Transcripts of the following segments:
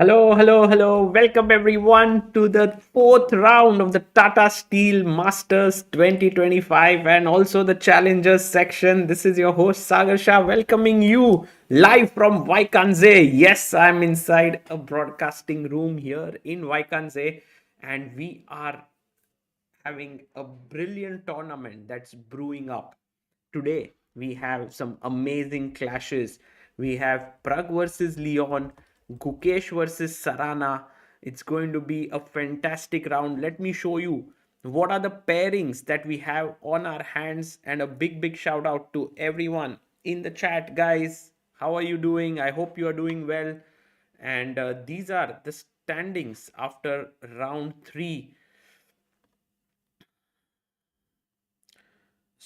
Hello, hello, hello. Welcome everyone to the fourth round of the Tata Steel Masters 2025 and also the Challengers section. This is your host Sagar Shah welcoming you live from Wijk Aan Zee. Yes, I'm inside a broadcasting room here in Wijk Aan Zee and we are having a brilliant tournament that's brewing up. Today, we have some amazing clashes. We have Pragg versus Leon, Gukesh versus Sarana. It's going to be a fantastic round. Let me show you what are the pairings that we have on our hands. And a big shout out to everyone in the chat, guys. How are you doing? I hope you are doing well. And these are the standings after round three.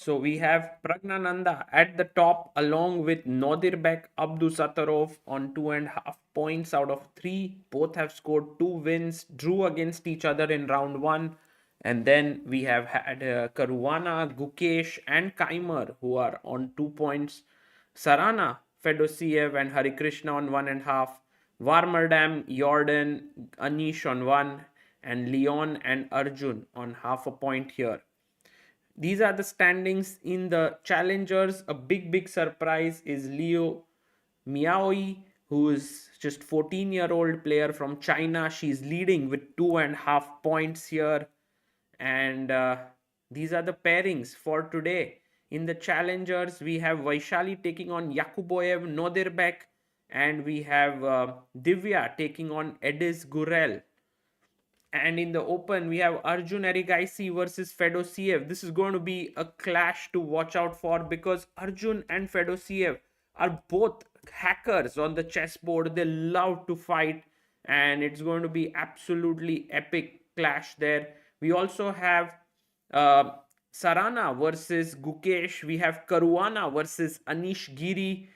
So we have Pragnananda at the top along with Nodirbek Abdusattorov on 2.5 points out of 3. Both have scored 2 wins, drew against each other in round 1. And then we have had Caruana, Gukesh and Keymer who are on 2 points. Sarana, Fedoseev and Harikrishna on 1.5. Warmerdam, Jorden, Anish on 1. And Leon and Arjun on half a point here. These are the standings in the challengers. A big surprise is Liu Miaoi, who is just 14-year-old player from China. She's leading with 2.5 points here. And these are the pairings for today. In the challengers, we have Vaishali taking on Yakuboev Nodirbek, and we have Divya taking on Edis Gurel. And in the open, we have Arjun Erigaisi versus Fedoseev. This is going to be a clash to watch out for because Arjun and Fedoseev are both hackers on the chessboard. They love to fight, and it's going to be absolutely epic clash there. We also have uh, Sarana versus Gukesh. We have Caruana versus Anish Giri.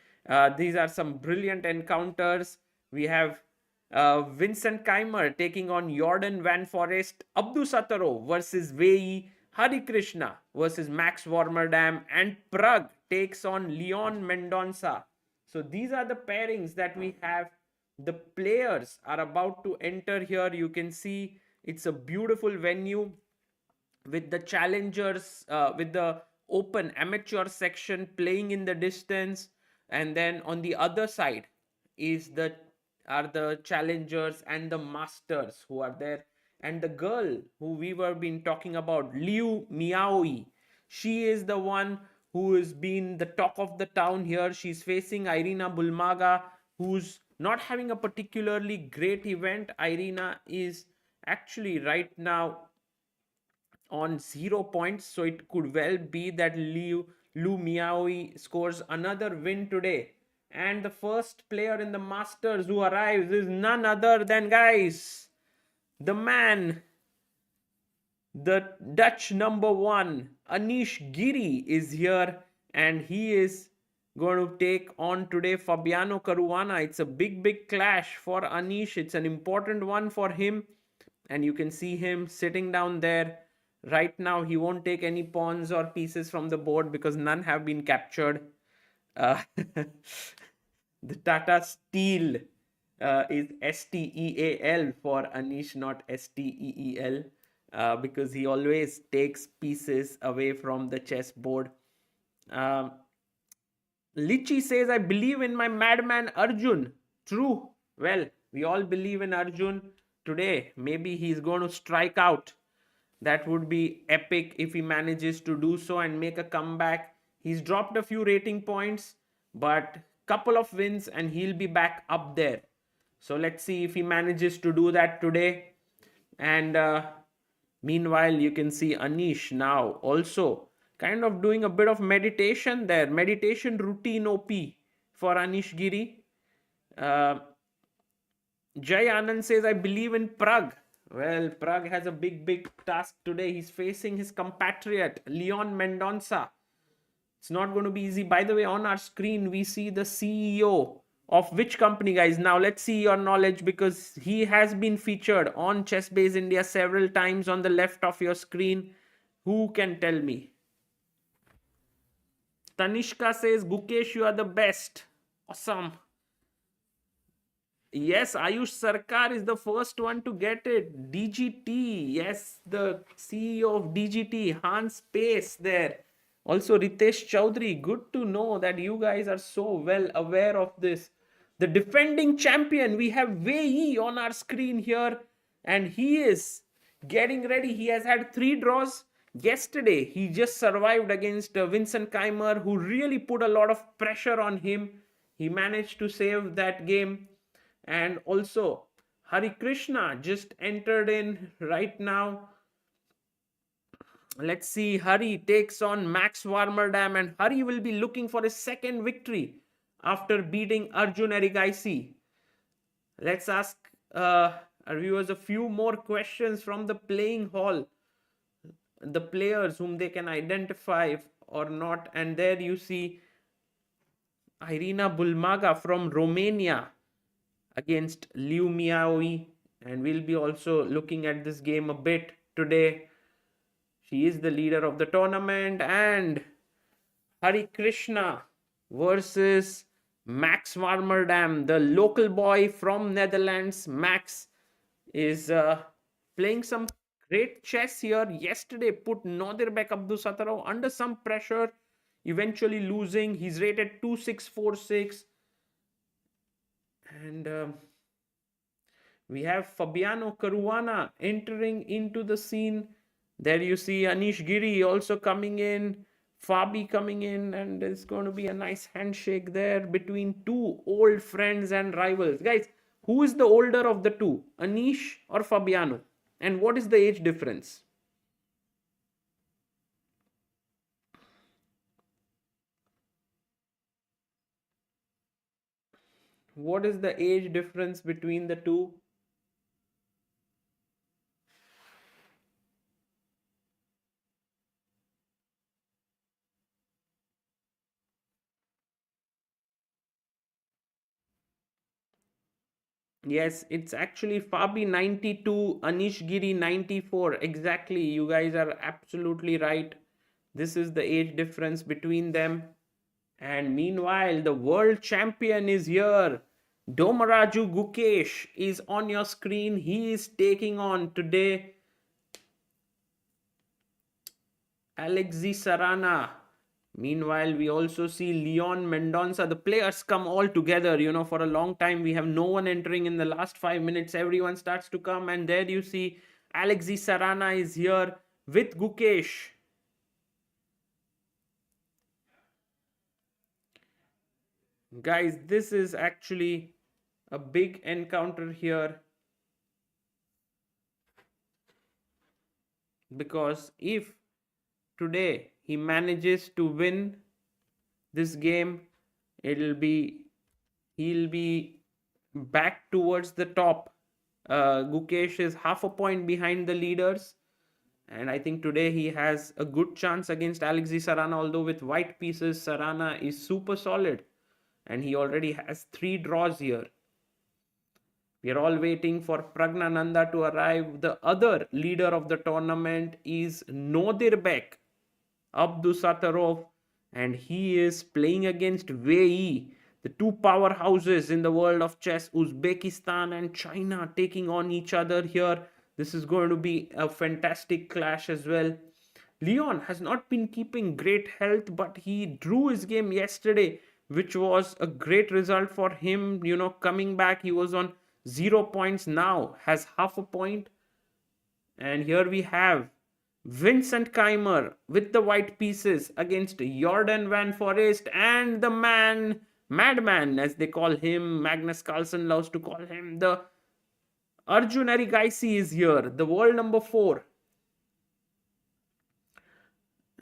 These are some brilliant encounters. We have Vincent Keymer taking on Jorden Van Foreest, Abdusattorov versus Wei Yi, Harikrishna versus Max Warmerdam, and Pragg takes on Leon Mendonca. So these are the pairings that we have. The players are about to enter here. You can see it's a beautiful venue with the challengers, with the open amateur section playing in the distance, and then on the other side is the are the challengers and the masters who are there. And the girl who we were been talking about, Liu Miaoi, she is the one who has been the talk of the town here. She's facing Irina Bulmaga, who's not having a particularly great event. Irina is actually right now on 0 points, so it could well be that Lu Miaoi scores another win today. And the first player in the Masters who arrives is none other than, guys, the man, the Dutch number one, Anish Giri, is here, and he is going to take on today Fabiano Caruana. It's a big clash for Anish. It's an important one for him, and you can see him sitting down there. Right now, he won't take any pawns or pieces from the board because none have been captured. The Tata Steel is Steal for Anish, not Steel, because he always takes pieces away from the chessboard. Um, Lichi says, I believe in my madman Arjun. True. Well, we all believe in Arjun today. Maybe he's going to strike out. That would be epic if he manages to do so and make a comeback. He's dropped a few rating points, but couple of wins and he'll be back up there. So let's see if he manages to do that today. And meanwhile, you can see Anish now also kind of doing a bit of meditation there. Meditation routine OP for Anish Giri. Uh, Jay Anand says, I believe in Pragg. Well, Pragg has a big task today. He's facing his compatriot, Leon Mendonca. It's not going to be easy. By the way, on our screen, we see the CEO of which company, guys? Now, let's see your knowledge because he has been featured on ChessBase India several times on the left of your screen. Who can tell me? Tanishka says, Gukesh, you are the best. Awesome. Yes, Ayush Sarkar is the first one to get it. DGT. Yes, the CEO of DGT, Hans Pace there. Also, Ritesh Chaudhary. Good to know that you guys are so well aware of this. The defending champion, we have Wei Yi on our screen here, and he is getting ready. He has had 3 draws. Yesterday, he just survived against Vincent Keymer, who really put a lot of pressure on him. He managed to save that game. And also, Harikrishna just entered in right now. Let's see, Hari takes on Max Warmerdam, and Hari will be looking for his second victory after beating Arjun Erigaisi. Let's ask our viewers a few more questions from the playing hall, the players whom they can identify or not. And there you see Irina Bulmaga from Romania against Liu Miaoyi, and we'll be also looking at this game a bit today. She is the leader of the tournament, and Hari Krishna versus Max Warmerdam, the local boy from Netherlands. Max is playing some great chess here. Yesterday put Nodirbek Abdusattorov under some pressure, eventually losing. He's rated 2646. And we have Fabiano Caruana entering into the scene. There you see Anish Giri also coming in, Fabi coming in, and it's going to be a nice handshake there between two old friends and rivals. Guys, who is the older of the two, Anish or Fabiano? And what is the age difference? What is the age difference between the two? Yes, it's actually Fabi 92, Anish Giri 94. Exactly. You guys are absolutely right. This is the age difference between them. And meanwhile, the world champion is here. Domaraju Gukesh is on your screen. He is taking on today Alexey Sarana. Meanwhile, we also see Leon Mendonca. The players come all together. For a long time, we have no one entering in the last 5 minutes. Everyone starts to come, and there you see Alexey Sarana is here with Gukesh. Guys, this is actually a big encounter here, because if today he manages to win this game, he'll be back towards the top. Gukesh is half a point behind the leaders, and I think today he has a good chance against Alexey Sarana. Although with white pieces, Sarana is super solid, and he already has 3 draws here. We are all waiting for Pragg to arrive. The other leader of the tournament is Nodirbek Abdusattorov, and he is playing against Wei Yi, the two powerhouses in the world of chess, Uzbekistan and China, taking on each other here. This is going to be a fantastic clash as well. Leon has not been keeping great health, but he drew his game yesterday, which was a great result for him. Coming back, he was on 0 points, now has half a point. And here we have Vincent Keymer with the white pieces against Jorden van Foreest and the madman, as they call him. Magnus Carlsen loves to call him. The Arjun Erigaisi is here, the world number 4.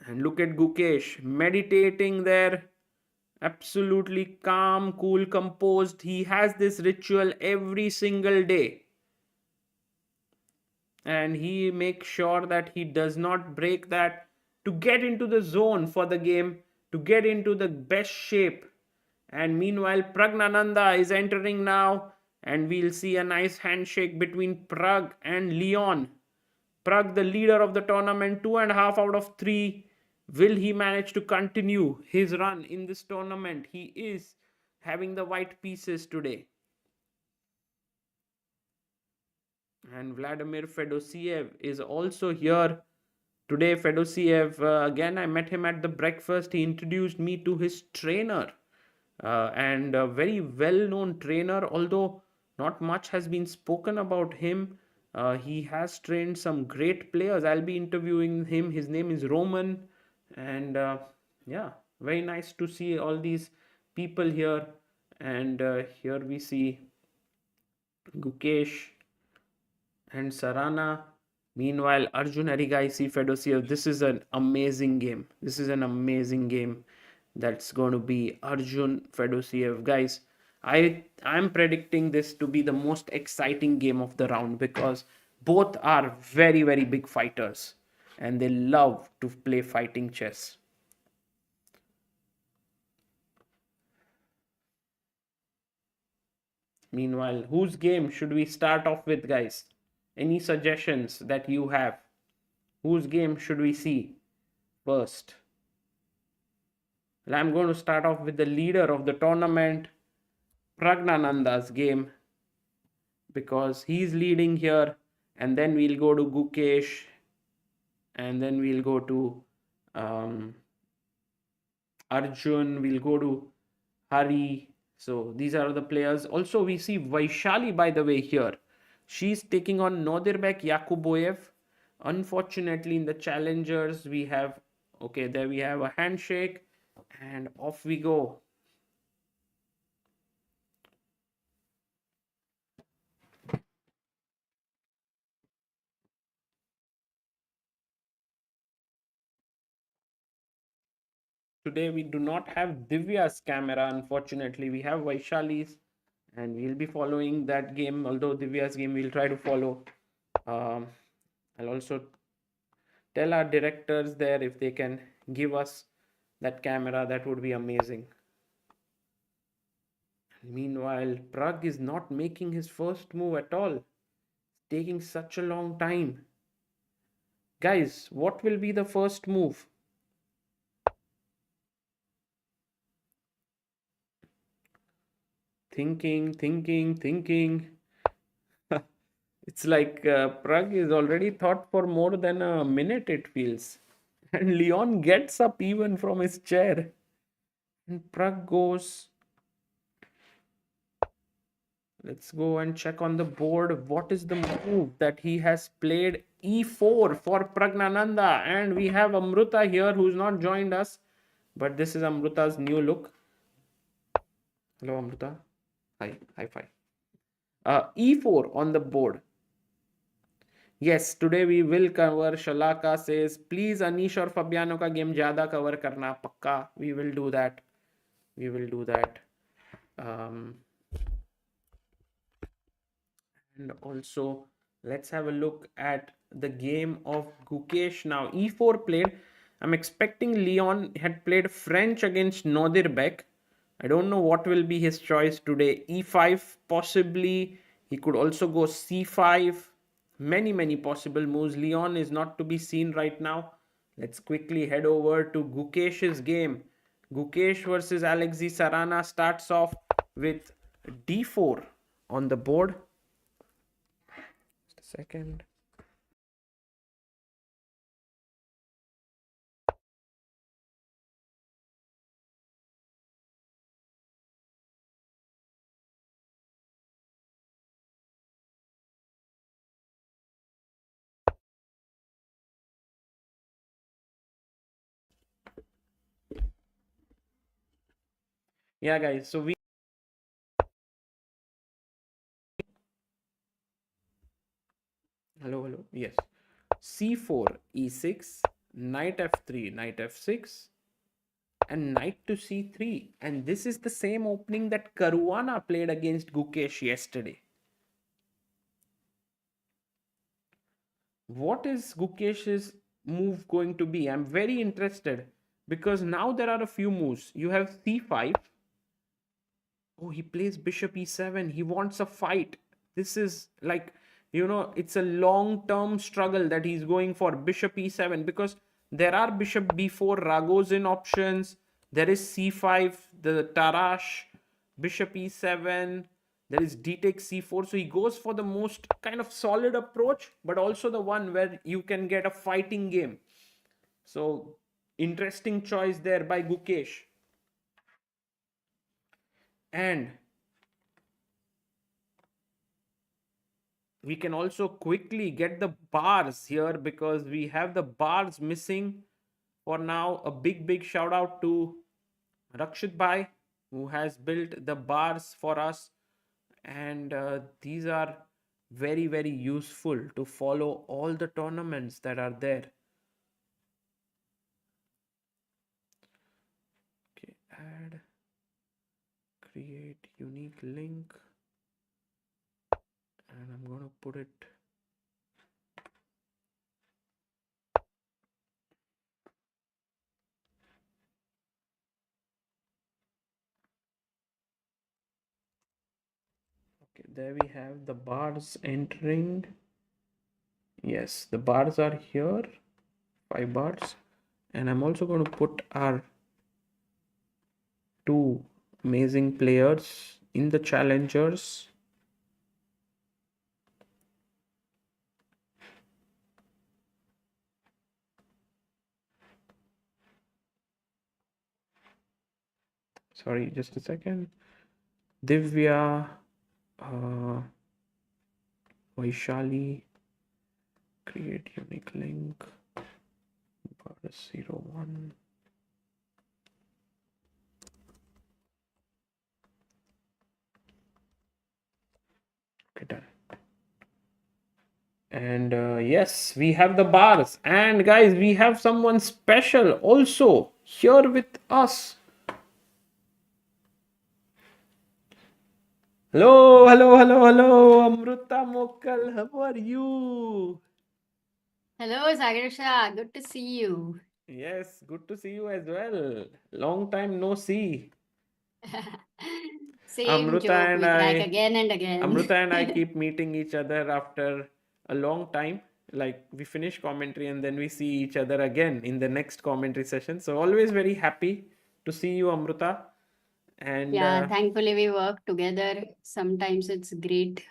And look at Gukesh meditating there. Absolutely calm, cool, composed. He has this ritual every single day, and he makes sure that he does not break that to get into the zone for the game, to get into the best shape. And meanwhile, Pragg is entering now, and we'll see a nice handshake between Pragg and Leon. Pragg, the leader of the tournament, 2.5 out of 3. Will he manage to continue his run in this tournament? He is having the white pieces today. And Vladimir Fedoseev is also here today. Fedoseev, again, I met him at the breakfast. He introduced me to his trainer, and a very well known trainer, although not much has been spoken about him. He has trained some great players. I'll be interviewing him. His name is Roman. And yeah, very nice to see all these people here. And here we see Gukesh and Sarana. Meanwhile, Arjun Erigaisi, Fedoseev. This is an amazing game. This is an amazing game. That's going to be Arjun Fedoseev. Guys, I'm predicting this to be the most exciting game of the round because both are very, very big fighters and they love to play fighting chess. Meanwhile, whose game should we start off with, guys? Any suggestions that you have? Whose game should we see first? Well, I'm going to start off with the leader of the tournament, Pragnananda's game, because he's leading here, and then we'll go to Gukesh, and then we'll go to Arjun, we'll go to Hari. So these are the players. Also, we see Vaishali, by the way, here. She's taking on Nodirbek Yakuboyev. Unfortunately, in the challengers, we have, okay, there we have a handshake, and off we go. Today we do not have Divya's camera, unfortunately. We have Vaishali's, and we'll be following that game. Although Divya's game we'll try to follow. I'll also tell our directors there if they can give us that camera, that would be amazing. Meanwhile, Pragg is not making his first move at all. It's taking such a long time. Guys, what will be the first move? Thinking. It's like Pragg is already thought for more than a minute, it feels. And Leon gets up even from his chair. And Pragg goes. Let's go and check on the board. What is the move that he has played? E4 for Pragnananda. And we have Amruta here who's not joined us. But this is Amruta's new look. Hello, Amruta. Hi, high five. E4 on the board. Yes, today we will cover. Shalaka says, please Anish or Fabiano ka game zyada cover karna. Pakka. We will do that. We will do that. And also, let's have a look at the game of Gukesh now. E4 played. I'm expecting Leon had played French against Nodirbek. I don't know what will be his choice today. E5 possibly. He could also go C5. Many possible moves. Leon is not to be seen right now. Let's quickly head over to Gukesh's game. Gukesh versus Alexey. Sarana starts off with D4 on the board. Just a second. Yeah, guys. So we. Hello. Yes. C4, E6, knight F3, knight F6, and knight to C3. And this is the same opening that Caruana played against Gukesh yesterday. What is Gukesh's move going to be? I'm very interested because now there are a few moves. You have C5. Oh, he plays bishop E7. He wants a fight. This is like, it's a long-term struggle that he's going for. Bishop E7 because there are bishop B4 Ragozin options. There is C5, the Tarash, bishop E7. There is d takes c4. So he goes for the most kind of solid approach, but also the one where you can get a fighting game. So interesting choice there by Gukesh. And we can also quickly get the bars here because we have the bars missing for now. A big shout out to Rakshit Bhai, who has built the bars for us. And these are very useful to follow all the tournaments that are there. Okay, add, create unique link, and I'm going to put it. Okay, there we have the bars entering. Yes, the bars are here, 5 bars. And I'm also going to put our 2 amazing players in the challengers. Sorry, just a second. Divya, Vaishali, create unique link, bars 01. Okay, done. And yes, we have the bars. And guys, we have someone special also here with us. Hello, Amruta, Mokal, how are you? Hello, Sagar. Good to see you. Yes, good to see you as well. Long time no see. Same Amruta joke and we crack I, again and again. Amruta and I keep meeting each other after a long time. Like we finish commentary and then we see each other again in the next commentary session. So always very happy to see you, Amruta. And Yeah, thankfully we work together. Sometimes it's great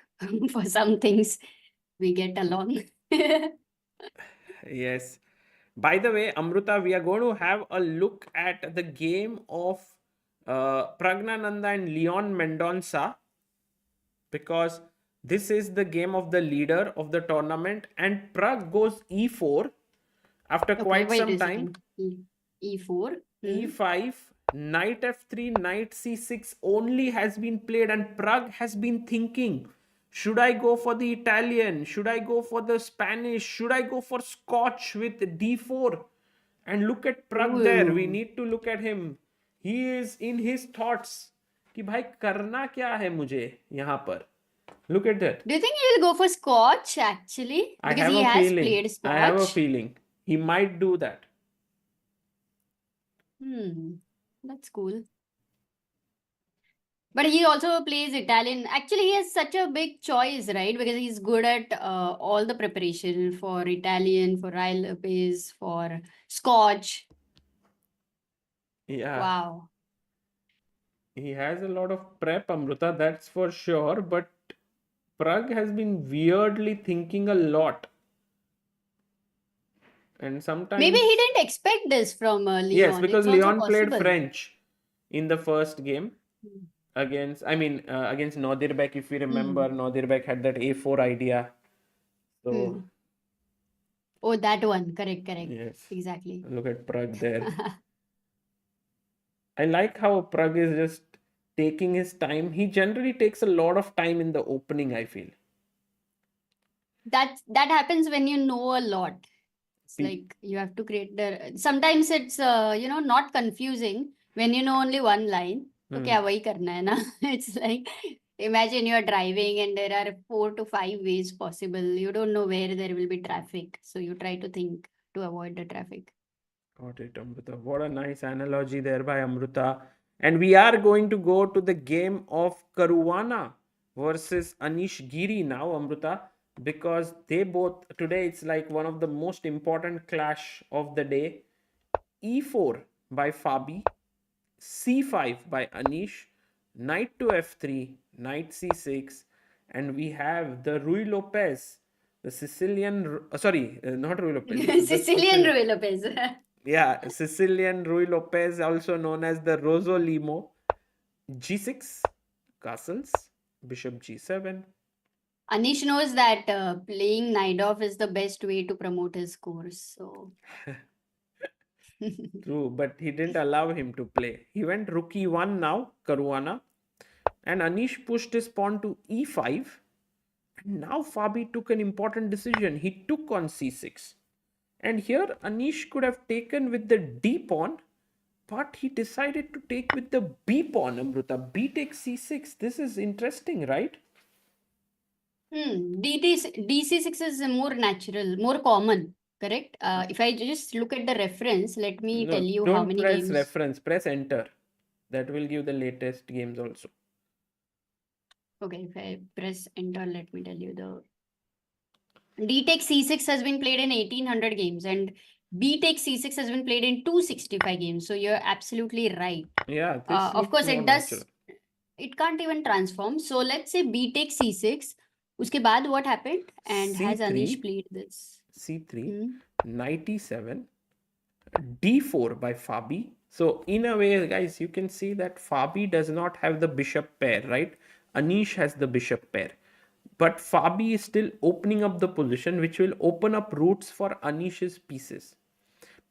for some things we get along. yes. By the way, Amruta, we are going to have a look at the game of Pragnananda and Leon Mendonca because this is the game of the leader of the tournament, and Pragg goes e4 after Okay, quite wait some a time. second. E4. E5, knight f3, knight c6 only has been played, and Pragg has been thinking, should I go for the Italian? Should I go for the Spanish? Should I go for Scotch with d4? And look at Pragg there. We Ooh. need to look at him. He is in his thoughts कि भाई करना क्या है मुझे यहाँ पर. Look at that. Do you think he'll go for Scotch actually? I Because have he a has feeling. played I have a Scotch. feeling he might do that. That's cool. But he also plays Italian. Actually, he has such a big choice, right? Because he's good at all the preparation for Italian, for Royal Lopez, for Scotch. Yeah. Wow. He has a lot of prep, Amruta, that's for sure. But Pragg has been weirdly thinking a lot. And Maybe he sometimes. didn't expect this from Yes, Leon. because It's also Leon played possible. French in the first game against, against Nodirbek. If you remember, Nodirbek had that a4 idea. So, Oh, that one. Correct. yes, Exactly. look at Pragg there. I like how Pragg is just taking his time. He generally takes a lot of time in the opening, I feel. That happens when you know a lot. It's Pe- like you have to create the. Sometimes it's not confusing when you know only one line. तो क्या वही करना है ना? It's like imagine you're driving and there are 4 to 5 ways possible. You don't know where there will be traffic, so you try to think to avoid the traffic. Got it, Amruta. What a nice analogy there by Amruta. And we are going to go to the game of Caruana versus Anish Giri now, Amruta, because they both, today it's like one of the most important clash of the day. E4 by Fabi, C5 by Anish, knight to f3, knight c6, and we have the Rui Lopez, the Sicilian, not Rui Lopez, this is the Sicilian Rui Lopez. yeah, Sicilian Rui Lopez, also known as the Rosso Limo. g6, castles, bishop g7. Anish knows that playing knight off is the best way to promote his course. So True, but he didn't allow him to play. He went rook e1 now, Caruana. And Anish pushed his pawn to e5. And now Fabi took an important decision. He took on c6. And here Anish could have taken with the d pawn, but he decided to take with the b pawn, Amruta. B takes c6. This is interesting, right? DC6 is more natural, more common, correct? If I just look at the reference, let me tell you how many press games. reference, press enter. That will give the latest games also. Okay, if I press enter, let me tell you the D takes C6 has been played in 1800 games and B takes C6 has been played in 265 games. So you're absolutely right. Yeah, of course it does. natural. It can't even transform. So let's say B takes C6. Uske baad what happened? And has Anish played this? C3, knight e7, d4 by Fabi. So in a way, guys, you can see that Fabi does not have the bishop pair, right? Anish has the bishop pair. But Fabi is still opening up the position, which will open up routes for Anish's pieces.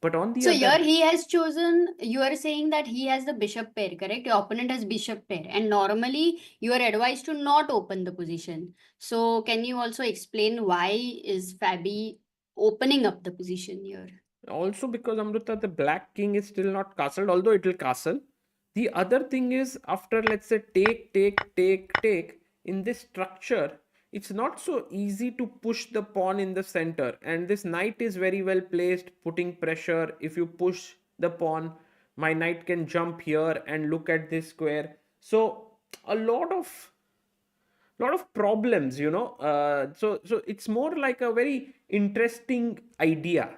But on the so here he has chosen, you are saying that he has the bishop pair, correct? Your opponent has bishop pair. And normally you are advised to not open the position. So can you also explain why is Fabi opening up the position here? Also because Amruta, the black king is still not castled, although it will castle. The other thing is, after let's say take, in this structure, it's not so easy to push the pawn in the center. And this knight is very well placed, putting pressure. If you push the pawn, my knight can jump here and look at this square. So a lot of problems, so it's more like a very interesting idea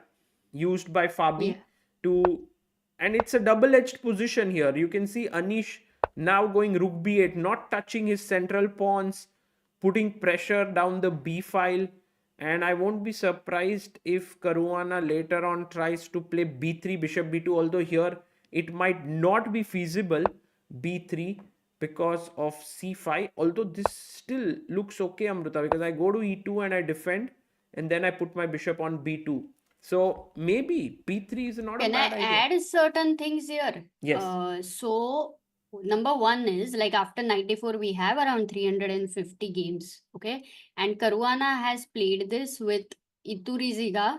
used by Fabi to, and it's a double-edged position here. You can see Anish now going rook b8, not touching his central pawns, putting pressure down the b file. And I won't be surprised if Caruana later on tries to play b3, bishop b2, although here it might not be feasible, b3, because of c5. Although this still looks okay, Amruta, because I go to e2 and I defend, and then I put my bishop on b2. So maybe b3 is not a bad idea. Can I add certain things here? Yes. So number one is, like, after 94 we have around 350 games, okay? And Caruana has played this with Ituriziga,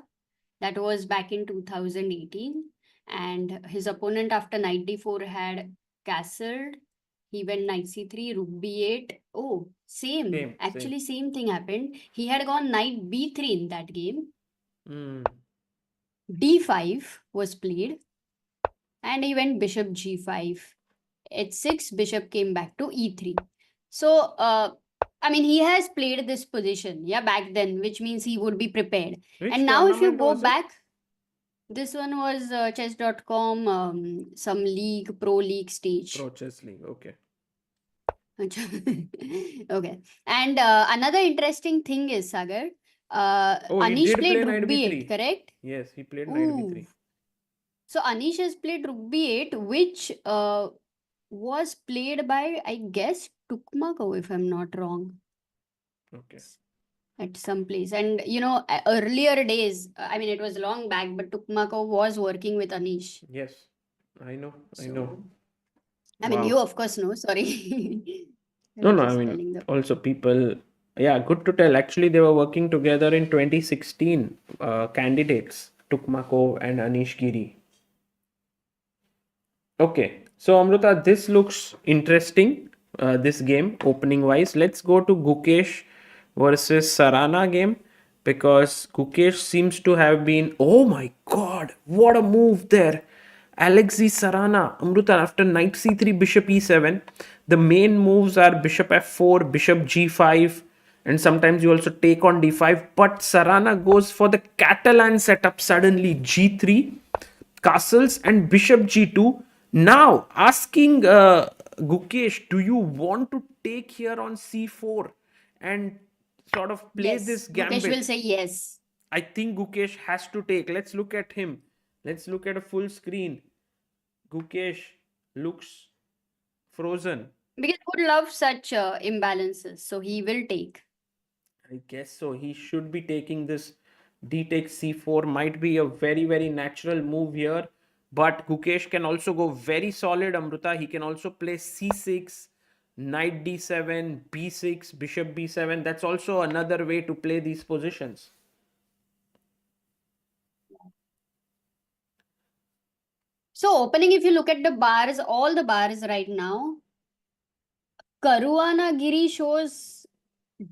that was back in 2018, and his opponent after 94 had castled. He went knight c3, rook b8. Oh, same. Actually, same thing happened. He had gone knight b3 in that game. d5 was played, and he went bishop g5. h6, bishop came back to e3. So, I mean, he has played this position, back then, which means he would be prepared. And now if you go back, this one was chess.com, some league, pro league stage. Pro chess league, okay. Okay. And another interesting thing is, Sagar, Anish played rook b8, correct? Yes, he played knight b3. So Anish has played rook b8, which was played by, I guess, Tukmakov, if I'm not wrong. Okay. At some place. And, earlier days, I mean, it was long back, but Tukmakov was working with Anish. Yes, I know. I mean, you, of course, know. Sorry. No, I mean, also people, good to tell. Actually, they were working together in 2016, candidates, Tukmakov and Anish Giri. Okay, so Amruta, this looks interesting, this game, opening-wise. Let's go to Gukesh versus Sarana game, because Gukesh seems to have been, oh my god, what a move there. Alexey Sarana, Amruta, after knight c3, bishop e7, the main moves are bishop f4, bishop g5, and sometimes you also take on d5. But Sarana goes for the Catalan setup suddenly, g3, castles, and bishop g2. Now asking Gukesh, do you want to take here on c4 and sort of play this Yes, Gukesh will gambit? say yes. I think Gukesh has to take. Let's look at him. Let's look at a full screen. Gukesh looks frozen. Because he would love such imbalances, so he will take. I guess so. He should be taking this d takes c4. Might be a very, very natural move here. But Gukesh can also go very solid, Amruta. He can also play c6, knight d7, b6, bishop b7. That's also another way to play these positions. So opening, if you look at the bars, all the bars right now, Caruana Giri shows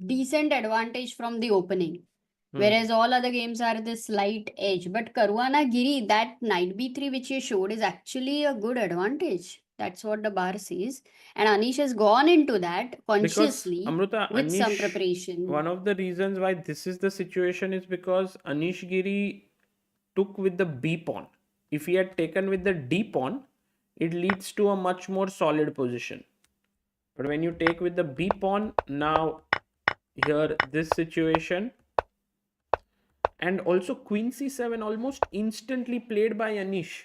decent advantage from the opening. Whereas all other games are this slight edge. But Caruana Giri, that knight b3 which you showed is actually a good advantage. That's what the bar says. And Anish has gone into that Because consciously Amruta, with some Anish, preparation. one of the reasons why this is the situation is because Anish Giri took with the B pawn. If he had taken with the D pawn, it leads to a much more solid position. But when you take with the B pawn, now here this situation, and also Queen C7 almost instantly played by Anish,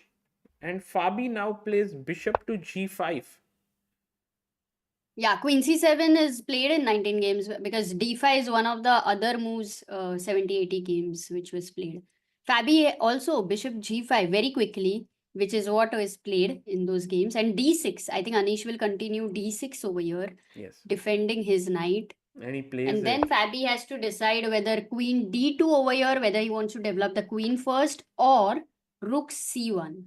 and Fabi now plays bishop to G5. Yeah, Queen c7 is played in 19 games because d5 is one of the other moves, 70-80 games which was played. Fabi also bishop g5 very quickly, which is what is played in those games. And d6, I think Anish will continue d6 over here, Yes, defending his knight. and he plays And then it. Fabi has to decide whether queen d2 over here, whether he wants to develop the queen first or rook c1.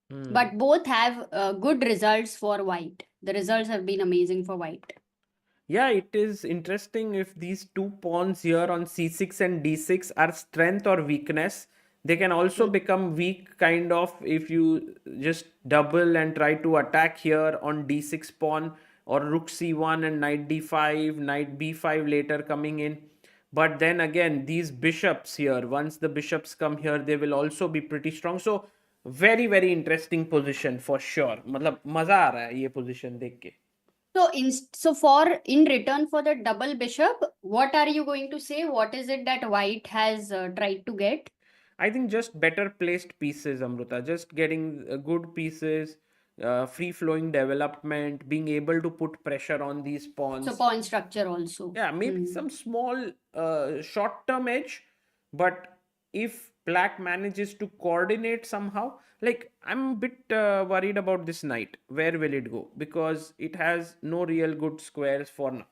But both have good results for white. The results have been amazing for white. Yeah, it is interesting if these two pawns here on c6 and d6 are strength or weakness. They can also become weak, kind of, if you just double and try to attack here on d6 pawn, or rook c1 and knight d5, knight b5 later coming in. But then again, these bishops here, once the bishops come here, they will also be pretty strong. So very, very interesting position for sure. मतलब मजा आ रहा है ये position देख के. So in return for the double bishop, what are you going to say? What is it that white has tried to get? I think just better placed pieces, Amruta. Just getting good pieces, free flowing development, being able to put pressure on these pawns. So pawn structure also. Yeah, maybe some small short term edge, but if black manages to coordinate somehow, like I'm a bit worried about this knight. Where will it go? Because it has no real good squares for now.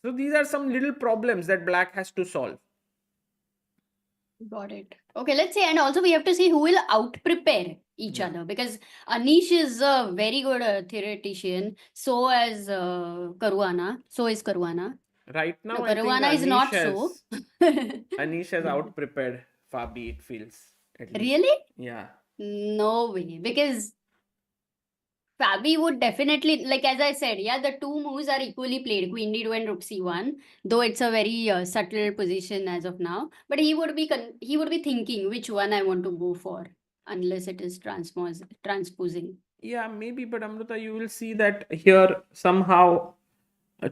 So these are some little problems that black has to solve. Got it. Okay, let's say, and also we have to see who will out prepare each other because Anish is a very good theoretician. So as Caruana. So is Caruana. Right now, No, I think Caruana is not so. Anish has out prepared Fabi, it feels, at least. Really? Yeah. No way. Because Fabi would definitely, like as I said, yeah, the two moves are equally played, Queen D2 and Rook C1, though it's a very subtle position as of now. But he would be he would be thinking which one I want to go for, unless it is transposing. Yeah, maybe, but Amruta, you will see that here somehow,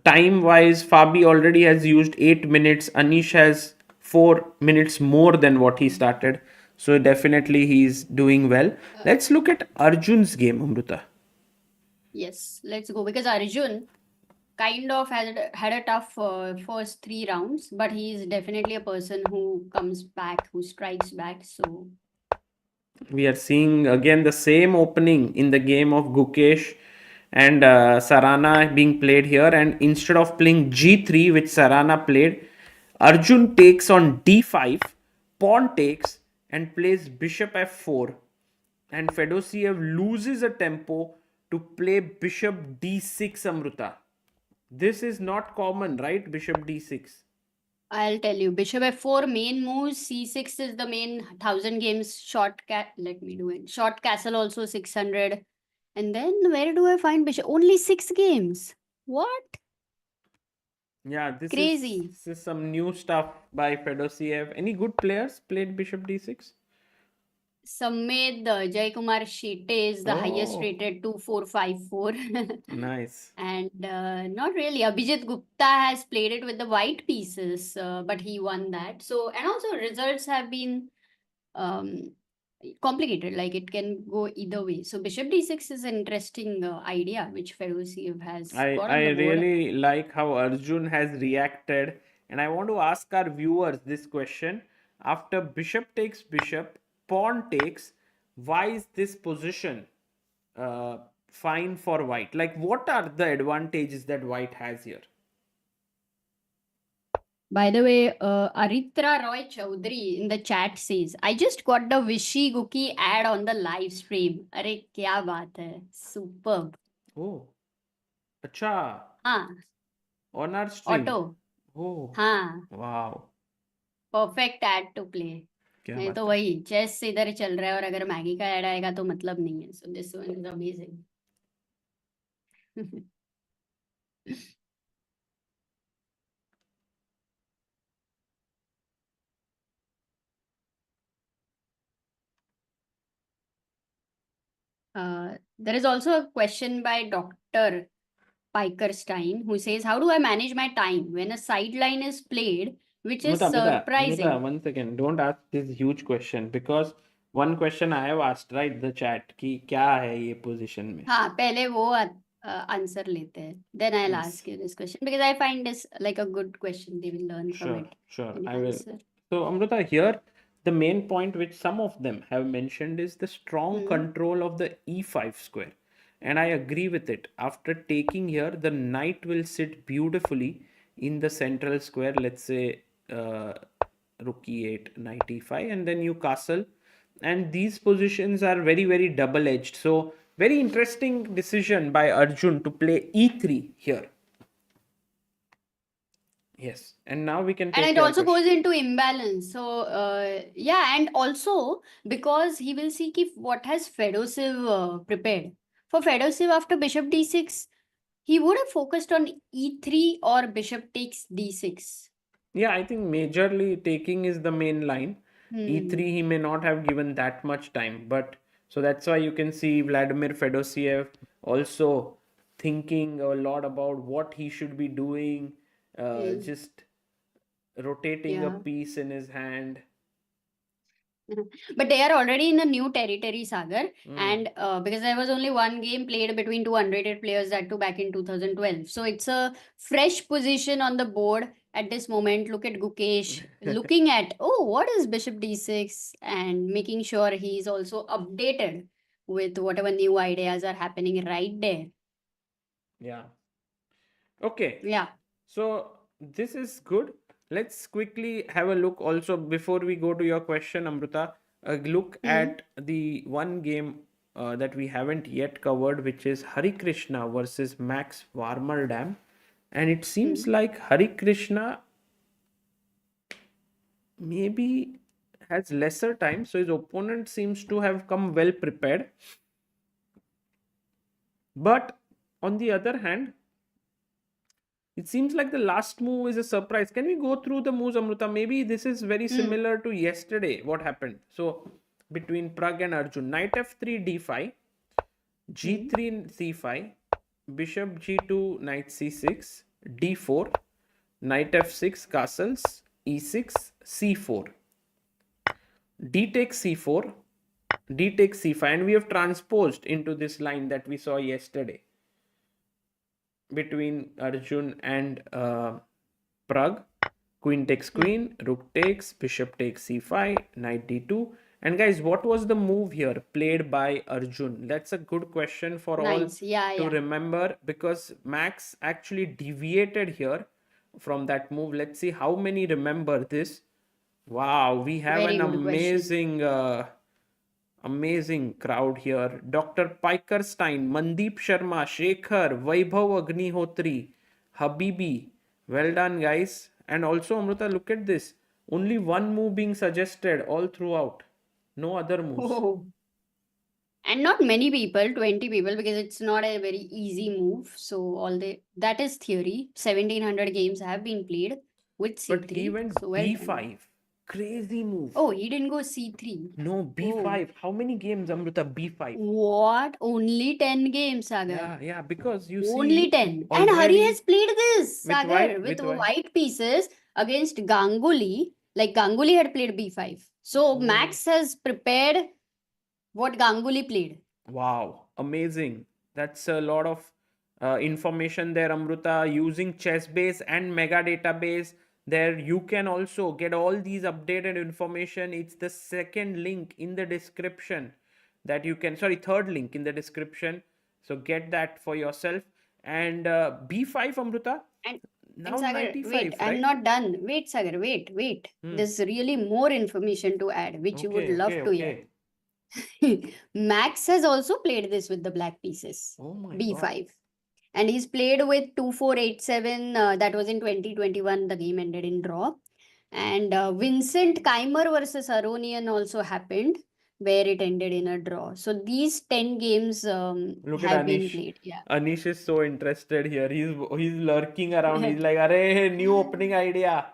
time wise, Fabi already has used 8 minutes. Anish has 4 minutes more than what he started. So definitely he's doing well. Let's look at Arjun's game, Amruta. Yes, let's go because Arjun kind of had a tough first 3 rounds, but he's definitely a person who comes back, who strikes back. So We are seeing again the same opening in the game of Gukesh and Sarana being played here. And instead of playing g3, which Sarana played, Arjun takes on d5, pawn takes, and plays bishop f4. And Fedoseev loses a tempo to play bishop d6, Amruta. This is not common, right? Bishop d6. I'll tell you, bishop f4 main moves, c6 is the main 1000 games short let me do it. Short castle also 600. And then where do I find bishop? Only 6 games. What? Yeah, Crazy. this is some new stuff by Fedoseev. Any good players played bishop d6? Samed Jaykumar Shete is the highest Oh, rated 2454. nice. And not really. Abhijit Gupta has played it with the white pieces, but he won that. So, and also results have been um, complicated. Like it can go either way. So, Bishop D6 is an interesting idea which Fedoseev has got I on the board. really like how Arjun has reacted, and I want to ask our viewers this question. After bishop takes bishop, pawn takes, why is this position uh, fine for white? Like, what are the advantages that white has here? By the way, Aritra Roy Chaudhary in the chat says, I just got the Wishy Gookie ad on the live stream. Arey, kya baat hai? Superb. Oh, acha, हाँ, on our stream. Auto. Oh, हाँ, wow, perfect ad to play. क्या नहीं तो बात है. वही chess इधर चल रहा है और अगर मैगी का ऐड आएगा तो मतलब नहीं है. So this one is amazing. There is also a question by Dr. Pikerstein who says, how do I manage my time when a sideline is played, which is Amruta, surprising? 1 second. Don't ask this huge question because one question I have asked, right? The chat कि क्या है ये position में? हाँ, पहले वो answer लेते हैं. Then I'll Yes, ask you this question because I find this like a good question. They will learn from sure, it sure. when you I will. answer. So, Amruta, here the main point which some of them have mentioned is the strong Hmm. control of the e5 square. And I agree with it. After taking here, the knight will sit beautifully in the central square. Let's say rook e8, knight e5, and then you castle. And these positions are very, very double edged. So, very interesting decision by Arjun to play e3 here. Yes. And now we can And take it your also question. goes into imbalance. So, yeah, and also because he will see if what has Fedoseev prepared. For Fedoseev, after bishop d6, he would have focused on e3 or bishop takes d6. Yeah, I think majorly taking is the main line. E3, he may not have given that much time, but so that's why you can see Vladimir Fedosiev also thinking a lot about what he should be doing, just rotating a Yeah. piece in his hand. But they are already in a new territory, Sagar. Mm. And because there was only one game played between two unrated players, that too back in 2012. So it's a fresh position on the board at this moment. Look at Gukesh looking at, oh, what is bishop d6? And making sure he's also updated with whatever new ideas are happening right there. Yeah. Okay. Yeah. So this is good. Let's quickly have a look also before we go to your question, Amruta. A look Hmm. at the one game that we haven't yet covered, which is Harikrishna versus Max Warmerdam. And it seems Hmm. like Harikrishna maybe has lesser time, so his opponent seems to have come well prepared. But on the other hand, it seems like the last move is a surprise. Can we go through the moves, Amruta? Maybe this is very Hmm. similar to yesterday, what happened. So, between Pragg and Arjun, knight f3, d5, Hmm. g3, c5, bishop g2, knight c6, d4, knight f6, castles, e6, c4, d takes c4, d takes c5, and we have transposed into this line that we saw yesterday between Arjun and Pragg. Queen takes Hmm. queen, rook takes, bishop takes c5, knight d2. And guys, what was the move here played by Arjun? That's a good question for all Nice. Yeah, to yeah. remember because Max actually deviated here from that move. Let's see how many remember this. Wow, we have Very an good question. amazing crowd here. Dr. Pikerstein, Mandeep Sharma, Shekhar, Vaibhav Agnihotri, Habibi. Well done, guys. And also, Amruta, look at this. Only one move being suggested all throughout. No other moves. Oh. And not many people, 20 people, because it's not a very easy move. So all the that is theory. 1700 games have been played with But he c3. went So well done. b5. Crazy move. Oh, he didn't go c3. No, b5. How many games, Amruta? b5. What? Only 10 games, Sagar. Yeah, because you Only see 10. And Hari already has played this, with Sagar, white, with with white. white pieces against Ganguly. Like Ganguly had played b5. So Oh. Max has prepared what Ganguly played. Wow, amazing. That's a lot of information there, Amruta. Using ChessBase and Mega Database, there you can also get all these updated information. It's the second link in the description that you can, sorry, third link in the description. So get that for yourself. And B5, Amruta, And now Sagar, wait, 95, I'm right? not done. Wait, Sagar, wait. There's really more information to add, which you would love to hear. Max has also played this with the black pieces. Oh my b5. God. And he's played with 2487. That was in 2021. The game ended in draw. And Vincent Keymer versus Aronian also happened, where it ended in a draw. So these 10 games Look at have been Anish. played. Yeah. Anish is so interested here. He's lurking around. He's like, "Arey, new opening idea."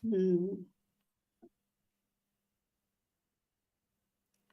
Hmm.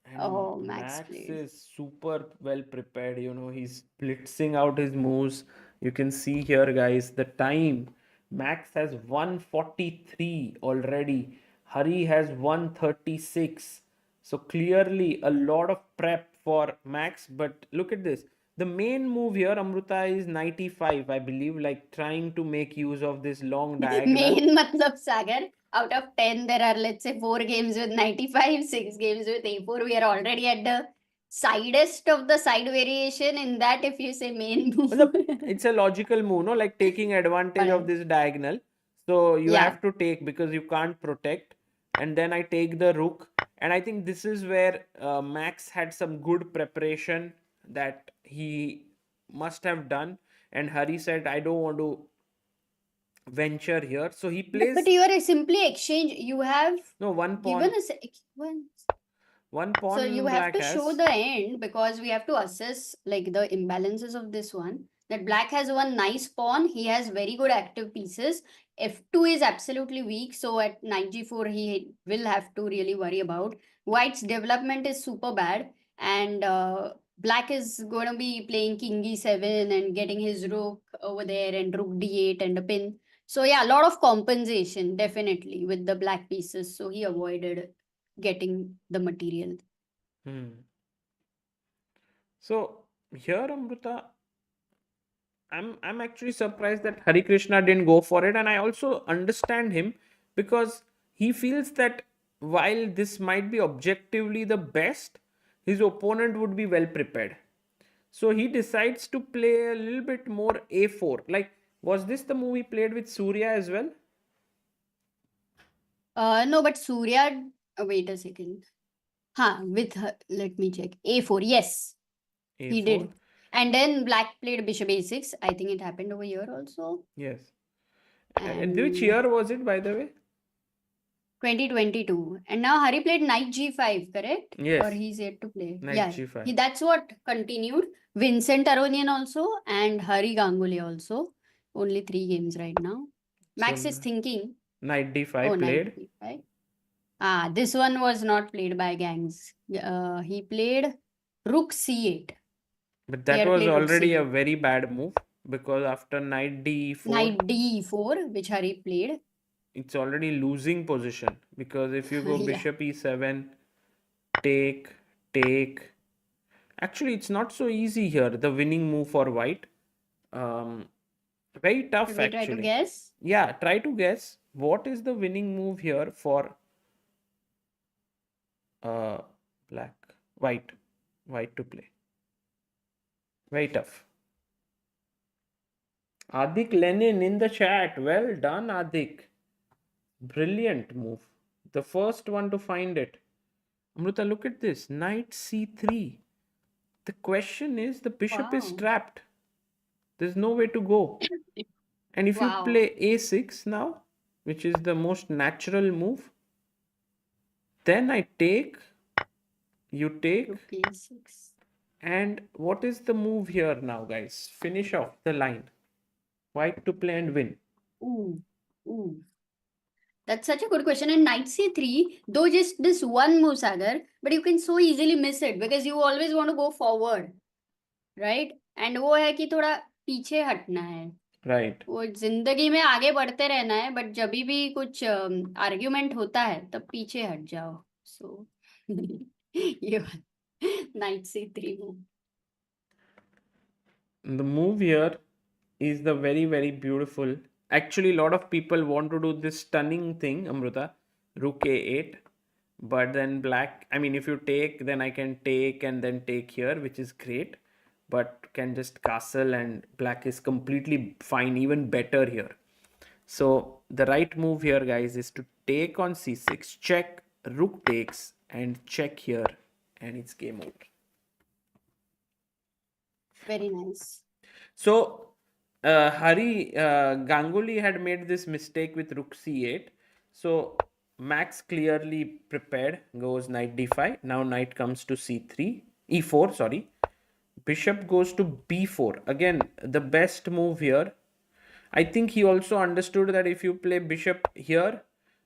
And Oh, Max Max played. is super well prepared. He's blitzing out his moves. You can see here, guys, the time. Max has 143 already. Hari has 136. So clearly a lot of prep for Max. But look at this. The main move here, Amruta, is 95, I believe, like trying to make use of this long diagonal. Main matlab, Sagar, out of 10, there are, let's say, 4 games with 95, 6 games with a4. We are already at the sidest of the side variation in that, if you say main move. It's a logical move, no? Like taking advantage of this diagonal. So you Yeah. have to take because you can't protect. And then I take the rook. And I think this is where Max had some good preparation that he must have done. And Hari said, I don't want to venture here. So he plays. But you are simply exchange. You have No, one given pawn. us one. One So you pawn have black to show has. the end, because we have to assess like the imbalances of this one. That black has one nice pawn. He has very good active pieces. F2 is absolutely weak. So at knight g4, he will have to really worry about. White's development is super bad. And black is going to be playing king e7 and getting his rook over there and rook d8 and a pin. So yeah, a lot of compensation definitely with the black pieces. So he avoided getting the material. So here, Amruta, I'm actually surprised that Harikrishna didn't go for it, and I also understand him because he feels that while this might be objectively the best, his opponent would be well prepared. So he decides to play a little bit more a4. Like, was this the move he played with Surya as well? No, but Surya, wait a second. With her, let me check. A4, yes, he A4? did. And then black played bishop a6. I think it happened over here also. Yes. And which And year was it, by the way? 2022. And now Hari played knight g5, correct? Yes. Or he's yet to play. Knight Yeah, g5. that's what continued. Vincent Aronian also and Hari Ganguly also. Only 3 games right now. Max So is thinking. knight d5 Oh, knight played. d5. This one was not played by Gangs. He played rook c8. But that Here was played rook already a c8. very bad move because after knight d4, Knight d4, which Hari played. it's already losing position because if you go Yeah. bishop e7, take. Actually, it's not so easy here. The winning move for white. Very tough Should we try to actually. guess? Yeah, try to guess what is the winning move here for black, white to play. Very tough. Adik Lenin in the chat. Well done, Adik. Brilliant move. The first one to find it. Amruta, look at this. Knight c3. The question is the bishop is Wow. trapped. There's no way to go. And if you Wow. play a6 now, which is the most natural move, then I take, you take. Rook a6. And what is the move here now, guys? Finish off the line. White to play and win. Ooh. That's such a good question. And knight c3, though just this one move, Sagar, but you can so easily miss it because you always want to go forward, right? And वो है कि थोड़ा पीछे हटना है. Right. वो जिंदगी में आगे बढ़ते रहना है, बट जब भी कुछ आर्ग्यूमेंट होता है तब पीछे हट जाओ. सो ये night c3 move. The move here is the very, very beautiful. Actually, a lot of people want to do this stunning thing, Amruta, rook a8. But then black, I mean, if you take, then I can take and then take here, which is great. But can just castle, and black is completely fine, even better here. So the right move here, guys, is to take on c6, check, rook takes, and check here, and it's game over. Very nice. So Ganguly had made this mistake with rook c8. So Max clearly prepared, goes knight d5. Now knight comes to c3, e4, sorry. Bishop goes to b4. Again, the best move here. I think he also understood that if you play bishop here,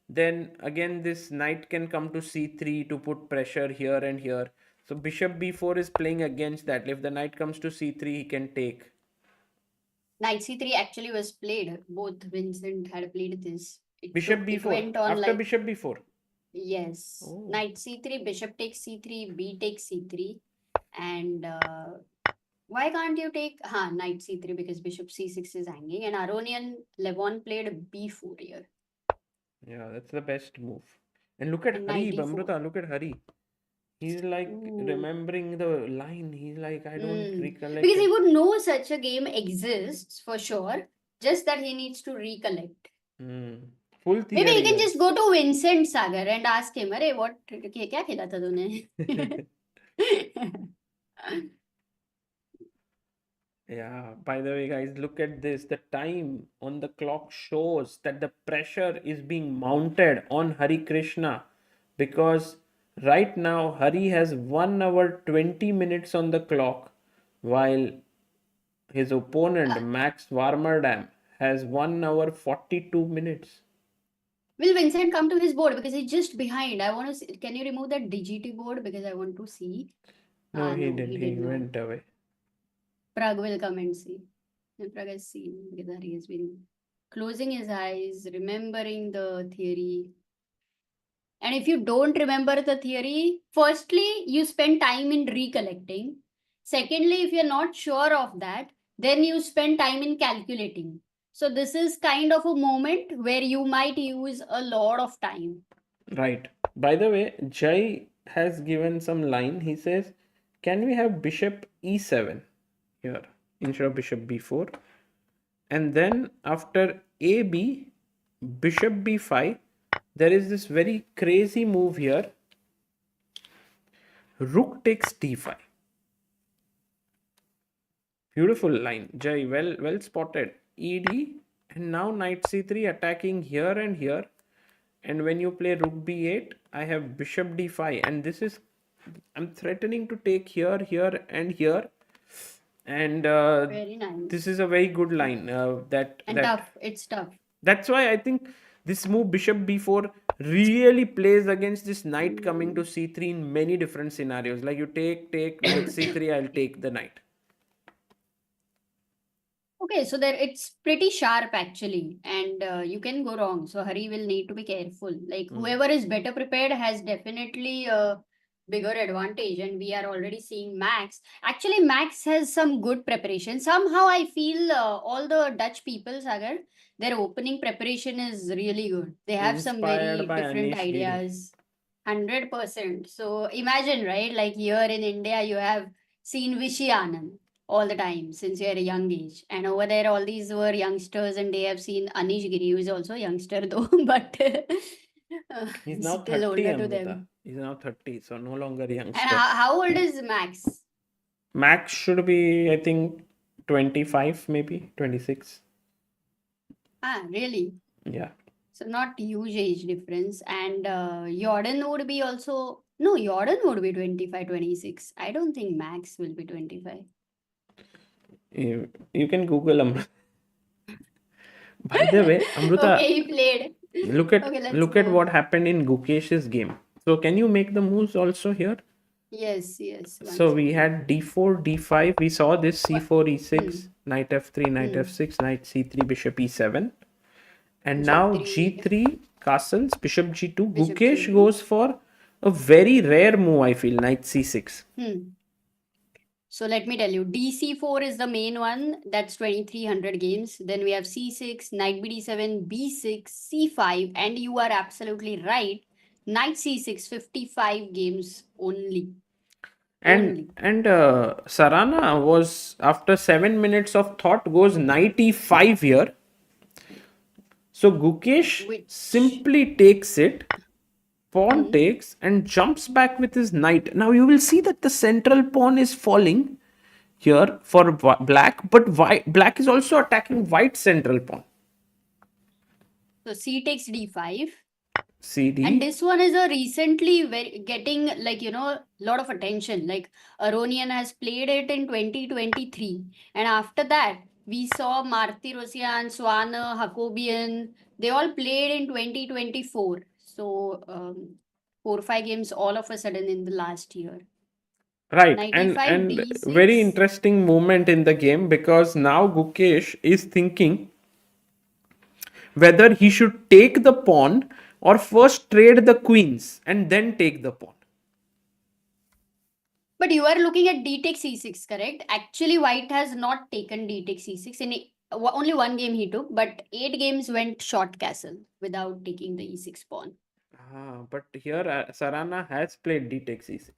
then again this knight can come to c3 to put pressure here and here. So bishop b4 is playing against that. If the knight comes to c3, he can take. Knight c3 actually was played. Both Vincent had played this. Bishop It b4. went on After like, bishop b4. yes. Oh. Knight c3, bishop takes c3, b takes c3. And why can't you take knight c3 because bishop c6 is hanging, and Aronian Levon played b4 here. Yeah, that's the best move. And look at And Hari, knight e4. Amruta, look at Hari. He's like Ooh. remembering the line. He's like, I don't recollect Because it. he would know such a game exists for sure, just that he needs to recollect. Full theory. Maybe he can guys. just go to Vincent, Sagar, and ask him, "Arey, what? क्या खेला था तूने?" Yeah, by the way, guys, look at this. The time on the clock shows that the pressure is being mounted on Harikrishna, because right now Hari has 1 hour 20 minutes on the clock, while his opponent Max Warmerdam has 1 hour 42 minutes. Will Vincent come to his board because he's just behind? I want to see. Can you remove that DGT board because I want to see? No, he No, didn't. he He did not. went away. Pragg will come and see. And Pragg has seen because he has been closing his eyes, remembering the theory. And if you don't remember the theory, firstly, you spend time in recollecting. Secondly, if you're not sure of that, then you spend time in calculating. So this is kind of a moment where you might use a lot of time. Right. By the way, Jai has given some line. He says, can we have bishop e7 here instead of bishop b4? And then after ab, bishop b5, there is this very crazy move here. Rook takes d5. Beautiful line. Jai, well spotted. Ed, and now knight c3 attacking here and here. And when you play rook b8, I have bishop d5, and this is, I'm threatening to take here, here, and here. And Very nice. This is a very good line. Tough. It's tough. That's why I think this move bishop b4 really plays against this knight coming to c3 in many different scenarios. Like you take knight c3, I'll take the knight. Okay, so there it's pretty sharp actually, and you can go wrong. So Hari will need to be careful. Like whoever is better prepared has definitely a bigger advantage, and we are already seeing Max. Actually, Max has some good preparation. Somehow I feel all the Dutch people, Sagar, their opening preparation is really good. They have some very Inspired by different Anish, Giri. ideas. 100%. So imagine, right? Like here in India, you have seen Vishy Anand all the time since you're a young age. And over there, all these were youngsters, and they have seen Anish Giri, who is also a youngster though, but He's now still 30, older to Amruta. them. He's now 30, so no longer a youngster. And how old is Max? Max should be, I think, 25, maybe 26. Really? Yeah. So not huge age difference. And Jorden would be also, no, Jorden would be 25, 26. I don't think Max will be 25. You can Google Amruta. By the way, Amruta. Okay, he played. Look at Okay, let's go. what happened in Gukesh's game. So can you make the moves also here? Yes, yes. One So we second. had d4, d5. We saw this c4, e6, Hmm. knight f3, knight Hmm. f6, knight c3, bishop e7. And now G3, g3, castles, bishop g2. bishop Gukesh G2. goes for a very rare move, I feel, knight c6. So let me tell you, DC4 is the main one. That's 2300 games. Then we have C6, Knight BD7, B6, C5, and you are absolutely right. Knight C6, 55 games only. Only. And Sarana was, after 7 minutes of thought, goes knight e5 here. So Gukesh Which. simply takes it, pawn Hmm. takes, and jumps back with his knight. Now you will see that the central pawn is falling here for black, but black is also attacking white central pawn. So C takes D5. And CD. this one is a recently very getting like lot of attention. Like Aronian has played it in 2023, and after that we saw Marti Rosian, Swana, Jacobian. They all played in 2024. So 4 or 5 games all of a sudden in the last year. Right, Ninety-five and very D6. interesting moment in the game, because now Gukesh is thinking whether he should take the pawn or first trade the queens and then take the pawn. But you are looking at d takes e6, correct? Actually, white has not taken d takes e6 in only one game he took, but 8 games went short castle without taking the e6 pawn. But here Sarana has played d takes e6.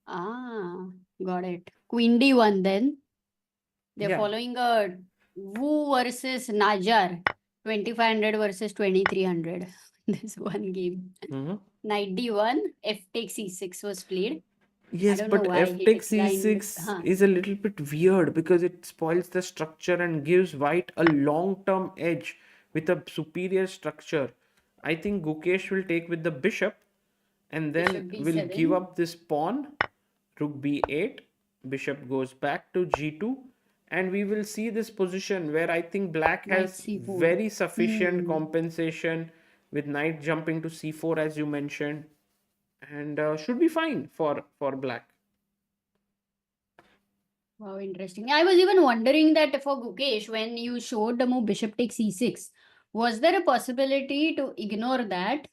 Ah, got it. Queen d1 then. They're Yeah. following a Wu versus Najar, 2500 versus 2300. This one game. Mhm. Knight d1, f takes e6 was played. I Yes, don't know but why f he takes declined. e6 Huh. is a little bit weird because it spoils the structure and gives white a long-term edge with a superior structure. I think Gukesh will take with the bishop and then Bishop will give d7. up this pawn. Rook b8, bishop goes back to g2, and we will see this position where I think black Knight has c4. very sufficient compensation with knight jumping to c4 as you mentioned, and should be fine for black. Wow, interesting. I was even wondering that for Gukesh, when you showed the move bishop takes e6, was there a possibility to ignore that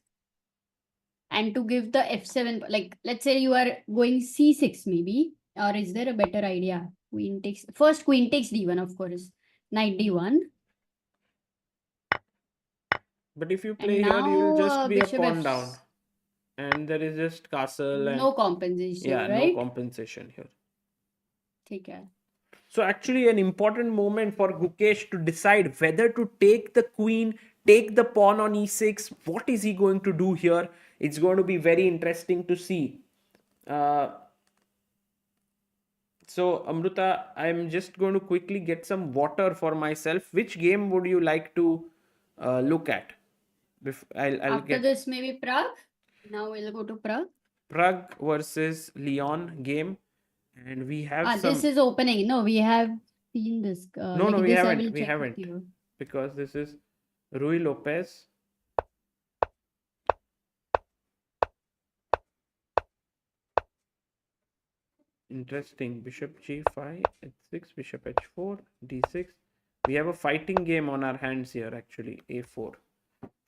and to give the f7? Like, let's say you are going c6 maybe, or is there a better idea? Queen takes, first queen takes d1, of course, knight d1, But if you and play here, you will now just be a bishop pawn f, down, and there is just castle and no compensation, yeah, no right? compensation here. Okay. So actually an important moment for Gukesh to decide whether to take the queen, take the pawn on e6. What is he going to do here? It's going to be very interesting to see. Uh, so Amruta, I'm just going to quickly get some water for myself. Which game would you like to look at? I'll After get this, maybe Prague. Now we'll go to Prague. Pragg versus Leon game, and we have Ah, this some. is opening. No, we have seen this. No, no, Like we this, I haven't. will We check with haven't you. because this is Rui Lopez. Interesting. Bishop g5, h6, bishop h4, d6. We have a fighting game on our hands here actually. a4.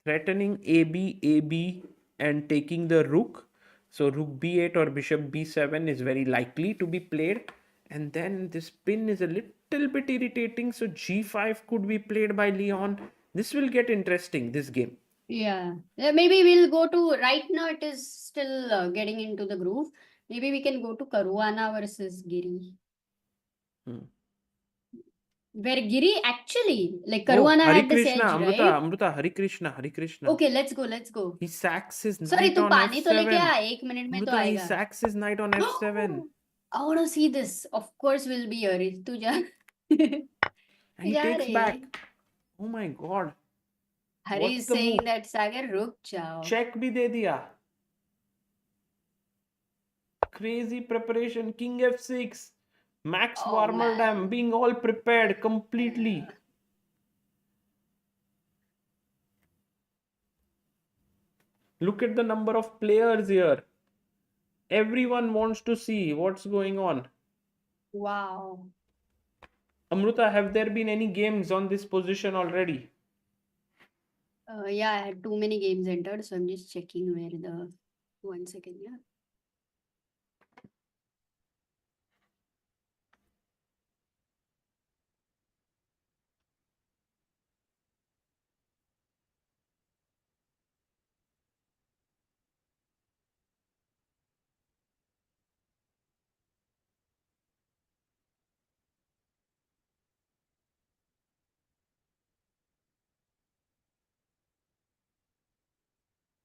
Threatening ab, ab, and taking the rook. So rook b8 or bishop b7 is very likely to be played. And then this pin is a little bit irritating. So g5 could be played by Leon. This will get interesting, this game. Yeah. Maybe we'll go to, right now it is still getting into the groove. Maybe we can go to Caruana versus Giri. Hmm. Where Giri actually, like Oh, Caruana had this Harikrishna, edge, Amruta, right? Amruta, Harikrishna, Harikrishna. Okay, let's go, let's go. He sacks his Sorry, knight तू on पानी तो लेके f7. आ, 1 minute में तो Amruta, he आएगा. sacks his knight on f7. I want to see this. Of course, we'll be here. तू जा. And he जा takes रे. back. Oh my god. Hari What's is the saying move? that Sagar, रुक जाओ. Check bhi de diya. Crazy preparation. King f6. Max Oh Warmerdam man. being all prepared completely. Look at the number of players here. Everyone wants to see what's going on. Wow. Amruta, have there been any games on this position already? Yeah, I had too many games entered, so I'm just checking where the 1 second. Yeah.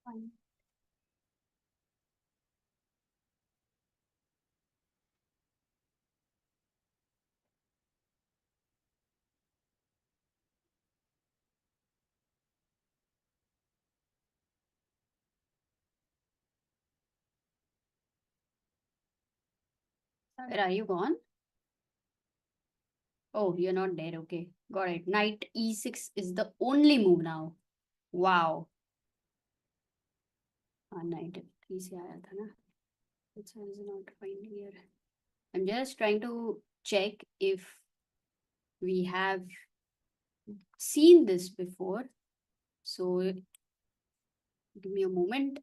Fine. Where are you gone? Oh, you're not there. Okay, got it. Knight e6 is the only move now. Wow. Knight f3 से आया था ना. Which one is not finding here? I'm just trying to check if we have seen this before. So give me a moment.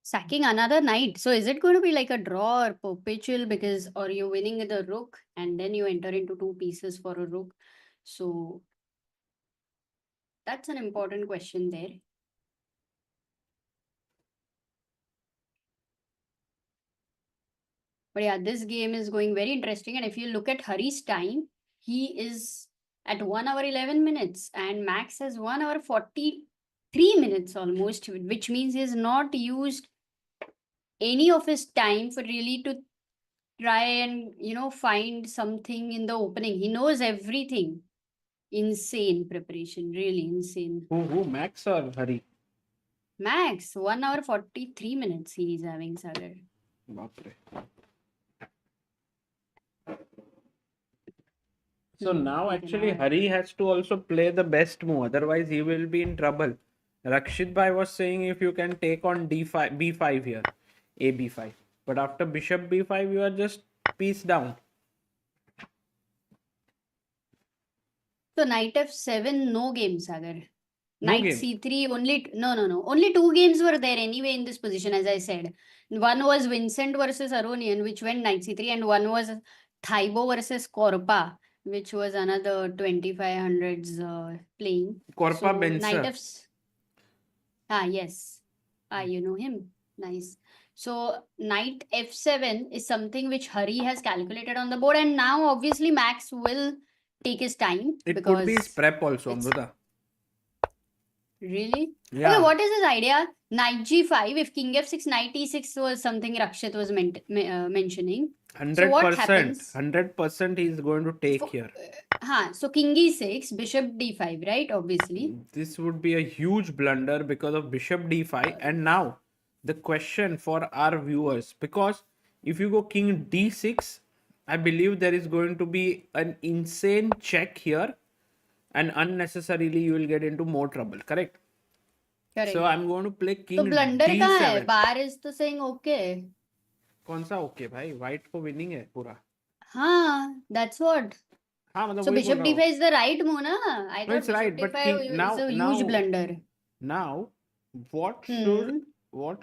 Sacking another knight. So is it going to be like a draw or perpetual, because or you're winning with a rook and then you enter into two pieces for a rook? So that's an important question there. But yeah, this game is going very interesting. And if you look at Hari's time, he is at 1 hour 11 minutes and Max has 1 hour 43 minutes almost, which means he has not used any of his time for really to try and, find something in the opening. He knows everything. Insane preparation, really insane. Who, Max or Hari? Max, 1 hour 43 minutes he is having, Sagar. Bapre. So now actually Hari has to also play the best move, otherwise he will be in trouble. Rakshit Bhai was saying if you can take on d5, b5 here, a b5. But after bishop b5, you are just piece down. So knight f7, no game, Sagar. No Knight game. c3, no. Only two games were there anyway in this position, as I said. One was Vincent versus Aronian, which went knight c3, and one was Thaibo versus Korpa, which was another 2500s playing. Korpa so Benser. Knight f. Yes. You know him. Nice. So knight f7 is something which Hari has calculated on the board, and now obviously Max will take his time. It could be his prep also, Amruta. Really? Yeah. Okay, what is his idea? Knight g5, if king f6, knight e6 was something Rakshit was mentioning. 100%. So what happens? 100% he is going to take here. So king e6, bishop d5, right? Obviously. This would be a huge blunder because of bishop d5. And now the question for our viewers, because if you go king d6, I believe there is going to be an insane check here, and unnecessarily you will get into more trouble. Correct? So I'm going to play king तो blunder d7. कहाँ है? Bar is तो saying okay. कौन सा okay भाई? White को winning है पूरा. हाँ, that's what. हाँ मतलब So वही bishop बोल रहा हूँ. d5 is the right move, na? I No, thought it's bishop right, but d5 king is a huge blunder. Now, what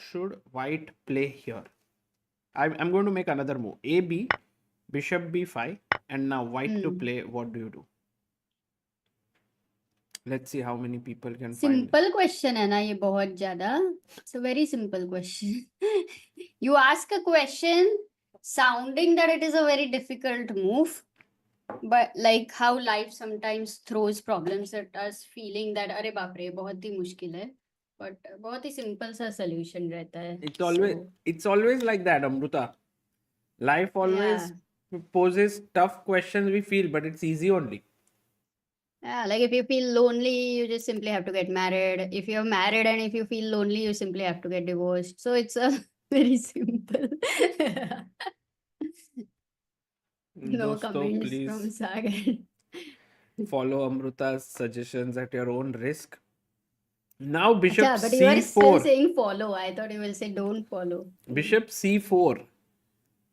should White play here? I'm going to make another move. A B, bishop b5, and now White to play. What do you do? Let's see how many people can find this. Simple question है ना ये बहुत ज़्यादा. It's a very simple question. You ask a question sounding that it is a very difficult move, but like how life sometimes throws problems at us, feeling that अरे बाप रे बहुत ही मुश्किल है, but बहुत ही simple सा solution रहता है. It's always like that, Amruta. Life always poses tough questions we feel, but it's easy only. Yeah, like if you feel lonely, you just simply have to get married. If you're married and if you feel lonely, you simply have to get divorced. So it's a very simple. No Dosto, comments please. from Sagar. Follow Amruta's suggestions at your own risk. Now bishop Acha, but you are still c4. saying follow. I thought you will say don't follow. Bishop c4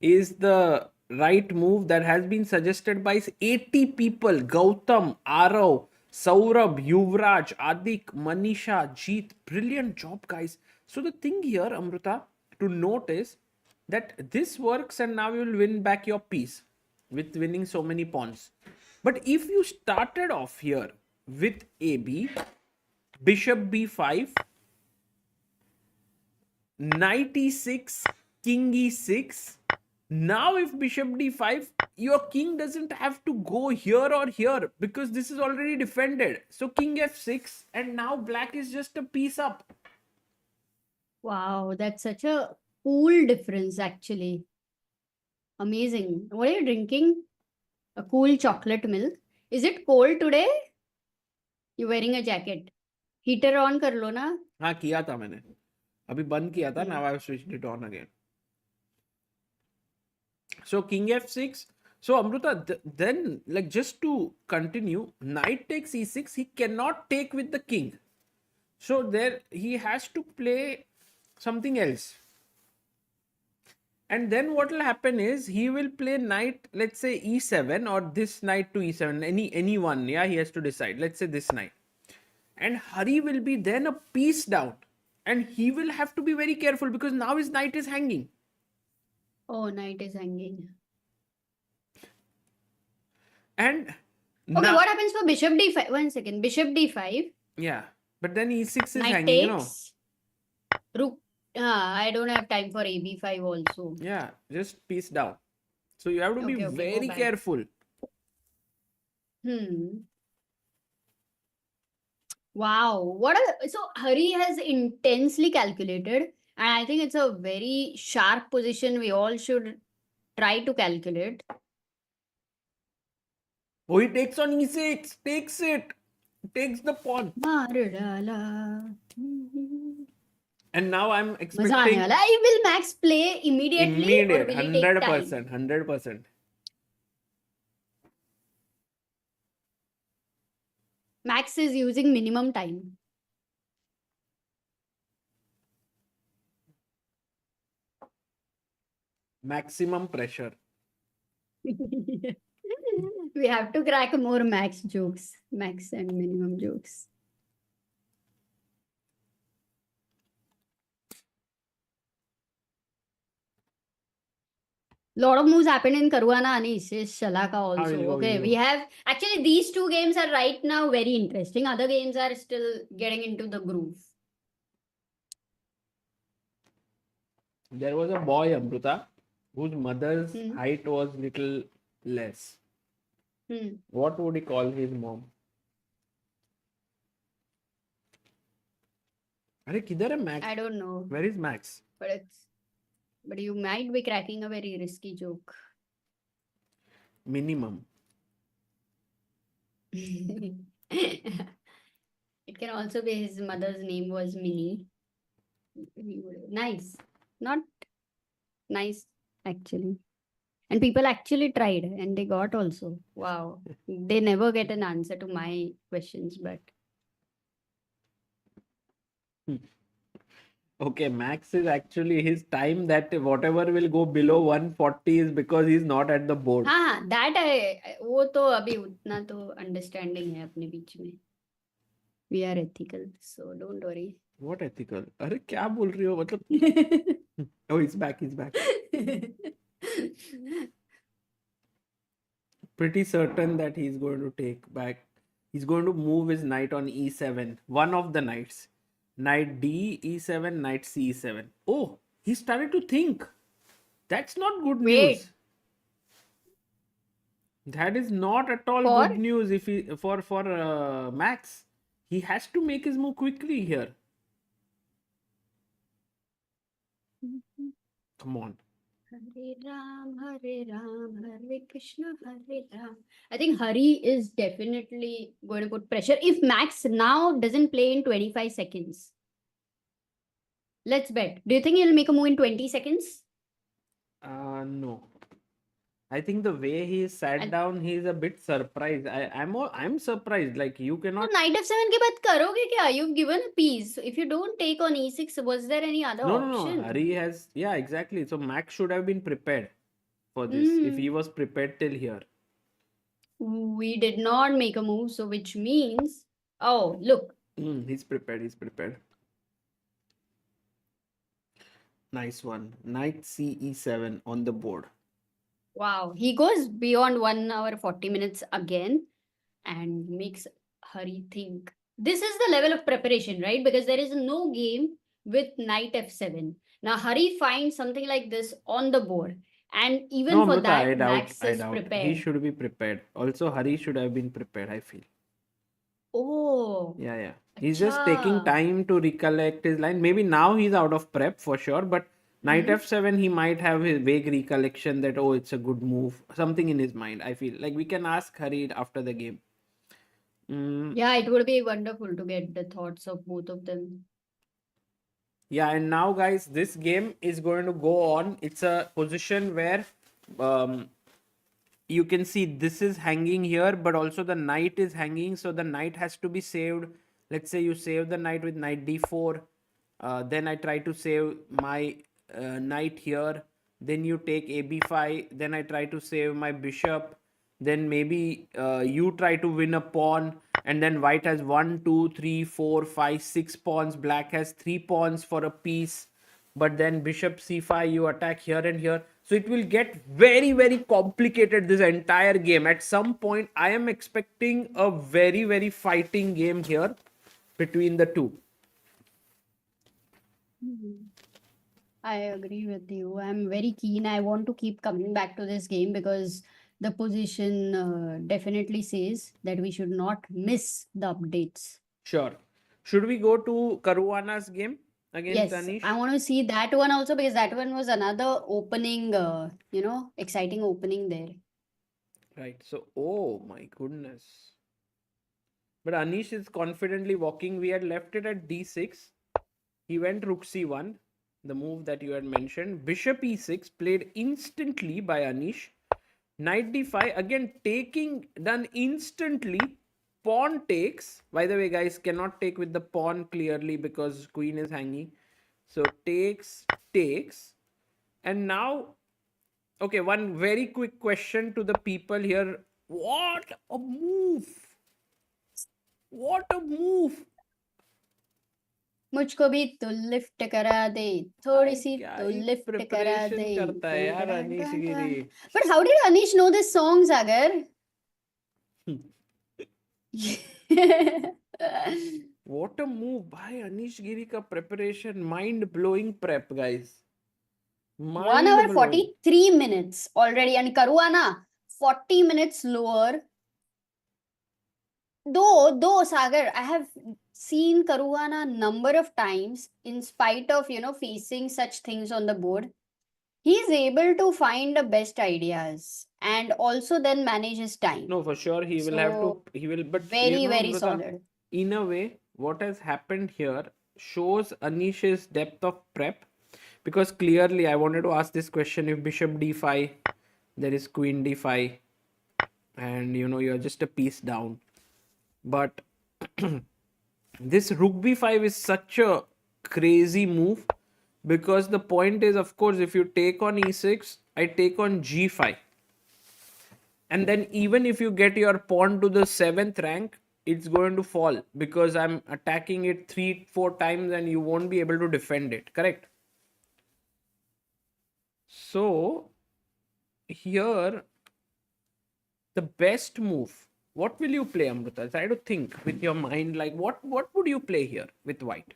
is the right move that has been suggested by 80 people. Gautam, Arav, Saurabh, Yuvraj, Adik, Manisha, Jeet. Brilliant job, guys. So the thing here, Amruta, to note is that this works and now you will win back your piece with winning so many pawns. But if you started off here with AB, bishop b5, knight e6, king e6. Now if bishop d5, your king doesn't have to go here or here because this is already defended. So king f6, and now black is just a piece up. Wow, that's such a cool difference actually. Amazing. What are you drinking? A cool chocolate milk. Is it cold today? You're wearing a jacket. Heater on कर लो ना. हाँ किया था मैंने, अभी बंद किया था. Now I've switched it on again. So king f6. So Amruta, then like just to continue, knight takes e6. He cannot take with the king. So there he has to play something else. And then what will happen is he will play knight, let's say e7, or this knight to e7, any one. Yeah, he has to decide. Let's say this knight. And Hari will be then a piece down. And he will have to be very careful because now his knight is hanging. Oh, knight is hanging. And okay, what happens for bishop d5? 1 second. Bishop d5. Yeah, but then e6 is knight hanging, takes. Rook. I don't have time for ab5 also. Yeah, just piece down. So you have to be very careful. Wow. So Hari has intensely calculated, and I think it's a very sharp position we all should try to calculate. Oh, he takes on e6, takes it, takes the pawn. And now I'm expecting. Will Max play immediately? Immediate, 100%, 100%. Max is using minimum time. Maximum pressure. We have to crack more Max jokes. Max and minimum jokes. Lot of moves happened in Caruana, Anish. Shalaka also. Okay, we have actually these two games are right now very interesting. Other games are still getting into the groove. There was a boy, Amruta, whose mother's height was little less. What would he call his mom? Are kidhar hai Max? I don't know. Where is Max? But you might be cracking a very risky joke. Minimum. It can also be his mother's name was Minnie. Nice. Not nice, actually. And people actually tried and they got also. Wow. They never get an answer to my questions, but. Okay, Max is actually his time that whatever will go below 140 is because he's not at the board. हाँ, that वो तो अभी उतना तो understanding है अपने बीच में. We are ethical, so don't worry. What ethical? अरे क्या बोल रही हो मतलब? Oh, he's back. Pretty certain that he's going to take back. He's going to move his knight on e7. One of the knights. Knight d, e7, knight c7. Oh, he started to think. That's not good news. That is not at all good news if he for Max. He has to make his move quickly here. Come on. Hare Ram, Hare Krishna, Hare Ram. I think Hari is definitely going to put pressure. If Max now doesn't play in 25 seconds, let's bet. Do you think he'll make a move in 20 seconds? No. I think the way he sat And down, he's a bit surprised. I'm surprised. Like you so cannot. knight f7 के बाद करोगे क्या? You've given a piece. If you don't take on e6, was there any other No. option? Hari has, yeah, exactly. So Max should have been prepared for this if he Hmm. was prepared till here. We did not make a move, so which means, oh, look. He's prepared. He's prepared. Nice one. Knight CE7 on the board. Wow. He goes beyond 1 hour 40 minutes again and makes Hari think. This is the level of preparation, right? Because there is no game with knight f7. Now, Hari finds something like this on the board. And No, even for Amruta, I that, doubt. Max I is doubt. He prepared. should be prepared. Also, Hari should have been prepared, I feel. Oh, Yeah. He's just taking acha. time to recollect his line. Maybe now he's out of prep for sure, but knight Hmm. f7, he might have his vague recollection that, oh, it's a good move. Something in his mind, I feel. Like we can ask Hari after the game. Yeah, it would be wonderful to get the thoughts of both of them. Yeah, and now, guys, this game is going to go on. It's a position where um, you can see this is hanging here, but also the knight is hanging, so the knight has to be saved. Let's say you save the knight with knight d4, then I try to save my knight here, then you take ab5, then I try to save my bishop, then maybe you try to win a pawn, and then white has 1 2 3 4 5 6 pawns, black has 3 pawns for a piece, but then bishop c5, you attack here and here, so it will get very complicated, this entire game. At some point I am expecting a very fighting game here between the two. Mhm. I agree with you. I'm very keen. I want to keep coming back to this game because the position definitely says that we should not miss the updates. Sure. Should we go to Caruana's game against Yes, I Anish? want to see that one also because that one was another opening, exciting opening there. Right, so oh my goodness, but Anish is confidently walking. We had left it at d6. He went rook c1, the move that you had mentioned. Bishop e6 played instantly by Anish. Knight d5 again taking, done instantly. Pawn takes. By the way, guys, cannot take with the pawn clearly because queen is hanging. So takes. And now, okay, one very quick question to the people here. What a move! What a move! मुझको भी तो lift करा दे थोड़ी भाई सी क्या तो ही lift करा दे preparation करता है यार अनीश गिरी. But how did Anish know this song, Sagar? What a move by Anish Giri ka preparation. Mind blowing prep, guys. 1 Mind hour blowing. 43 minutes already, and Caruana 40 minutes lower. Though Sagar, I have seen Caruana number of times in spite of facing such things on the board. He's able to find the best ideas and also then manage his time. No, for sure he will have to. So He will, but very, very Amruta, solid. in a way, what has happened here shows Anish's depth of prep. Because clearly, I wanted to ask this question: if Bishop d5, there is Queen d5, and you're just a piece down. But this Rook b5 is such a crazy move because the point is, of course, if you take on e6, I take on g5. And then even if you get your pawn to the 7th rank, it's going to fall because I'm attacking it 3-4 times and you won't be able to defend it. Correct? So here, the best move. What will you play, Amruta? Try to think with your mind. Like what would you play here with white?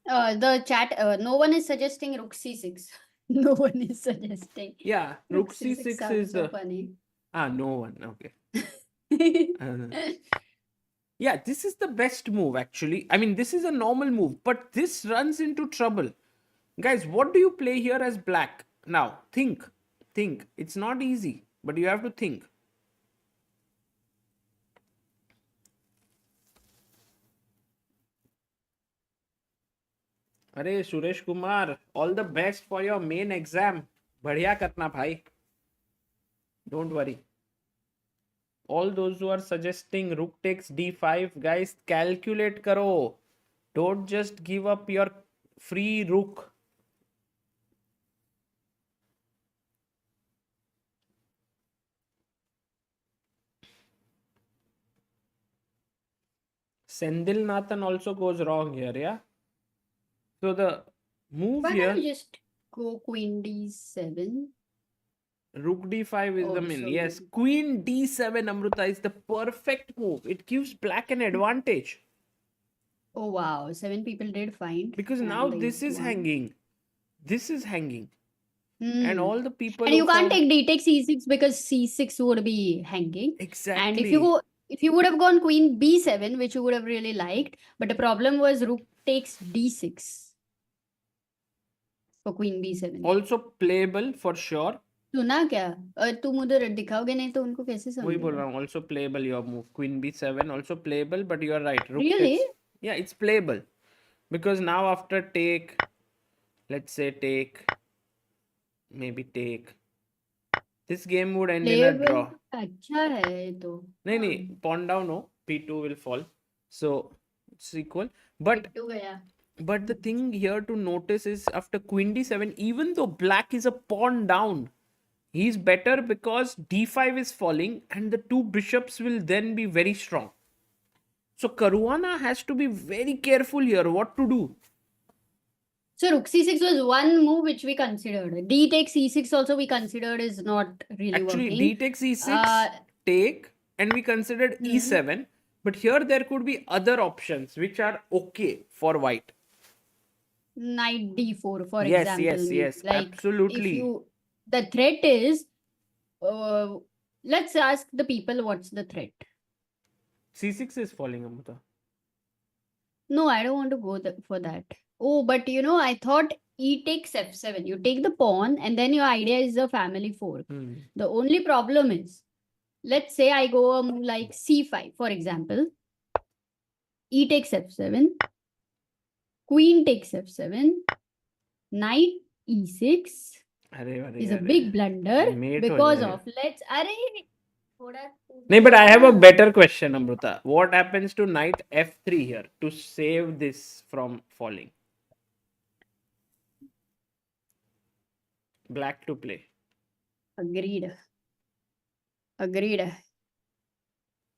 The chat, no one is suggesting Rook C6. No one is suggesting. Yeah, Rook Rook C6 c6 sounds is so funny. no one. Okay. Yeah, this is the best move actually. I mean, this is a normal move, but this runs into trouble. Guys, what do you play here as black? Now, think. Think. It's not easy, but you have to think. अरे Suresh Kumar, all the best for your main exam. बढ़िया करना भाई. Don't worry. All those who are suggesting rook takes d5, guys, calculate karo. Don't just give up your free rook. Sendil Nathan also goes wrong here, yeah? So the move Why here, don't you just go queen d7? rook d5 is the main. Also Yes, good. queen d7, Amruta, is the perfect move. It gives black an advantage. Oh wow, 7 people did find. Because now And the this is 1. hanging. This is hanging. And Hmm. all the people And who you can't found... take d takes c6 because c6 would be hanging. And Exactly. if you would have gone queen b7, which you would have really liked, but the problem was rook takes d6 for queen b7. Also playable for sure. सुना क्या? तुम उधर दिखाओगे नहीं तो उनको कैसे वही बोल समझेगा? रहा हूँ. Also playable your move. Queen b7 also playable, but you are right. Rook Really? takes... Yeah, it's playable. Because now after take, let's say take, maybe take, this game would end in a Playable draw. अच्छा है ये तो. नहीं नहीं, pawn down no, p2 will fall. So it's equal. But पिट्टू गया. But the thing here to notice is after queen d7, even though black is a pawn down, he's better because d5 is falling and the two bishops will then be very strong. So Caruana has to be very careful here what to do. So rook c6 was one move which we considered. D takes c6 also we considered is not really Actually, working. d takes e6, take, and we considered e7. But here there could be other options which are okay for white. Knight d4 for Yes, example. yes, yes, Like absolutely. if you, the threat is, let's ask the people what's the threat. c6 is falling, Amruta. No, I don't want to go for that. Oh, but you know, I thought e takes f7. You take the pawn and then your idea is a family fork. The only problem is, let's say I go a move like c5, for example. E takes f7. Queen takes f7. Knight e6 is a big blunder because of let's... No, but I have a better question, Amruta. What happens to knight f3 here to save this from falling? Black to play. Agreed.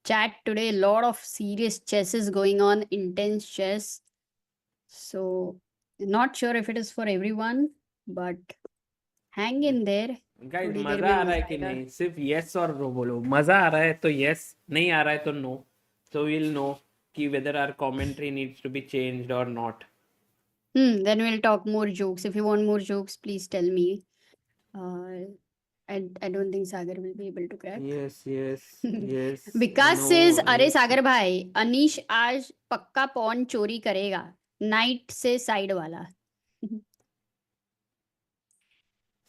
Chat today, a lot of serious chess is going on, intense chess. So, not sure if it is for everyone, but hang in there. Guys, थोड़ी देर मजा में आ रहा है मजा कि आएगा. नहीं? सिर्फ yes और no बोलो. मजा आ रहा है तो yes, नहीं आ रहा है तो no. So we'll know कि whether our commentary needs to be changed or not. Then we'll talk more jokes. If you want more jokes, please tell me. I don't think Sagar will be able to crack. Yes. Vikas No, says, अरे yes. सागर भाई, अनीश आज पक्का pawn चोरी करेगा, night से side वाला.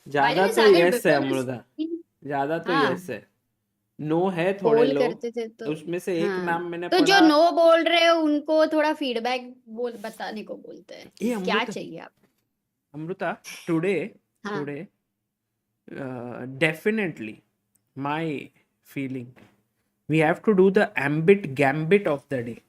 ज्यादा तो सागर, yes है before अमृता. ज्यादा तो हाँ, yes है. नो है थोड़े पोल लोग. करते थे तो उसमें से एक हाँ, नाम मैंने तो जो पढ़ा. नो बोल रहे हो उनको थोड़ा फीडबैक बताने को बोलते हैं. ये क्या अमृता, चाहिए आप? Amruta, today, हाँ. definitely, my feeling, we have to do the ambit gambit of the day.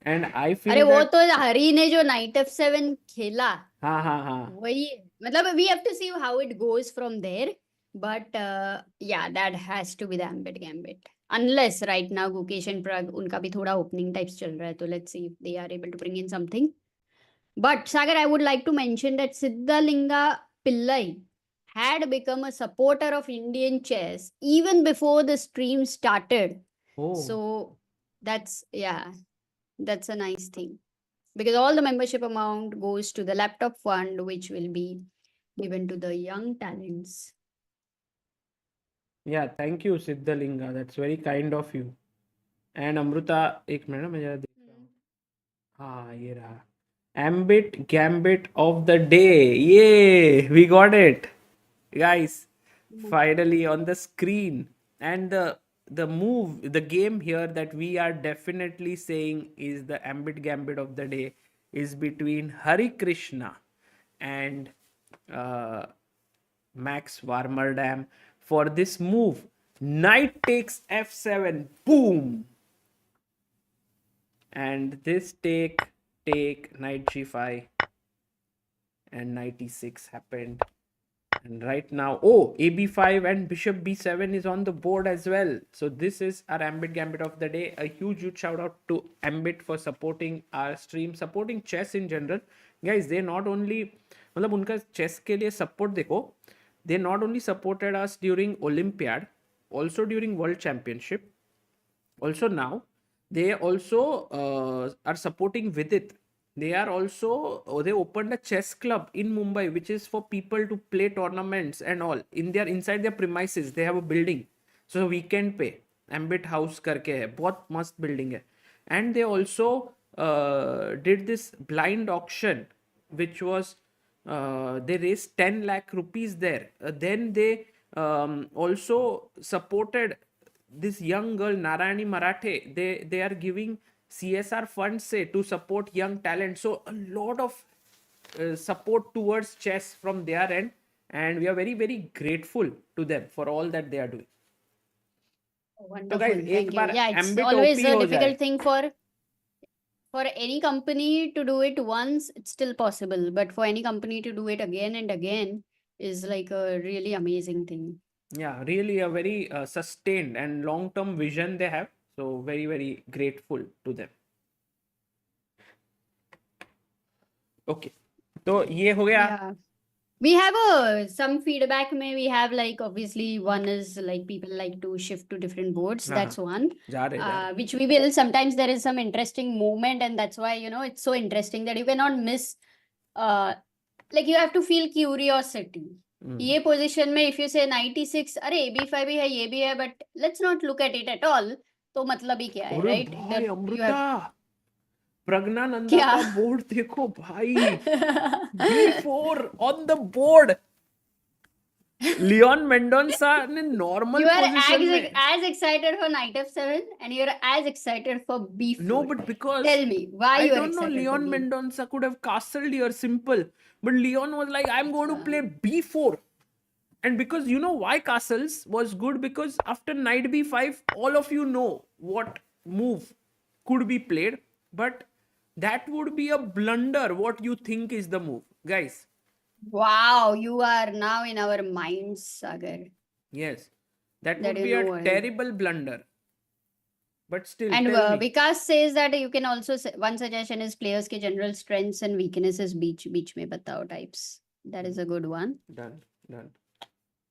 And I feel अरे वो that... तो हरी ने जो नाइट f7 खेला, हाँ. वही, मतलब we have to see how it goes from there. But yeah, that has to be the ambit gambit. Unless right now Gukesh and Pragg, उनका भी थोड़ा opening types चल रहा है, तो let's see if they are able to bring in something. But Sagar, I would like to mention that Siddhalinga Pillai had become a supporter of Indian chess even before the stream started. Oh. So that's a nice thing. Because all the membership amount goes to the laptop fund, which will be given to the young talents. Yeah, thank you, Siddhalinga. That's very kind of you. And Amruta, एक minute मैं जरा देखता हूँ. हाँ, ये रहा. Ambit gambit of the day. Yay! We got it, guys. Finally on the screen. And the move, the game here that we are definitely saying is the ambit gambit of the day is between Harikrishna and Max Warmerdam for this move. Knight takes f7, boom! And this take, knight g5, and knight e6 happened. And right now, oh, ab5 and bishop b7 is on the board as well. So this is our Ambit Gambit of the day. A huge shout out to Ambit for supporting our stream, supporting chess in general. Guys, they not only, मतलब उनका chess के लिए support देखो, they not only supported us during Olympiad, also during World Championship, also now, they also are supporting Vidit. They are also, they opened a chess club in Mumbai, which is for people to play tournaments and all. Inside their premises, they have a building. So weekend पे Ambit House करके है, बहुत मस्त building है. And they also did this blind auction, which was they raised 10 lakh rupees there. Then they also supported this young girl Narayani Marathe. They are giving CSR funds, say, to support young talent. So a lot of support towards chess from their end, and we are very grateful to them for all that they are doing. Wonderful. So guys, Thank you. Bar Yeah, it's Ambit always OP a हो difficult जाए. thing for any company to do it once. It's still possible, but for any company to do it again and again is like a really amazing thing. Yeah, really a very sustained and long-term vision they have. So very grateful to them. Okay, तो ये हो गया. Yeah. We have some feedback. We have like obviously one is like people like to shift to different boards. हाँ, That's one. जा रहे. Which we will. Sometimes there is some interesting movement, and that's why it's so interesting that you cannot miss. Like you have to feel curiosity. ये position में if you say 96, अरे AB5 भी है, ये भी है, but let's not look at it at all. तो मतलब ही क्या है, अरे right? भाई अमृता, प्रज्ञानंदा क्या? का बोर्ड देखो भाई. B4 on the board. Leon Mendonca ने normal You are position में. as excited for knight f7 and you're as excited for b4. No, but because tell me why I you are don't know, excited Leon for b4. Mendonca could have castled here simple, but Leon was like, I'm going to play B4. And because you know why castles was good, because after knight b5, all of you know what move could be played, but that would be a blunder. What you think is the move, guys? Wow, you are now in our minds, Sagar. Yes, that That would be a terrible blunder. But still, And tell me. Vikas says that you can also one suggestion is players के general strengths and weaknesses बीच में बताओ types. That is a good one. Done.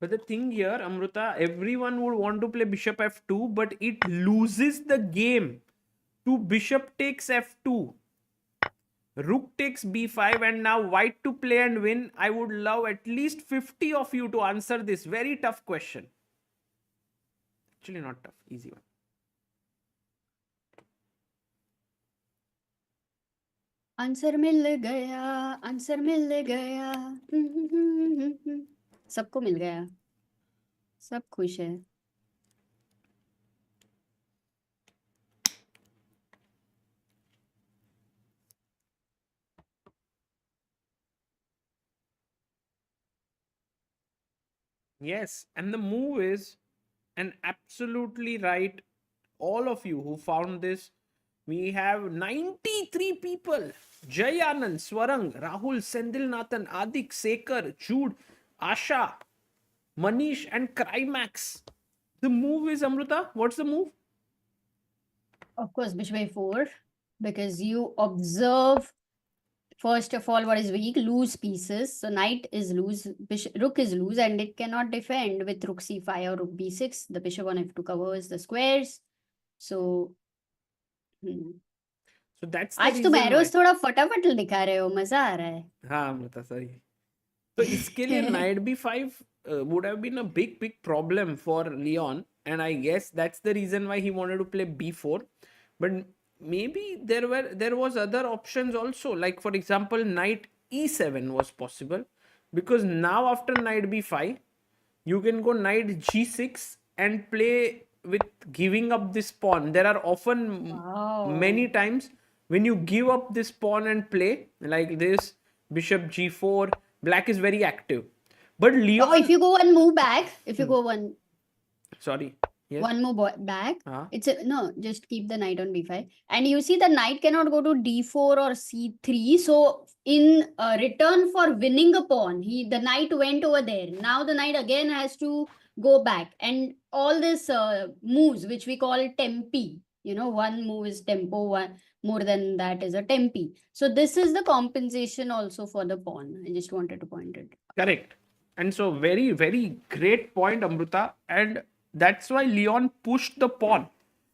But the thing here, Amruta, everyone would want to play bishop f2, but it loses the game to bishop takes f2. Rook takes b5, and now white to play and win. I would love at least 50 of you to answer this very tough question. Actually not tough, easy one. Answer मिल गया सबको मिल गया, सब खुश है. Yes, and the move is an absolutely right. All of you who found this, we have 93 people. Jay Anand, Swarang, Rahul, Sendil Nathan, Adik, Sekar, Jude, Asha, Manish, and Crimax. The move is, Amruta, what's the move? Of course, bishop a4, because you observe first of all what is weak, loose pieces. So knight is loose, rook is loose, and it cannot defend with rook c5 or rook b6. The bishop on f2 covers the squares. So So that's the आज reason तुम arrows why. थोड़ा फटाफट दिखा रहे हो, मजा आ रहा है. हाँ अमृता, सही. तो इसके लिए knight b5 would have been a big problem for Leon, and I guess that's the reason why he wanted to play b4. But maybe there was other options also, like for example knight e7 was possible, because now after knight b5 you can go knight g6 and play with giving up this pawn. There are often many times when you give up this pawn and play like this, bishop g4, black is very active. But Oh, if Leon, you go one move back, if you go one sorry, yes, one move back, huh? it's a, no, just keep the knight on b5. And you see the knight cannot go to d4 or c3. So in return for winning a pawn, the knight went over there. Now the knight again has to go back. And all this moves, which we call tempi, you know, one move is tempo, one more than that is a tempi. So this is the compensation also for the pawn. I just wanted to point it. Correct. And so very, very great point, Amruta. And that's why Leon pushed the pawn.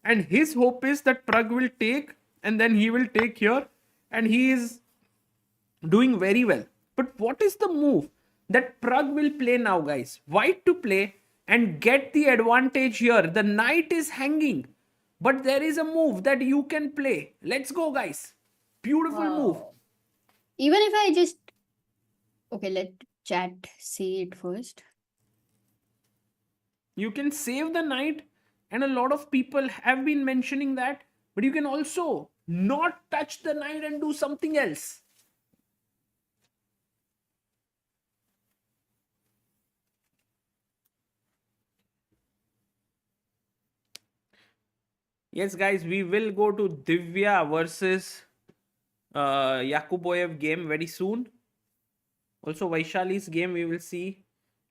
And his hope is that Pragg will take and then he will take here. And he is doing very well. But what is the move that Pragg will play now, guys? White to play and get the advantage here. The knight is hanging. But there is a move that you can play. Let's go, guys. Beautiful move. Wow. Even if I just, okay, let chat say it first. You can save the knight, and a lot of people have been mentioning that, but you can also not touch the knight and do something else. Yes, guys, we will go to Divya versus Yakuboyev game very soon. Also, Vaishali's game we will see.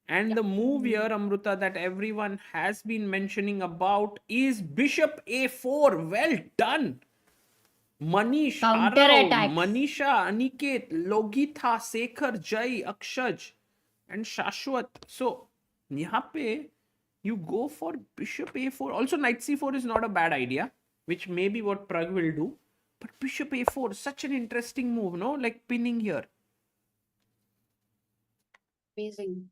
And the move here, Amruta, that everyone has been mentioning about is Bishop A4. Well done. Manish, Counter Arav, attack. Manisha, Aniket, Logitha, Sekhar, Jai, Akshaj, and Shashwat. So, यहाँ पे you go for Bishop A4. Also, Knight C4 is not a bad idea, which may be what Pragg will do. But Bishop A4, such an interesting move, no? Like pinning here. Amazing.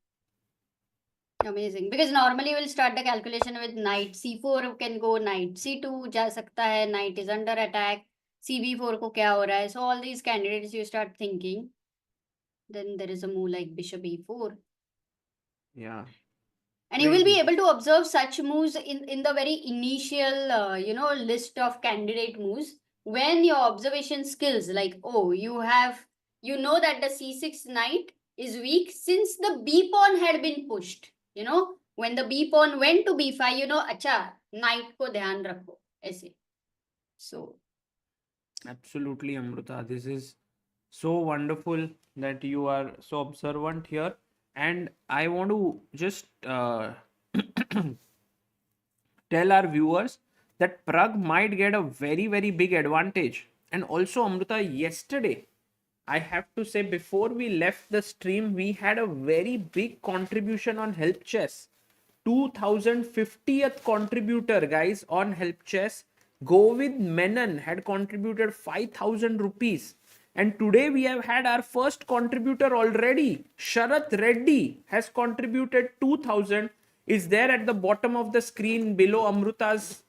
Amazing. Because normally we'll start the calculation with knight c4 can go knight c2 जा सकता है, knight is under attack, cb4 को क्या हो रहा है. So all these candidates you start thinking. Then there is a move like bishop e4. Yeah. And you will be able to observe such moves in the very initial, list of candidate moves. When your observation skills, like, oh, you know that the c6 knight is weak since the b pawn had been pushed. When the b pawn went to b5, acha, knight ko dhyan rakho. Aise. So. Absolutely, Amruta. This is so wonderful that you are so observant here. And I want to just tell our viewers that Pragg might get a very, very big advantage. And also, Amruta, yesterday, I have to say, before we left the stream, we had a very big contribution on Help Chess. 2050th contributor, guys, on Help Chess. Govind Menon had contributed 5,000 rupees. And today we have had our first contributor already. Sharath Reddy has contributed 2,000. Is there at the bottom of the screen below Amruta's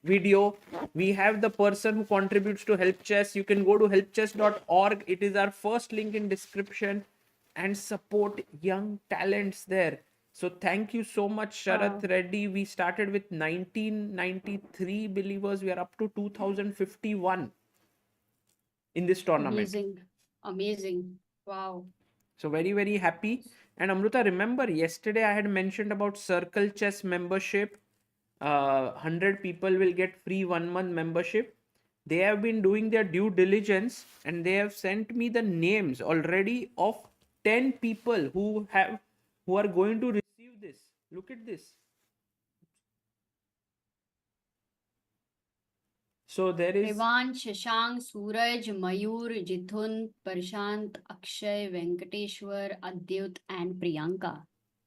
video. We have the person who contributes to Help Chess. You can go to helpchess.org. It is our first link in description, and support young talents there. So thank you so much, Sharath Reddy. We started with 1993 believers. We are up to 2051 in this tournament. Amazing. Wow. So very, very happy. And Amruta, remember yesterday I had mentioned about Circle Chess membership. 100 people will get free 1 month membership. They have been doing their due diligence and they have sent me the names already of 10 people who are going to receive this. Look at this. So there is Revansh, Shashank, Suraj, Mayur, Jithun, Prashant, Akshay, Venkateshwar, Adyut, and Priyanka.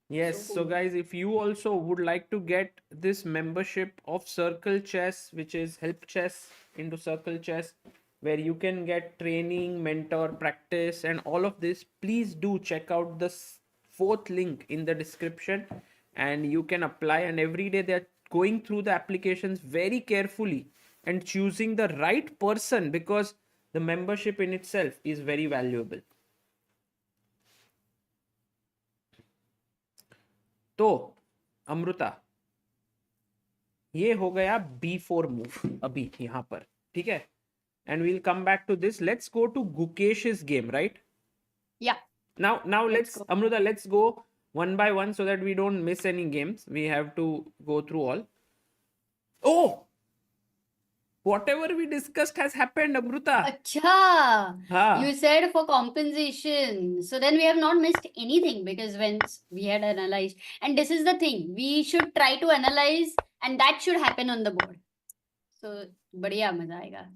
Yes, so guys, if you also would like to get this membership of Circle Chess, which is Help Chess into Circle Chess, where you can get training, mentor, practice, and all of this, please do check out the 4th link in the description and you can apply. And every day they're going through the applications very carefully and choosing the right person, because the membership in itself is very valuable. तो अमृता, ये हो गया B4 move अभी यहाँ पर, ठीक है. and we'll come back to this. Let's go to Gukesh's game, right? Yeah. Now Let's let's go. Amruta, let's go one by one so that we don't miss any games. We have to go through all. Oh, whatever we discussed has happened, Amruta. Acha, Ha. you said for compensation. So then we have not missed anything because when we had analyzed, and this is the thing, we should try to analyze, and that should happen on the board. So, बढ़िया मजा आएगा.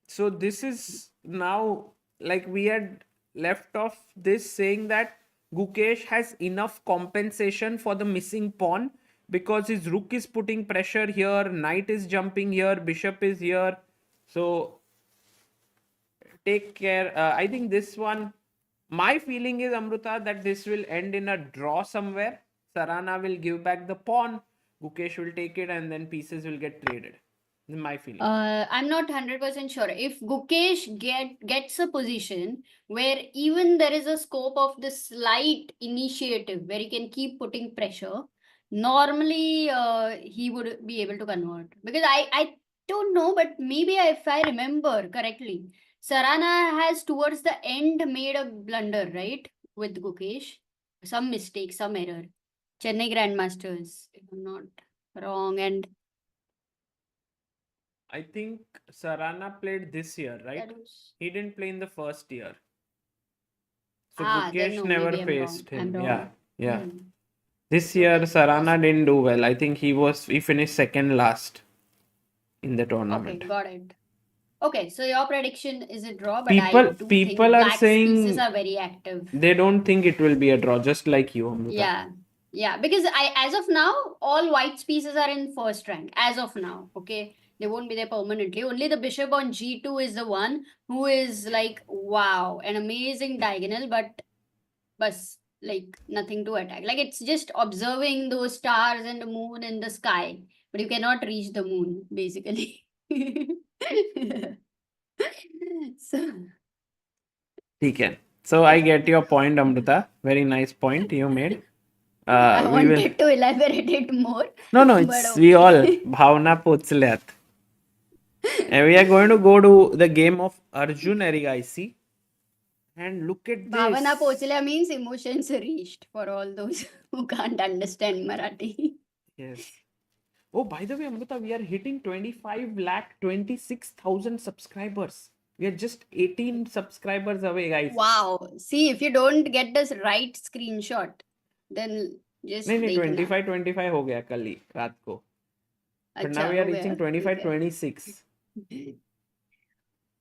So this is now, like, we had left off this saying that Gukesh has enough compensation for the missing pawn because his rook is putting pressure here, knight is jumping here, bishop is here. So take care. I think this one, my feeling is, Amruta, that this will end in a draw somewhere. Sarana will give back the pawn, Gukesh will take it, and then pieces will get traded. This is my feeling. I'm not 100% sure. If Gukesh gets a position where even there is a scope of the slight initiative where he can keep putting pressure, normally he would be able to convert. Because I don't know, but maybe if I remember correctly, Sarana has towards the end made a blunder, right? With Gukesh. Some mistake, some error. Chennai Grandmasters, if I'm not wrong. And I think Sarana played this year, right? that was... He didn't play in the first year. So then Gukesh no, never maybe I'm faced wrong. I'm him. wrong. Yeah. Hmm. This year Okay, Sarana didn't do well. I think he finished second last in the Okay, tournament. got it. Okay, so your prediction is a draw, but I do think People are Black's pieces saying are very active. they don't think it will be a draw, just like you, Amruta. Yeah, because as of now, all White's pieces are in first rank. As of now, okay, they won't be there permanently. Only the bishop on G2 is the one who is like, wow, an amazing diagonal, but bus, like nothing to attack. Like it's just observing those stars and the moon in the sky, but you cannot reach the moon, basically. So, ठीक है. So I get your point, Amruta. Very nice point you made. I We will. wanted to elaborate it more. No, but it's we all bhavna pochlet. And we are going to go to the game of Arjun Erigaisi. And look at this. Bhavana Pochla means emotions reached for all those who can't understand Marathi. Yes. Oh, by the way, Amruta, we are hitting 25 lakh 26,000 subscribers. We are just 18 subscribers away, guys. Wow. See, if you don't get this right screenshot, then just नहीं देखना. 25 हो गया कल ही रात को. But now अच्छा, we are हो reaching गया, 25 ठीक है. 26.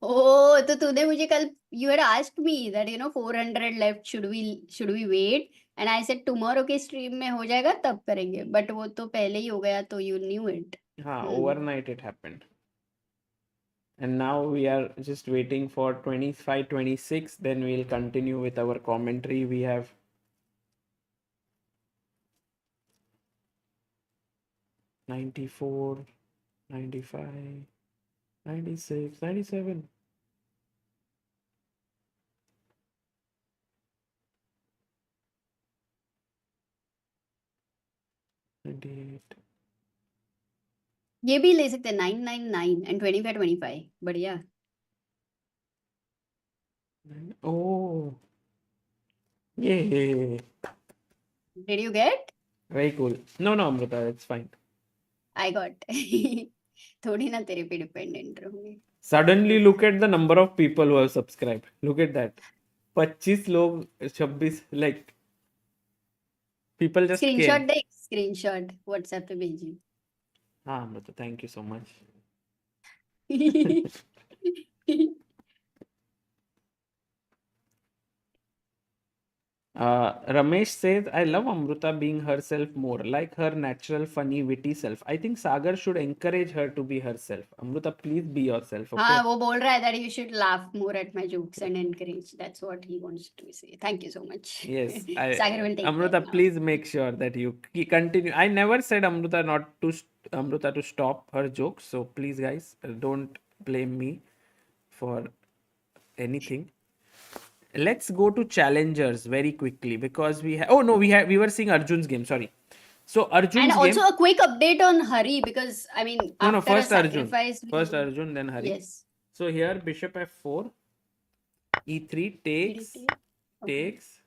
Oh, तो तूने मुझे कल, you had asked me that 400 left, should we wait, and I said tomorrow के stream में हो जाएगा तब करेंगे, but वो तो पहले ही हो गया, तो you knew it. हाँ, overnight it happened. And now we are just waiting for 25 26, then we'll continue with our commentary. We have 94, 95, 96, 97. ये भी ले सकते हैं 999 and 25 बढ़िया. Oh, yay. Did you get? Very cool. No, Amruta, it's fine. I got. थोड़ी ना तेरे पे डिपेंडेंट रहूंगी. Suddenly look at the number of people who have subscribed. Look at that. 25 लोग 26, like people just Screenshot came. देख, screenshot WhatsApp पे भेजी. हाँ Amruta, thank you so much. Ramesh says, I love Amruta being herself more, like her natural, funny, witty self. I think Sagar should encourage her to be herself. Amruta, please be yourself. Okay? हाँ, वो बोल रहा है that you should laugh more at my jokes and encourage. That's what he wants to say. Thank you so much. Yes, Sagar will take Amruta, that now. please make sure that you continue. I never said Amruta to stop her jokes. So please, guys, don't blame me for anything. Let's go to challengers very quickly because we were seeing Arjun's game. Sorry. So Arjun's And also game. a quick update on Hari, because I mean, No, after first a Arjun. sacrifice, First Arjun, then Hari. yes. So here bishop f4, e3 takes, Okay. takes,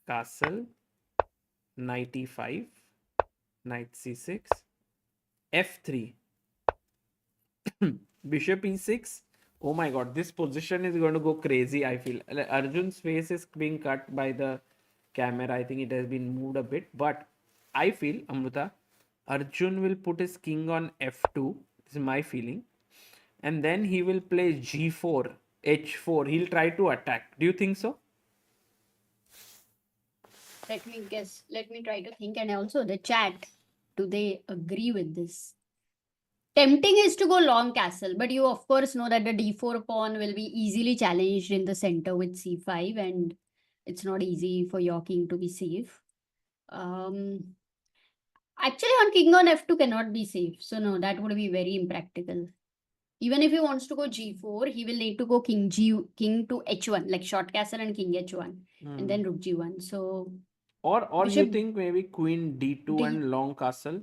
castle, knight e5, knight c6, f3, bishop e6. Oh my god, this position is going to go crazy. I feel Arjun's face is being cut by the camera. I think it has been moved a bit, but I feel, Amruta, Arjun will put his king on f2. This is my feeling, and then he will play g4, h4. He'll try to attack. Do you think so? Let me guess. Let me try to think. And also the chat, do they agree with this? Tempting is to go long castle, but you of course know that the d4 pawn will be easily challenged in the center with c5, and it's not easy for your king to be safe. Actually, on king on f2 cannot be safe. So no, that would be very impractical. Even if he wants to go g4, he will need to go king to h1, like short castle and king h1, and then rook g1. So Or you bishop think maybe queen d2 d. and long castle?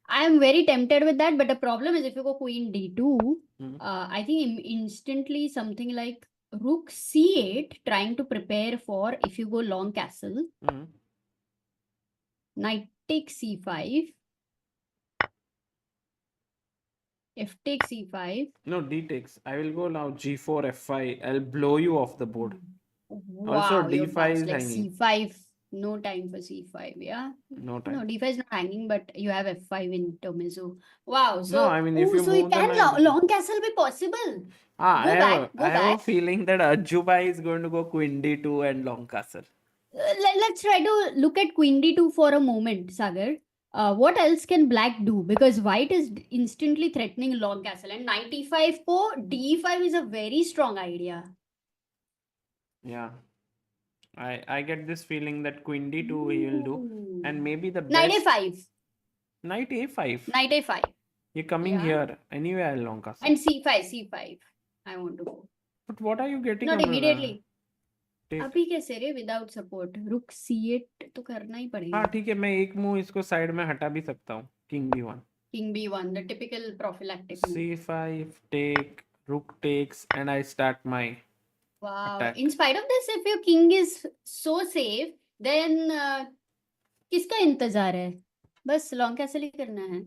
I am very tempted with that, but the problem is if you go queen d2, Hmm. I think instantly something like rook c8, trying to prepare for if you go long castle, Hmm. knight takes c5, f takes c5. No, d takes. I will go now g4, f5. I'll blow you off the board. Also, Wow, you're d5 fast. is Like hanging. c5, no time for c5. Yeah. No No, time. d5 is not hanging, but you have f5 in intermezzo. Wow. No, I So, mean, if oh, you so it move the can knight. long castle be possible? I Go have back, a, I go have a back. feeling that Arjubai is going to go queen d2 and long castle. Let's try to look at queen d2 for a moment, Sagar. What else can black do? Because white is instantly threatening long castle, and knight e5 po d5 is a very strong idea. Yeah. I get this feeling that queen d2 he will do. And maybe the Knight best a5. knight a5. Knight a5. You're coming Yeah. here. Anyway, I'll long castle. And c5, c5. I want to go. But what are you getting, Not Amruta? immediately. Take. अभी कैसे रे without support रुक c8 तो करना ही हाँ पड़ेगा. ठीक है, मैं एक मूव इसको साइड में हटा भी सकता हूँ. King b1. King b1, the typical prophylactic move. c5 take, rook takes, and I start my Wow. attack. In spite of this, if your king is so safe, then किसका इंतजार है? बस लॉन्ग कैसल ही करना है.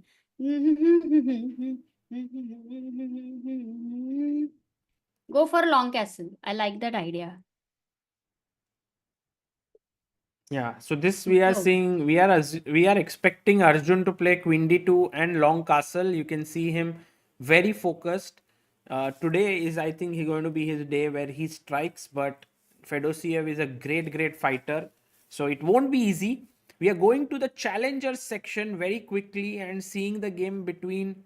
Go for long castle. I like that idea. Yeah, so this we are Superb. seeing, we are expecting Arjun to play queen d2 and long castle. You can see him very focused. Today is, I think, going to be his day where he strikes, but Fedoseev is a great fighter, so it won't be easy. We are going to the challengers section very quickly and seeing the game between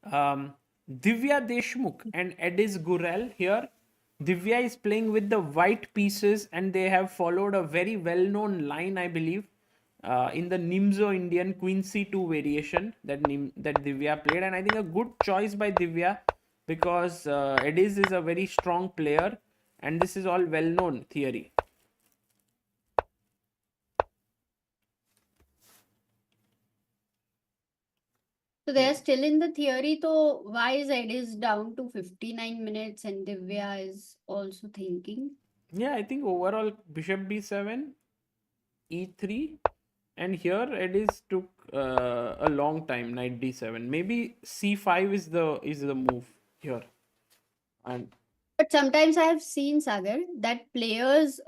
Divya Deshmukh and Edis Gurel here. Divya is playing with the white pieces and they have followed a very well-known line, I believe, in the Nimzo Indian Queen C2 variation that Divya played. And I think a good choice by Divya because Edis is a very strong player and this is all well-known theory. So they are still in the theory. So why is Edis down to 59 minutes and Divya is also thinking? Yeah, I think overall Bishop B7, E3, and here Edis took a long time, Knight D7. Maybe C5 is the move here, and But sometimes I have seen, Sagar, that players,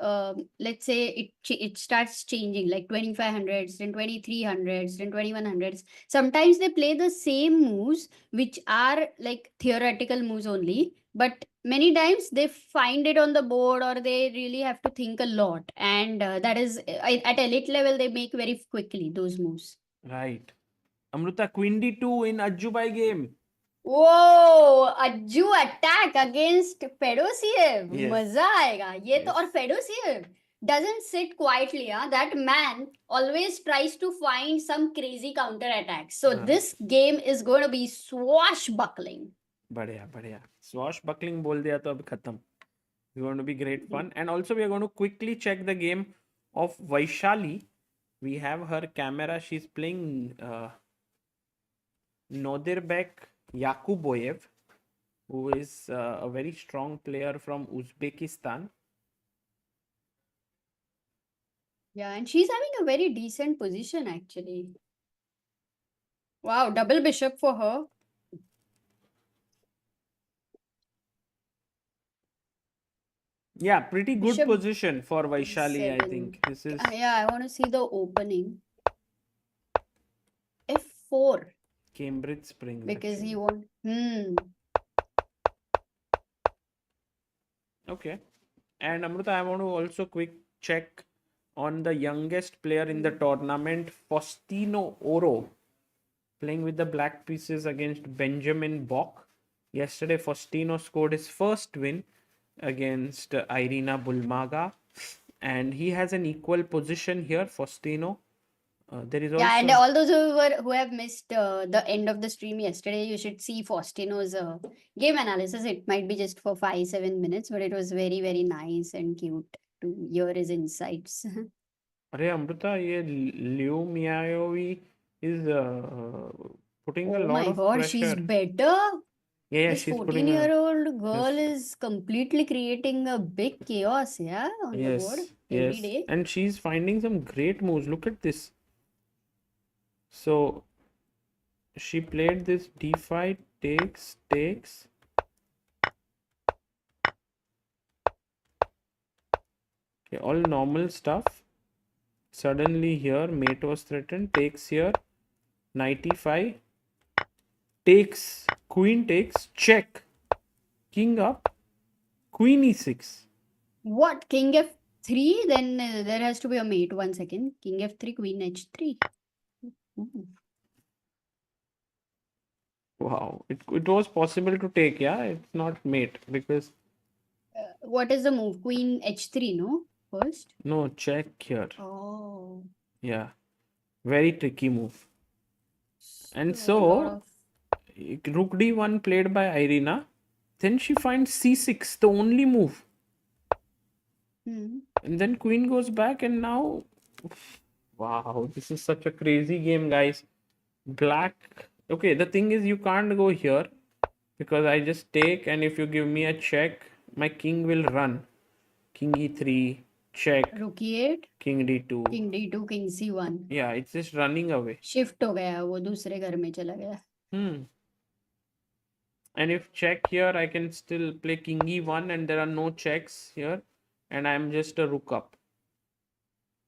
let's say it starts changing like 2500s, then 2300s, then 2100s. Sometimes they play the same moves, which are like theoretical moves only. But many times they find it on the board or they really have to think a lot. And that is at elite level, they make very quickly those moves. right. Amruta Queen D2 in Ajubai game. Whoa, Ajju attack against Fedoseev. Yes. मजा आएगा ये तो. Yes. और Fedoseev doesn't sit quietly. That man always tries to find some crazy counter attacks. So this game is going to be swashbuckling. बढ़िया. Swashbuckling बोल दिया तो अब खत्म. It's going to be great fun. And also we are going to quickly check the game of Vaishali. We have her camera. She's playing Nodirbek Yakuboyev, who is a very strong player from Uzbekistan. Yeah, and she's having a very decent position actually. Wow, double bishop for her. Yeah, pretty good Bishop position for Vaishali, I D7. think. This is Yeah, I want to see the opening. F4 Cambridge Springs. because Actually. he won't. Okay. And Amruta, I want to also quick check on the youngest player in the tournament, Faustino Oro, playing with the black pieces against Benjamin Bock. Yesterday, Faustino scored his first win against Irina Bulmaga, and he has an equal position here, Faustino. There is Yeah, and also all those who have missed the end of the stream yesterday, you should see Faustino's game analysis. It might be just for 5-7 minutes, but it was very very nice and cute to hear his insights. अरे अमृता ये लियो मियायोवी is putting a Oh lot my of God, she's pressure. better. Yeah, This she's putting a 14-year-old girl yes, is completely creating a big chaos, yeah, on the board every yes, day. and she's finding some great moves. Look at this. So she played this d5 takes. Okay, all normal stuff. Suddenly here mate was threatened. Takes here. Knight e5. Takes. Queen takes. Check. King up. Queen e6. What? King F3? Then there has to be a mate. 1 second. King F3, Queen H3. Ooh. Wow. It was possible to take, yeah? It's not mate because What is the move? Queen H3, no? First? no check here. Oh. Yeah. Very tricky move. And So, a lot so of. Rook d1 played by Irina. Then she finds c6, the only move. Hmm. And then queen goes back, and now, wow, this is such a crazy game, guys. Black. Okay, the thing is, you can't go here because I just take, and if you give me a check, my king will run. King e3, check, Rook E8, king d2. King D2, King C1. Yeah, it's just running away. Shift हो गया वो दूसरे घर में चला गया. And if check here, I can still play king e1 and there are no checks here, and I'm just a rook up.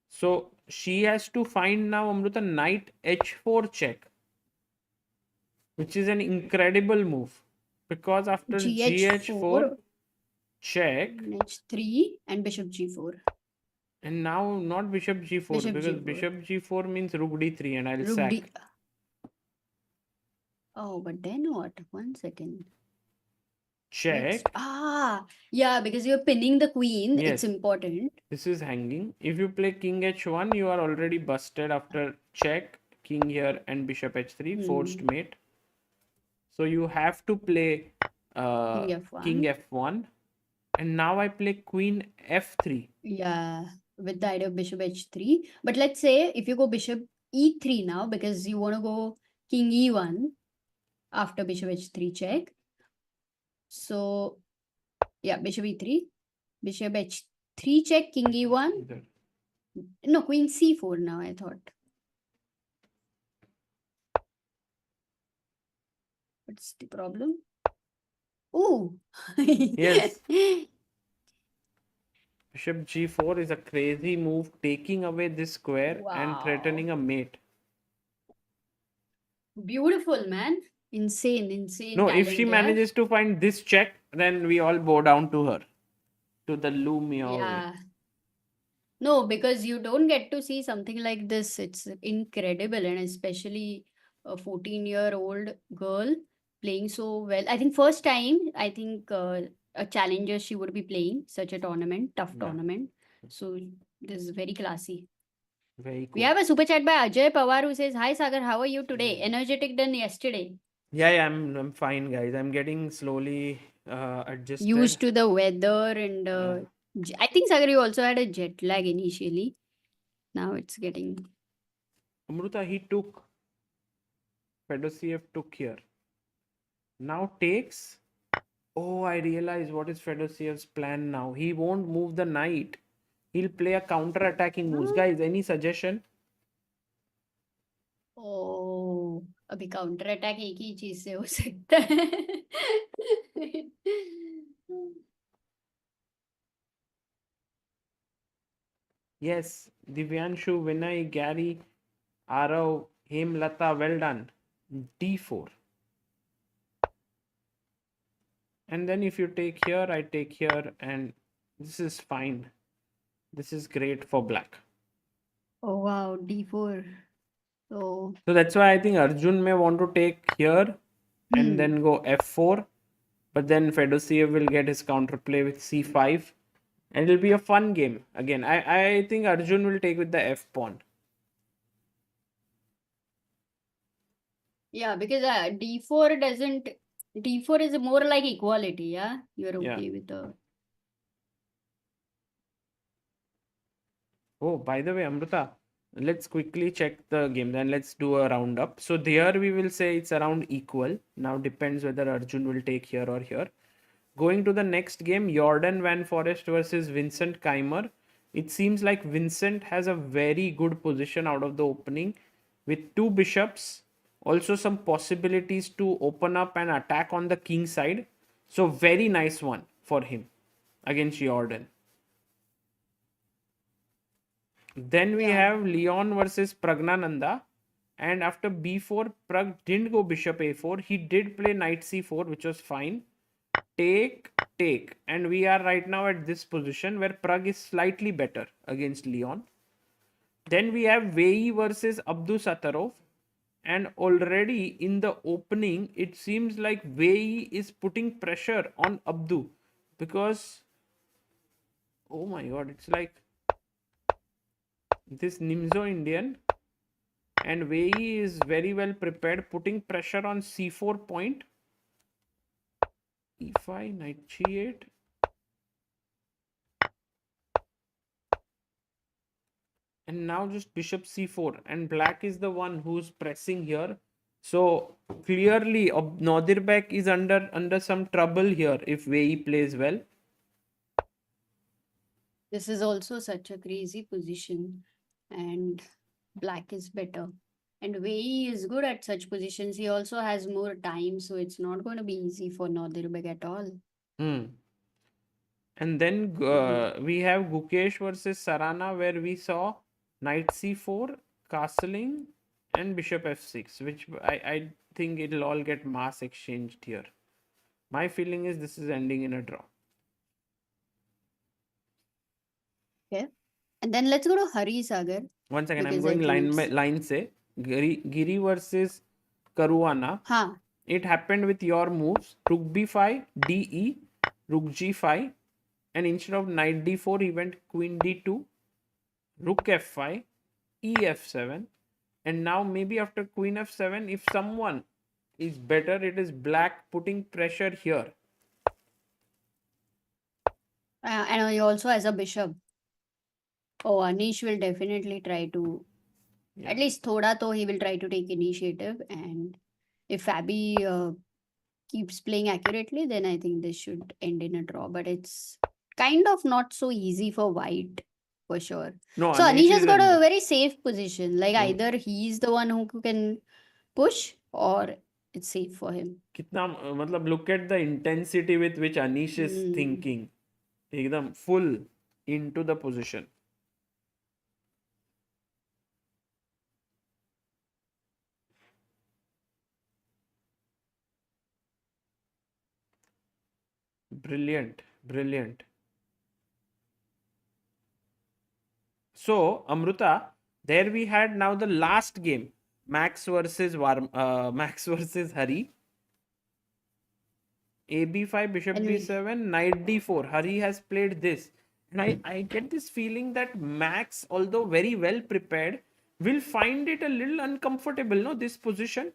So she has to find now Amruta knight h4 check, which is an incredible move because after gh4 check H3 and bishop G4. and now not bishop g4 Bishop because G4. bishop g4 means rook d3 and I'll Rook sack. D. Oh, but then what? 1 second. Check. Yeah, because you're pinning the queen. Yes. It's important. This is hanging. If you play king h1, you are already busted after check, king here and bishop h3, forced mate. So you have to play king f1. And now I play queen f3. Yeah, with the idea of bishop h3. But let's say if you go bishop e3 now, because you want to go king e1 after bishop h3 check. So, yeah, bishop e3, bishop h3 check, king e1. No, queen c4 now, I thought. What's the problem? Ooh. Yes. Bishop g4 is a crazy move, taking away this square and threatening a mate. Beautiful, man. Insane No, talent, if she yeah? manages to find this check, then we all bow down to her. To the Lumio. Yeah. No, because you don't get to see something like this. It's incredible, and especially a 14-year-old girl playing so well. I think first time, I think a challenger she would be playing such a tournament, tough tournament. So this is very classy. Very cool. We have a super chat by Ajay Pawar who says, "Hi Sagar, how are you today? Energetic than yesterday." Yeah, I'm fine, guys. I'm getting slowly adjusted. Used to the weather and I think Sagar, you also had a jet lag initially. Now it's getting. Amruta, he took. Fedoseev took here. Now takes. Oh, I realize what is Fedosiev's plan now. He won't move the knight. He'll play a counter-attacking moves. Guys, any suggestion? ओ अभी counter attack एक ही चीज से हो सकता है Yes, Divyanshu, Vinay, Gary, Arav, Hemlata, well done. D4. And then if you take here, I take here, and this is fine. This is great for black. oh wow, d4. So So that's why I think Arjun may want to take here and then go f4. But then Fedoseev will get his counterplay with c5. And it'll be a fun game. Again, I think Arjun will take with the f pawn. yeah, because d4 doesn't, d4 is more like equality, yeah? You're Yeah. okay with the... Oh, by the way, Amruta, let's quickly check the game. Then let's do a roundup. So there we will say it's around equal. Now depends whether Arjun will take here or here. Going to the next game, Jorden Van Foreest versus Vincent Keymer. It seems like Vincent has a very good position out of the opening with two bishops. Also some possibilities to open up and attack on the king side. So very nice one for him against Jorden. Then we have Leon versus Pragnananda. And after b4, Pragg didn't go bishop a4. He did play knight c4, which was fine. Take, take. And we are right now at this position where Pragg is slightly better against Leon. Then we have Wei Yi versus Abdusattorov. And already in the opening, it seems like Wei Yi is putting pressure on Abdu. Because, oh my god, it's like this Nimzo Indian and Wei Yi is very well prepared, putting pressure on c4 point. e5, knight g8. And now just bishop c4, and black is the one who's pressing here. So clearly Nodirbek is under some trouble here if Wei Yi plays well. This is also such a crazy position, and black is better. And Wei Yi is good at such positions. He also has more time, so it's not going to be easy for Nodirbek at all. And then we have Gukesh versus Sarana, where we saw knight c4, castling, and bishop f6, which I think it'll all get mass exchanged here. My feeling is this is ending in a draw. Okay. And then let's go to Hari, Sagar. One second, I'm because I going think line line say Giri versus Caruana. हाँ It happened with your moves. Rook b5, de, rook g5, and instead of knight d4, he went queen d2, rook f5, e f7, and now maybe after queen f7, if someone is better, it is black putting pressure here. and he also has a bishop. Oh, Anish will definitely try to, at least thoda to he will try to take initiative. And if Fabi keeps playing accurately, then I think this should end in a draw. But it's kind of not so easy for white, for sure. No, So Anish has is got a a very safe position. Like either he's the one who can push or it's safe for him. कितना मतलब look at the intensity with which Anish is thinking. एकदम full into the position. Brilliant, brilliant. So, Amruta, there we had now the last game, Max versus Max versus Hari. AB5, bishop b7, knight d4. Hari has played this. And I get this feeling that Max, although very well prepared, will find it a little uncomfortable, no, this position.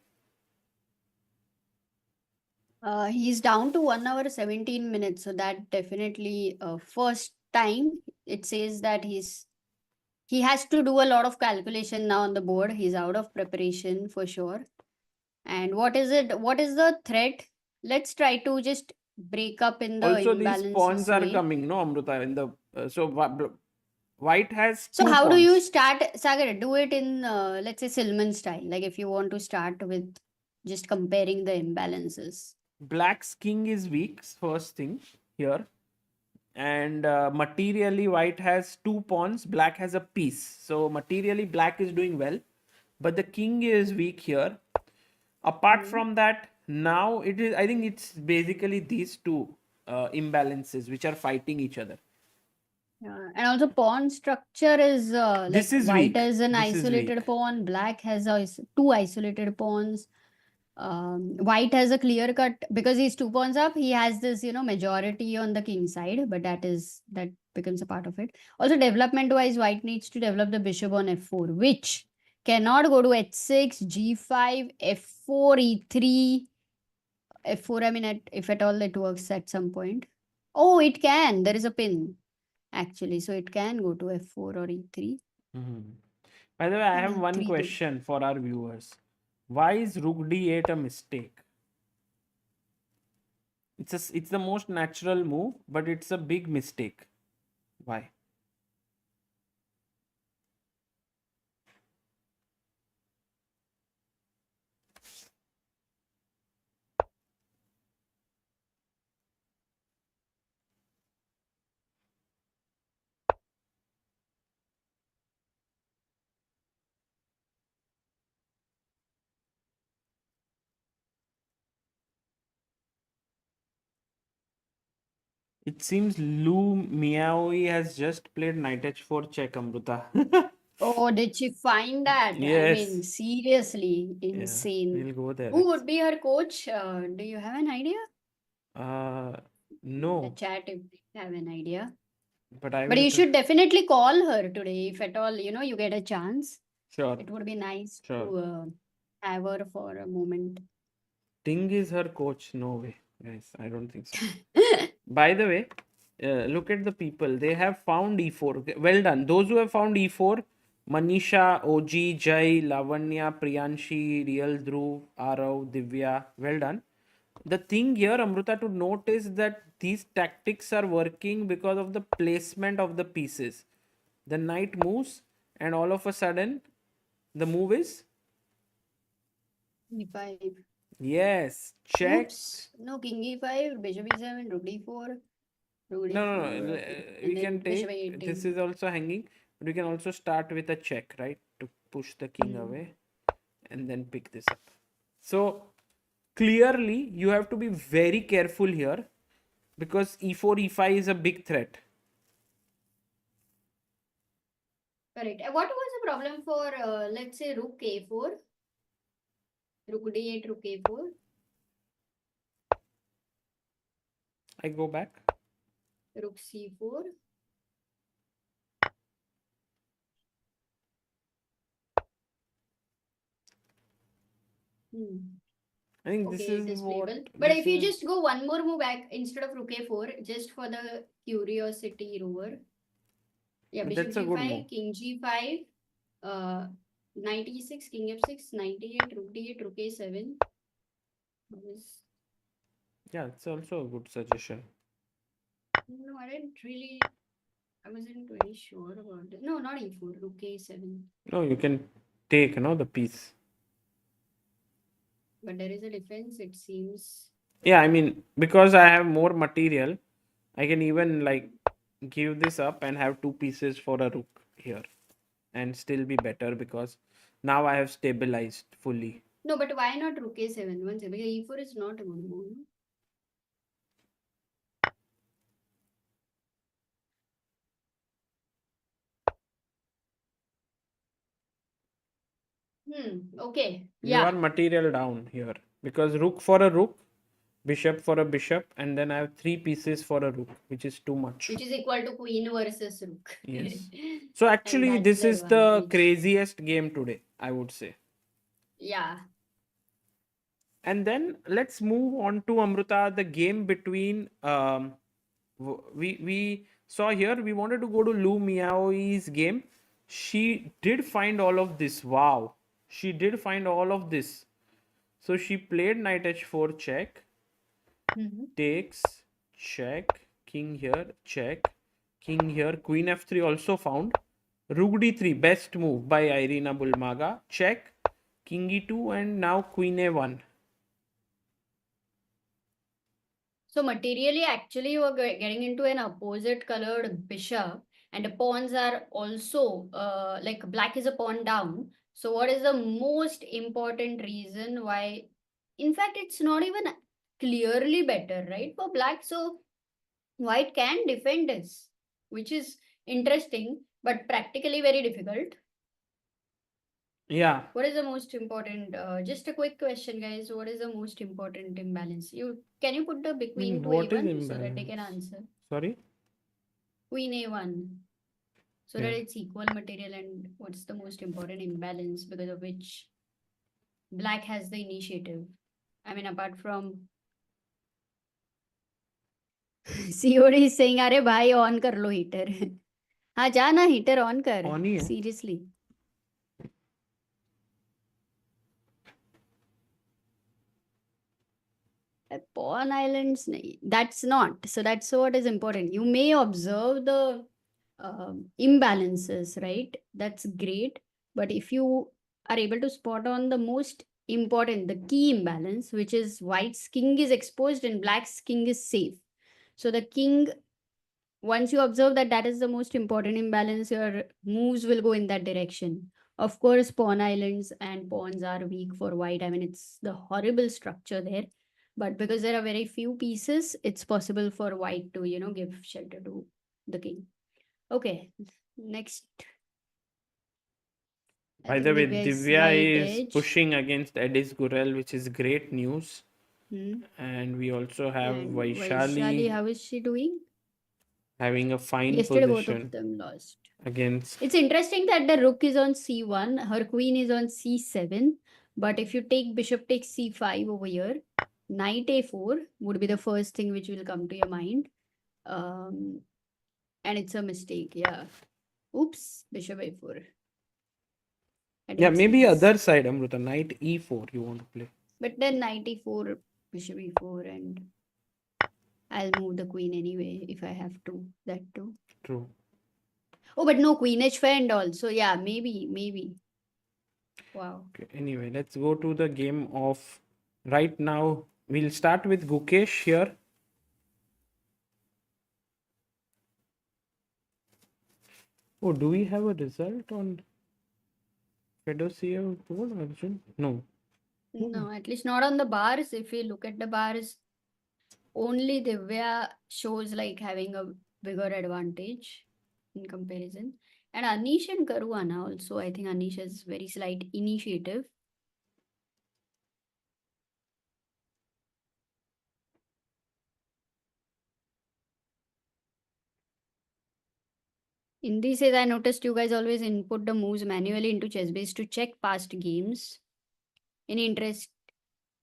He's down to 1 hour 17 minutes. So that definitely first time it says that he has to do a lot of calculation now on the board. He's out of preparation for sure. And what is it? What is the threat let's try to just break up in the Also, these pawns imbalances are way. coming, no, Amruta? In the white has So two how do pawns. you start, Sagar? Do it in, let's say, Silman style. Like if you want to start with just comparing the imbalances. Black's king is weak, first thing here. And materially, white has two pawns, black has a piece. So materially, black is doing well. But the king is weak here. Apart from that, now it is, I think it's basically these two imbalances which are fighting each other. Yeah. And also pawn structure is This like is white weak. has an This is weak. isolated pawn, black has two isolated pawns. White has a clear cut because he's two pawns up. He has this, majority on the king side, but that becomes a part of it. Also, development wise, white needs to develop the bishop on f4, which cannot go to h6, g5, f4, e3, f4. I mean, if at all it works at some point. Oh, it can. There is a pin actually, so it can go to f4 or e3. Mhm. By the way, I have one e3 to question for our viewers. Why is rook d8 a mistake? It's the most natural move, but it's a big mistake. Why? It seems Lu Miaoi has just played knight h4 check, Amruta. Oh, did she find that? I mean, Yes. seriously, Yeah, insane. we'll go there. Who would be her coach? Do you have an idea? Uh, In the no, chat, if you have an idea. but I But will you try. should definitely call her today if at all, you get a chance. Sure, It would be nice sure. to have her for a moment. Ting is her coach. No way, guys. I don't think so. By the way, look at the people. They have found e4. Okay, well done. Those who have found e4, Manisha, OG, Jai, Lavanya, Priyanshi, Real Dhruv, Arav, Divya. Well done. The thing here, Amruta, to note is that these tactics are working because of the placement of the pieces. The knight moves, and all of a sudden, the move is e5. yes, check. Oops. No, king e5, bishop e7, rook d4, rook No, no, d4. no. Okay. We And can then bishop take this a18. is also hanging, but we can also start with a check, right? To push the king away and then pick this up. So clearly, you have to be very careful here because e4, e5 is a big threat. Correct. What was the problem for, let's say, rook a4? Rook d8, rook a4. I go back. Rook c4. I think this Okay, is it is what playable. But this if you is. just go one more move back instead of rook a4, just for the curiosity rover. Yeah, bishop That's a good move. g5, king g5, uh, knight e6, king f6, knight e8, rook d8, rook a7. Yeah, it's also a good suggestion. No, I wasn't very sure about it. No, not e4, rook a7. No, you can take, the piece. But there is a defense, it seems. Yeah, I mean, because I have more material, I can even like give this up and have two pieces for a rook here and still be better because now I have stabilized fully. No, but why not rook a7? One second, because e4 is not a good move. Okay. You are Yeah. material down here because rook for a rook, bishop for a bishop, and then I have three pieces for a rook, which is too much. Which is equal to queen versus rook. Yes. So And actually, that's this the is the advantage. craziest game today, I would say. Yeah. And then let's move on to Amruta, the game between we saw here. We wanted to go to Lu Miaoi's game. She did find all of this. Wow, she did find all of this. So she played knight h4 check. takes, check, king here, check, king here, queen f3 also found. Rook d3, best move by Irina Bulmaga. Check, king e2, and now queen a1. So materially, actually, you are getting into an opposite colored bishop, and the pawns are also like black is a pawn down. So what is the most important reason why? In fact, it's not even clearly better, right, for black. So white can defend this, which is interesting, but practically very difficult. Yeah. What is the most important? Just a quick question, guys. What is the most important imbalance? Can you put the queen to What is a1 so that they can imbalance? answer? Sorry? Queen a1, so Yeah. that it's equal material, and what's the most important imbalance because of which black has the initiative? I mean, apart from COD is saying, "अरे भाई on कर लो heater." हाँ जा ना heater on कर. On ही है. Seriously. Pawn islands, that's not. So that's what is important. You may observe the imbalances, right? That's great. But if you are able to spot on the most important, the key imbalance, which is white's king is exposed and black's king is safe. So the king, once you observe that that is the most important imbalance, your moves will go in that direction. Of course, pawn islands and pawns are weak for white. I mean, it's the horrible structure there. But because there are very few pieces, it's possible for white to, give shelter to the king. Okay, next. By the way, Divya is pushing against Edis Gurel, which is great news. And we also have And Vaishali, how is she doing? having a fine Yesterday, both position of them lost. against. It's interesting that the rook is on c1, her queen is on c7. But if you take bishop takes c5 over here, knight a4 would be the first thing which will come to your mind. And it's a mistake, yeah. Oops, bishop a4. Yeah, maybe other side, Amruta. Knight e4 you want to play. But then knight e4, bishop e4, and I'll move the queen anyway if I have to. That too. True. Oh, but no queen h5 and also. Yeah, maybe. Wow. Okay, anyway, let's go to the game of right now. We'll start with Gukesh here. Oh, do we have a result on Fedoseev board, Arjun? No. No, at least not on the bars. If we look at the bars, only Divya shows like having a bigger advantage in comparison. And Anish and Caruana also, I think Anish has very slight initiative. In these days, I noticed you guys always input the moves manually into ChessBase to check past games. Any interest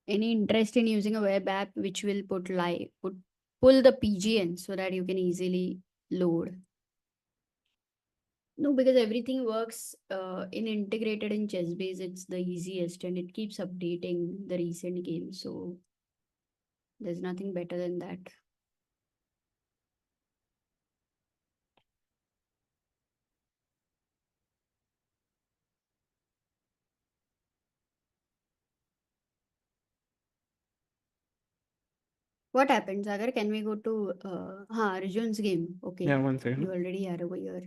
in using a web app which will pull the PGN so that you can easily load? No, because everything works in integrated in ChessBase. It's the easiest and it keeps updating the recent games. So there's nothing better than that. What happened, Sagar? Can we go to Arjun's game? Okay. Yeah, one second. You already are over here.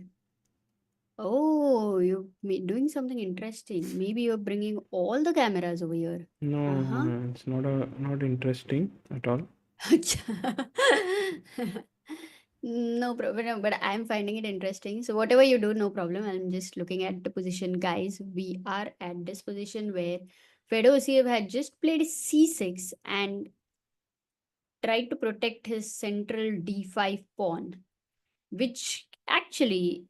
Oh, you're doing something interesting. Maybe you're bringing all the cameras over here. No, it's not interesting at all. No problem, but I'm finding it interesting. So whatever you do, no problem. I'm just looking at the position, guys. We are at this position where Fedoseev had just played c6 and tried to protect his central d5 pawn, which actually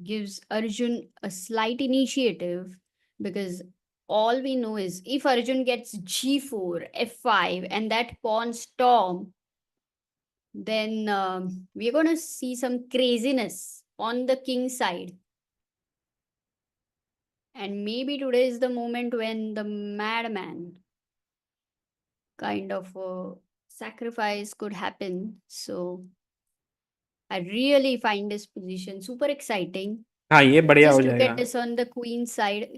gives Arjun a slight initiative, because all we know is if Arjun gets g4, f5, and that pawn storm, then we're going to see some craziness on the king side. And maybe today is the moment when the madman kind of sacrifice could happen. So I really find this position super exciting. हाँ ये बढ़िया हो Just look जाएगा. at this on the queen side.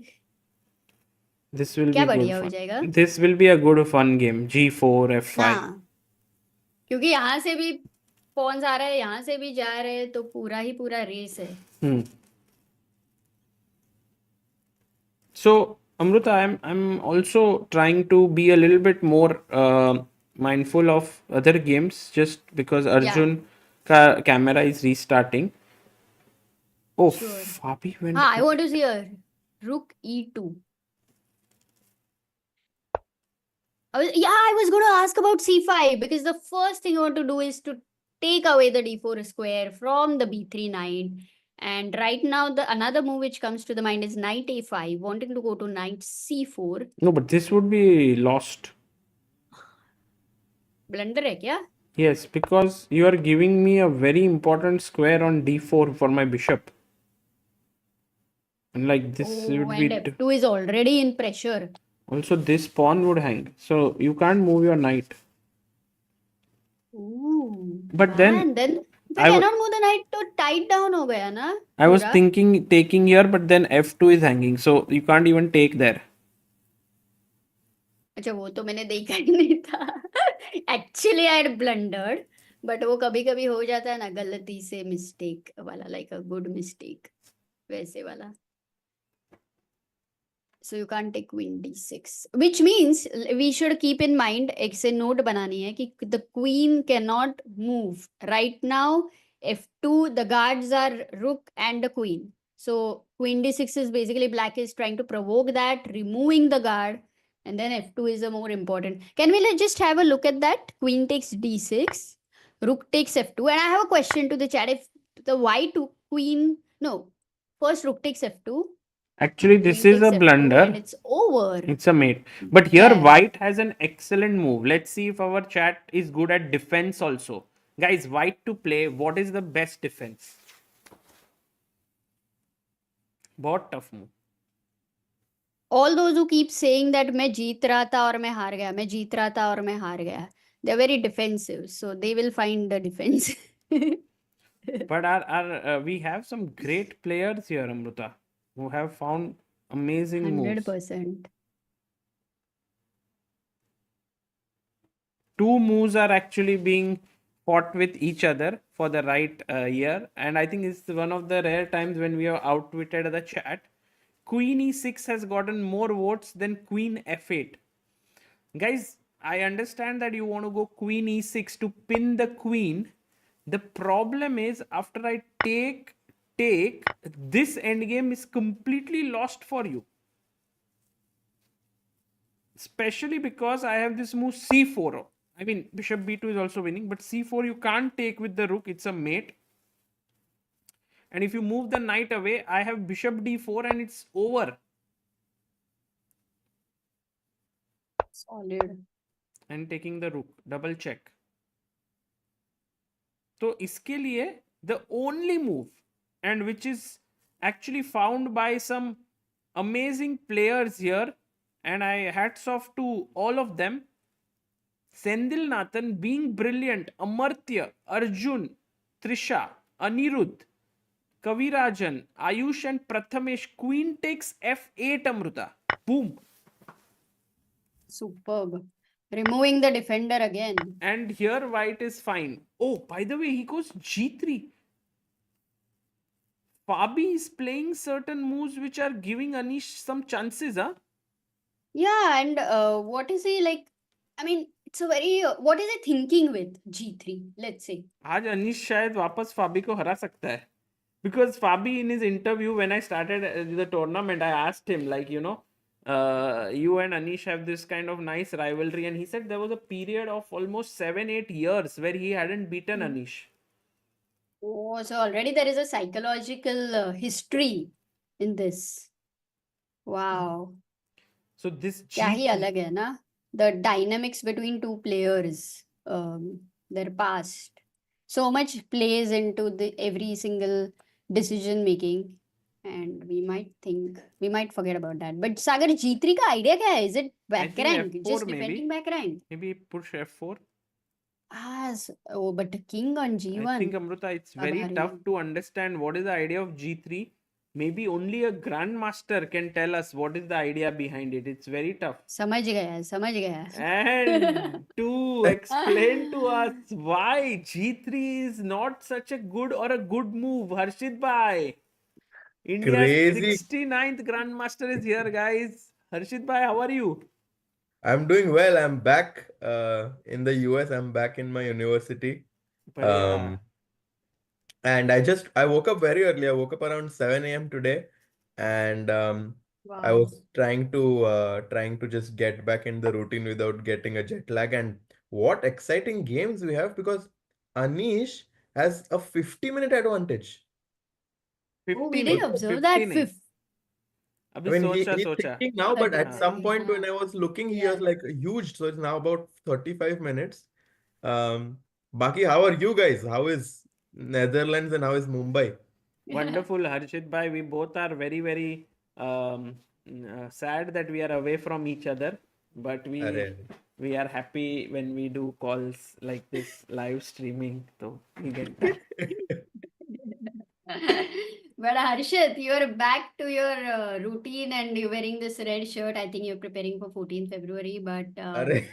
This will क्या be good बढ़िया हो fun. जाएगा? This will be a good fun game. G4, F5. हाँ, क्योंकि यहाँ से भी पॉन्स आ रहा है, यहाँ से भी जा रहे हैं, तो पूरा ही पूरा रेस है. So, Amruta, I'm also trying to be a little bit more mindful of other games just because Arjun camera is restarting. Oh, Sure. Fabi went. हाँ, I want to see a rook e2. I was going to ask about c5 because the first thing I want to do is to take away the d4 square from the b3 knight. And right now, the another move which comes to the mind is knight a5, wanting to go to knight c4. No, but this would be lost. Blunder है क्या? Yes, because you are giving me a very important square on d4 for my bishop. And like this would and be. f2 is already in pressure. Also, this pawn would hang. So you can't move your knight. Ooh, But then if I I cannot move the knight, तो tight down हो गया ना? I was पूरा? thinking taking here, but then f2 is hanging. So you can't even take there. अच्छा वो तो मैंने देखा ही नहीं था. Actually I had blundered, but वो कभी कभी हो जाता है ना गलती से mistake वाला, like a good mistake वैसे वाला. So you can't take queen d6, which means we should keep in mind एक से note बनानी है कि the queen cannot move right now. f2 the guards are rook and the queen. So queen d6 is basically black is trying to provoke that, removing the guard, and then f2 is a more important. Can we just have a look at that? Queen takes d6, rook takes f2, and I have a question to the chat. If the white queen, no, first rook takes f2. Actually, this Queen is a takes F2 blunder. and it's over. It's a mate. But here, Yeah. white has an excellent move. Let's see if our chat is good at defense also. Guys, white to play. What is the best defense? बहुत tough move. All those who keep saying that मैं जीत रहा था और मैं हार गया, मैं जीत रहा था और मैं हार गया, they're very defensive, so they will find the defense. But we have some great players here, Amruta, who have found amazing moves. 100%. Two moves are actually being fought with each other for the right year, and I think it's one of the rare times when we have outwitted the chat. Queen e6 has gotten more votes than Queen f8. Guys, I understand that you want to go Queen e6 to pin the queen. The problem is after I take, this endgame is completely lost for you. Especially because I have this move c4. I mean, bishop b2 is also winning, but c4 you can't take with the rook. It's a mate. And if you move the knight away, I have bishop d4 and it's over. Solid. And taking the rook. Double check. तो इसके लिए the only move and which is actually found by some amazing players here, and I hats off to all of them. Sendil Nathan being brilliant, Amartya, Arjun, Trisha, Anirudh, Kavirajan, Ayush and Prathamesh. Queen takes f8, Amruta. Boom. Superb. Removing the defender again. And here white is fine. Oh, by the way, he goes g3. Fabi is playing certain moves which are giving Anish some chances, huh? Yeah, and what is he like? I mean, it's a very what is he thinking with g3? Let's say. आज अनीश शायद वापस फाबी को हरा सकता है. Because Fabi in his interview when I started the tournament, I asked him like, you and Anish have this kind of nice rivalry, and he said there was a period of almost 7-8 years where he hadn't beaten Anish. Oh, so already there is a psychological history in this. Wow. So this क्या ही अलग है ना? The dynamics between two players, their past. So much plays into the every single decision making, and we might forget about that. But Sagar, g3 का idea क्या है? Is it back rank? F4 Just maybe. defending back rank? Maybe push f4. But king on I G1. think, Amruta, it's अब very tough हारेंगे. to understand what is the idea of G3. Maybe only a grandmaster can tell us what is the idea behind it. It's very tough. समझ गया, समझ गया. And to explain to us why G3 is not such a good or a good move, Harshit Bhai. India's Crazy. 69th Grandmaster is here, guys. Harshit Bhai, how are you? I'm doing well. I'm back in the US. I'm back in my university. Badhiya. And I woke up very early. I woke up around 7 a.m. today, and I Wow. was trying to just get back in the routine without getting a jet lag. And what exciting games we have, because Anish has a 50-minute advantage. Oh, we 50 didn't नहीं, observe 50 that. नहीं. Fifth. I अभी mean, सोचा he's सोचा. thinking now, but at some point when I Yeah. was looking, he Yeah. was like huge. So it's now about 35 minutes. Baki, how are you guys? How is Netherlands and how is Mumbai? Wonderful, Harshit Bhai. We both are very, very sad that we are away from each other. But Arre. we are happy when we do calls like this live streaming. So we get that. But Harshit, you're back to your routine and you're wearing this red shirt. I think you're preparing for 14th February, but Arre.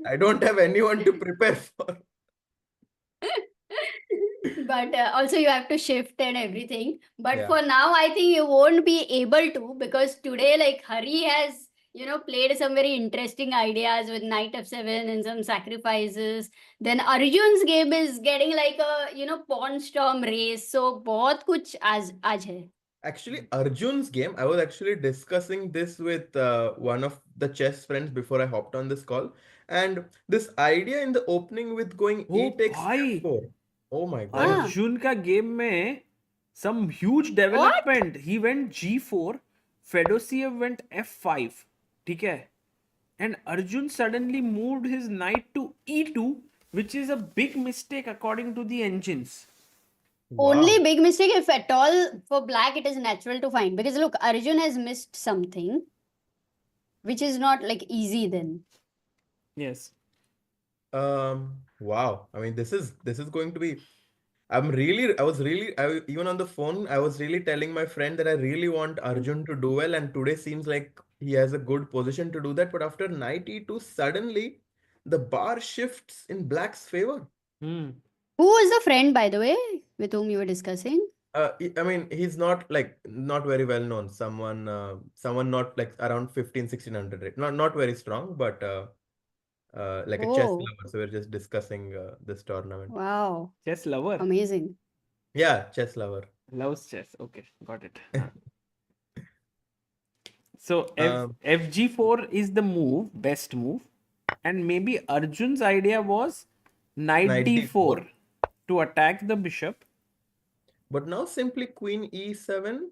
I don't have anyone to prepare for. but also you have to shift and everything. But Yeah. for now, I think you won't be able to, because today, like, Hari has played some very interesting ideas with knight f7 and some sacrifices. Then Arjun's game is getting like a pawn storm race. So बहुत कुछ आज है. Actually, Arjun's game, I was actually discussing this with one of the chess friends before I hopped on this call. And this idea in the opening with going Oh, e takes bhai. f4. Oh my God. हाँ. Arjun का game में some huge development. He went G4, Fedoseev went F5. ठीक है? And Arjun suddenly moved his knight to E2, which is a big mistake according to the engines. Only big mistake, if at all, for black it is natural to find, because look, Arjun has missed something which is not like easy then. Yes. Wow. I mean, this is going to be. Even on the phone, I was really telling my friend that I really want Arjun to do well, and today seems like he has a good position to do that. But after knight e2, suddenly the bar shifts in black's favor. Hmm. Who was the friend, by the way, with whom you were discussing? I mean, he's not very well known. Someone not like around 1600 rate. Not very strong, but like a chess Oh, lover. So we're just discussing this tournament. wow. Chess lover. Amazing. Yeah, chess lover. Loves chess. Okay, got it. So Um, FG4 is the move, best move. And maybe Arjun's idea was knight Knight D4 D4. to attack the bishop. But now simply queen e7,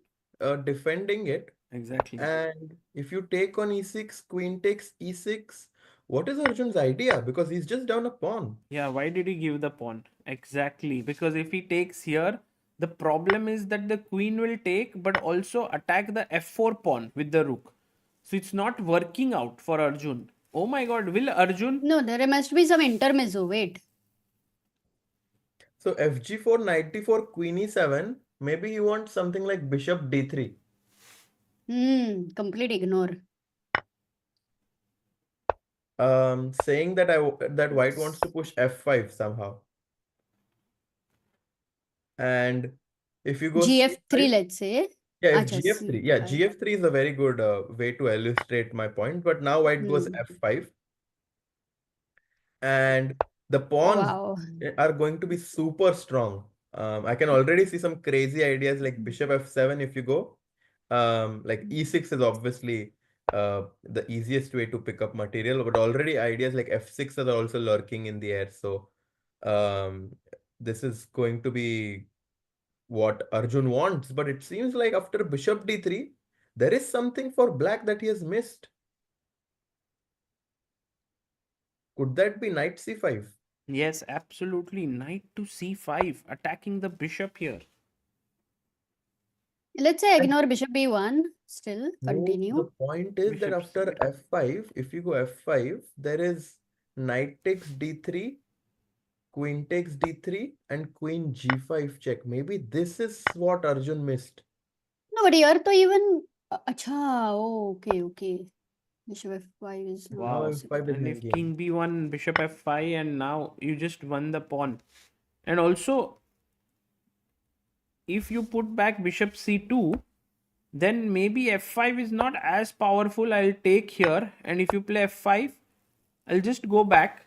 defending it. Exactly. And if you take on e6, queen takes e6. What is Arjun's idea? Because he's just down a pawn. Yeah, why did he give the pawn? Exactly. Because if he takes here, the problem is that the queen will take, but also attack the f4 pawn with the rook. So it's not working out for Arjun. Oh my god, will Arjun? No, there must be some intermezzo. Wait. So fg4, knight d4, queen e7. Maybe you want something like bishop d3. Complete ignore. Saying that that white wants to push f5 somehow. And if you go GF3, c5, let's say. yeah, if Acha, GF3, yeah, C5. GF3 is a very good way to illustrate my point. But now white goes f5, and the pawns Wow. are going to be super strong. I can already see some crazy ideas like bishop f7 if you go. Like e6 is obviously the easiest way to pick up material, but already ideas like f6 are also lurking in the air. So this is going to be what Arjun wants, but it seems like after bishop d3, there is something for black that he has missed. Could that be knight c5? Yes, absolutely. Knight to c5, attacking the bishop here. Let's say ignore bishop b1. Still No, continue. the point is that Bishop after c8. f5, if you go f5, there is knight takes d3, queen takes d3, and queen g5 check. Maybe this is what Arjun missed. No, but here to even acha, oh, okay. Bishop f5 is not Now Wow. possible. f5 is And if hanging. king b1, bishop f5, and now you just won the pawn. And also, if you put back bishop c2, then maybe f5 is not as powerful. I'll take here, and if you play f5, I'll just go back.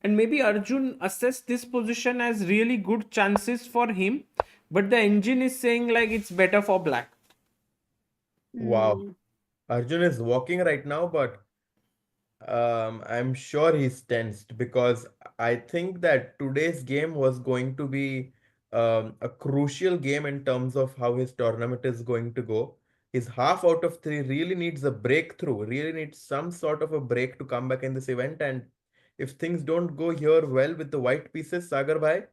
And maybe Arjun assess this position as really good chances for him, but the engine is saying like it's better for black. Wow. Hmm. Arjun is walking right now, but I'm sure he's tensed because I think that today's game was going to be a crucial game in terms of how his tournament is going to go. His half out of three really needs a breakthrough, really needs some sort of a break to come back in this event. And if things don't go here well with the white pieces, Sagar bhai,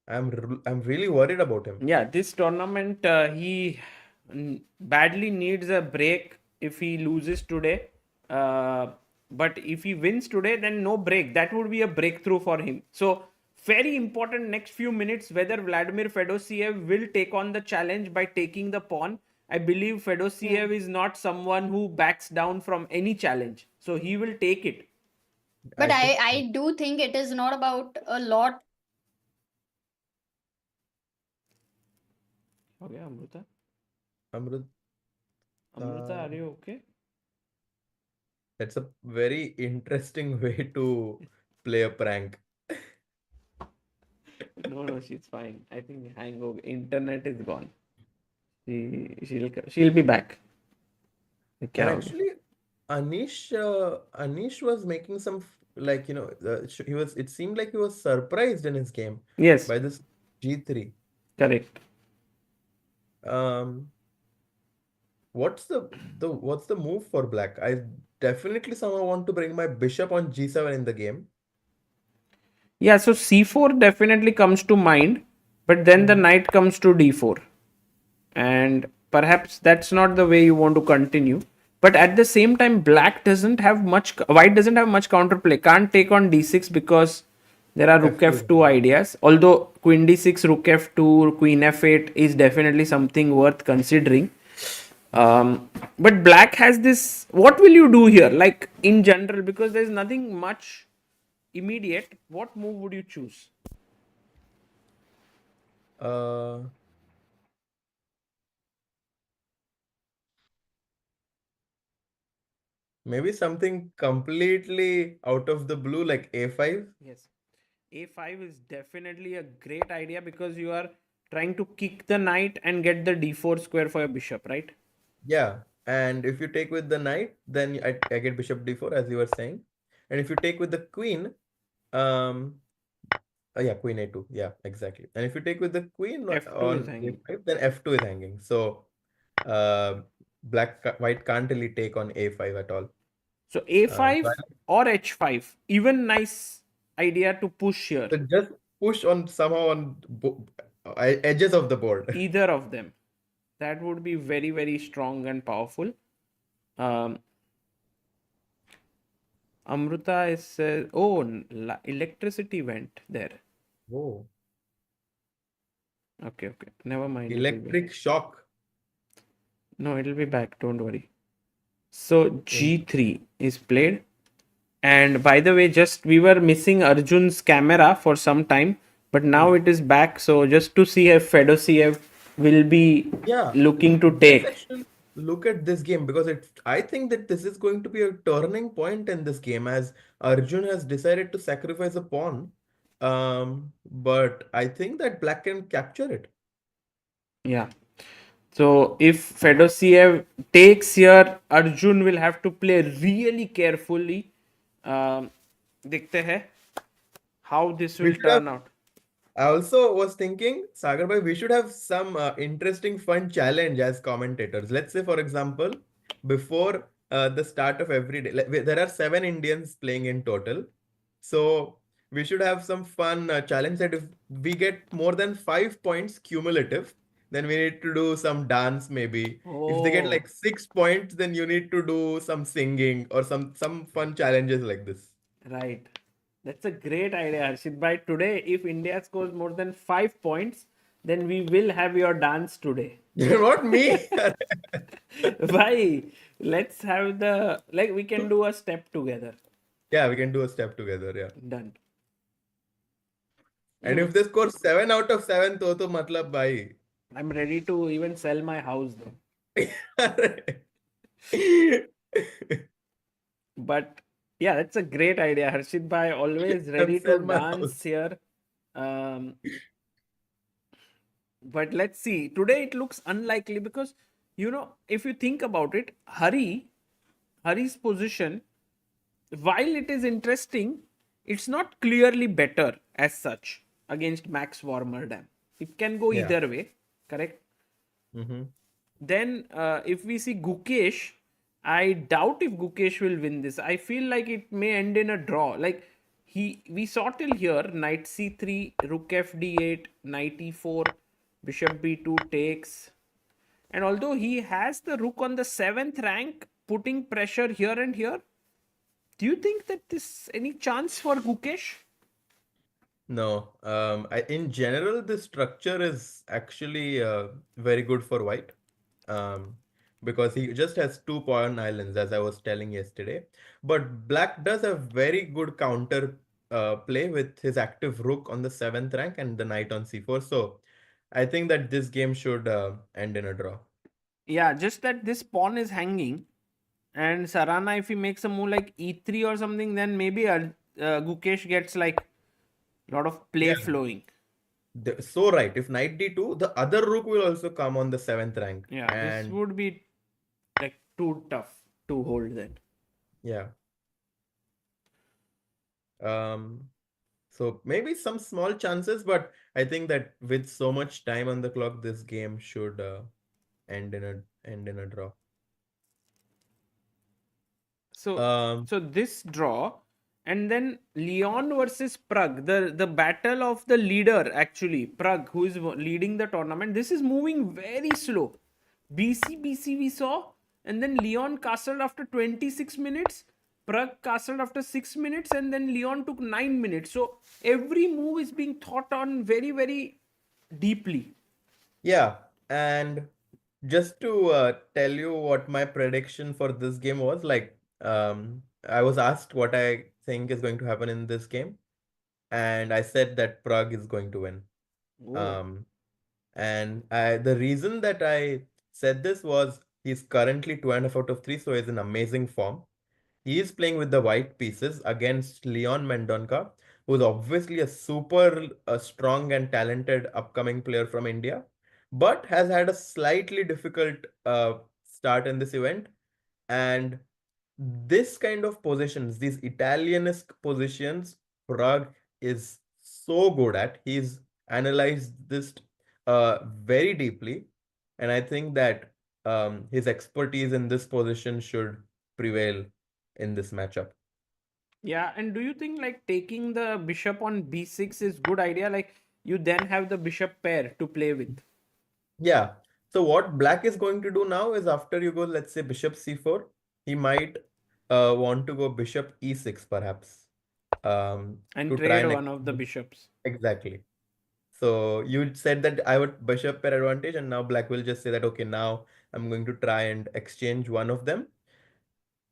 I'm really worried about him. Yeah, this tournament he badly needs a break if he loses today. But if he wins today, then no break. That would be a breakthrough for him. So very important next few minutes whether Vladimir Fedoseev will take on the challenge by taking the pawn. I believe Yeah. Fedoseev is not someone who backs down from any challenge, so he will take it. But I think I do think it is not about a lot. Okay, Amruta. Amrut, Amruta, are you okay? that's a very interesting way to play a prank. No, she's fine. I think hangover internet is gone. She'll be back. क्या And हो गया? actually, Anish was making some like he was. It seemed like he was surprised in his game Yes, by this g3. correct. Um, what's the move for black? I definitely somehow want to bring my bishop on g7 in the game. Yeah, so c4 definitely comes to mind, but then the Mhm. knight comes to d4, and perhaps that's not the way you want to continue. But at the same time, black doesn't have much. White doesn't have much counterplay. Can't take on d6 because there are rook F2 is f2 ideas. Although queen d6, rook f2, queen f8 is definitely something worth considering. But black has this. What will you do here? Like in general, because there's nothing much immediate. What move would you choose? uh maybe something completely out of the blue like a5. Yes, a5 is definitely a great idea because you are trying to kick the knight and get the d4 square for your bishop, right? Yeah, and if you take with the knight, then I get bishop d4 as you were saying, and if you take with the queen, um. Yeah, queen a2. Yeah, exactly. And if you take with the queen f2 is on hanging. a5, then f2 is hanging. So, uh, white can't really take on a5 at all. So So, a5 or h5, even nice idea to push here. so just push on somehow on edges of the board. Either of them. That would be very, very strong and powerful. Um, Amruta is electricity went there. Oh, Okay, never mind. It will be. electric shock. No, it'll be back. Don't worry. So In g3 is played. And by the way, just we were missing Arjun's camera for some time, but now it is back. So just to see if Fedoseev will be Yeah, looking to let's take. actually look at this game because I think that this is going to be a turning point in this game as Arjun has decided to sacrifice a pawn. But I think that black can capture it. Yeah. So if Fedoseev takes here, Arjun will have to play really carefully. देखते हैं how this We will should have turn out. I also was thinking, Sagar bhai, we should have some interesting, fun challenge as commentators. Let's say, for example, before the start of every day, there are 7 Indians playing in total. So we should have some fun challenge that if we get more than 5 points cumulative, then we need to do some dance maybe. If they get Oh, like 6 points, then you need to do some singing or some fun challenges like this. right. That's a great idea, Harshit. By today, if India scores more than 5 points, then we will have your dance today. Not me. Why? Let's have we can do a step together. Yeah, we can do a step together. Yeah. Done. And if they score 7 out of 7, to matlab bhai. I'm ready to even sell my house though. But yeah, that's a great idea. Harshit bhai always ready to Sell my dance house. here. Um, but let's see. Today it looks unlikely because if you think about it, Hari's position, while it is interesting, it's not clearly better as such against Max Warmerdam. It can go Yeah. either way, correct? Mm-hmm. Then if we see Gukesh, I doubt if Gukesh will win this. I feel like it may end in a draw. Like we saw till here knight c3, rook fd8, knight e4, bishop b2 takes. And although he has the rook on the 7th rank, putting pressure here and here, do you think that this any chance for Gukesh? No. In general, the structure is actually very good for white. Because he just has 2 pawn islands, as I was telling yesterday. But black does have very good counter play with his active rook on the 7th rank and the knight on c4. So I think that this game should end in a draw. Yeah, just that this pawn is hanging. And Sarana, if he makes a move like e3 or something, then maybe Gukesh gets like a lot of play Yeah. flowing. So right, if knight d2, the other rook will also come on the 7th rank. Yeah, this And would be like too tough to hold that. yeah. So maybe some small chances, but I think that with so much time on the clock, this game should end in a draw. So Um, so this draw, and then Leon versus Pragg, the battle of the leader actually, Pragg, who is leading the tournament. This is moving very slow. BC we saw, and then Leon castled after 26 minutes. Pragg castled after 6 minutes, and then Leon took 9 minutes. So every move is being thought on very, very deeply. yeah, and just to tell you what my prediction for this game was, like, I was asked what I think is going to happen in this game, and I said that Prague is going to win. Oh. Um, and the reason that I said this was he's currently 2.5 out of 3, so he's in amazing form. He is playing with the white pieces against Leon Mendonca, who's obviously a super strong and talented upcoming player from India, but has had a slightly difficult start in this event. And this kind of positions, these Italianesque positions, Pragg is so good at. He's analyzed this very deeply, and I think that his expertise in this position should prevail in this matchup. Yeah, and do you think like taking the bishop on b6 is good idea? Like you then have the bishop pair to play with. Yeah. So what black is going to do now is after you go, let's say bishop c4, he might want to go bishop e6 perhaps And to try trade and one of the bishops. exactly. So you said that I would bishop pair advantage, and now black will just say that, okay, now I'm going to try and exchange one of them.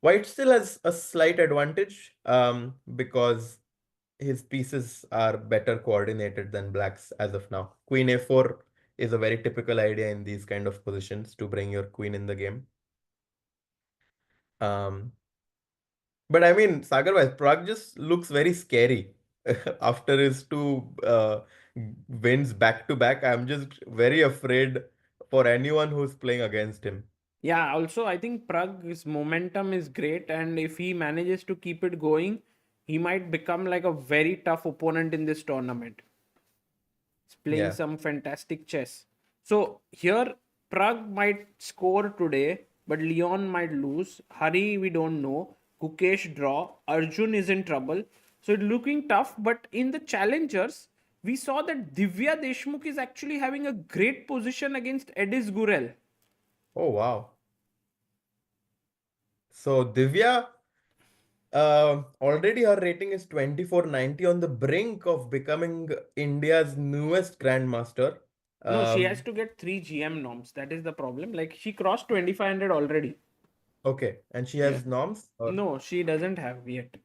White still has a slight advantage because his pieces are better coordinated than black's as of now. Queen a4 is a very typical idea in these kind of positions to bring your queen in the game. Um, but I mean, Sagar, Pragg just looks very scary after his two wins back to back. I'm just very afraid for anyone who's playing against him. Yeah, also I think Prague's momentum is great, and if he manages to keep it going, he might become like a very tough opponent in this tournament. He's playing Yeah. some fantastic chess. So here Prague might score today, but Leon might lose. Hari, we don't know. Gukesh draw. Arjun is in trouble. So it's looking tough. But in the challengers, we saw that Divya Deshmukh is actually having a great position against Edis Gurel. Oh, wow. So Divya Already her rating is 2490, on the brink of becoming India's newest grandmaster. No, she has Um, to get 3 GM norms. That is the problem. Like she crossed 2500 already. okay, and she Yeah. has norms, or No, she doesn't have yet.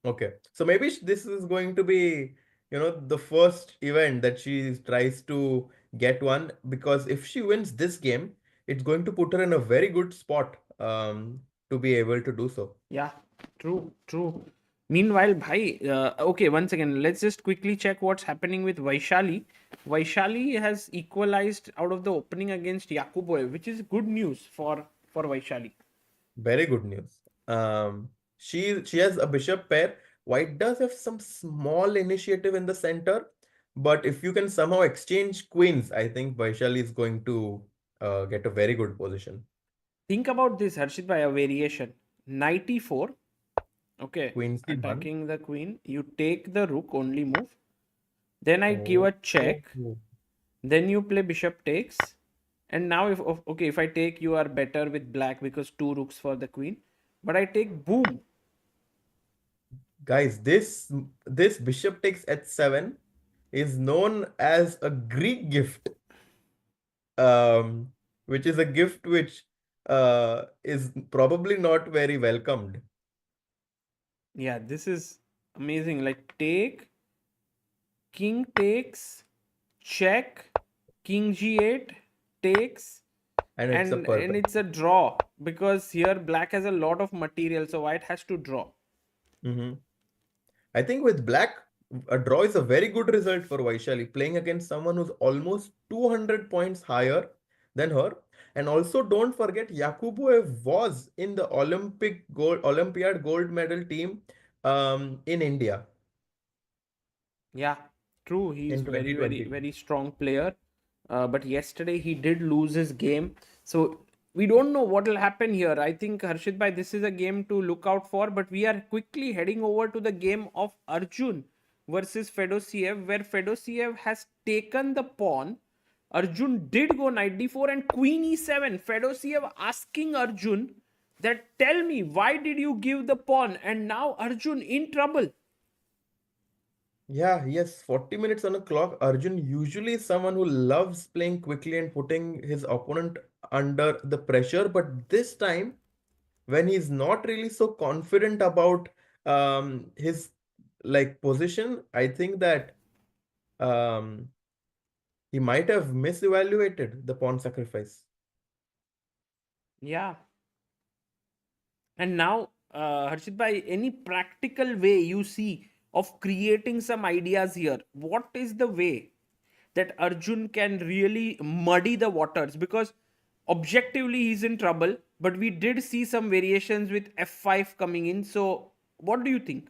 okay. So maybe this is going to be, the first event that she tries to get one, because if she wins this game, it's going to put her in a very good spot to be able to do so. Yeah, true, true. Meanwhile, bhai, okay, once again, let's just quickly check what's happening with Vaishali. Vaishali has equalized out of the opening against Yakuboev, which is good news for Vaishali. Very good news. She has a bishop pair. White does have some small initiative in the center, but if you can somehow exchange queens, I think Vaishali is going to get a very good position. Think about this, Harshit, by a variation. Knight e4. Okay, Queen c1. attacking the queen. You take the rook, only move. Then I give Oh, a check. oh. Then you play bishop takes. And now if I take, you are better with black because 2 rooks for the queen. But I take, boom. Guys, this bishop takes h7 is known as a Greek gift, um, which is a gift which is probably not very welcomed. Yeah, this is amazing. Like take, king takes, check, king g8 takes, And it's a and purple. it's a draw because here black has a lot of material, so white has to draw. Mm-hmm. I think with black, a draw is a very good result for Vaishali, playing against someone who's almost 200 points higher than her. And also, don't forget, Yakuboev was in the Olympiad gold medal team in India Yeah, true. He's in very, very, 2020. very strong player. But yesterday he did lose his game. So we don't know what will happen here. I think, Harshit bhai, this is a game to look out for. But we are quickly heading over to the game of Arjun versus Fedoseev, where Fedoseev has taken the pawn. Arjun did go knight d4 and queen e7. Fedoseev asking Arjun that, tell me, why did you give the pawn? And now Arjun in trouble. Yeah, yes, 40 minutes on a clock. Arjun usually is someone who loves playing quickly and putting his opponent under the pressure. But this time, when he's not really so confident about his like position, I think that um, he might have misevaluated the pawn sacrifice. Yeah. And now, Harshit bhai, any practical way you see of creating some ideas here? What is the way that Arjun can really muddy the waters? Because objectively he's in trouble, but we did see some variations with f5 coming in. So, what do you think?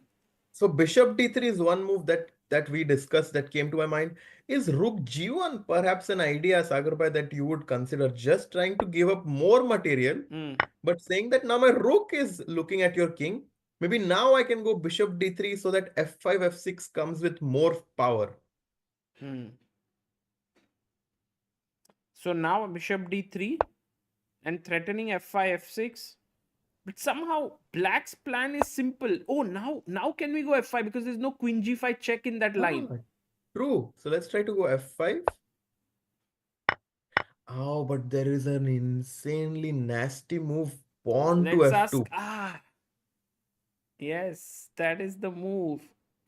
So bishop d3 is one move that we discussed that came to my mind. Is rook g1 perhaps an idea, Sagarbai, that you would consider, just trying to give up more material, Hmm. but saying that now my rook is looking at your king. Maybe now I can go bishop d3 so that f5, f6 comes with more power. Hmm. So now bishop d3 and threatening f5, f6. But somehow black's plan is simple. Oh, now can we go f5 because there's no queen g5 check in that line. Ah, true. So let's try to go f5. Oh, but there is an insanely nasty move, pawn to Let's ask. f2. Yes, that is the move.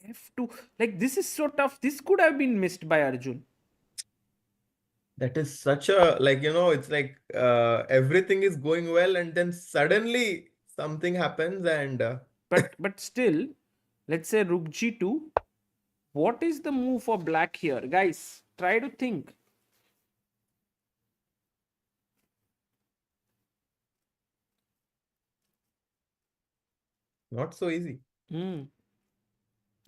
F2. Like, this is so tough. This could have been missed by Arjun. That is such a, like, it's like everything is going well, and then suddenly something happens, and But still, let's say rook g2. What is the move for black here? Guys, try to think. not so easy. Hmm.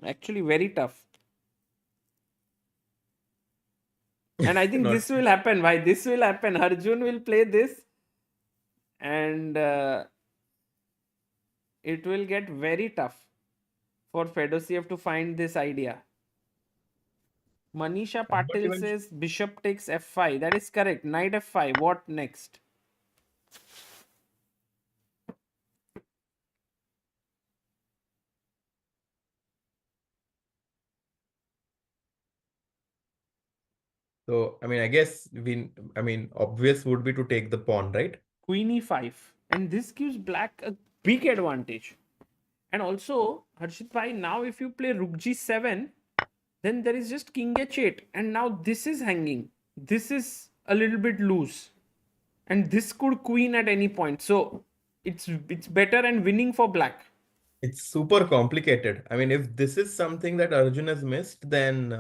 Actually, very tough. And I think Not this will happen. Why? This will happen. Arjun will play this, and it will get very tough for Fedoseev to find this idea. Manisha I'm not Patil even says bishop takes f5. That is correct. Knight f5. What next? So, I mean, I guess obvious would be to take the pawn, right? Queen e5, and this gives black a big advantage. And also, Harshit bhai, now if you play rook g7, then there is just king h8, and now this is hanging. This is a little bit loose, and this could queen at any point. So it's better and winning for black. It's super complicated. I mean, if this is something that Arjun has missed, then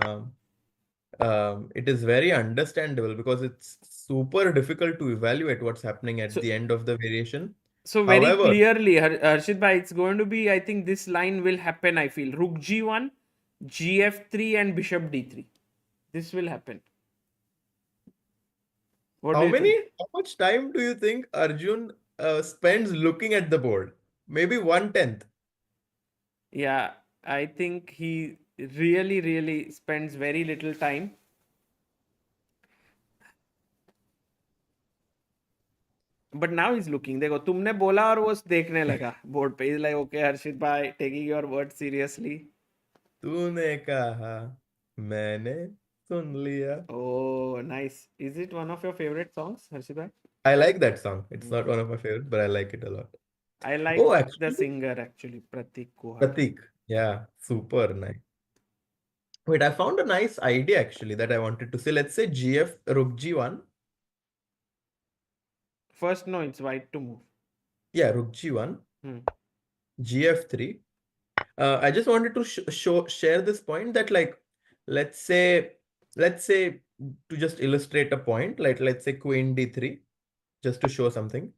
it is very understandable because it's super difficult to evaluate what's happening at So the end of the variation. so very However, clearly, Harshit bhai, it's going to be. I think this line will happen. I feel rook g1, gf3, and bishop d3. This will happen. What do you think? how much time do you think Arjun spends looking at the board? Maybe 1/10. Yeah, I think he really spends very little time. But now he's looking. देखो तुमने बोला और वो देखने लगा board पे. He's like, okay, Harshit bhai, taking your word seriously. तूने कहा मैंने सुन लिया. Oh, nice. Is it one of your favorite songs, Harshit bhai? I like that song. It's not one of my favorites, but I like it a lot. I like Oh, the actually, singer actually, Pratik Kuhar. Pratik. Yeah, super nice. Wait, I found a nice idea actually that I wanted to say. Let's say GF Rook G1. First, no, it's white to move. Yeah, Rook G1, Hmm. GF3. I just wanted to share this point that like, let's say to just illustrate a point, like let's say Queen D3, just to show something.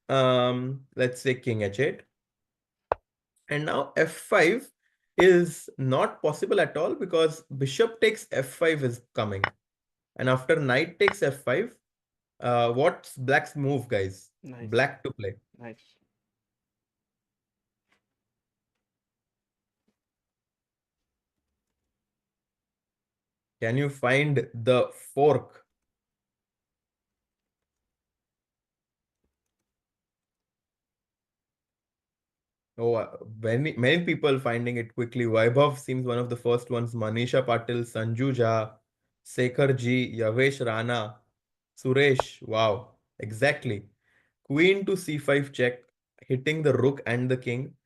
Let's say King H8. And now F5 is not possible at all because bishop takes F5 is coming. And after knight takes F5, what's black's move, guys? Nice. Black to play. Nice. Can you find the fork? Oh, many people finding it quickly. Vaibhav seems one of the first ones. Manisha Patil, Sanju Jha, Sekhar Ji, Yavesh Rana, Suresh. Wow, exactly. Queen to C5 check, hitting the rook and the king.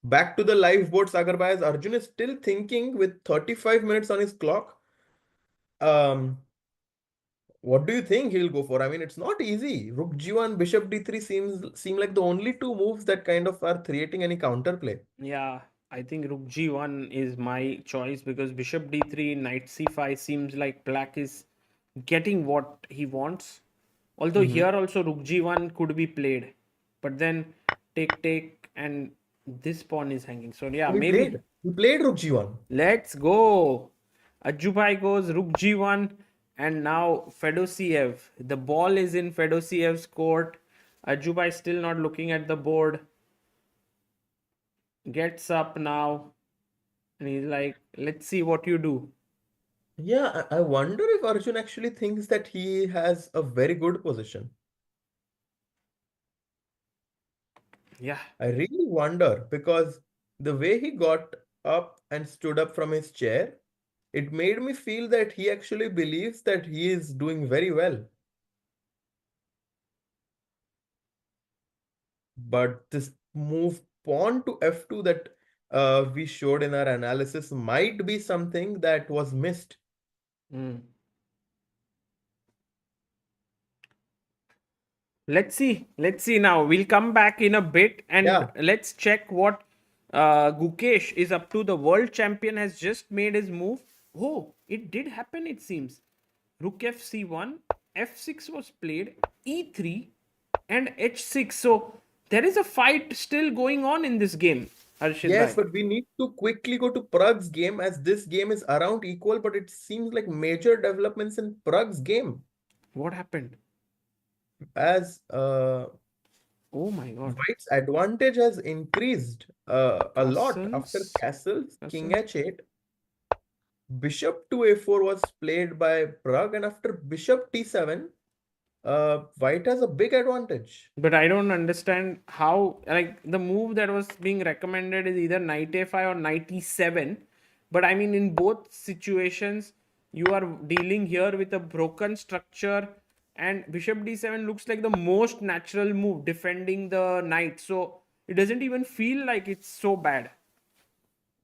Back to the live board, Sagar Bhai, as Arjun is still thinking with 35 minutes on his clock. What do you think he'll go for? I mean, it's not easy. Rook G1, Bishop D3 seem like the only two moves that kind of are creating any counterplay. Yeah, I think rook g1 is my choice because bishop d3, knight c5 seems like black is getting what he wants. Although here also rook g1 could be played, but then take and this pawn is hanging. So yeah, maybe He played Rook G1. let's go. Ajubhai goes rook g1, and now Fedoseev. The ball is in Fedosiev's court. Ajubhai still not looking at the board. Gets up now, and he's like, let's see what you do. Yeah, I wonder if Arjun actually thinks that he has a very good position. Yeah. I really wonder because the way he got up and stood up from his chair, it made me feel that he actually believes that he is doing very well. But this move pawn to F2 that we showed in our analysis might be something that was missed. Let's see now. We'll come back in a bit and Yeah. let's check what Gukesh is up to. The world champion has just made his move. Oh, it did happen, it seems. Rook fc1, f6 was played, e3, and h6. So there is a fight still going on in this game, Harshit Yes, bhai. but we need to quickly go to Pragg's game as this game is around equal, but it seems like major developments in Pragg's game What happened? as Oh my god. White's advantage has increased a lot after Castles. castles, King Castles. h8. Bishop to a4 was played by Pragg, and after Bishop t7, White has a big advantage. But I don't understand how, like, the move that was being recommended is either knight a5 or knight e7. But I mean, in both situations, you are dealing here with a broken structure, and bishop d7 looks like the most natural move defending the knight, so it doesn't even feel like it's so bad.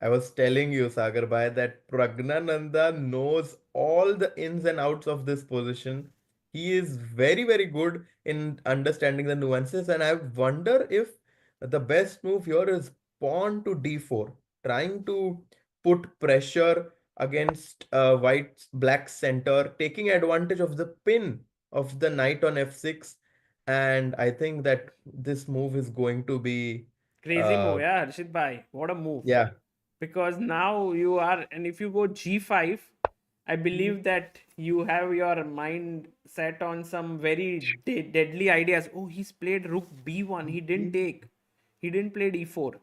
I was telling you, Sagar Bhai, that Pragnananda knows all the ins and outs of this position. He is very, very good in understanding the nuances, and I wonder if the best move here is pawn to d4, trying to put pressure against white black center, taking advantage of the pin of the knight on f6. And I think that this move is going to be, Crazy uh, move, yeah, Harshit bhai. What a move. yeah. Because now you are, and if you go g5, I believe that you have your mind set on some very deadly ideas. Oh, he's played rook b1. He didn't take. He didn't play d4.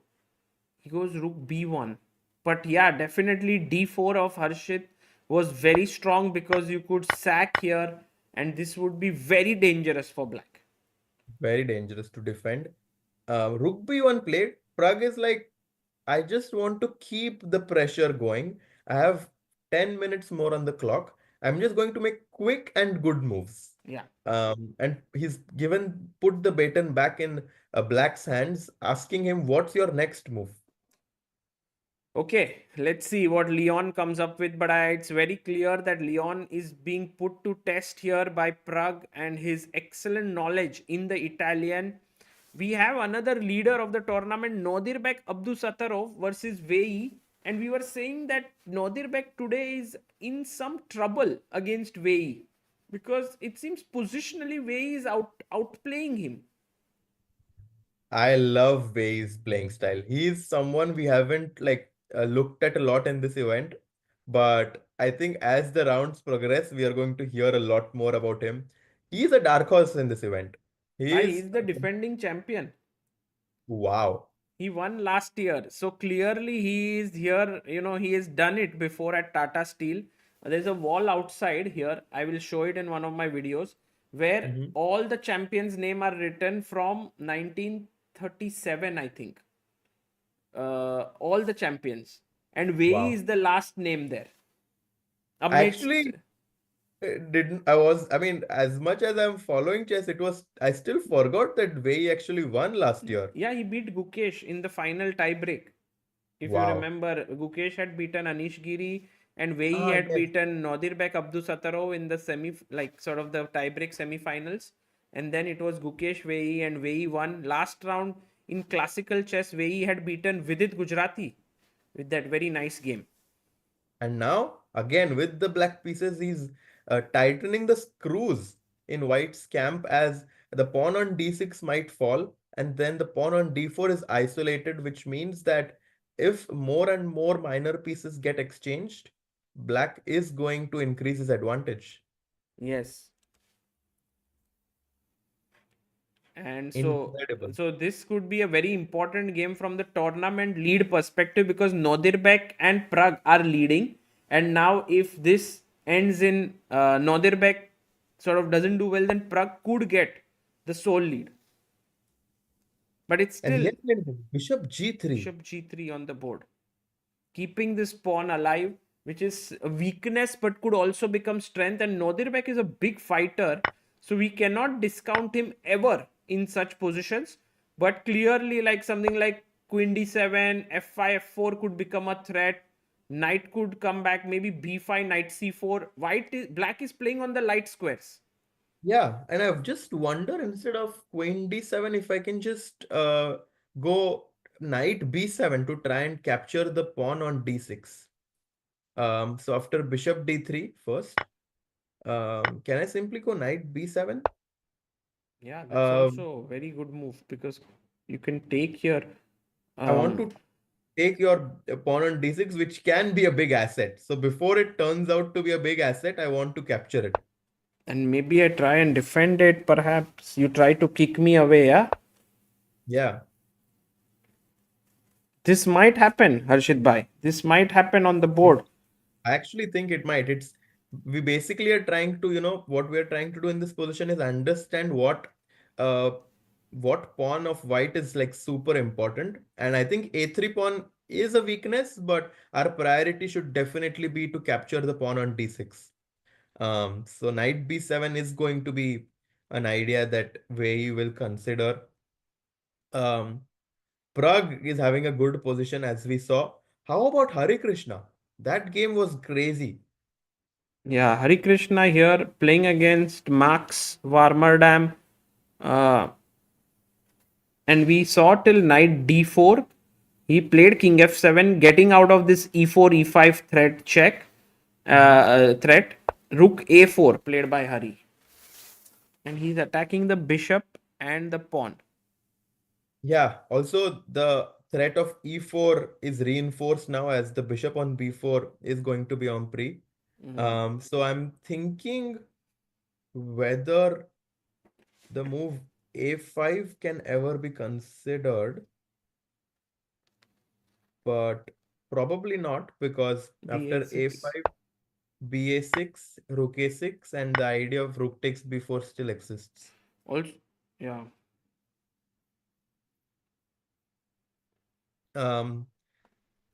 He goes rook b1. But yeah, definitely d4 of Harshit was very strong because you could sack here, and this would be very dangerous for black. Very dangerous to defend. Rook b1 played. Pragg is like, I just want to keep the pressure going. I have 10 minutes more on the clock. I'm just going to make quick and good moves. Yeah. And he's put the baton back in Black's hands, asking him, what's your next move? Okay, let's see what Leon comes up with. But it's very clear that Leon is being put to test here by Pragg and his excellent knowledge in the Italian. We have another leader of the tournament, Nodirbek Abdusattorov versus Wei Yi. And we were saying that Nodirbek today is in some trouble against Wei Yi because it seems positionally Wei Yi is outplaying him. I love Wei's playing style. He's someone we haven't looked at a lot in this event, but I think as the rounds progress, we are going to hear a lot more about him. He's a dark horse in this event. He Bhai, is he's the defending champion. wow. He won last year. So clearly he is here. He has done it before at Tata Steel. There's a wall outside here. I will show it in one of my videos where Mhm. all the champions' name are written from 1937, I think. All the champions. And Wei Wow. is the last name there. I Amidst. actually didn't I was I mean, as much as I'm following chess, I still forgot that Wei actually won last year. Yeah, he beat Gukesh in the final tiebreak. If you Wow. remember, Gukesh had beaten Anish Giri and Wei Yi Ah, had yes. beaten Nodirbek Abdusattorov in the sort of the tiebreak semi-finals. And then it was Gukesh, Wei Yi, and Wei Yi won. Last round in classical chess, Wei Yi had beaten Vidit Gujarati with that very nice game. And now, again, with the black pieces, he's tightening the screws in White's camp as the pawn on d6 might fall, and then the pawn on d4 is isolated, which means that if more and more minor pieces get exchanged, Black is going to increase his advantage. Yes. And Incredible. so this could be a very important game from the tournament lead perspective because Nodirbek and Pragg are leading. And now if this ends in Nodirbek sort of doesn't do well, then Pragg could get the sole lead. But it's And he still has played Bishop g3. Bishop g3 on the board, keeping this pawn alive, which is a weakness but could also become strength. And Nodirbek is a big fighter, so we cannot discount him ever in such positions. But clearly, like something like Queen d7, f5, f4 could become a threat. Knight could come back, maybe b5, knight c4. Black is playing on the light squares. Yeah, and I've just wonder instead of queen d7 if I can just go knight b7 to try and capture the pawn on d6. So after bishop d3 first, can I simply go knight b7? Yeah, that's Um, also a very good move because you can take here. I want Um, to take your pawn on d6, which can be a big asset. So before it turns out to be a big asset, I want to capture it. and maybe I try and defend it. Perhaps you try to kick me away, yeah? Yeah. This might happen, Harshit Bhai. This might happen on the board. I actually think it might. We basically are trying to, what we are trying to do in this position is understand uh what pawn of white is like super important. And I think a3 pawn is a weakness, but our priority should definitely be to capture the pawn on d6. So knight b7 is going to be an idea that Wei Yi will consider. Um, Pragg is having a good position as we saw. How about Harikrishna? That game was crazy. Yeah, Harikrishna here playing against Max Warmerdam. Uh, and we saw till knight d4. He played king f7, getting out of this e4, e5 threat check. Threat. Rook a4 played by Hari. And he's attacking the bishop and the pawn. Yeah, also the threat of e4 is reinforced now as the bishop on b4 is going to be on pre. So I'm thinking whether the move a5 can ever be considered, but probably not because after b6. a5, ba6, rook a6, and the idea of rook takes b4 still exists. Also, yeah. Um,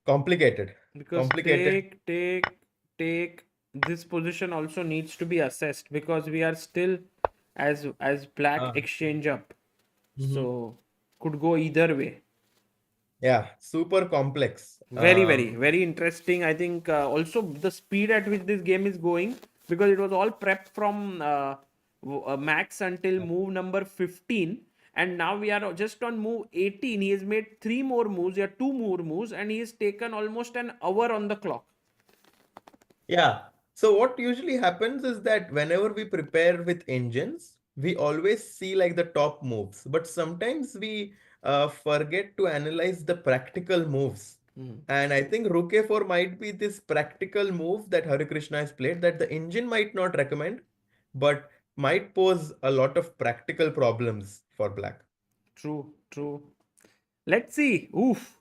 Complicated. Because Complicated. take. This position also needs to be assessed because we are still as black Uh, exchange up. mhm. So could go either way. Yeah, super complex. Very interesting. I think also the speed at which this game is going, because it was all prep from Max until move number 15, and now we are just on move 18. He has made three more moves, yeah, two more moves, and he has taken almost an hour on the clock. Yeah. So what usually happens is that whenever we prepare with engines, we always see like the top moves, but sometimes we forget to analyze the practical moves. And I think Rook A4 might be this practical move that Harikrishna has played that the engine might not recommend, but might pose a lot of practical problems for black. True. Let's see. Oof.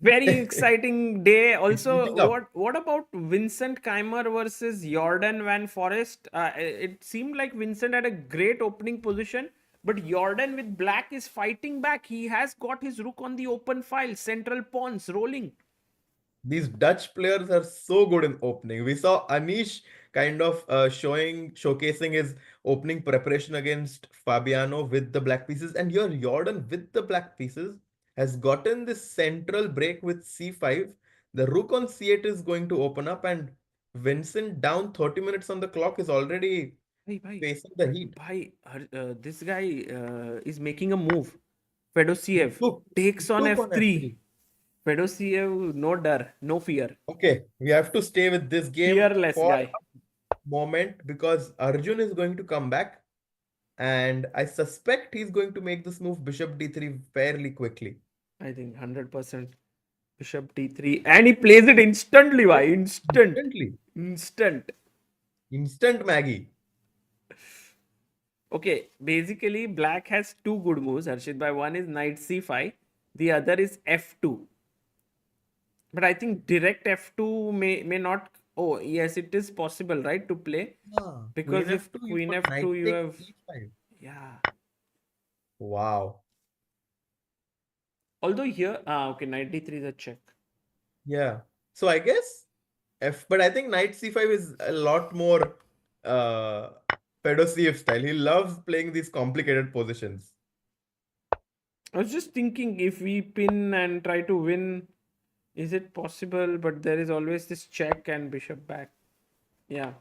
Very exciting day. It's Also, heating up. what about Vincent Keymer versus Jorden van Foreest? It seemed like Vincent had a great opening position, but Jorden with black is fighting back. He has got his rook on the open file, central pawns rolling. These Dutch players are so good in opening. We saw Anish kind of showcasing his opening preparation against Fabiano with the black pieces, and here Jordan with the black pieces has gotten this central break with c5. The rook on c8 is going to open up, and Vincent down 30 minutes on the clock is already Bhai, facing the heat. this guy is making a move. Fedoseev Took, takes on took on f3. f3. Fedoseev, no dar, no fear. Okay, we have to stay with this game Fearless for guy. a moment because Arjun is going to come back. And I suspect he's going to make this move bishop d3 fairly quickly. I think 100% bishop d3. And he plays it instantly. Why? Instant. Instantly. Instant. Instant Maggie. Okay, basically, black has two good moves, Harshit. By one is knight c5, the other is f2. But I think direct f2 may not. Oh, yes, it is possible, right, to play? Ah, queen Because if f2, you queen put knight f2, you takes have. e5. Yeah. Wow. Although here, okay, knight d3 is a check. Yeah. So I guess but I think knight c5 is a lot more uh Fedoseev style. He loves playing these complicated positions. I was just thinking if we pin and try to win, is it possible? But there is always this check and bishop back. Yeah.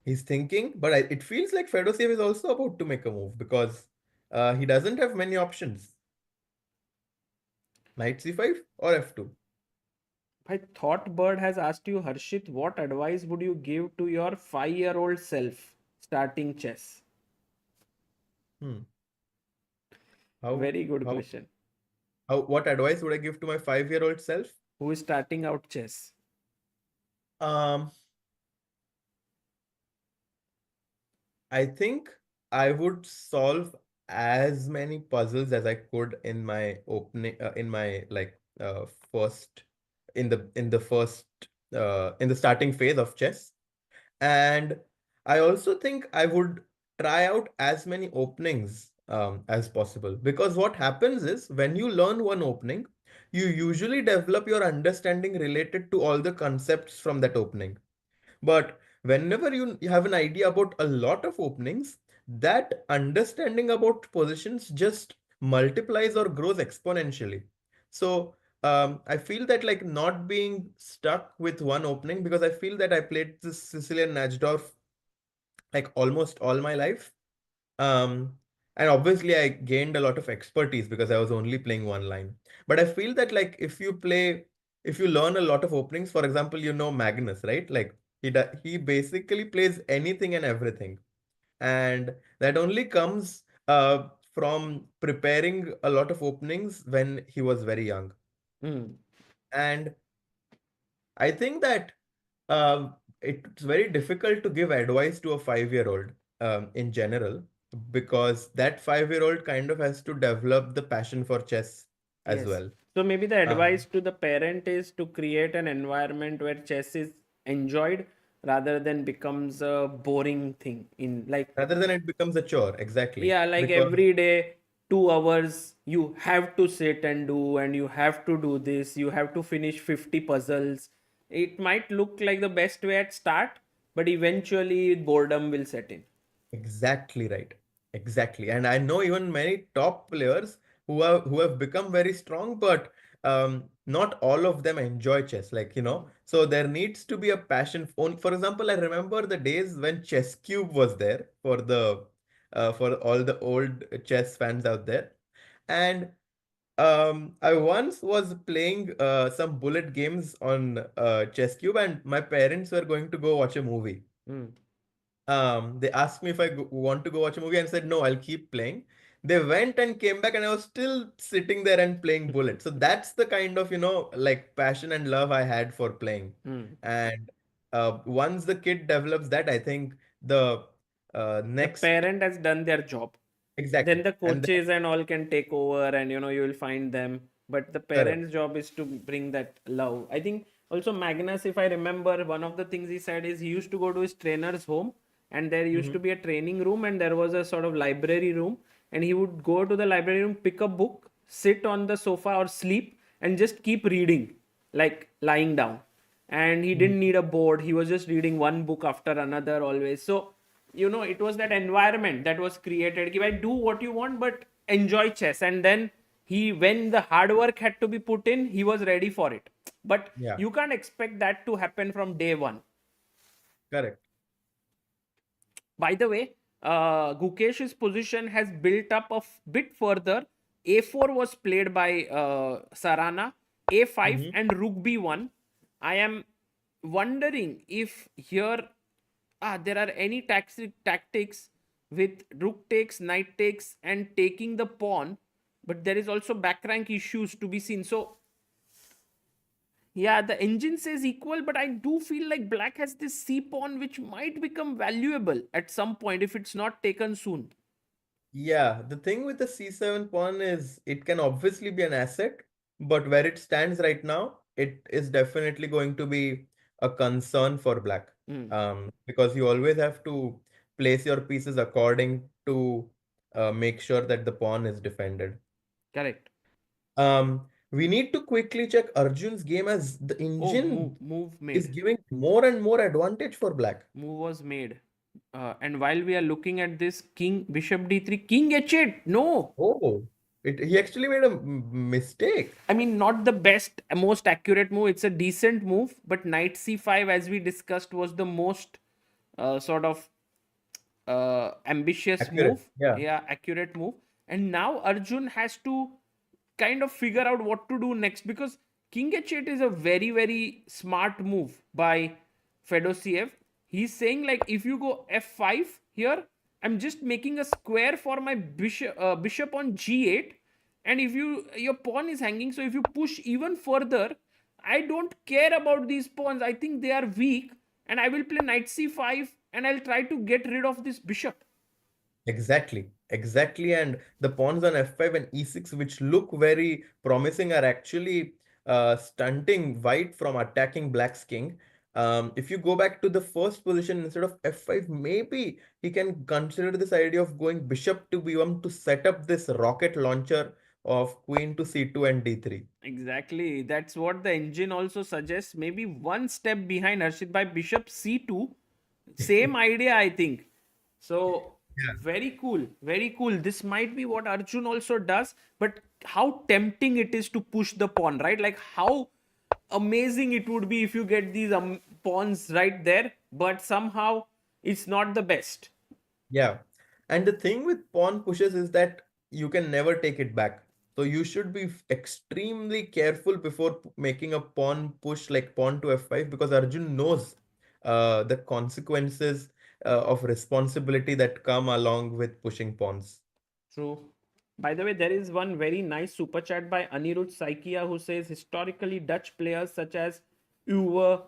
He's thinking, but it feels like Fedoseev is also about to make a move because he doesn't have many options. Knight c5 or f2. My thought bird has asked you, Harshit, what advice would you give to your 5-year-old self starting chess? Hmm. How Very good how question. what advice would I give to my 5-year-old self? Who is starting out chess? Um, I think I would solve as many puzzles as I could in my opening in my first in the starting phase of chess. And I also think I would try out as many openings as possible. Because what happens is when you learn one opening, you usually develop your understanding related to all the concepts from that opening. But whenever you have an idea about a lot of openings, that understanding about positions just multiplies or grows exponentially. So I feel that like not being stuck with one opening, because I feel that I played this Sicilian Najdorf like almost all my life. Um, and obviously I gained a lot of expertise because I was only playing one line. But I feel that like if you learn a lot of openings, for example, you know Magnus, right? Like he basically plays anything and everything, and that only comes from preparing a lot of openings when he was very young. Hmm. And I think that it's very difficult to give advice to a 5-year-old in general, because that 5-year-old kind of has to develop the passion for chess as Yes. well. So maybe the Um, advice to the parent is to create an environment where chess is enjoyed rather than becomes a boring thing in like, Rather than it becomes a chore, exactly. yeah, like Because every day 2 hours you have to sit and do, and you have to do this, you have to finish 50 puzzles. It might look like the best way at start, but eventually boredom will set in. exactly right. Exactly. And I know even many top players who have become very strong, but not all of them enjoy chess. Like, so there needs to be a passion. For example, I remember the days when Chess Cube was there for all the old chess fans out there. And I once was playing some bullet games on Chess Cube, and my parents were going to go watch a movie. Hmm. They asked me if I want to go watch a movie, and said no, I'll keep playing. They went and came back, and I was still sitting there and playing bullet. So that's the kind of like passion and love I had for playing. Hmm. And once the kid develops that, I think the The next parent has done their job, then exactly, the and then coaches and all can take over, and you will find them, but the correct. parents job is to bring that love. I think also Magnus, if I remember, one of the things he said is he used to go to his trainer's home, and there used Mhm. to be a training room, and there was a sort of library room, and he would go to the library room, pick a book, sit on the sofa or sleep, and just keep reading, like lying down. And he Mhm. didn't need a board, he was just reading one book after another always. So it was that environment that was created. If I do what you want, but enjoy chess. And then when the hard work had to be put in, he was ready for it. But Yeah, you can't expect that to happen from day one. correct. By the way, Gukesh's position has built up a bit further. A4 was played by Sarana, A5 Mhm. and Rook B1. I am wondering if here there are any tactics with Rook takes, Knight takes, and taking the pawn, but there is also back rank issues to be seen. So yeah, the engine says equal, but I do feel like black has this C pawn which might become valuable at some point if it's not taken soon. Yeah, the thing with the C7 pawn is it can obviously be an asset, but where it stands right now, it is definitely going to be a concern for black. Hmm, Because you always have to place your pieces according to make sure that the pawn is defended. correct. We need to quickly check Arjun's game, as the Oh, engine move is made. giving more and more advantage for black. Move was made. And while we are looking at this, king, bishop d3, king h8. No, Oh, he actually made a mistake. I mean, not the best, most accurate move. It's a decent move, but knight c5, as we discussed, was the most sort of ambitious Accurate. move. Yeah. Yeah, accurate move. And now Arjun has to kind of figure out what to do next, because king h8 is a very very smart move by Fedoseev. He's saying like, if you go f5 here, I'm just making a square for my bishop on g8, and if your pawn is hanging, so if you push even further, I don't care about these pawns. I think they are weak, and I will play knight c5, and I'll try to get rid of this bishop. Exactly, exactly. And the pawns on f5 and e6, which look very promising, are actually stunting white from attacking black's king. If you go back to the first position instead of f5, maybe he can consider this idea of going bishop to b1 to set up this rocket launcher of queen to c2 and d3. Exactly. That's what the engine also suggests. Maybe one step behind Harshit by bishop c2. Same idea, I think. So Yeah. very cool. Very cool. This might be what Arjun also does, but how tempting it is to push the pawn, right? Like how amazing it would be if you get these pawns right there, but somehow it's not the best. Yeah. And the thing with pawn pushes is that you can never take it back. So you should be extremely careful before making a pawn push like pawn to f5 because Arjun knows the consequences of responsibility that come along with pushing pawns. True. By the way, there is one very nice super chat by Anirudh Saikia who says historically Dutch players such as Uwe,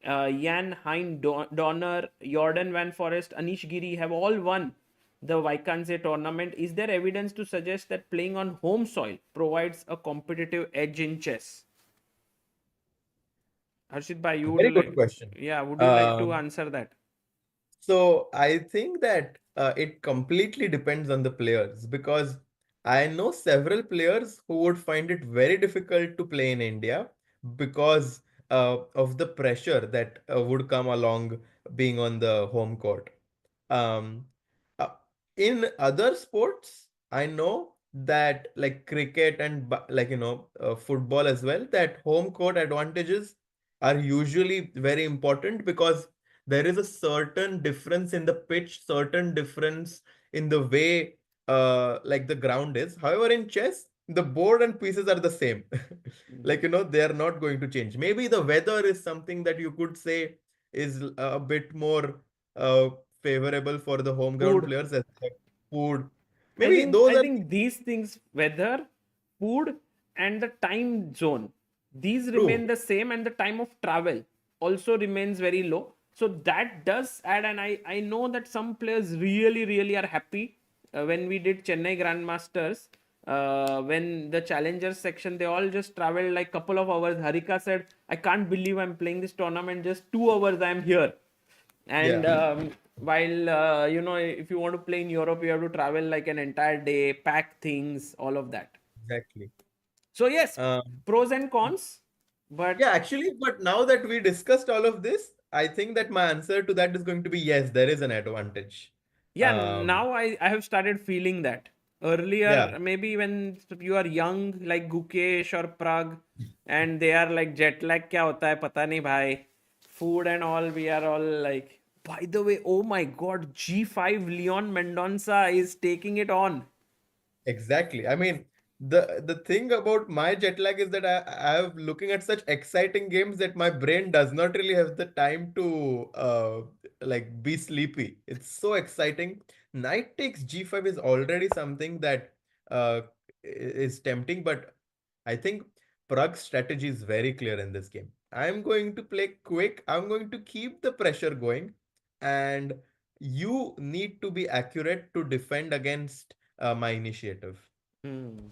Jan Hein Donner, Jorden van Foreest, Anish Giri have all won the Wijk Aan Zee tournament. Is there evidence to suggest that playing on home soil provides a competitive edge in chess? Harshit bhai, you would Very good like, question. yeah, would you like to answer that? So I think that it completely depends on the players because I know several players who would find it very difficult to play in India because of the pressure that would come along being on the home court. Um, uh, in other sports, I know that like cricket and like football as well, that home court advantages are usually very important because there is a certain difference in the pitch, certain difference in the way like the ground is. However, in chess, the board and pieces are the same. Like, they are not going to change. Maybe the weather is something that you could say is a bit more uh, favorable for the home ground Food. players as like food. I Maybe think those I are think these things, weather, food, and the time zone, these true. remain the same, and the time of travel also remains very low. So that does add, and I know that some players really are happy when we did Chennai Grandmasters. When the challengers section, they all just traveled like couple of hours. Harika said, "I can't believe I'm playing this tournament. Just 2 hours, I'm here." And Yeah, while if you want to play in Europe, you have to travel like an entire day, pack things, all of that. exactly. So yes, Um, pros and cons, but yeah, actually, but now that we discussed all of this, I think that my answer to that is going to be yes, there is an advantage. yeah, Um, now I have started feeling that. yeah, Earlier, maybe when you are young, like Gukesh or Pragg, and they are like jet lag kya hota hai pata nahi bhai. Food and all, we are all like, by the way, oh my god, G5 Leon Mendonca is taking it on. exactly. I mean, the thing about my jet lag is that I am looking at such exciting games that my brain does not really have the time to like be sleepy. It's so exciting. Knight takes G5 is already something that uh is tempting, but I think Prague's strategy is very clear in this game. I'm going to play quick. I'm going to keep the pressure going, and you need to be accurate to defend against my initiative. Hmm.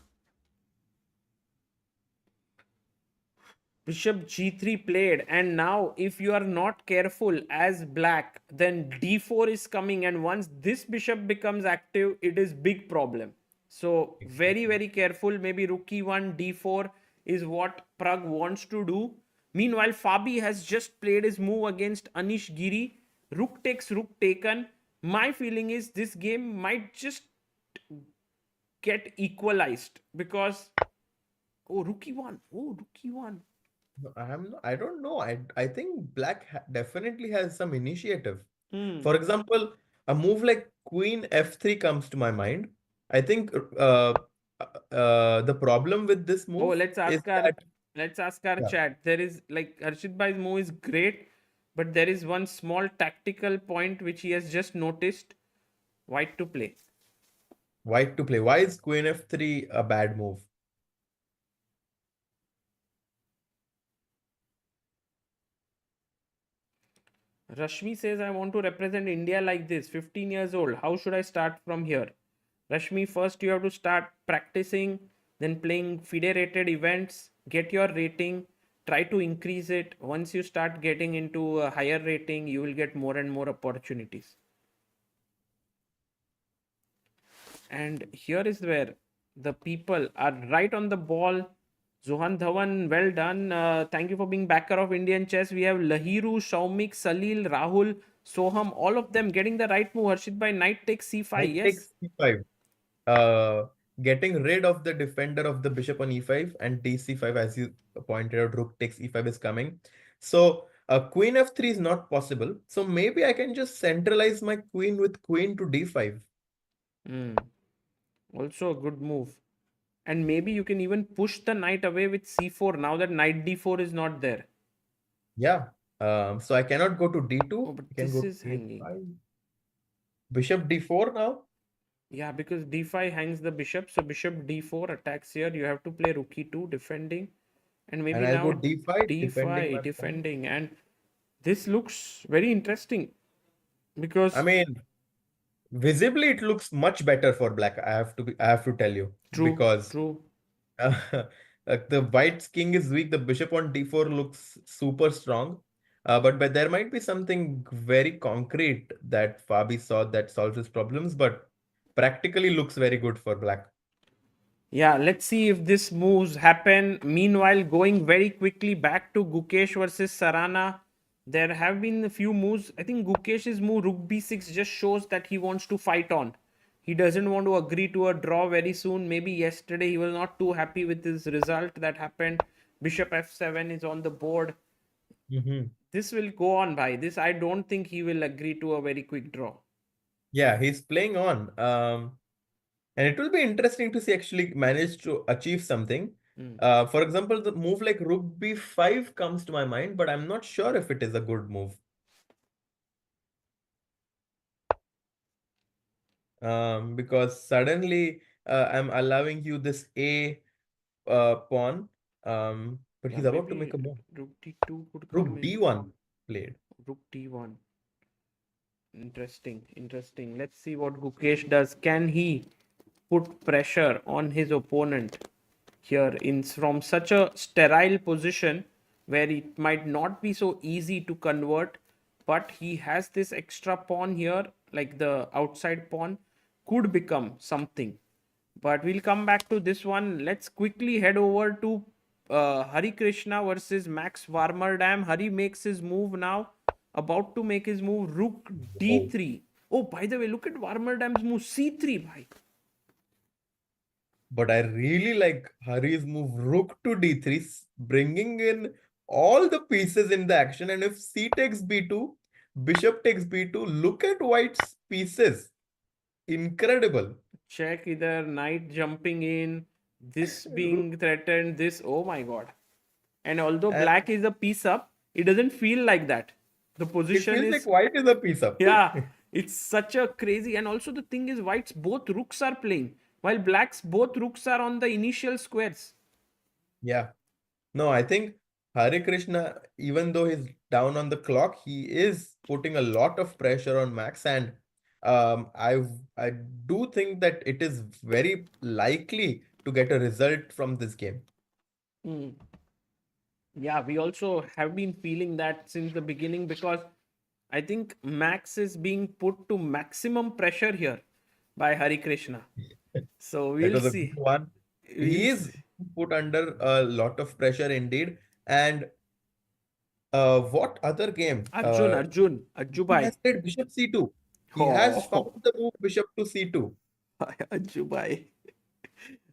Bishop g3 played, and now if you are not careful as black, then d4 is coming, and once this bishop becomes active, it is big problem. So Exactly. very careful. Maybe rook e1 d4 is what Pragg wants to do. Meanwhile, Fabi has just played his move against Anish Giri. Rook takes, rook taken. My feeling is this game might just get equalized because oh, rook e1, oh, rook e1. No, I don't know. I think black definitely has some initiative. Hmm. For example, a move like Queen F3 comes to my mind. I think the problem with this Oh, move is that let's ask our yeah, chat. There is like Harshit Bhai's move is great, but there is one small tactical point which he has just noticed. White to play. white to play. Why is Queen F3 a bad move? Rashmi says, I want to represent India like this, 15 years old. How should I start from here? Rashmi, first you have to start practicing, then playing FIDE rated events, get your rating, try to increase it. Once you start getting into a higher rating, you will get more and more opportunities. And here is where the people are right on the ball. Zohan Dhawan, well done. Thank you for being backer of Indian chess. We have Lahiru, Shaumik, Salil, Rahul, Soham, all of them getting the right move. Harshit by knight takes c5. Knight Yes. takes c5. Uh, Getting rid of the defender of the bishop on e5 and dc5, as you pointed out, rook takes e5 is coming. So queen f3 is not possible. So maybe I can just centralize my queen with queen to d5. Also a good move. And maybe you can even push the knight away with c4 now that knight d4 is not there. Yeah. So I cannot go to d2. Oh, but I can this go is to hanging. a5. Bishop d4 now. Yeah, because d5 hangs the bishop. So bishop d4 attacks here. You have to play rook e2 defending. And maybe And I'll now go d5, defending my d5 pawn. defending. And this looks very interesting because I mean, visibly it looks much better for black. I have to tell you, true, because true. the white's king is weak. The bishop on d4 looks super strong. But there might be something very concrete that Fabi saw that solves his problems, but practically looks very good for black. Yeah, let's see if this moves happen. Meanwhile, going very quickly back to Gukesh versus Sarana. There have been a few moves. I think Gukesh's move rook b6 just shows that he wants to fight on. He doesn't want to agree to a draw very soon. Maybe yesterday he was not too happy with his result that happened. Bishop f7 is on the board. Mhm. This will go on by this. I don't think he will agree to a very quick draw. Yeah, he's playing on. And it will be interesting to see actually manage to achieve something. For example, the move like rook b5 comes to my mind, but I'm not sure if it is a good move. Because suddenly I'm allowing you this A pawn, but Yeah, he's about to maybe make a move. rook d2 could come Rook in. d1 played. Rook d1. Interesting, interesting. Let's see what Gukesh does. Can he put pressure on his opponent here in from such a sterile position where it might not be so easy to convert, but he has this extra pawn here, like the outside pawn, could become something. But we'll come back to this one. Let's quickly head over to Harikrishna versus Max Warmerdam. Hari makes his move now. About to make his move. Rook Oh. d3. Oh, by the way, look at Warmerdam's move. c3, bhai. But I really like Hari's move rook to d3, bringing in all the pieces in the action. And if c takes b2, bishop takes b2, look at white's pieces. Incredible. Check either knight jumping in, this being threatened, this. Oh my god. And although And black is a piece up, it doesn't feel like that. The it position feels like is, white is a piece up. yeah, it's such a crazy. And also the thing is, white's both rooks are playing, while black's both rooks are on the initial squares. Yeah. No, I think Hare Krishna, even though he's down on the clock, he is putting a lot of pressure on Max, and I do think that it is very likely to get a result from this game. Hmm. Yeah, we also have been feeling that since the beginning because I think Max is being put to maximum pressure here by Hari Krishna. So That we'll was a good see. one. He We'll is see. put under a lot of pressure indeed. And what other game? Arjun, He Ajubhai. has played Bishop C2. He has found Oh, the move Bishop to C2. Ajubhai.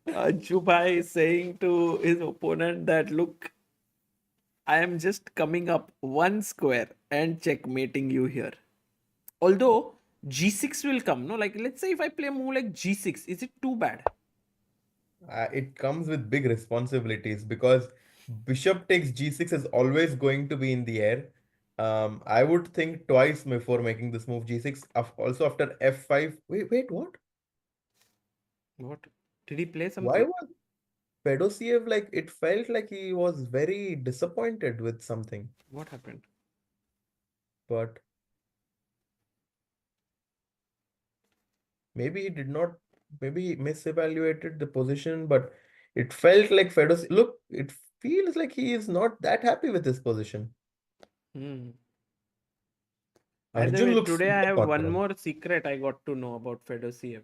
Ajubhai is saying to his opponent that, look, I am just coming up one square and checkmating you here. Although g6 will come, no? Like, let's say if I play a move like g6, is it too bad? It comes with big responsibilities because bishop takes g6 is always going to be in the air. I would think twice before making this move g6. Also after f5. Wait, what? What? Did he play Why something? was Fedoseev like? It felt like he was very disappointed with something, What happened? but maybe he did not. Maybe he misevaluated the position, but it felt like Fedoseev. Look, it feels like he is not that happy with his position. Hmm. By the Arjun way, looks today I super have one confident. more secret I got to know about Fedoseev.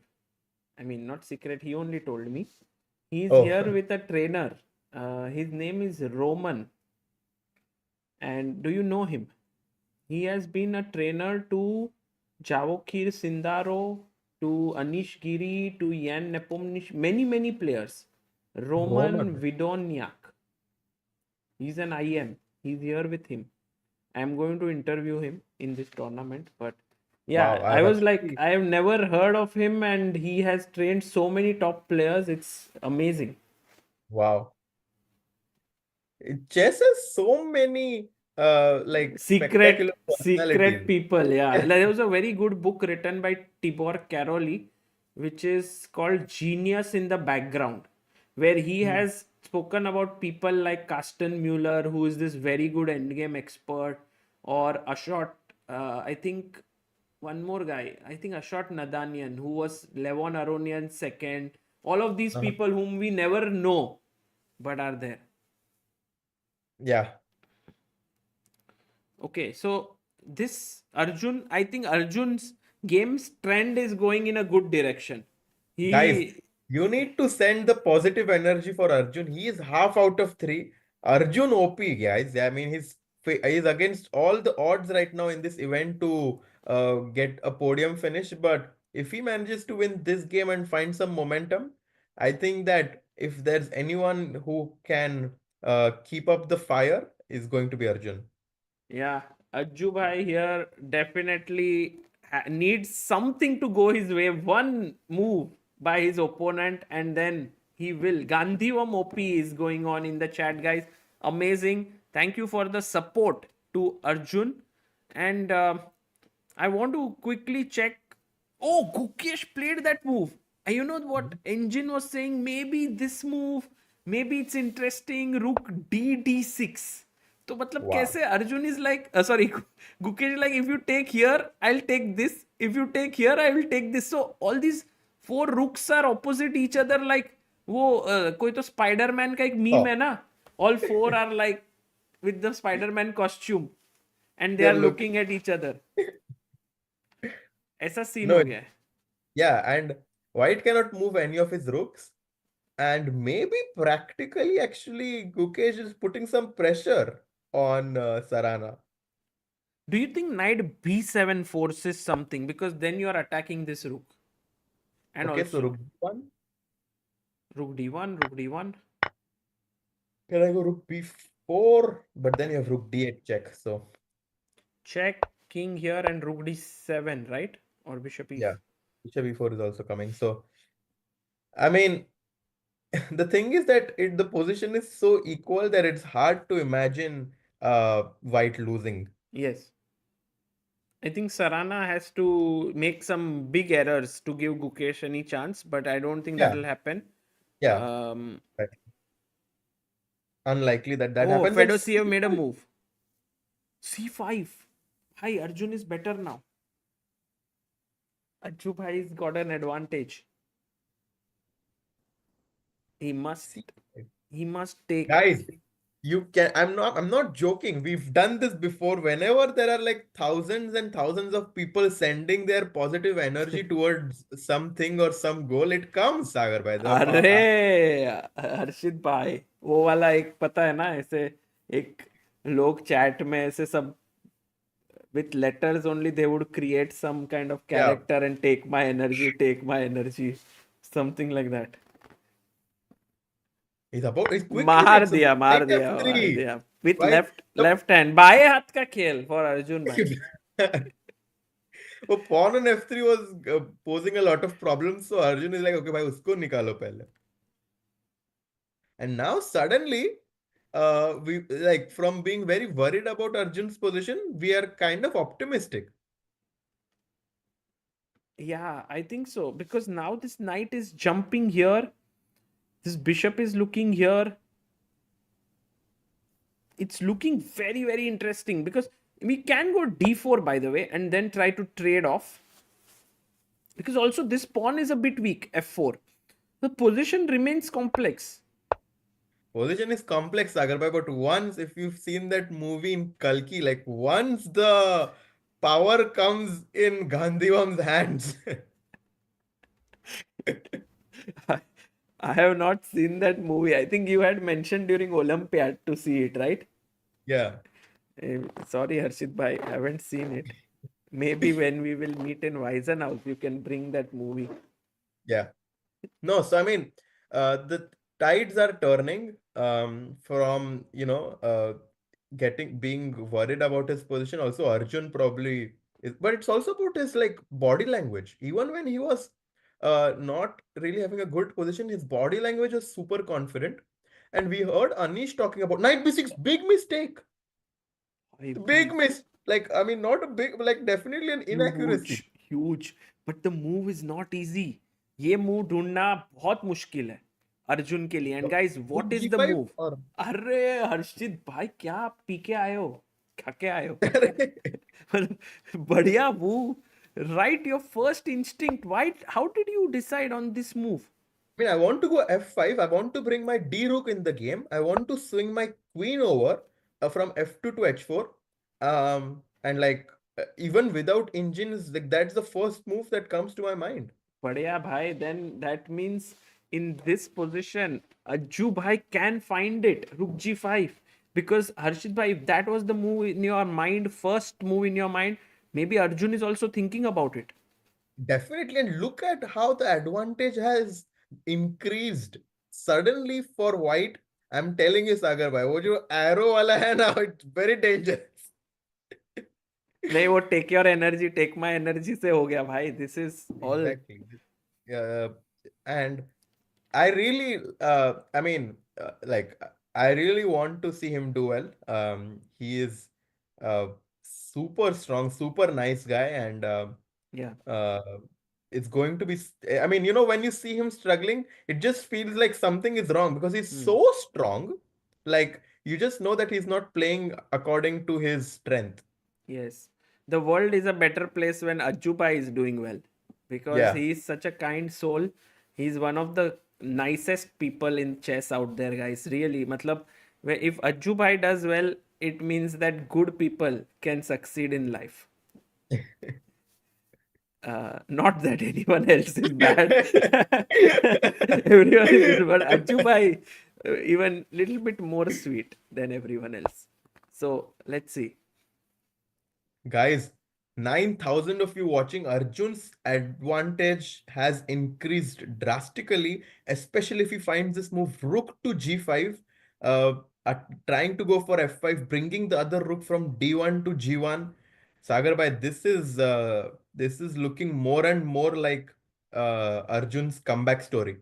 I mean, not secret, he only told me. He's Oh, here with a trainer. His name is Roman. And do you know him? He has been a trainer to Javokir Sindaro, to Anish Giri, to Jan Nepomniachtchi, many players. Roman Roman. Vidoniak. He's an IM. He's here with him. I'm going to interview him in this tournament. But Wow, yeah, I I've was like, actually, I have never heard of him, and he has trained so many top players. It's amazing. wow. Chess has so many like spectacular Secret personalities. people, yeah. Like, there was a very good book written by Tibor Caroli, which is called Genius in the Background, where he Hmm. has spoken about people like Carsten Mueller, who is this very good endgame expert, or Ashot, I think one more guy, I think Ashot Nadanian, who was Levon Aronian's second. All of these Uh-huh. people whom we never know, but are there. Yeah, Okay, so this Arjun, I think Arjun's game's trend is going in a good direction. guys, He, you need to send the positive energy for Arjun. He is half out of three. Arjun OP, guys. I mean, he's against all the odds right now in this event to get a podium finish. But if he manages to win this game and find some momentum, I think that if there's anyone who can keep up the fire, is going to be Arjun. yeah, Ajju bhai here definitely needs something to go his way. One move by his opponent, and then he will. Gandhivam OP is going on in the chat, guys. Amazing. Thank you for the support to Arjun. And I want to quickly check. Oh, Gukesh played that move. And you know what Engine was saying? Maybe this move, maybe it's interesting. Rook D6. तो मतलब Wow. कैसे Arjun is like sorry Gukesh like if you take here I will take this if you take here I will take this so all these four rooks are opposite each other like वो कोई तो Spiderman का एक meme है Oh, ना all four are like with the Spider-Man costume and they they're are looking. Looking at each other ऐसा scene No, हो गया है yeah, and White cannot move any of his rooks. And maybe practically, actually, Gukesh is putting some pressure on Sarana. do you think knight b7 forces something because then you are attacking this rook and Okay, so also rook d1. rook d1 rook d1 Can I go rook b4? But then you have rook d8 check. So, check king here and rook d7, right? Or bishop e. yeah, bishop e4 is also coming. So, I mean, the thing is that the position is so equal that it's hard to imagine White losing. Yes. I think Sarana has to make some big errors to give Gukesh any chance, but I don't think that Yeah, will happen. yeah, Um, right. Unlikely that that oh, happens. And Fedoseev made a move. C5. Hi, Arjun is better now. Arjun has got an advantage. He must C5. he must take. Guys, you can I'm not joking. We've done this before. Whenever there are like thousands and thousands of people sending their positive energy towards something or some goal, it comes, Sagar bhai. अरे हर्षित भाई वो वाला एक पता है ना ऐसे एक लोग चैट में ऐसे सब with letters only they would create some kind of Yeah, character and take my energy something like that it's quickly makes a move. Knight मार f3. दिया with Right? left hand बाएं हाथ का खेल for अर्जुन भाई वो pawn on f3 was posing a lot of problems. So Arjun is like, okay, bhai, usko nikalo pehle. And now suddenly, we like from being very worried about Arjun's position, we are kind of optimistic. yeah I think so because now this knight is jumping here this bishop is looking here it's looking very interesting because we can go d4 by the way and then try to trade off because also this pawn is a bit weak f4 the position remains complex Position is complex, Sagarbai, but once, if you've seen that movie in Kalki, like once the power comes in Gandhiwam's hands. I I have not seen that movie. I think you had mentioned during Olympiad to see it, right? Yeah. Sorry, Harshit bhai, I haven't seen it. Maybe when we will meet in House, you can bring that movie. Yeah. No, so I mean, the tides are turning from, being worried about his position. Also, Arjun probably is, but it's also about his like body language. Even when he was not really having a good position, his body language was super confident. And we heard Anish talking about knight b6, big mistake, I big miss. Like, I mean, not a big, like definitely an inaccuracy. huge, but the move is not easy. ये move ढूंढना बहुत मुश्किल है अर्जुन के लिए. And guys, Rook what is the g5 move? or अरे हर्षित भाई, क्या आप पी के आए हो? खा के आए हो? मतलब बढ़िया move. Right, your first instinct. Why? How did you decide on this move? I mean, I want to go f5. I want to bring my d rook in the game. I want to swing my queen over from f2 to h4. And like even without engines, like that's the first move that comes to my mind. Padhya bhai, then that means in this position, Ajju bhai can find it. Rook g5. Because Harshit bhai, if that was the move in your mind, first move in your mind, maybe Arjun is also thinking about it. Definitely, and look at how the advantage has increased suddenly for white. I'm telling you, Sagar bhai, wo jo arrow wala hai na, it's very dangerous. नहीं, वो take your energy, take my energy से हो गया भाई. This is all. Exactly. Yeah, and I really, I mean, I really want to see him do well. He is super strong, super nice guy, and Yeah. uh, it's going to be. I mean, when you see him struggling, it just feels like something is wrong because he's so strong. Like you just know that he's not playing according to his strength. Yes. The world is a better place when Ajuba is doing well because Yeah. he is such a kind soul. He's one of the nicest people in chess out there, guys. Really. Matlab, if Ajubai does well, it means that good people can succeed in life. Not that anyone else is bad. Everyone is good, but Ajubai even little bit more sweet than everyone else. So let's see. Guys, 9,000 of you watching, Arjun's advantage has increased drastically, especially if he finds this move rook to g5, uh, trying to go for f5, bringing the other rook from d1 to g1. Sagar bhai, this is looking more and more like Arjun's comeback story.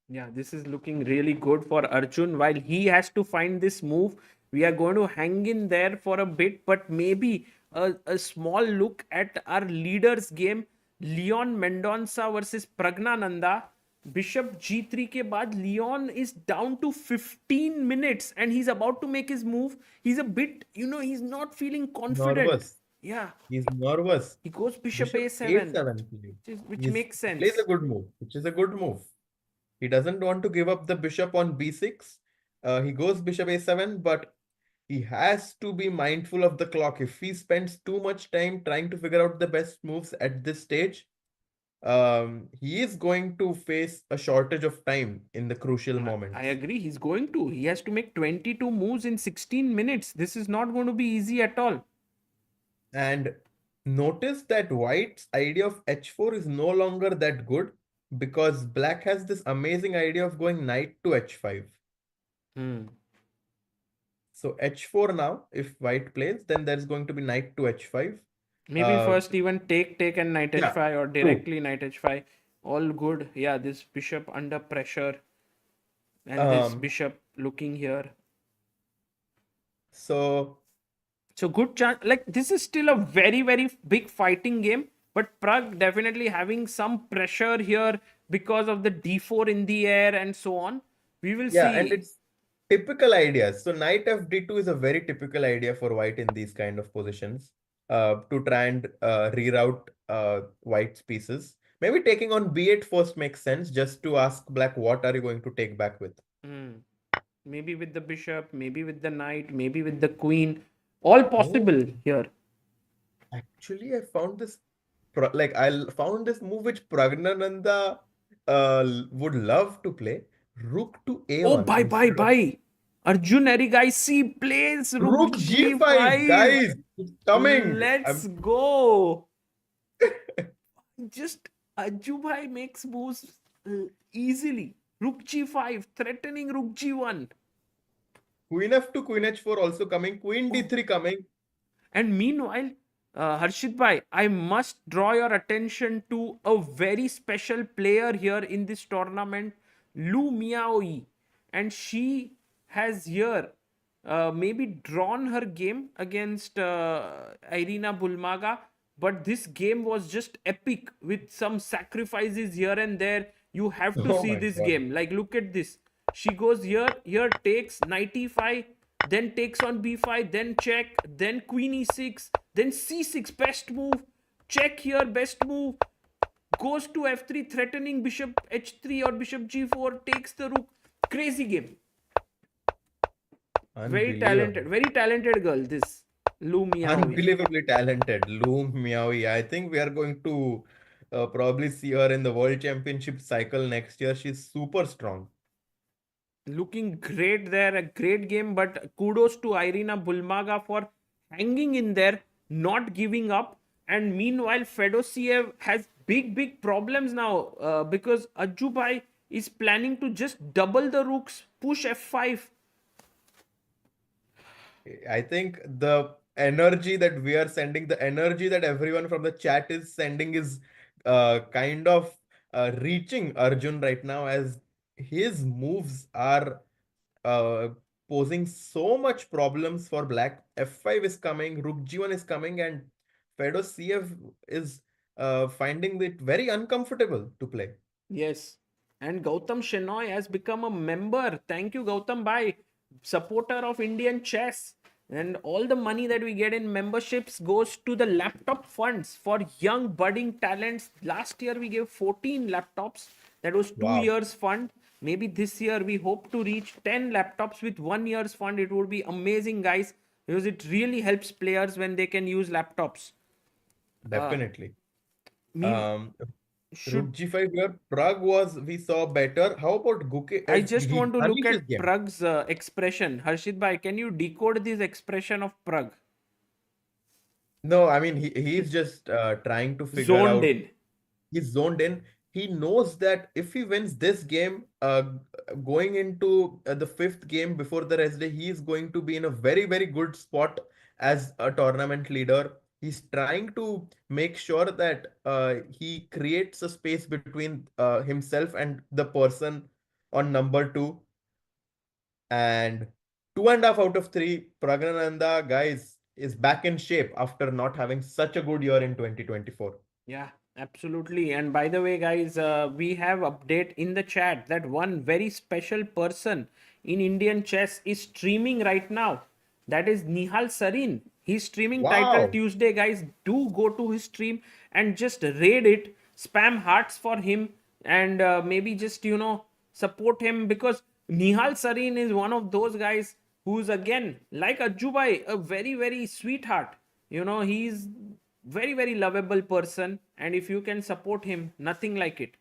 Yeah, this is looking really good for Arjun. While he has to find this move, we are going to hang in there for a bit, but maybe a small look at our leaders game. Leon Mendonca versus Pragnananda. Bishop g3 के बाद Leon is down to 15 minutes and he's about to make his move. He's a bit, he's not feeling confident. Nervous. Yeah, He's nervous. he goes bishop Bishop a7, a7, which makes he plays sense. a good move, which is a good move. He doesn't want to give up the bishop on b6. He goes bishop a7, but he has to be mindful of the clock. If he spends too much time trying to figure out the best moves at this stage, he is going to face a shortage of time in the crucial moments. I agree. He's going to. He has to make 22 moves in 16 minutes. This is not going to be easy at all. And notice that white's idea of h4 is no longer that good because black has this amazing idea of going knight to h5. So h4 now, if white plays, then there's going to be knight to h5. Maybe first even take and knight Yeah, h5 or true. directly knight h5. All good. Yeah, this bishop under pressure. And this bishop looking here. So good chance. Like, this is still a very, very big fighting game. But Pragg definitely having some pressure here because of the d4 in the air and so on. We will yeah, see. and it's typical ideas. So knight fd2 is a very typical idea for white in these kind of positions. To try and reroute white's pieces. Maybe taking on b8 first makes sense just to ask black what are you going to take back with. Maybe with the bishop, maybe with the knight, maybe with the queen. All Oh, possible here. actually, I found this found this move which Pragnananda would love to play. Rook to Oh, A1 bye, bye, instead of bye. Arjun Erigaisi plays rook Rook G5, G5. guys. It's coming. Let's go. Just Ajubai makes moves easily. Rook G5, threatening Rook G1. Queen F2, Queen H4 also coming. Queen Oh, D3 coming. and meanwhile, Harshit Bhai, I must draw your attention to a very special player here in this tournament, Lu Miaoi. And she has here maybe drawn her game against Irina Bulmaga. But this game was just epic with some sacrifices here and there. You have to Oh see my this God. game. Like, look at this. She goes here takes knight e5, then takes on b5, then check, then queen e6, then c6, best move, check here, best move, goes to f3, threatening bishop h3 or bishop g4, takes the rook. Crazy game. Unbelievable. Very talented girl, this Lu Miaoi. Unbelievably talented. Loom Miaoui. I think we are going to probably see her in the World Championship cycle next year. She's super strong. Looking great there, a great game, but kudos to Irina Bulmaga for hanging in there, not giving up. And meanwhile, Fedoseev has big problems now because Ajubai is planning to just double the rooks, push f5. I think the energy that we are sending, the energy that everyone from the chat is sending is kind of reaching Arjun right now as his moves are uh, posing so much problems for black. F5 is coming, Rook G1 is coming, and Fedoseev is finding it very uncomfortable to play. Yes. And Gautam Shenoy has become a member. Thank you, Gautam Bhai, supporter of Indian chess. And all the money that we get in memberships goes to the laptop funds for young budding talents. Last year we gave 14 laptops. That was two Wow. years fund. Maybe this year we hope to reach 10 laptops with 1 year's fund. It would be amazing, guys, because it really helps players when they can use laptops. Uh, Definitely. mean Um, Rook should G5 where Pragg was we saw better. How about I just want to look Anish's at game? Pragg's expression. Harshit Bhai, can you decode this expression of Pragg? No, I mean he's just trying to figure Zoned out. in. He's zoned in. He knows that if he wins this game, going into the fifth game before the rest day, he is going to be in a very good spot as a tournament leader. He's trying to make sure that he creates a space between himself and the person on number two. And 2.5 out of 3, Pragnananda, guys, is back in shape after not having such a good year in 2024. Yeah, absolutely. And by the way, guys, we have update in the chat that one very special person in Indian chess is streaming right now. That is Nihal Sarin. He's streaming Title Wow. Tuesday, guys. Do go to his stream and just raid it, spam hearts for him, and maybe just support him because Nihal Sarin is one of those guys who's again like Ajubai, a very sweetheart. He's very lovable person, and if you can support him, nothing like it.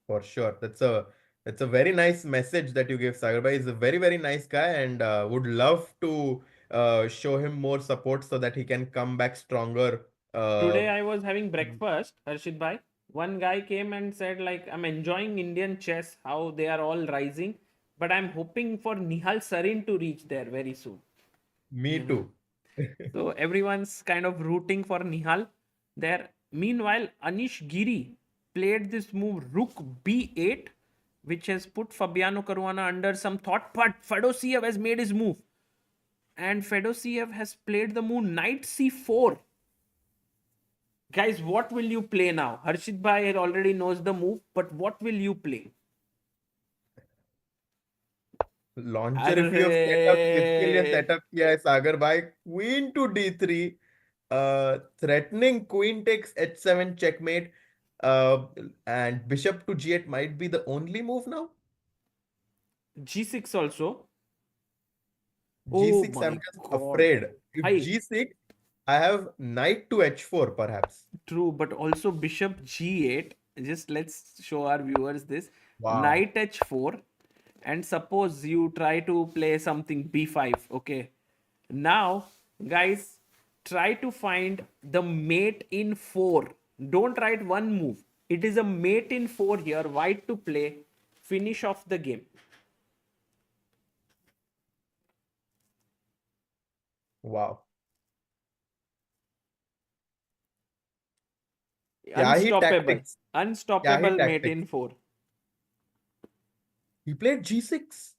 For sure. That's a very nice message that you gave, Sagar bhai. He's a very nice guy and would love to show him more support so that he can come back stronger. Uh, Today I was having breakfast, Harshit bhai. One guy came and said, like, I'm enjoying Indian chess, how they are all rising, but I'm hoping for Nihal Sarin to reach there very soon. me you know too. so everyone's kind of rooting for Nihal there. Meanwhile, Anish Giri played this move rook b8, which has put Fabiano Caruana under some thought, but Fedoseev has made his move, and Fedoseev has played the move knight c4. Guys, what will you play now? Harshit bhai already knows the move, but what will you play? Launcher if you have set up, किसके लिए Arre! Setup किया है सागर भाई? Queen to d3, threatening queen takes h7 checkmate, and bishop to g8 might be the only move now. G6 also. Oh G6, I'm my just god. afraid. If Hi, G6, I have knight to H4 perhaps. true, but also bishop G8. Just let's show our viewers this. Wow. Knight H4. And suppose you try to play something B5. Okay. Now, guys, try to find the mate in 4. Don't write one move. It is a mate in 4 here. White to play. Finish off the game. Wow. Kya hi Unstoppable. tactics. Kya hi Unstoppable mate tactics. in 4. He played G6.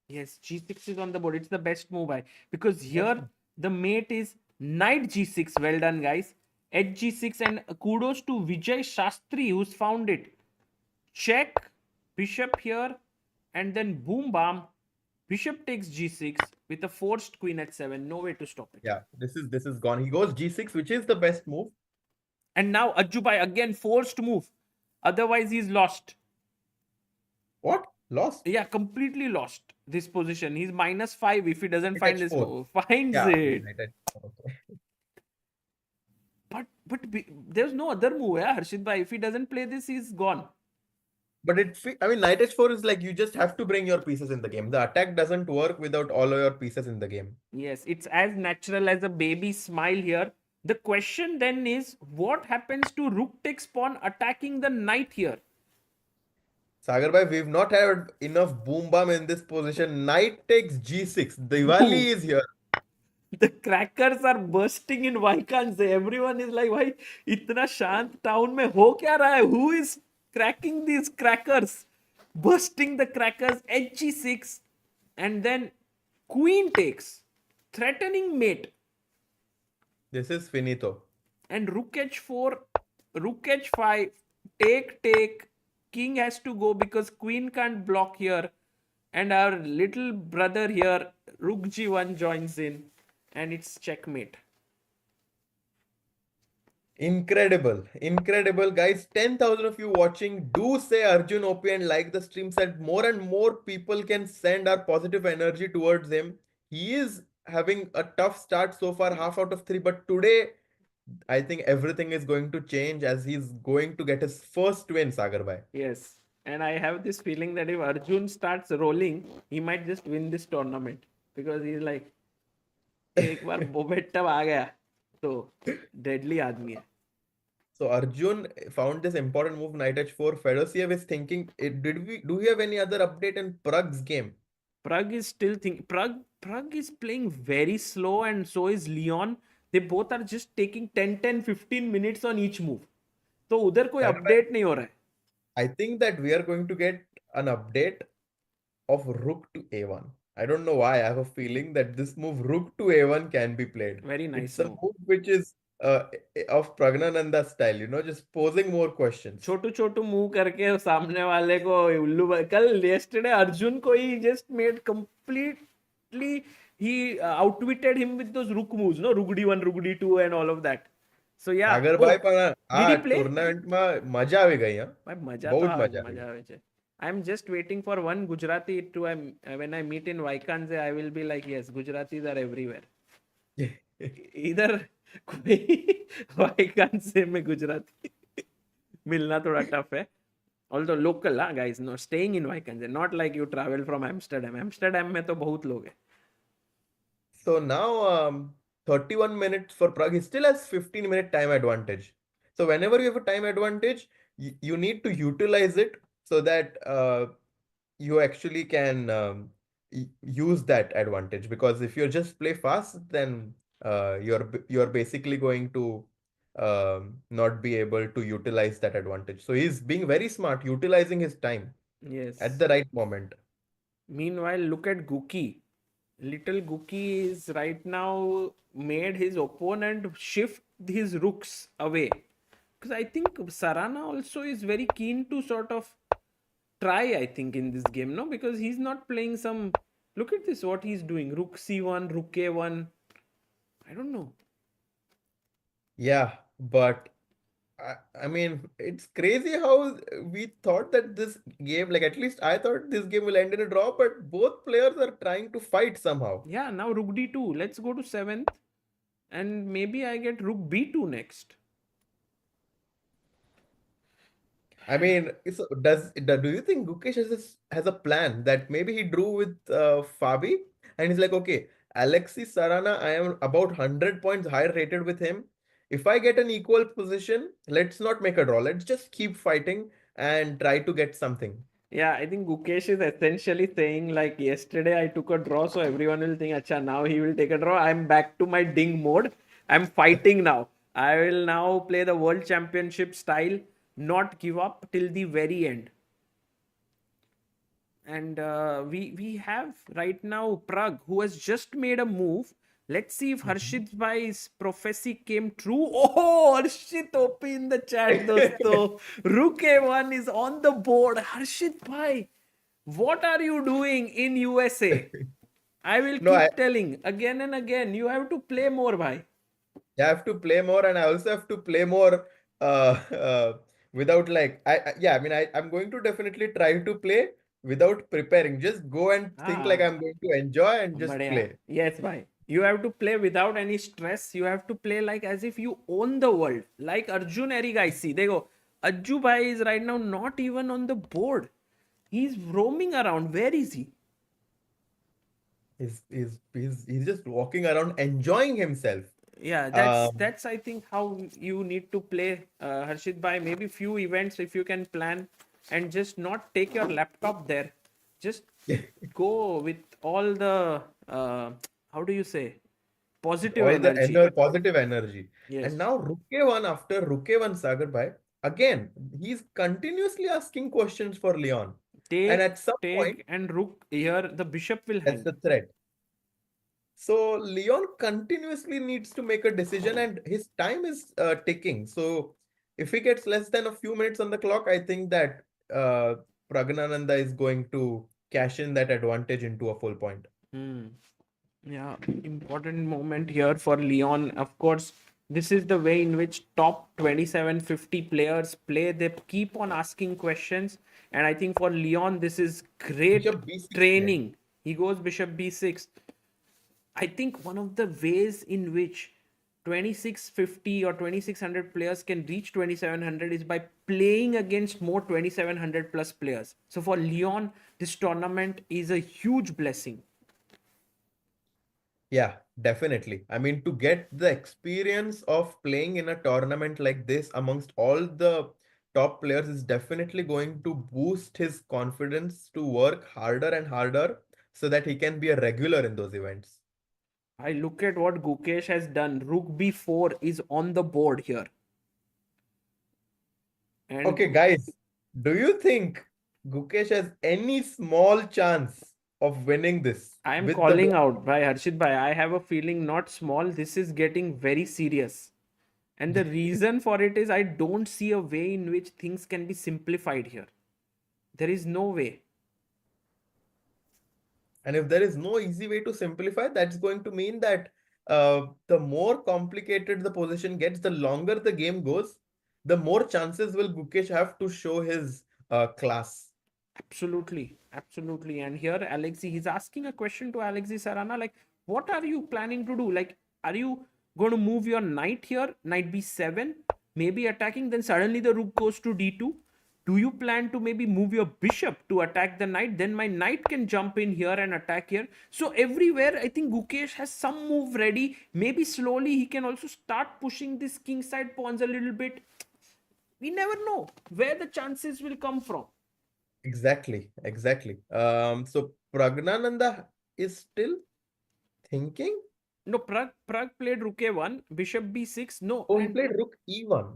Yes, G6 is on the board. It's the best move because Yes. here the mate is knight G6. Well done, guys. H G6, and kudos to Vijay Shastri who's found it. Check, bishop here, and then boom bam. Bishop takes G6 with a forced queen at 7. No way to stop it. Yeah, this is gone. He goes G6, which is the best move. And now Ajjubai again forced move. Otherwise, he's lost. What? Lost? Yeah, completely lost this position. He's -5 if he doesn't Knight find this H4. move. Finds Yeah, it. knight H4. Okay. But there's no other move, yeah, Harshit bhai. If he doesn't play this, he's gone. But I mean, knight H4 is like you just have to bring your pieces in the game. The attack doesn't work without all of your pieces in the game. Yes, it's as natural as a baby smile here. The question then is, what happens to rook takes pawn attacking the knight here? Sagar bhai, we've not had enough boom bam in this position. Knight takes G6. Diwali is here. The crackers are bursting in Wijk Aan Zee. Everyone is like, भाई इतना शांत town में हो क्या रहा है? Who is cracking these crackers? Bursting the crackers. H6, and then queen takes, threatening mate. This is finito. And rook h4, rook h5, take. King has to go because queen can't block here. And our little brother here, rook g1 joins in. And it's checkmate. Incredible. Incredible, guys. 10,000 of you watching. Do say Arjun OP and like the stream so that more and more people can send our positive energy towards him. He is having a tough start so far, half out of 3. But today, I think everything is going to change as he's going to get his first win, Sagar bhai. Yes. And I have this feeling that if Arjun starts rolling, he might just win this tournament. Because he's like, एक बार momentum आ गया तो deadly आदमी है. So Arjun found this important move, knight h4. Fedoseev is thinking, do we have any other update in Pragg's game? Pragg is still thinking. Pragg is playing very slow, and so is Leon. They both are just taking 10-15 minutes on each move. तो उधर कोई update नहीं हो रहा है. I think that we are going to get an update of rook to a1. I don't know why. I have a feeling that this move rook to a1 can be played. Very nice It's a move. move which is of Pragnananda style, just posing more questions. छोटू मुंह करके सामने वाले को उल्लू कल yesterday Arjun को he just made completely he outwitted him with those rook moves, no, rook d1, rook d2 and all of that. So yeah. Sagar bhai પણ did he આ play? ટુર્નામેન્ટમાં મજા આવી ગઈ હા ભાઈ મજા બહુ તો જ મજા મજા આવી આવે છે. I am just waiting for one Gujarati to when I meet in Wijk Aan Zee, I will be like, yes, Gujaratis are everywhere. इधर कोई Wijk Aan Zee में गुजराती मिलना थोड़ा टफ है. Although local, guys, no, staying in Wijk Aan Zee, not like you travel from Amsterdam. Amsterdam में तो बहुत लोग हैं. So now 31 minutes for Prague. He still has 15-minute time advantage. So whenever you have a time advantage, you need to utilize it so that you actually can use that advantage. Because if you just play fast, then you're basically going to not be able to utilize that advantage. So he's being very smart, utilizing his time Yes. at the right moment. Meanwhile, look at Guki. Little Guki is right now made his opponent shift his rooks away. Because I think Sarana also is very keen to sort of try, I think, in this game, no? Because he's not playing some. Look at this, what he's doing. Rook c1, rook a1. I don't know. Yeah, but I mean, it's crazy how we thought that this game, like at least I thought this game will end in a draw, but both players are trying to fight somehow. Yeah, now rook d2. Let's go to 7th. And maybe I get rook b2 next. I mean, do you think Gukesh has a plan that maybe he drew with Fabi and he's like, okay, Alexey Sarana, I am about 100 points higher rated with him. If I get an equal position, let's not make a draw. Let's just keep fighting and try to get something. Yeah, I think Gukesh is essentially saying like yesterday I took a draw, so everyone will think, acha, now he will take a draw. I'm back to my ding mode. I'm fighting now. I will now play the World Championship style, not give up till the very end. And we have right now Pragg, who has just made a move. Let's see if Harshit Bhai's prophecy came true. Oh, Harshit OP in the chat, dosto. Rook A1 is on the board. Harshit Bhai, what are you doing in USA? I will No, I, keep telling again and again. You have to play more, Bhai. I have to play more, and I also have to play more without like yeah. I mean, I'm going to definitely try to play without preparing. Just go and think like Ah, I'm going to enjoy and just badaya. play. Yes, bhai. You have to play without any stress. You have to play like as if you own the world. Like Arjun Erigaisi. They go, Ajju bhai is right now not even on the board. He's roaming around. Where is he? He's just walking around enjoying himself. Yeah, Um, that's I think how you need to play, Harshit bhai. Maybe few events if you can plan and just not take your laptop there. Just go with all the how do you say positive all the energy. positive energy. And Yes. now Ruke one after Ruke1 Sagar bhai, again, he's continuously asking questions for Leon. And Take, at some point, take, and rook here. The bishop will that's hang. the threat. So Leon continuously needs to make a decision and his time is ticking. So if he gets less than a few minutes on the clock, I think that Pragnananda is going to cash in that advantage into a full point. Hmm. Yeah, important moment here for Leon. Of course, this is the way in which top 2750 players play. They keep on asking questions. And I think for Leon, this is great Bishop B6 played. training. He goes bishop b6. I think one of the ways in which 2650 or 2600 players can reach 2700 is by playing against more 2700 plus players. So for Leon, this tournament is a huge blessing. Yeah, definitely. I mean, to get the experience of playing in a tournament like this amongst all the top players is definitely going to boost his confidence to work harder and harder so that he can be a regular in those events. I look at what Gukesh has done. Rook b4 is on the board here. And Okay, guys, do you think Gukesh has any small chance of winning this I am with the calling black? out by Harshit Bhai. I have a feeling not small. This is getting very serious. And the reason for it is I don't see a way in which things can be simplified here. There is no way. And if there is no easy way to simplify, that's going to mean that the more complicated the position gets, the longer the game goes, the more chances will Gukesh have to show his class. Absolutely, absolutely. And here, Alexey, he's asking a question to Alexey Sarana, like, what are you planning to do? Like, are you going to move your knight here, knight b7, maybe attacking? Then suddenly the rook goes to d2. Do you plan to maybe move your bishop to attack the knight? Then my knight can jump in here and attack here. So everywhere, I think Gukesh has some move ready. Maybe slowly he can also start pushing this king side pawns a little bit. We never know where the chances will come from. Exactly, exactly. So Pragnananda is still thinking. No, Pragg played rook a1, bishop b6. No, Oh, he and played rook e1.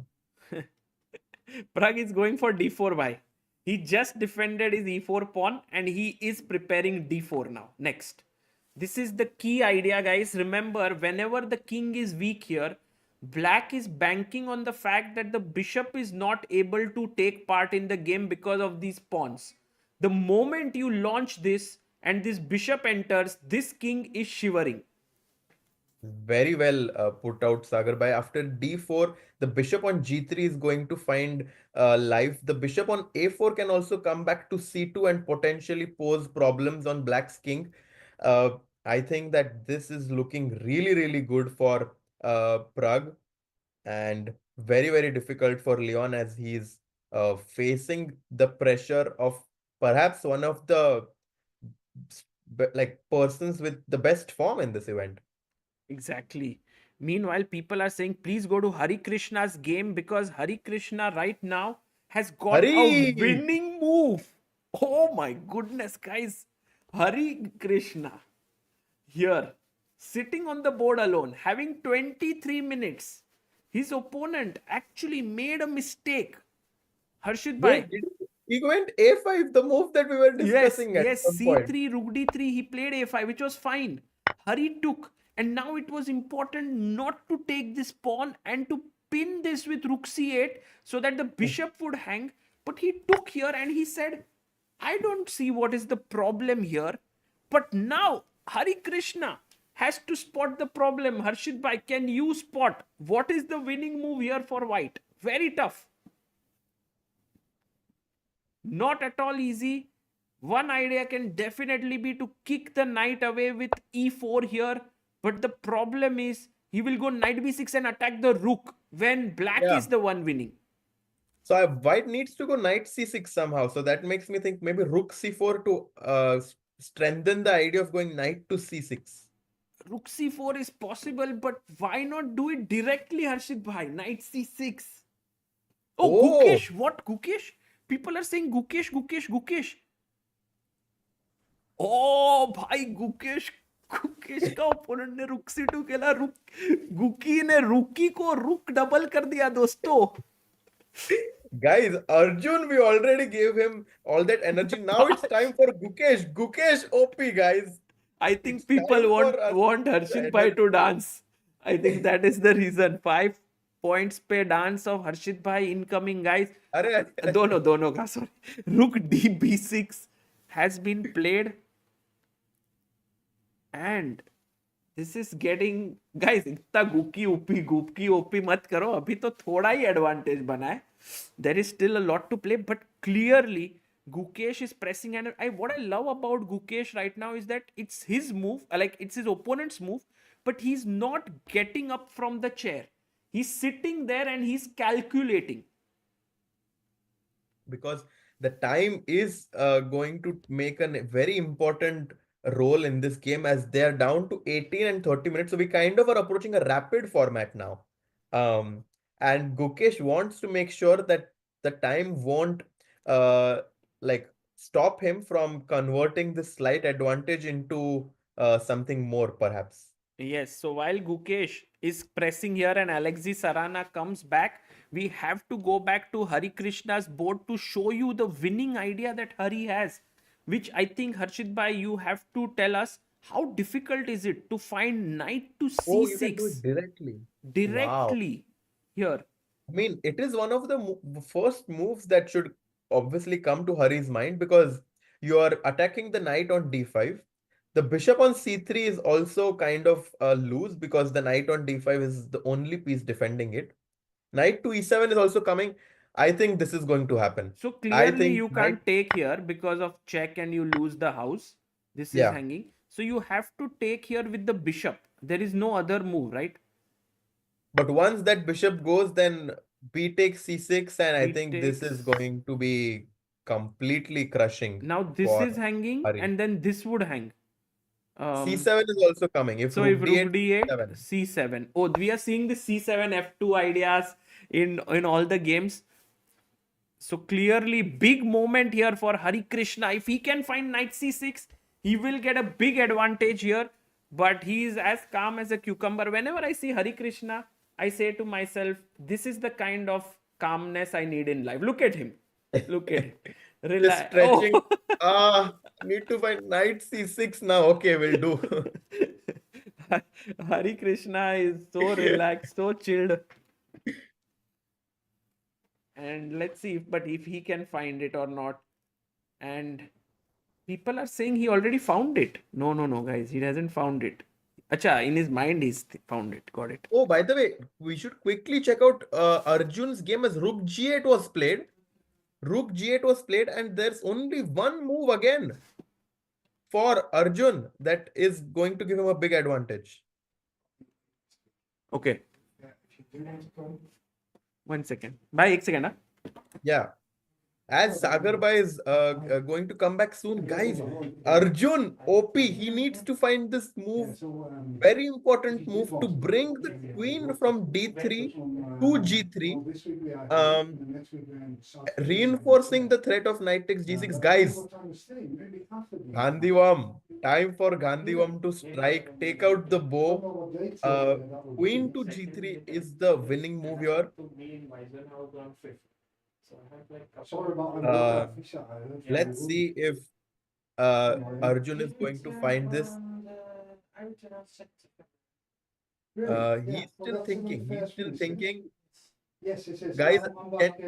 Pragg is going for d4 by. He just defended his e4 pawn and he is preparing d4 now. Next. This is the key idea, guys. Remember, whenever the king is weak here, black is banking on the fact that the bishop is not able to take part in the game because of these pawns. The moment you launch this and this bishop enters, this king is shivering. Very well put out, Sagar. By after d4, the bishop on g3 is going to find life. The bishop on a4 can also come back to c2 and potentially pose problems on black's king. Uh, I think that this is looking really, really good for Pragg, and very, very difficult for Leon as he's facing the pressure of perhaps one of the like persons with the best form in this event. Exactly. Meanwhile, people are saying, please go to Hari Krishna's game because Hari Krishna right now has got a Hari! winning move. Oh my goodness, guys. Hari Krishna here, sitting on the board alone, having 23 minutes. His opponent actually made a mistake. Harshit Bhai. Wait, he went a5, the move that we were Yes, discussing at yes, some point. c3, rook d3, he played a5, which was fine. Hari took, and now it was important not to take this pawn and to pin this with rook c8 so that the bishop would hang. But he took here and he said, I don't see what is the problem here. But now Hari Krishna has to spot the problem. Harshit Bhai, can you spot what is the winning move here for white? Very tough. Not at all easy. One idea can definitely be to kick the knight away with e4 here. But the problem is he will go knight b6 and attack the rook when black Yeah. is the one winning. So white needs to go knight c6 somehow. So that makes me think maybe rook c4 to strengthen the idea of going knight to c6. Rook c4 is possible, but why not do it directly, Harshit Bhai? Knight c6. Oh, Oh, Gukesh. What, Gukesh? People are saying Gukesh, Gukesh, Gukesh. ओ भाई गुकेश गुकेश का opponent ने रुक c2 खेला रुक गुकी ने रुकी को रुक डबल कर दिया दोस्तों guys, Arjun, we already gave him all that energy. Now it's time for Gukesh. Gukesh OP, guys. I It's think people time for want Arjun the Harshit Bhai to energy. dance. I think that is the reason. 5 points पे dance of Harshit Bhai incoming, guys. अरे दोनों का sorry. Rook d b6 has been played, and this is getting guys इतना गुकी OP मत करो अभी तो थोड़ा ही एडवांटेज बना है there is still a lot to play but clearly Gukesh is pressing, and what I love about Gukesh right now is that it's his move, like it's his opponent's move, but he's not getting up from the chair. He's sitting there and he's calculating. because the time is going to make a very important role in this game as they are down to 18 and 30 minutes. So we kind of are approaching a rapid format now. And Gukesh wants to make sure that the time won't uh, like stop him from converting this slight advantage into something more, perhaps. Yes, so while Gukesh is pressing here and Alexey Sarana comes back, we have to go back to Hari Krishna's board to show you the winning idea that Hari has, which I think Harshit Bhai, you have to tell us how difficult is it to find knight to Oh, you can do c6 it directly. Wow. directly here. I mean, it is one of the first moves that should obviously come to Hari's mind because you are attacking the knight on d5. The bishop on c3 is also kind of loose because the knight on d5 is the only piece defending it. Knight to e7 is also coming. I think this is going to happen. So I clearly think you knight, can't take here because of check and you lose the house. This is yeah. hanging. So you have to take here with the bishop. There is no other move, right? But once that bishop goes, then b takes c6, and I B think this is takes. going to be completely crushing Now this for is hanging Hari. and then this would hang. C7 is also coming. If So if rook rook d8, d8, c7. c7. Oh, we are seeing the c7 f2 ideas in all the games. So clearly big moment here for Hari Krishna. If he can find knight c6, he will get a big advantage here. But he is as calm as a cucumber. Whenever I see Hari Krishna, I say to myself, this is the kind of calmness I need in life. Look at him. Look at him. Just Relax. stretching. Oh. Need to find knight c6 now. Okay, we'll do. Hari Krishna is so relaxed, so chilled. And let's see if he can find it or not. And people are saying he already found it. No, guys, he hasn't found it. Acha, in his mind he's found it. Got it. Oh, by the way, we should quickly check out Arjun's game as Rook G8 was played. Rook G8 was played, and there's only one move again for Arjun that is going to give him a big advantage. Okay. 1 second. Bye, 1 second. Yeah. As Sagar Bhai is going to come back soon, guys, Arjun, OP, he needs to find this move, very important move to bring the queen from D3 to G3, reinforcing the threat of knight takes G6. Guys, Gandhivam, time for Gandhivam to strike, take out the bow. Queen to G3 is the winning move here. Let's see if Arjun is going to find this. He's still thinking. He's still thinking. Guys,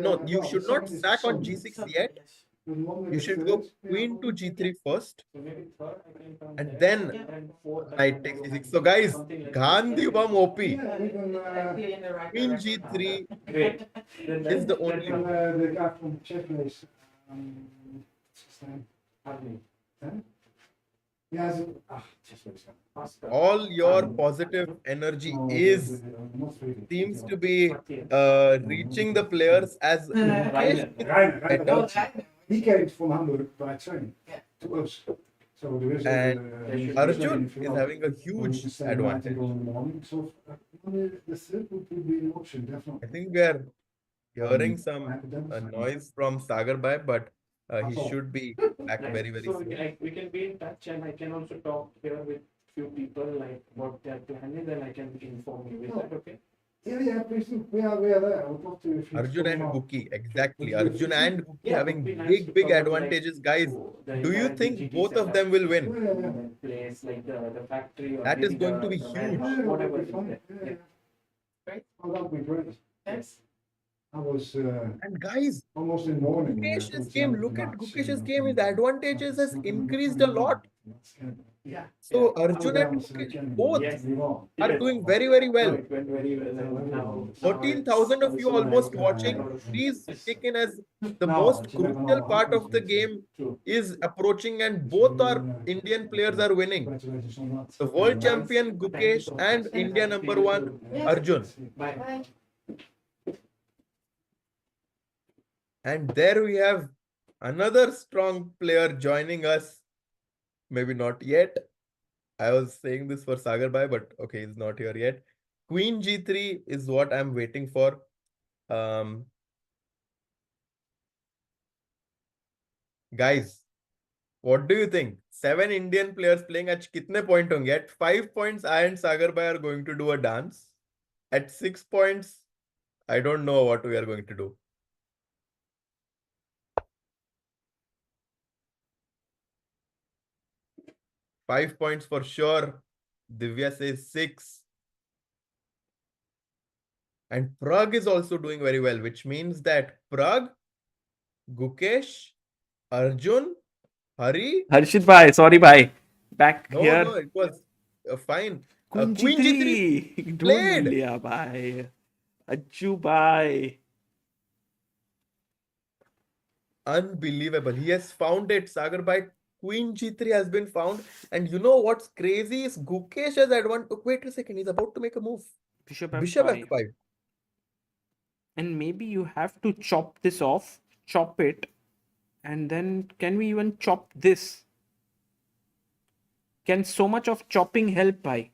no, you should not sack on G6 yet. You should go queen to G3 first, and then knight takes G6. So, guys, Gandhivam OP. Queen G3 is the only one. The guy from ChessBase, what's his name? Yeah, All your positive energy seems to be reaching the players as Gukesh he came from Hamburg by train to us. So there is and Arjun is having a huge advantage. So the third would be an option, definitely. I think we are hearing some noise from Sagar Bhai, but he should be back very, very So soon. we can be in touch, and I can also talk here with few people like what their plan is, and I can inform you. Is that okay? Yeah, please do. We are there. I would love to. If you Arjun come and out. Guki, exactly. Arjun and Guki Yeah, having would be nice big, to big cover, like, advantages. Guys, the do you entire think DGT both of setup, them will win? place like the factory or That is maybe going to be the huge. warehouse, whatever it is there. Yeah. Right? Oh, that would be great. Yes. I was And guys, almost in the morning. Gukesh's game, look at Gukesh's game. His advantages has increased a lot. Yeah. So Arjun and Gukesh both Yes. are doing very, very No, well. it went very well. And now 13,000 of you also almost like, watching. Please take in as the most crucial part of the game is approaching, and both our Indian players are winning. Congratulations on that. The world champion Gukesh and India number one Arjun. Bye. And there we have another strong player joining us. Maybe not yet. I was saying this for Sagar Bhai, but okay, he's not here yet. Queen G3 is what I'm waiting for. Guys, what do you think? 7 Indian players playing at kitne point honge? At 5 points, I and Sagar Bhai are going to do a dance. At 6 points, I don't know what we are going to do. Five points for sure. Divya says 6. And Pragg is also doing very well, which means that Pragg, Gukesh, Arjun, Hari. Harshit bhai, sorry bhai. Back No, here. no, it was fine. Queen Queen G3 G3. played. ढूंढ लिया bhai. Ajju bhai. Unbelievable. He has found it. Sagar Bhai, Queen G3 has been found. And you know what's crazy is Gukesh has advantage. Wait a second. He's about to make a move. Bishop Bishop F5. F5. And maybe you have to chop this off. Chop it. And then can we even chop this? Can so much of chopping help bhai?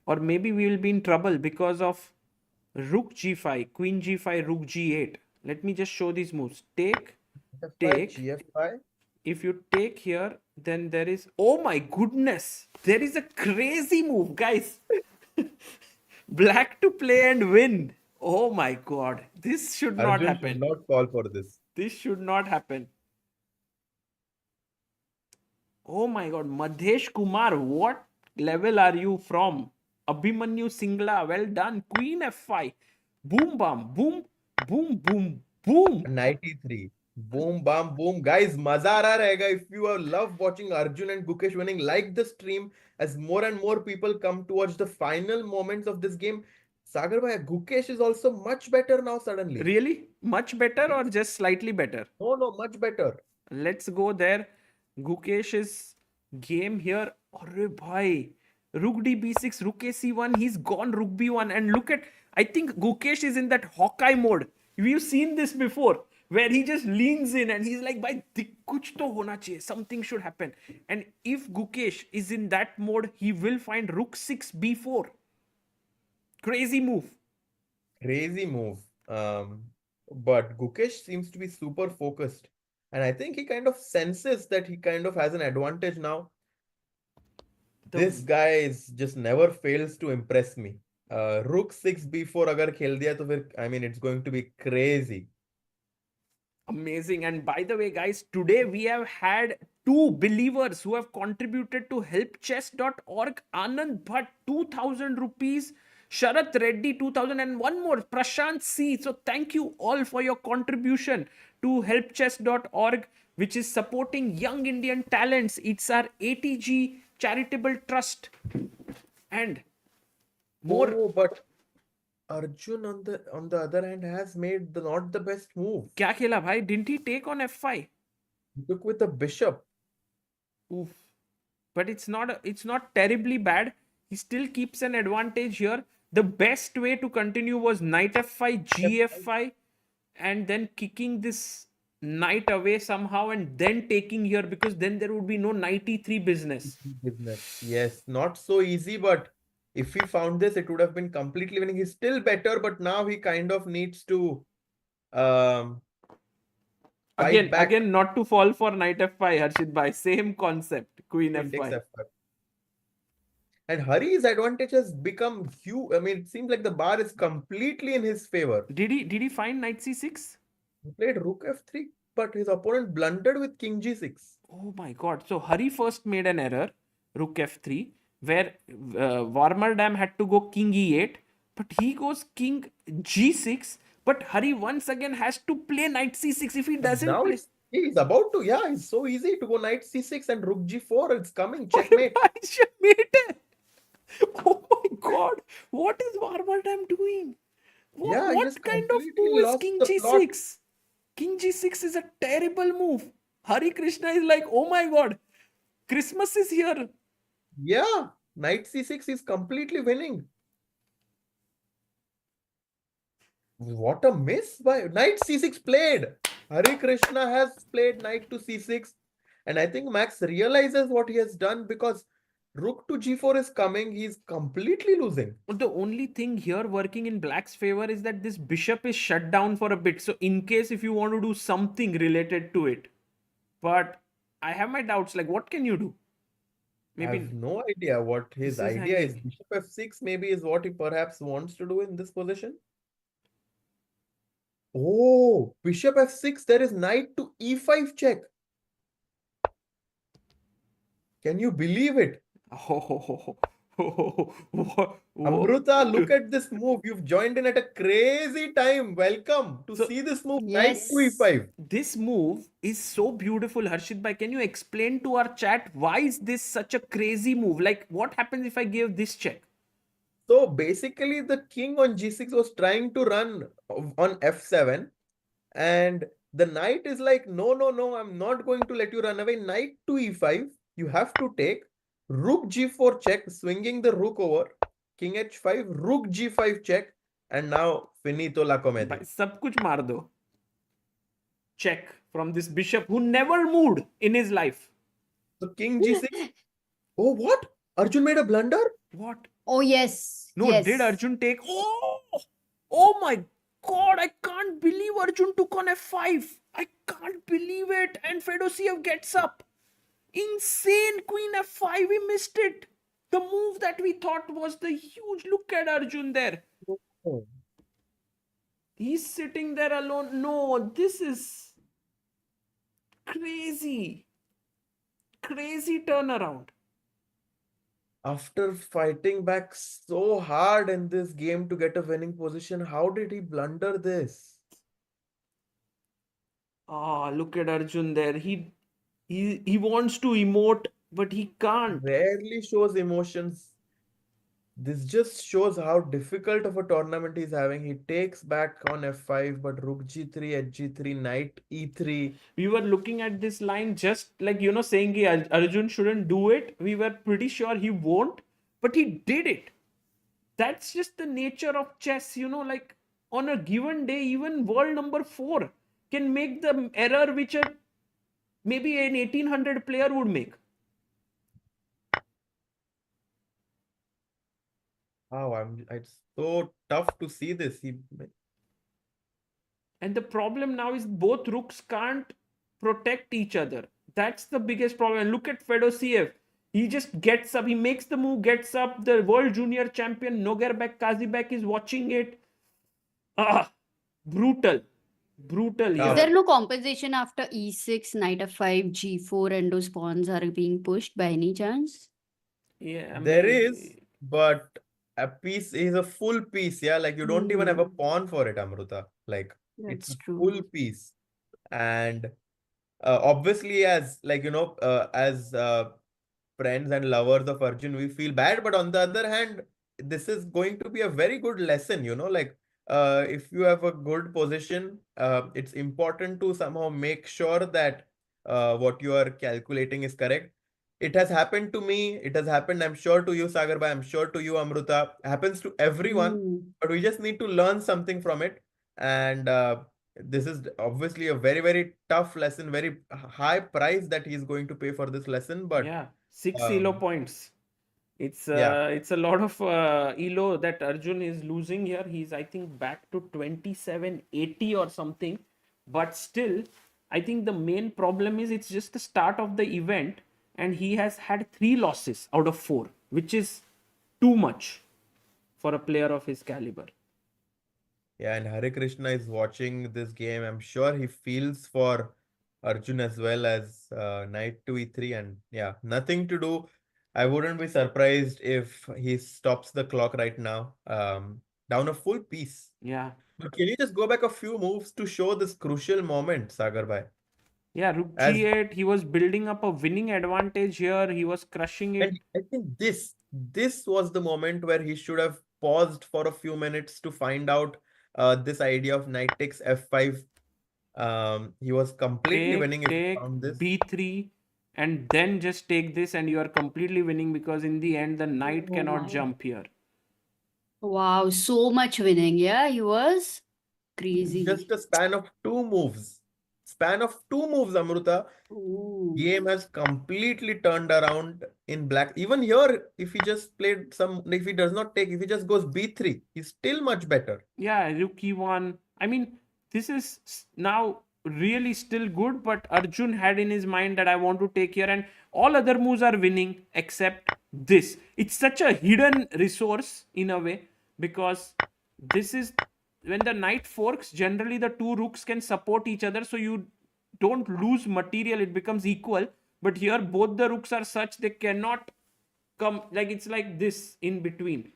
Or maybe we will be in trouble because of Rook G5, Queen G5, Rook G8. Let me just show these moves. Take. Take. GF5. If you take here, then there is, oh my goodness, there is a crazy move, guys. Black to play and win. Oh my god, this should not Arjun happen. should not fall for this. This should not happen. Oh my god, Madhesh Kumar, what level are you from? Abhimanyu Singla, well done. Queen F5. Boom, bam, boom, boom, boom, boom. Knight E3. Boom, bam, boom. Guys, maza aa raha rahega. If you love watching Arjun and Gukesh winning, like the stream as more and more people come to watch the final moments of this game. Sagar bhai, Gukesh is also much better now suddenly. Really? Much better or Yes. just slightly better? No, much better. Let's go there. Gukesh's game here. Arre bhai. Rook d b6, rook a c1. He's gone rook b1. And look at, I think Gukesh is in that Hawkeye mode. We've seen this before, where he just leans in and he's like, bhai, kuch to hona chahiye. Something should happen. And if Gukesh is in that mode, he will find rook 6 b4. Crazy move. Crazy move. But Gukesh seems to be super focused. And I think he kind of senses that he kind of has an advantage now. This guy is just never fails to impress me. Rook 6 b4 अगर खेल दिया तो फिर I mean it's going to be crazy. Amazing. And by the way, guys, today we have had two believers who have contributed to helpchess.org. Anand Bhatt, 2000 rupees. Sharat Reddy, 2000. And one more, Prashant C. So thank you all for your contribution to helpchess.org, which is supporting young Indian talents. It's our ATG charitable trust. And more. Oh, but Arjun on the other hand has made not the best move. Kya khela bhai? Didn't he take on f5? He took with the bishop. Oof. But it's not terribly bad. He still keeps an advantage here. The best way to continue was knight f5, gf5, and then kicking this knight away somehow and then taking here, because then there would be no knight e3 business. Yes, not so easy, but if he found this, it would have been completely winning. He's still better, but now he kind of needs to fight back. Again, not to fall for knight f5, Harshit bhai. Same concept, queen He takes f5. f5. And Hari's advantage has become huge. I mean, it seems like the bar is completely in his favor. Did he find knight c6? He played rook f3, but his opponent blundered with king g6. Oh my god. So Hari first made an error, rook f3, where Warmerdam had to go king e8, but he goes king g6. But Hari once again has to play knight c6. If he doesn't Now play, he's about to. Yeah, it's so easy to go knight c6 and rook g4. It's coming. Checkmate. checkmate. Oh my god. What is Warmerdam doing? Yeah, he What just kind of completely move is lost king the plot. g6? King g6 is a terrible move. Harikrishna is like, oh my god, Christmas is here. Yeah, knight c6 is completely winning. What a miss by knight c6 played. Harikrishna has played knight to c6, and I think Max realizes what he has done, because rook to g4 is coming. He's completely losing. The only thing here working in black's favor is that this bishop is shut down for a bit. So in case if you want to do something related to it. But I have my doubts. Like, what can you do? I have no idea what his This is idea is. hanging. Bishop f6 maybe is what he perhaps wants to do in this position. Oh, bishop f6. There is knight to e5 check. Can you believe it? Amruta, look at this move. You've joined in at a crazy time. Welcome to see this move. Knight to e5. This move is so beautiful, Harshit bhai. Can you explain to our chat why is this such a crazy move? Like, what happens if I give this check? So basically, the king on g6 was trying to run on f7, and the knight is like, no, I'm not going to let you run away. Knight to e5. You have to take. Rook g4 check, swinging the rook over. King h5, rook g5 check, and now finito la comedy. Bhai, sab kuch maar do. Check from this bishop who never moved in his life. So king g6. Oh, what? Arjun made a blunder? What? Oh, yes. No, yes. did Arjun take? Oh my god, I can't believe Arjun took on f5. I can't believe it. And Fedoseev gets up. Insane queen f5. We missed it. The move that we thought was the huge. Look at Arjun there. Oh. He's sitting there alone. No, this is crazy. Crazy turnaround. After fighting back so hard in this game to get a winning position, how did he blunder this? Ah, look at Arjun there. He wants to emote, but he can't. Rarely shows emotions. This just shows how difficult of a tournament he's having. He takes back on f5, but rook g3, h3, knight e3. We were looking at this line just like, saying कि Arjun shouldn't do it. We were pretty sure he won't, but he did it. That's just the nature of chess, like on a given day, even world number 4 can make the error which maybe an 1800 player would make. Wow, it's so tough to see this. And the problem now is both rooks can't protect each other. That's the biggest problem. And look at Fedoseev. He just gets up, he makes the move, gets up. The world junior champion Nodirbek Kazibek is watching it. Brutal. Brutal Is here. there no compensation after e6, knight f5, g4, and those pawns are being pushed by any chance? Yeah, There is, but a piece is a full piece. Yeah, like you don't even have a pawn for it, Amruta. Like it's That's a true. full piece. And obviously, as like as friends and lovers of Arjun, we feel bad. But on the other hand, this is going to be a very good lesson. Like if you have a good position, it's important to somehow make sure that what you are calculating is correct. It has happened to me. It has happened, I'm sure, to you, Sagar bhai. I'm sure to you, Amruta. Happens to everyone. But we just need to learn something from it. And this is obviously a very, very tough lesson, very high price that he's going to pay for this lesson. But yeah, 6 elo points. It's yeah, it's a lot of elo that Arjun is losing here. He's, I think, back to 2780 or something. But still, I think the main problem is it's just the start of the event, and he has had 3 losses out of 4, which is too much for a player of his caliber. yeah, and Harikrishna is watching this game. I'm sure he feels for Arjun as well as knight to e3. And yeah, nothing to do. I wouldn't be surprised if he stops the clock right now. Down a full piece. Yeah. But can you just go back a few moves to show this crucial moment, Sagar bhai? Yeah, rook As g8. He was building up a winning advantage here. He was crushing it. And I think this was the moment where he should have paused for a few minutes to find out this idea of knight takes f5. He was completely winning if he Take found this. b3, and then just take this, and you are completely winning, because in the end the knight Oh cannot my. jump here. Wow, so much winning. Yeah, he was crazy. Just a span of 2 moves. Span of 2 moves, Amruta. Ooh. Game has completely turned around in black. Even here, if he just played if he does not take, if he just goes b3, he's still much better. Yeah, rook e1. I mean, this is now really still good, but Arjun had in his mind that I want to take here, and all other moves are winning except this. It's such a hidden resource in a way, because this is when the knight forks, generally the 2 rooks can support each other, so you don't lose material, it becomes equal. But here both the rooks are such they cannot come, like it's like this in between.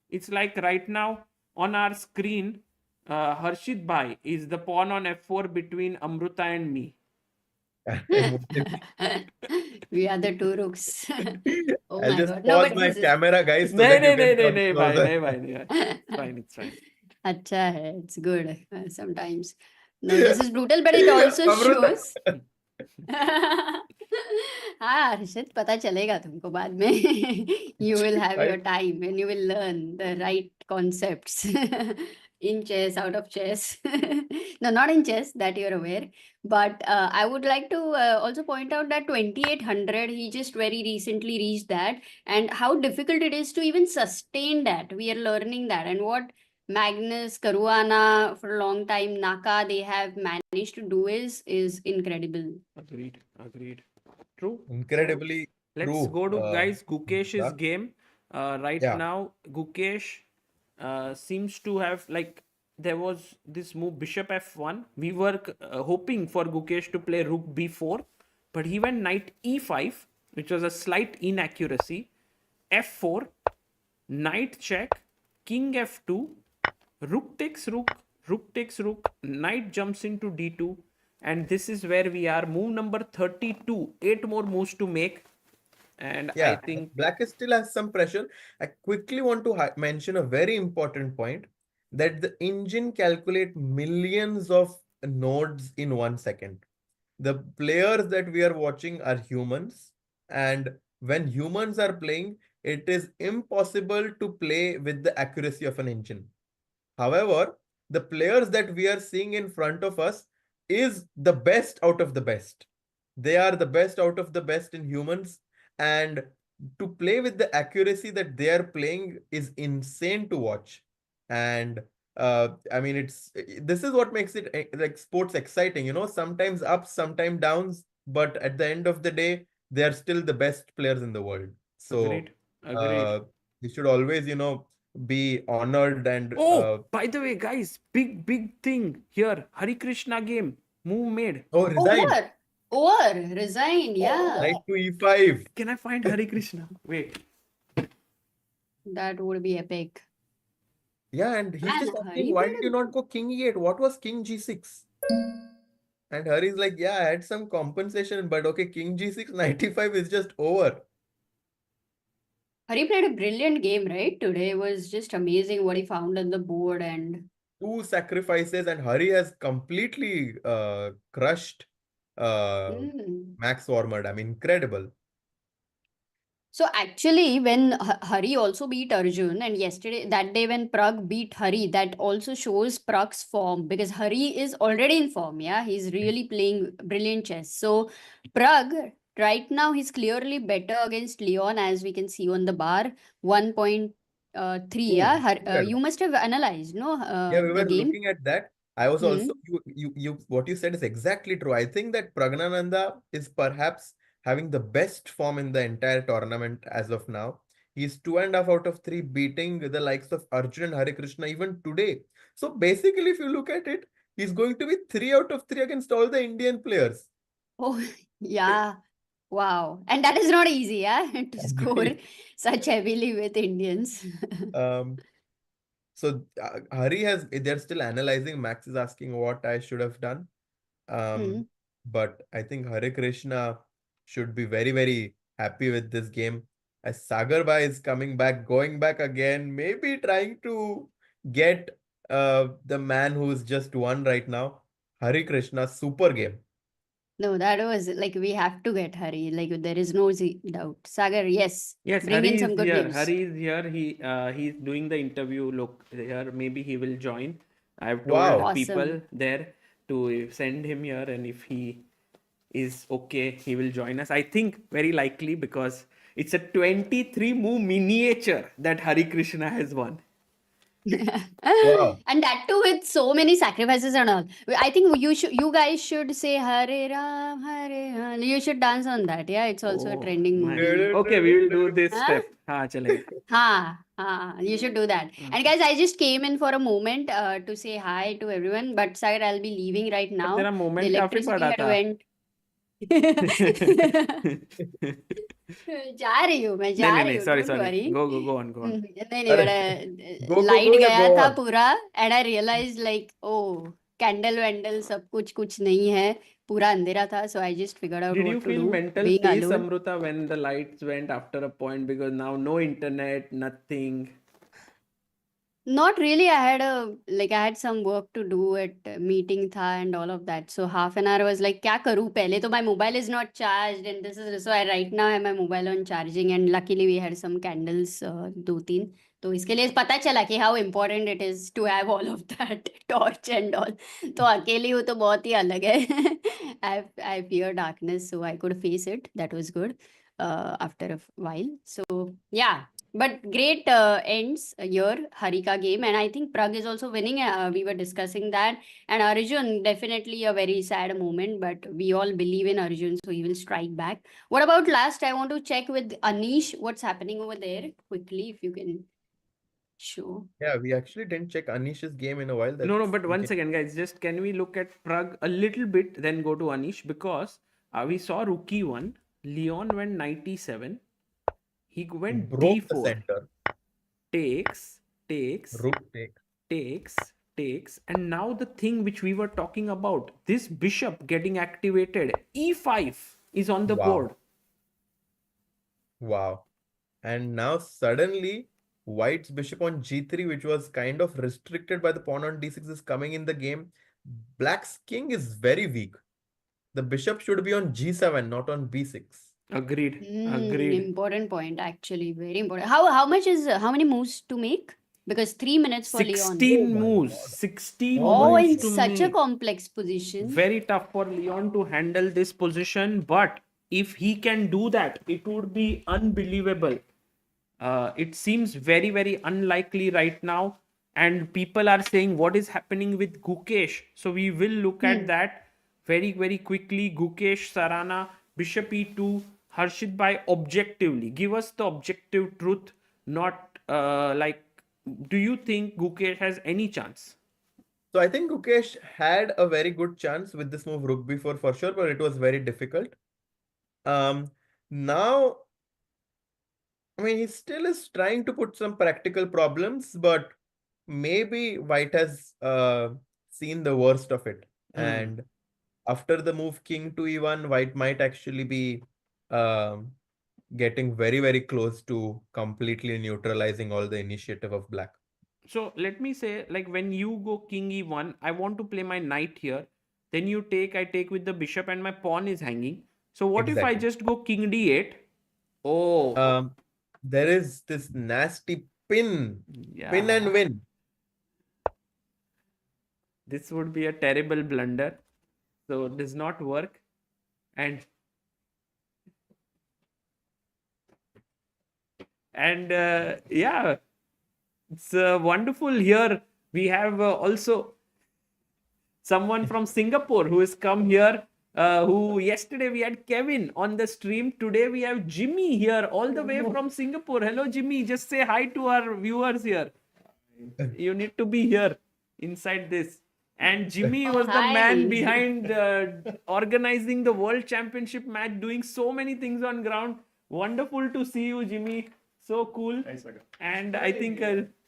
It's like right now on our screen, Harshit Bhai is the pawn on f4 between Amruta and me. We are the 2 rooks. Oh I'll my just God. No, pause but my this is camera, guys, so No, that no, you no, can no, come no, bhai, closer. no, bhai, no. It's fine, it's fine. अच्छा है. It's good sometimes. No, this is brutal, but it also Amruta. shows. हाँ हर्षित, पता चलेगा तुमको बाद में. You will have your Right? time and you will learn the right concepts in chess, out of chess. No, not in chess, that you're aware. But I would like to also point out that 2800, he just very recently reached that, and how difficult it is to even sustain that. We are learning that, and what Magnus, Caruana, for a long time, Naka, they have managed to do is incredible. Agreed. True. Incredibly Let's true. go to guys Gukesh's Amruta. game. Right Yeah. now, Gukesh seems to have, like, there was this move bishop f1. We were hoping for Gukesh to play rook b4, but he went knight e5, which was a slight inaccuracy. f4, knight check, king f2, rook takes rook, knight jumps into d2, And this is where we are. Move number 32. 8 more moves to make. And I Yeah, think Black still has some pressure. I quickly want to mention a very important point, that the engine calculate millions of nodes in 1 second. The players that we are watching are humans, and when humans are playing, it is impossible to play with the accuracy of an engine. However, the players that we are seeing in front of us is the best out of the best. They are the best out of the best in humans, and to play with the accuracy that they are playing is insane to watch. And I mean, this is what makes it like sports exciting. Sometimes ups, sometimes downs, but at the end of the day, they are still the best players in the world. So, agreed. Agreed. uh, you should always, be honored and Oh, by the way, guys, big thing here. Harikrishna game. Move made. oh, resign. Resign, yeah. Knight to e5. Can I find Harikrishna? Wait. That would be epic. Yeah, and he's And just Hari asking, why played did you not go king e8? What was king g6? And Hari's like, yeah, I had some compensation, but okay, king g6, knight e5 is just over. Hari played a brilliant game, right? Today was just amazing what he found on the board, and 2 sacrifices, and Hari has completely crushed Mm. Max Warmerdam. Incredible. So actually, when Hari also beat Arjun, and yesterday, that day when Pragg beat Hari, that also shows Pragg's form, because Hari is already in form. Yeah, he's really playing brilliant chess. So Pragg, right now, he's clearly better against Leon, as we can see on the bar, 1.3. Oh, Yeah, incredible. you must have analyzed, no, Yeah, we the were game. looking at that. I was Hmm. also what you said is exactly true. I think that Pragnananda is perhaps having the best form in the entire tournament as of now. He's 2.5 out of 3, beating the likes of Arjun and Harikrishna even today. So basically, if you look at it, he's going to be 3 out of 3 against all the Indian players. Oh, yeah. Wow. And that is not easy, yeah, to score Agreed. such heavily with Indians. Um, so they're still analyzing. Max is asking what I should have done. Hmm. But I think Hare Krishna should be very, very happy with this game. As Sagar Bhai is coming back, going back again, maybe trying to get the man who's just won right now. Hare Krishna, super game. No, that was like we have to get Hari. Like there is no doubt. Sagar, yes, Yes, bring Hari in is some good here. news. Hari is here. He's doing the interview. Look here. Maybe he will join. I've told Wow. people Awesome. there to send him here, and if he is okay, he will join us. I think very likely, because it's a 23 move miniature that Hari Krishna has won. Wow. And that too with so many sacrifices and all. I think you guys should say Hare Ram, Hare Ram. You should dance on that. Yeah, it's also a Oh trending my. movie. Okay, we will do this Huh? step. हाँ चलेगा. You should do that. And guys, I just came in for a moment to say hi to everyone. But Sagar, I'll be leaving right पर now. तेरा The moment काफी electricity बड़ा had था. went. जा रही हूँ मैं, जा नहीं रही हूँ, sorry don't worry. go on नहीं Arre, बड़ा go, लाइट या गया go था on. पूरा, and I realize like oh candle vandal सब कुछ नहीं है, पूरा अंधेरा था. So I just figured out Did you what to feel do mental being peace, alone. Amruta, when the lights went after a point, because now no internet, nothing? Not really. I had some work to do at meeting tha and all of that. So half an hour was like, क्या करूँ पहले तो my mobile is not charged and this is, so I right now have my mobile on charging, and luckily we had some candles, 2-3. तो इसके लिए पता चला कि how important it is to have all of that torch and all. तो अकेली हूँ तो बहुत ही अलग है. I fear darkness, so I could face it. That was good after a while. So yeah. But great ends your Harika game, and I think Pragg is also winning. We were discussing that, and Arjun definitely a very sad moment, but we all believe in Arjun, so he will strike back. What about last? I want to check with Anish what's happening over there quickly, if you can show. Yeah, we actually didn't check Anish's game in a while. No, That's but we once can- again, guys, just can we look at Pragg a little bit, then go to Anish, because we saw Rookie 1, Leon went 97, he went broke the D4, center. takes, Rook take. takes, takes, and now the thing which we were talking about, this bishop getting activated, e5 is on the Wow. board. Wow. And now suddenly White's bishop on g3, which was kind of restricted by the pawn on d6, is coming in the game. Black's king is very weak. The bishop should be on g7, not on b6. Agreed. Agreed. Important point, actually. Very important. How many moves to make? Because 3 minutes for Leon. 16 Oh my moves. God. 16 Oh, moves in to such a make. complex position. Very tough for Leon to handle this position, but if he can do that, it would be unbelievable. It seems very, very unlikely right now, and people are saying what is happening with Gukesh. So we will look at that very, very quickly. Gukesh, Sarana, Bishop E2, Harshit Bhai, objectively. Give us the objective truth, not do you think Gukesh has any chance? So I think Gukesh had a very good chance with this move rook b4 for sure, but it was very difficult. Now, I mean, he still is trying to put some practical problems, but maybe White has seen the worst of it. And after the move king to e1, White might actually be getting very, very close to completely neutralizing all the initiative of Black. So let me say, like when you go king e1, I want to play my knight here. Then you take, I take with the bishop, and my pawn is hanging. So what if I Exactly. just go king d8? Oh, There is this nasty pin and yeah. win. This would be a terrible blunder. So it does not work. And yeah, it's wonderful here. We have also someone from Singapore who has come here. Who yesterday we had Kevin on the stream. Today we have Jimmy here, all the way from Singapore. Hello, Jimmy. Just say hi to our viewers here. You need to be here inside this. And Jimmy was the man Hi. behind organizing the World Championship match, doing so many things on ground. Wonderful to see you, Jimmy. So cool. Hey, Sagar. And I think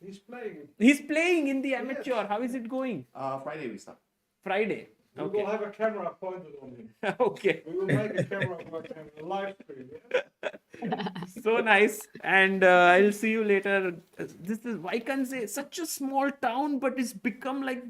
He's playing. he's playing in the amateur. How is it going? Friday we start. Friday. We Okay. will have a camera pointed on him. Okay. We will make a camera work and a live stream. Yeah? So nice. And I'll see you later. This is Wijk Aan Zee, such a small town, but it's become like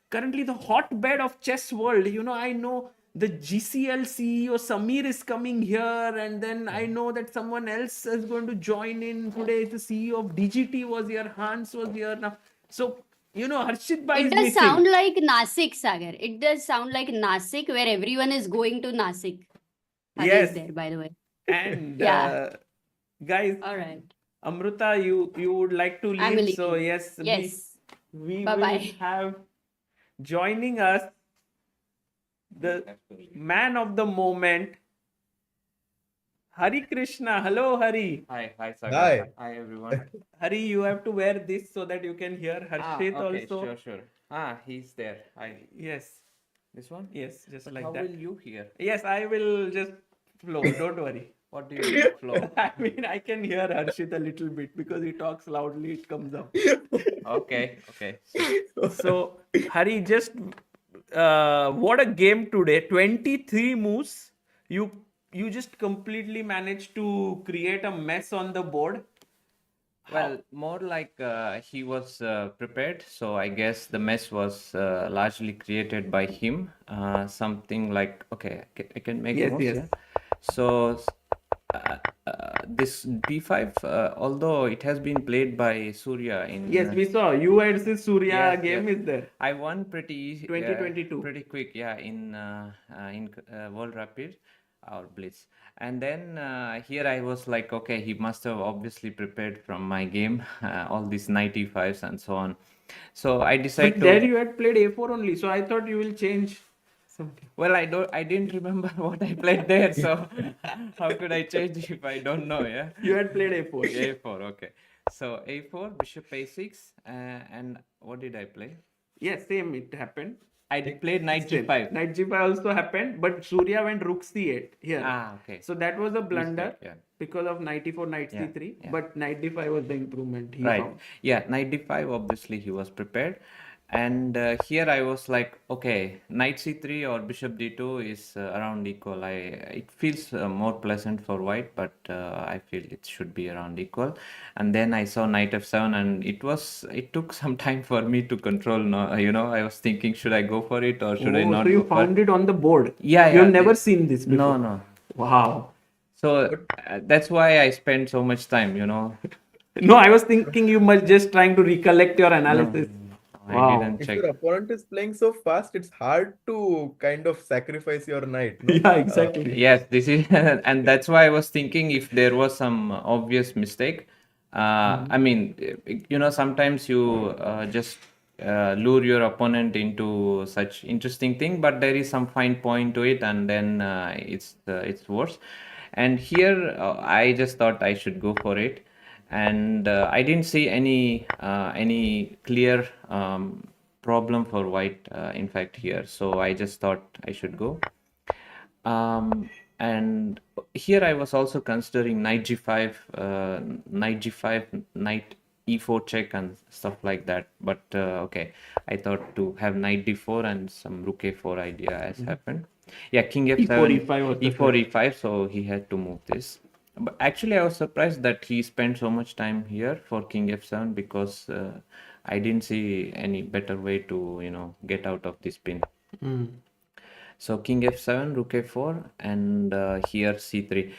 currently the hotbed of chess world. You know, I know the GCL CEO Samir is coming here, and then I know that someone else is going to join in today. The CEO of DGT was here, Hans was here now. So, you know, Harshit Bhai It is does missing. sound like Nasik, Sagar. It does sound like Nasik, where everyone is going to Nasik. Hari Yes. is there, by the way. And Yeah. guys, All right. Amruta, you would like to I'm leave, so leaving. yes, Yes. we Bye-bye. will have joining us the man of the moment, Harikrishna. Hello, Hari. Hi, Sagar. Hi. Hi, everyone. Hari, you have to wear this so that you can hear Harshit okay, also. sure. He's there. Hi. Yes, This one? yes, just But like how that. will you hear? Yes, I will just flow. Don't worry. What do you mean, flow? I mean, I can hear Harshit a little bit because he talks loudly. It comes up. Okay. So, Hari, just what a game today! 23 moves. You just completely managed to create a mess on the board. Well, more like he was prepared, so I guess the mess was largely created by him. Something like, okay, I can make Yes, moves, yes. yeah? So this b5, although it has been played by Surya in Yes, we saw you versus Surya Yes, game yes. is there. I won pretty 2022. pretty quick, yeah, in World Rapid or Blitz. And then here I was like, okay, he must have obviously prepared from my game, all these 95s and so on. So I But decided there to. you had played A4 only, so I thought you will change something. Well, I didn't remember what I played there, so how could I change if I don't know? Yeah. You had played A4. A4, okay. So A4, Bishop A6, and what did I play? Yes, same. It happened. I played Knight Same. G5. Knight G5 also happened, but Surya went Rook C8 here. Okay. So that was a blunder Mistake, yeah. because of Knight E4, Knight C3. yeah. But Knight D5 was the improvement he Right. found. Yeah, Knight D5, obviously he was prepared. And here I was like, okay, knight c3 or bishop d2 is around equal. It feels more pleasant for white, but I feel it should be around equal. And then I saw knight f7, and it took some time for me to control. No, you know, I was thinking, should I go for it or should I Oh, not so you go for it? found it on the board. Yeah, You've yeah. never seen this before. No. Wow. So that's why I spent so much time, you know. No, I was thinking you must just trying to recollect your analysis. I Wow. didn't If check. your opponent is playing so fast, it's hard to kind of sacrifice your knight. No? Yeah, exactly. Yes, this is, and that's why I was thinking if there was some obvious mistake. I mean, you know, sometimes you just lure your opponent into such interesting thing, but there is some fine point to it, and then it's worse. And here, I just thought I should go for it, and I didn't see any clear problem for white. In fact, here, so I just thought I should go. And here I was also considering knight g5, knight e4 check and stuff like that. But okay, I thought to have knight d4 and some rook a4 idea has happened. Yeah, king f7, E4, E5 was the e4, e5, so he had to move this. But actually, I was surprised that he spent so much time here for king f7 because I didn't see any better way to, you know, get out of this pin. So king f7, rook a4, and here c3.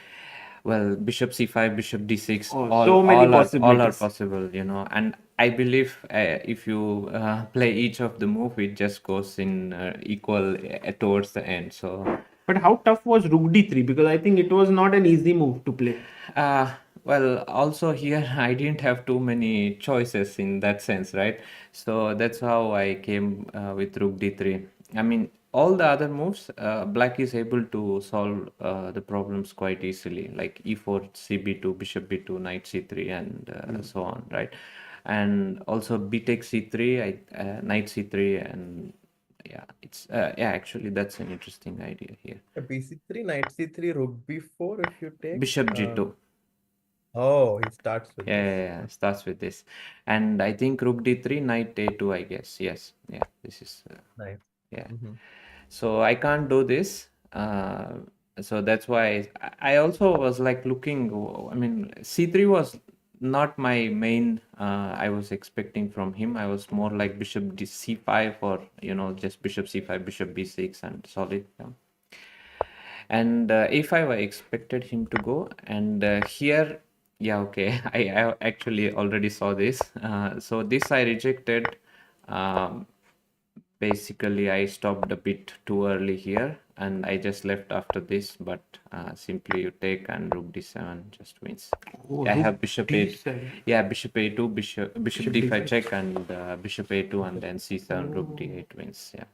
Well, bishop c5, bishop d6, Oh, so many all are possibilities. possible, you know. And I believe if you play each of the move, it just goes in equal towards the end. So, But how tough was rook d3? Because I think it was not an easy move to play. well, also here I didn't have too many choices in that sense, right? So that's how I came with rook d3. I mean, all the other moves, black is able to solve the problems quite easily, like e4, cb2, bishop b2, knight c3, and so on, right? And also b takes c3, knight c3, and yeah, it's yeah, actually that's an interesting idea here. bc3, knight c3, rook b4 if you take. Bishop g2. Oh, he starts with Yeah, this. yeah, starts with this. And I think rook d3, knight a2, I guess. Yes, yeah, this is, Nice. yeah. Mhm. So I can't do this. So that's why I also was like looking, I mean, c3 was not my main, I was expecting from him. I was more like bishop c5 or, you know, just bishop c5, bishop b6 and solid. Yeah. And a5 I expected him to go, and here, yeah, okay, I actually already saw this. So this I rejected. Basically I stopped a bit too early here, and I just left after this, but simply you take and rook d7 just wins. Oh, I rook have bishop a, d7. yeah, bishop a2, bishop d5 d5. check, and bishop a2, and then c7, rook d8 wins. Yeah.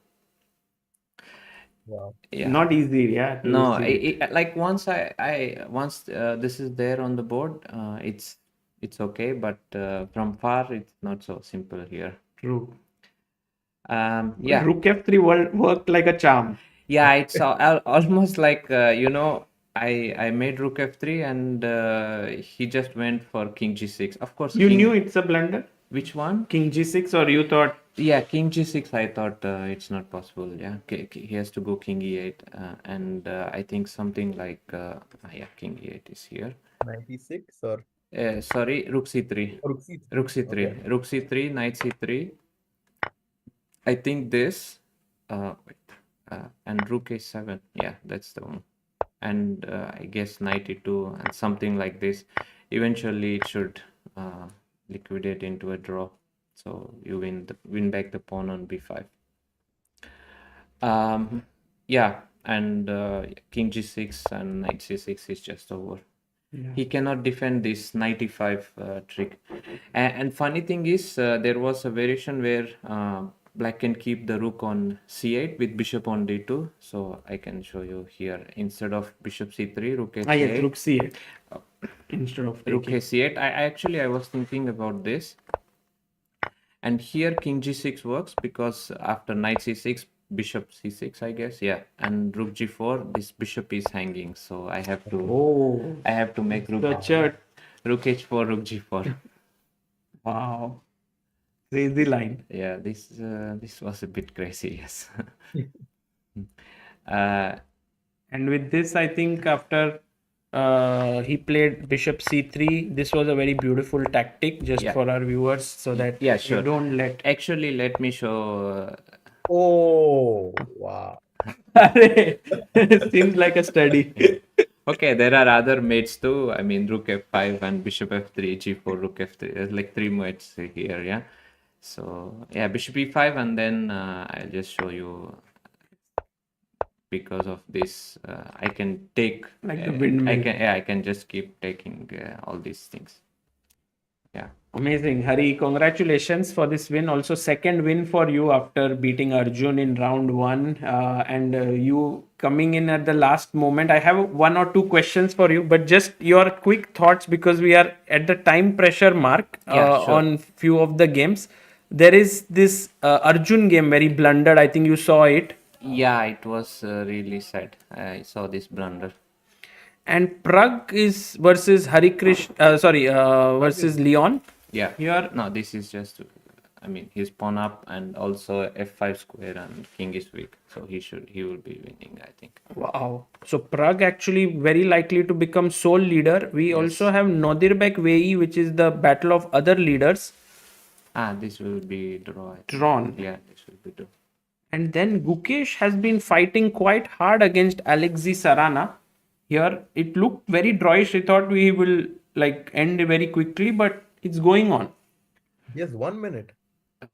Wow. Yeah. Not easy, yeah. to No, see it. like once once this is there on the board, it's okay, but from far it's not so simple here. True. Yeah, Rook f3 worked like a charm. yeah, it's almost like you know, I made rook f3, and he just went for king g6. Of course, You knew it's a blunder? which one? King g6, or you thought? Yeah, king g6. I thought it's not possible. Yeah, he has to go king e8, and I think something like yeah, king e8 is here. 96 or Sorry, rook c3. rook c3. Rook c3. Okay. Rook c3, knight c3. I think this. And rook a7. Yeah, that's the one. And I guess knight e2 and something like this. Eventually, it should liquidate into a draw. So you win back the pawn on b5. Yeah, and king g6 and knight c6 is just over. Yeah. He cannot defend this 95 trick. And funny thing is, there was a variation where black can keep the rook on c8 with bishop on d2. So I can show you here. Instead of bishop c3, rook a8. Yes, rook c8 instead of Rook taking. a8. I was thinking about this. And here king g6 works because after knight c6, bishop c6, I guess. Yeah, and rook g4, this bishop is hanging, so I have to make rook Such a rook h4, rook g4. wow. Crazy line. Yeah, this was a bit crazy, yes. uh, And with this, I think after he played bishop c3, this was a very beautiful tactic just Yeah. for our viewers so that yeah, you sure. don't let. Actually, let me show. Oh, wow. Seems like a study. Okay, there are other mates too. I mean, rook f5 and bishop f3, g4, rook f3. There's like three mates here, yeah. So yeah, bishop e5, and then I'll just show you. Because of this, I can take Like the windmill. I can just keep taking all these things. Yeah. Amazing. Hari, congratulations for this win. Also, second win for you after beating Arjun in round one. And you coming in at the last moment. I have one or two questions for you, but just your quick thoughts because we are at the time pressure mark Yeah, sure. on few of the games. There is this Arjun game very blundered. I think you saw it. Yeah, it was really sad. I saw this blunder. And Pragg is versus Harikrishna, versus Leon. Yeah. Here, No, this is just. I mean, he's pawn up and also f5 square and king is weak, so he will be winning, I think. wow. So Pragg actually very likely to become sole leader. We also have Nodirbek Wei Yi, which is the battle of other leaders. This will be draw. I think. Drawn. Yeah, this will be draw. And then Gukesh has been fighting quite hard against Alexey Sarana. Here it looked very drawish. I thought we will like end very quickly, but it's going on. Yes, 1 minute.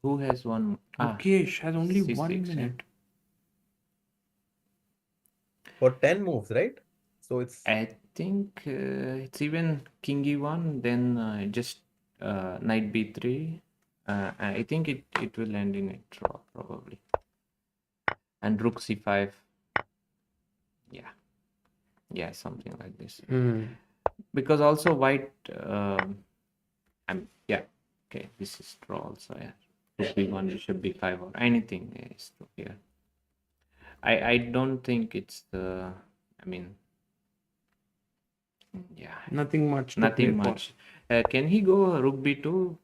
Who has one? Gukesh has only C6, 1 yeah. minute. For 10 moves, right? So it's I think it's even king e1, then just knight b3. I think it will end in a draw probably. And rook c5. Yeah, something like this. Because also white. Okay. This is draw also. Yeah, rook b1, bishop b5, or anything is here. I don't think it's the. I mean. Yeah. Nothing much. to Nothing play for. much. Can he go rook b2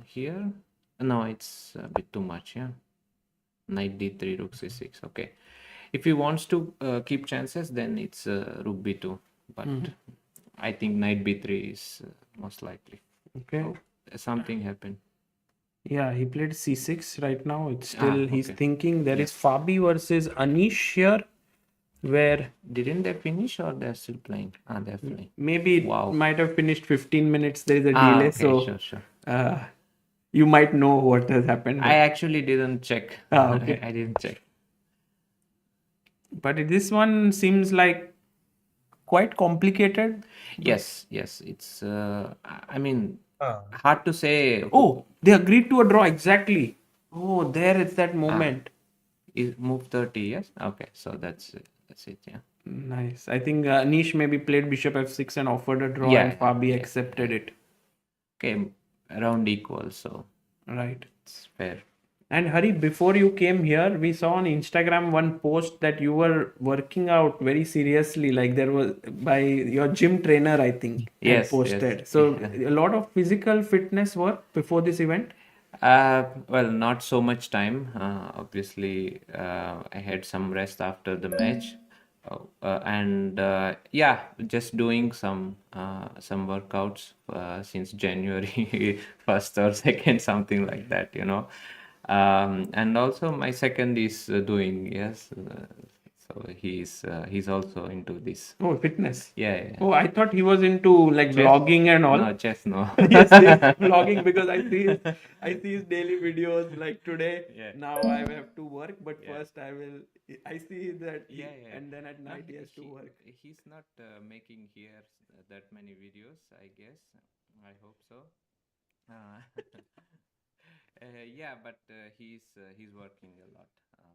here? No, it's a bit too much. Yeah. Knight d3, rook c6. Okay. If he wants to keep chances, then it's rook b2. But I think knight b3 is most likely. Okay. Oh, something happened. Yeah, he played c6 right now. It's still he's okay. thinking. There is Fabi versus Anish here, where Didn't they finish or they're still playing? They're playing. maybe it Wow. might have finished 15 minutes. There is a delay, Okay, so sure. You might know what has happened. I actually didn't check. Okay. I didn't check. But this one seems like quite complicated. Yes. It's. I mean, ah, hard to say. Oh, they agreed to a draw exactly. Oh, there is that moment. Is move 30, yes? Okay, so that's it. Yeah. Nice. I think Anish maybe played bishop f6 and offered a draw, Yeah, and Fabi yeah, accepted it. Okay, around equal, so Right. it's fair. And Hari, before you came here, we saw on Instagram one post that you were working out very seriously. Like there was by your gym trainer, I think, had Yes. posted. So a lot of physical fitness work before this event. Well, not so much time. Obviously, I had some rest after the match. And yeah, just doing some workouts since January 1st or 2nd, something like that, and also my second is doing, yes, so he's also into this. Oh, fitness. Yeah. Oh, I thought he was into like vlogging and all. No, chess, no. Yes, vlogging because I see his daily videos like today. Yeah. Now I have to work, but first I see that and then at night he has to work. He's not making here that many videos, I guess. I hope so. Yeah, but he's working a lot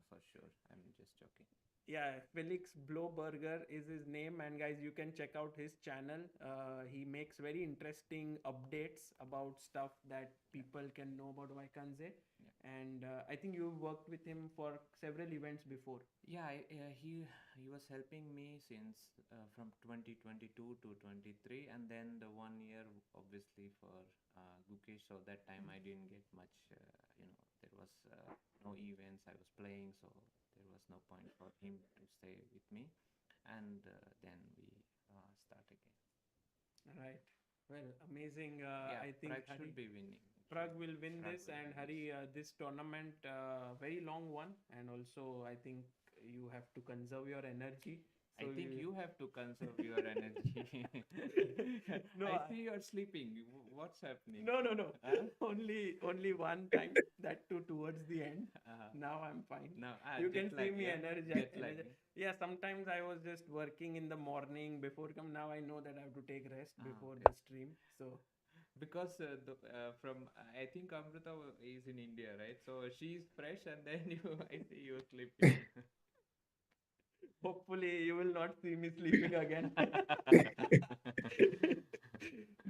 for sure. I'm just joking. Yeah, Felix Bloberger is his name, and guys, you can check out his channel. He makes very interesting updates about stuff that people can know about Wijk Aan Zee. and I think you worked with him for several events before. Yeah, he was helping me since from 2022 to 23, and then the 1 year obviously for Gukesh. So that time I didn't get much. There was no events I was playing, so there was no point for him to stay with me. And then we start again. Right. Well, amazing. Yeah, I think Pragg Hari, should be winning. Pragg will win Pragg this, will and win Hari, this tournament, very long one, and also I think you have to conserve your energy. I So think you have to conserve your energy. No, I see you're sleeping. What's happening? No. Huh? Only one time, that too towards the end. Now I'm fine. No, You jet can see lag, me yeah? energized. Jet lag. Yeah, sometimes I was just working in the morning before come. Now I know that I have to take rest before Okay. the stream. So Because I think Amruta is in India, right? So she's fresh, and then I see you sleeping. hopefully you will not see me sleeping again.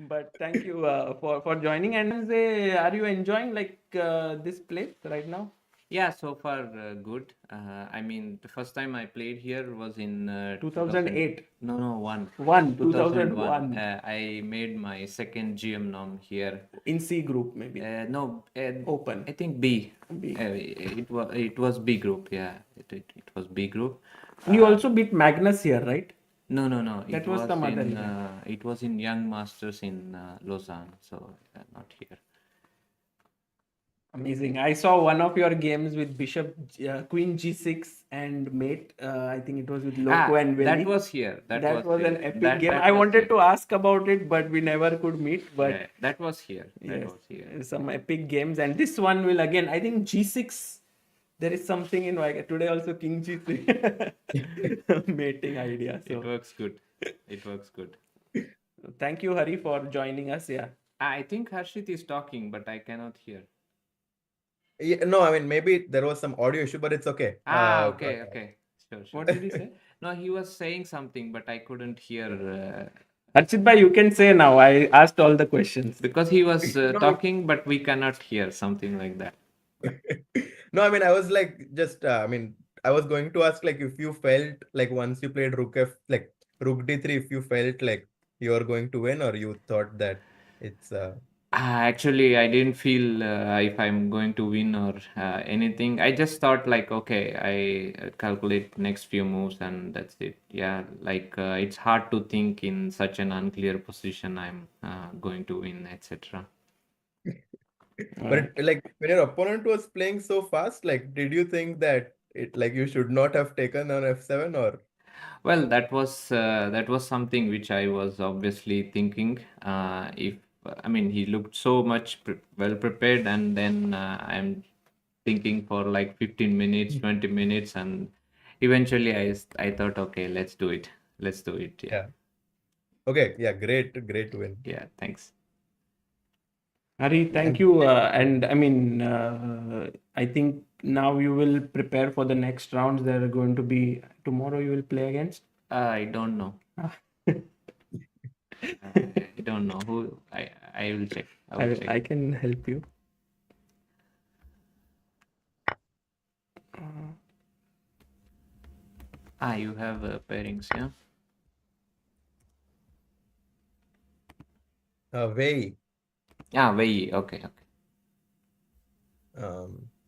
But thank you for joining. And say, are you enjoying this place right now? Yeah, so far good. I mean, the first time I played here was in 2008. No, 2001. I made my second GM norm here. In C group maybe. No, Open. I think B. B. It was B group. Yeah, it was B group. You also beat Magnus here, right? No. That was some other in event. it was in Young Masters in Lausanne, so not here. Amazing. I saw one of your games with Bishop Queen G6 and mate. I think it was with Loco and Willy. That was here. That was here. an epic That- game. that I was wanted here. to ask about it, but we never could meet. But Yeah, that was here. That yes, was here. some epic games. And this one will again, I think G6. There is something in Wijk. Today also King G3 mating idea. It So works good. It works good. thank you, Hari, for joining us. Yeah. I think Harshit is talking, but I cannot hear. Yeah, no, I mean maybe there was some audio issue, but it's okay. Okay. Sure. What did he say? No, he was saying something, but I couldn't hear Harshit bhai, you can say now. I asked all the questions. because he was No. talking, but we cannot hear something like that. No, I mean I was like just I mean I was going to ask like if you felt like once you played Rook F like Rook D3, if you felt like you are going to win, or you thought that it's Actually, I didn't feel if I'm going to win or anything. I just thought like, okay, I calculate next few moves and that's it. Yeah, like it's hard to think in such an unclear position I'm going to win, etc. But like when your opponent was playing so fast, like did you think that it like you should not have taken on F7 or Well, that was something which I was obviously thinking. If I mean, he looked so much well prepared, and then I'm thinking for like 15 minutes, 20 minutes, and eventually I thought, okay, let's do it. Let's do it. Yeah. yeah. Okay, yeah, great win. Yeah. Thanks. Hari, thank you. And I mean, I think now you will prepare for the next rounds. There are going to be tomorrow. You will play against. I don't know. I don't know who. I will check. I will check. I can help you. You have pairings, yeah. Wei Yi. Wei Yi. Okay.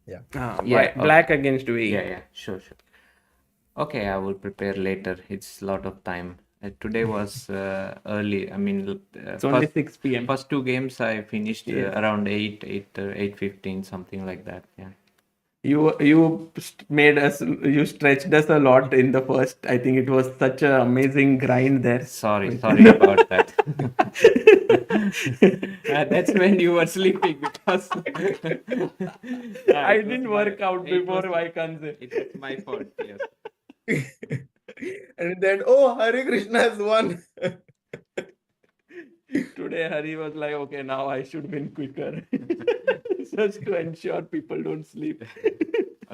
Yeah. Yeah, Black against Wei. Yeah, sure. Okay, I will prepare later. It's a lot of time. Today was early. I mean, It's only 6 p.m. First two games I finished Yes. around 8:15, something like that. Yeah. You stretched us a lot in the first. I think it was such an amazing grind there. Sorry about that. That's when you were sleeping because I didn't work out before Wijk Aan Zee. It was my fault. Yes. And then Harikrishna has won. Today Hari was like, okay, now I should win quicker. Just to ensure people don't sleep.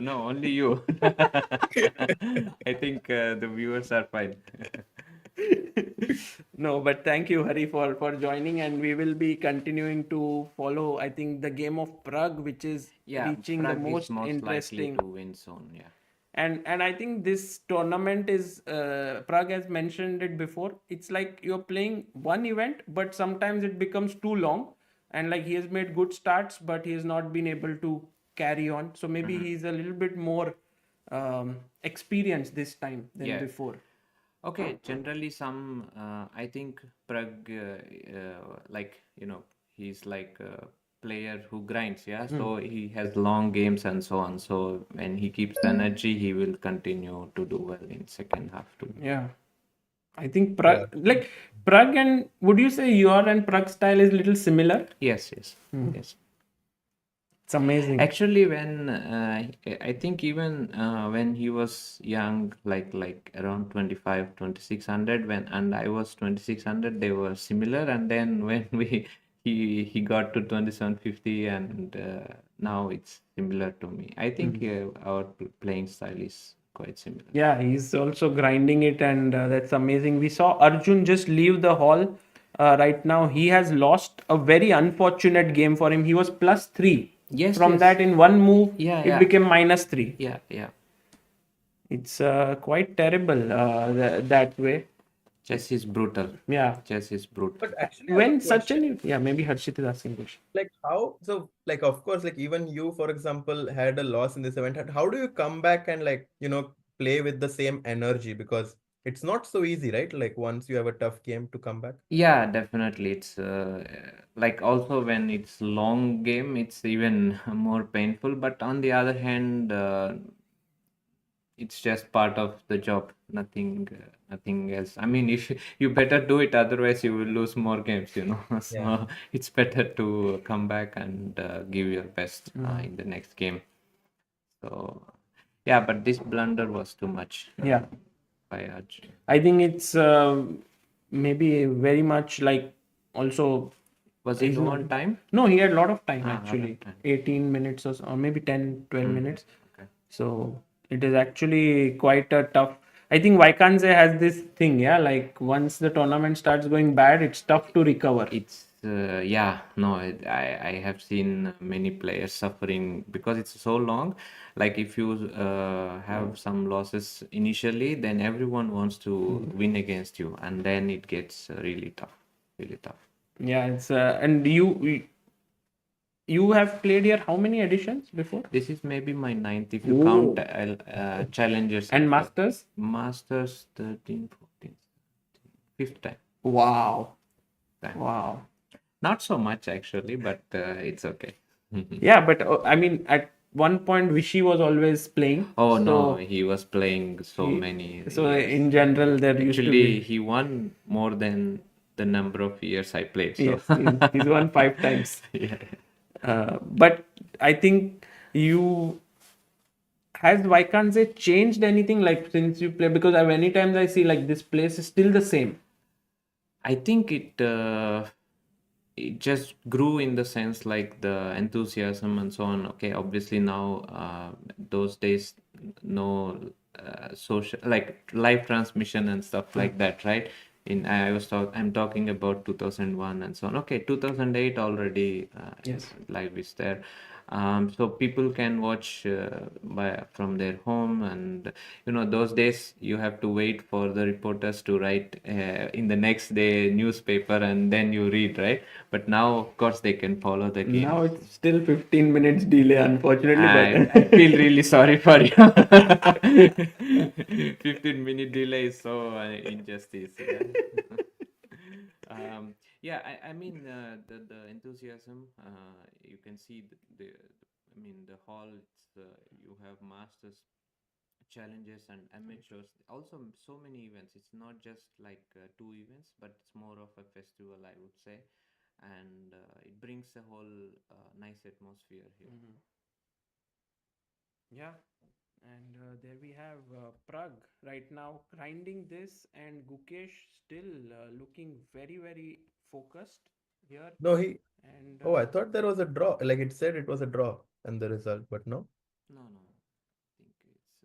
No, only you. I think the viewers are fine. No, but thank you, Hari, for joining, and we will be continuing to follow. I think the game of Pragg, which is Yeah, reaching the Prague is most most likely interesting. to win soon. Yeah. And I think this tournament is Pragg has mentioned it before. It's like you're playing one event, but sometimes it becomes too long. And like he has made good starts, but he has not been able to carry on. So maybe he's a little bit more experienced this time than Yeah. before. Okay, generally I think Pragg, like, he's like a player who grinds, yeah. So he has long games and so on. So when he keeps the energy, he will continue to do well in second half too. Yeah. I think Yeah. like Pragg, and would you say your and Pragg style is little similar? Yes, yes, yes. It's amazing. Actually, when I think even when he was young, like around 25, 2600, and I was 2600, they were similar. And then when he got to 2750, and now it's similar to me. I think our playing style is quite similar. Yeah, he's also grinding it, and that's amazing. We saw Arjun just leave the hall. Right now, he has lost a very unfortunate game for him. He was +3. Yes, From yes. that, in one move, Yeah, it yeah. became -3. Yeah, yeah. It's quite terrible that way. Chess is brutal. Yeah. Chess is brutal. But actually, I have a When such question. an yeah, maybe Harshit is asking question. Like how, so like of course, like even you, for example, had a loss in this event. How do you come back and like, play with the same energy? Because it's not so easy, right? Like once you have a tough game to come back. Yeah, definitely. It's like also when it's long game, it's even more painful. But on the other hand, it's just part of the job. Nothing else. I mean, if you better do it, otherwise you will lose more games. So Yeah. it's better to come back and give your best in the next game. So yeah, but this blunder was too much. Yeah. By Arjun. I think it's maybe very much like also. Was it He's not- on time? No, he had a lot of time Ah, lot of actually. time. 18 minutes or maybe 10, 12 minutes. Okay. So it is actually quite a tough. I think Wijk Aan Zee has this thing, yeah, like once the tournament starts going bad, it's tough to recover. It's yeah, no, I have seen many players suffering because it's so long. Like if you have some losses initially, then everyone wants to win against you, and then it gets really tough, really tough. Yeah, it's and you have played here how many editions before? This is maybe my ninth if you Ooh. count challengers And as well. Masters? Masters 13, 14, 15th time. Wow. Time. Wow. Not so much actually, but it's okay. Yeah, but I mean, at one point, Vishy was always playing. Oh no, So he was playing so he- many So years. in general, there used to Actually, be. he won more than the number of years I played. So Yes, he's won 5 times. yeah. But I think you has Wijk Aan Zee changed anything like since you play? Because many times I see like this place is still the same. I think it just grew in the sense like the enthusiasm and so on. Okay, obviously now those days no social like live transmission and stuff like that, right? I'm talking about 2001 and so on. Okay, 2008 already Yes. live is there. So people can watch from their home, and those days you have to wait for the reporters to write in the next day newspaper, and then you read, right? But now of course they can follow the game. Now it's still 15 minutes delay, unfortunately. I feel really sorry for you. 15-minute delay is so injustice. Yeah. Yeah, I mean the enthusiasm. You can see I mean the hall. You have masters, challenges, and amateurs. Also, so many events. It's not just like 2 events, but it's more of a festival, I would say, and it brings a whole nice atmosphere here. Yeah, and there we have Pragg right now grinding this, and Gukesh still looking very, very focused here. No, And I thought there was a draw. Like it said it was a draw and the result, but no. No, I think it's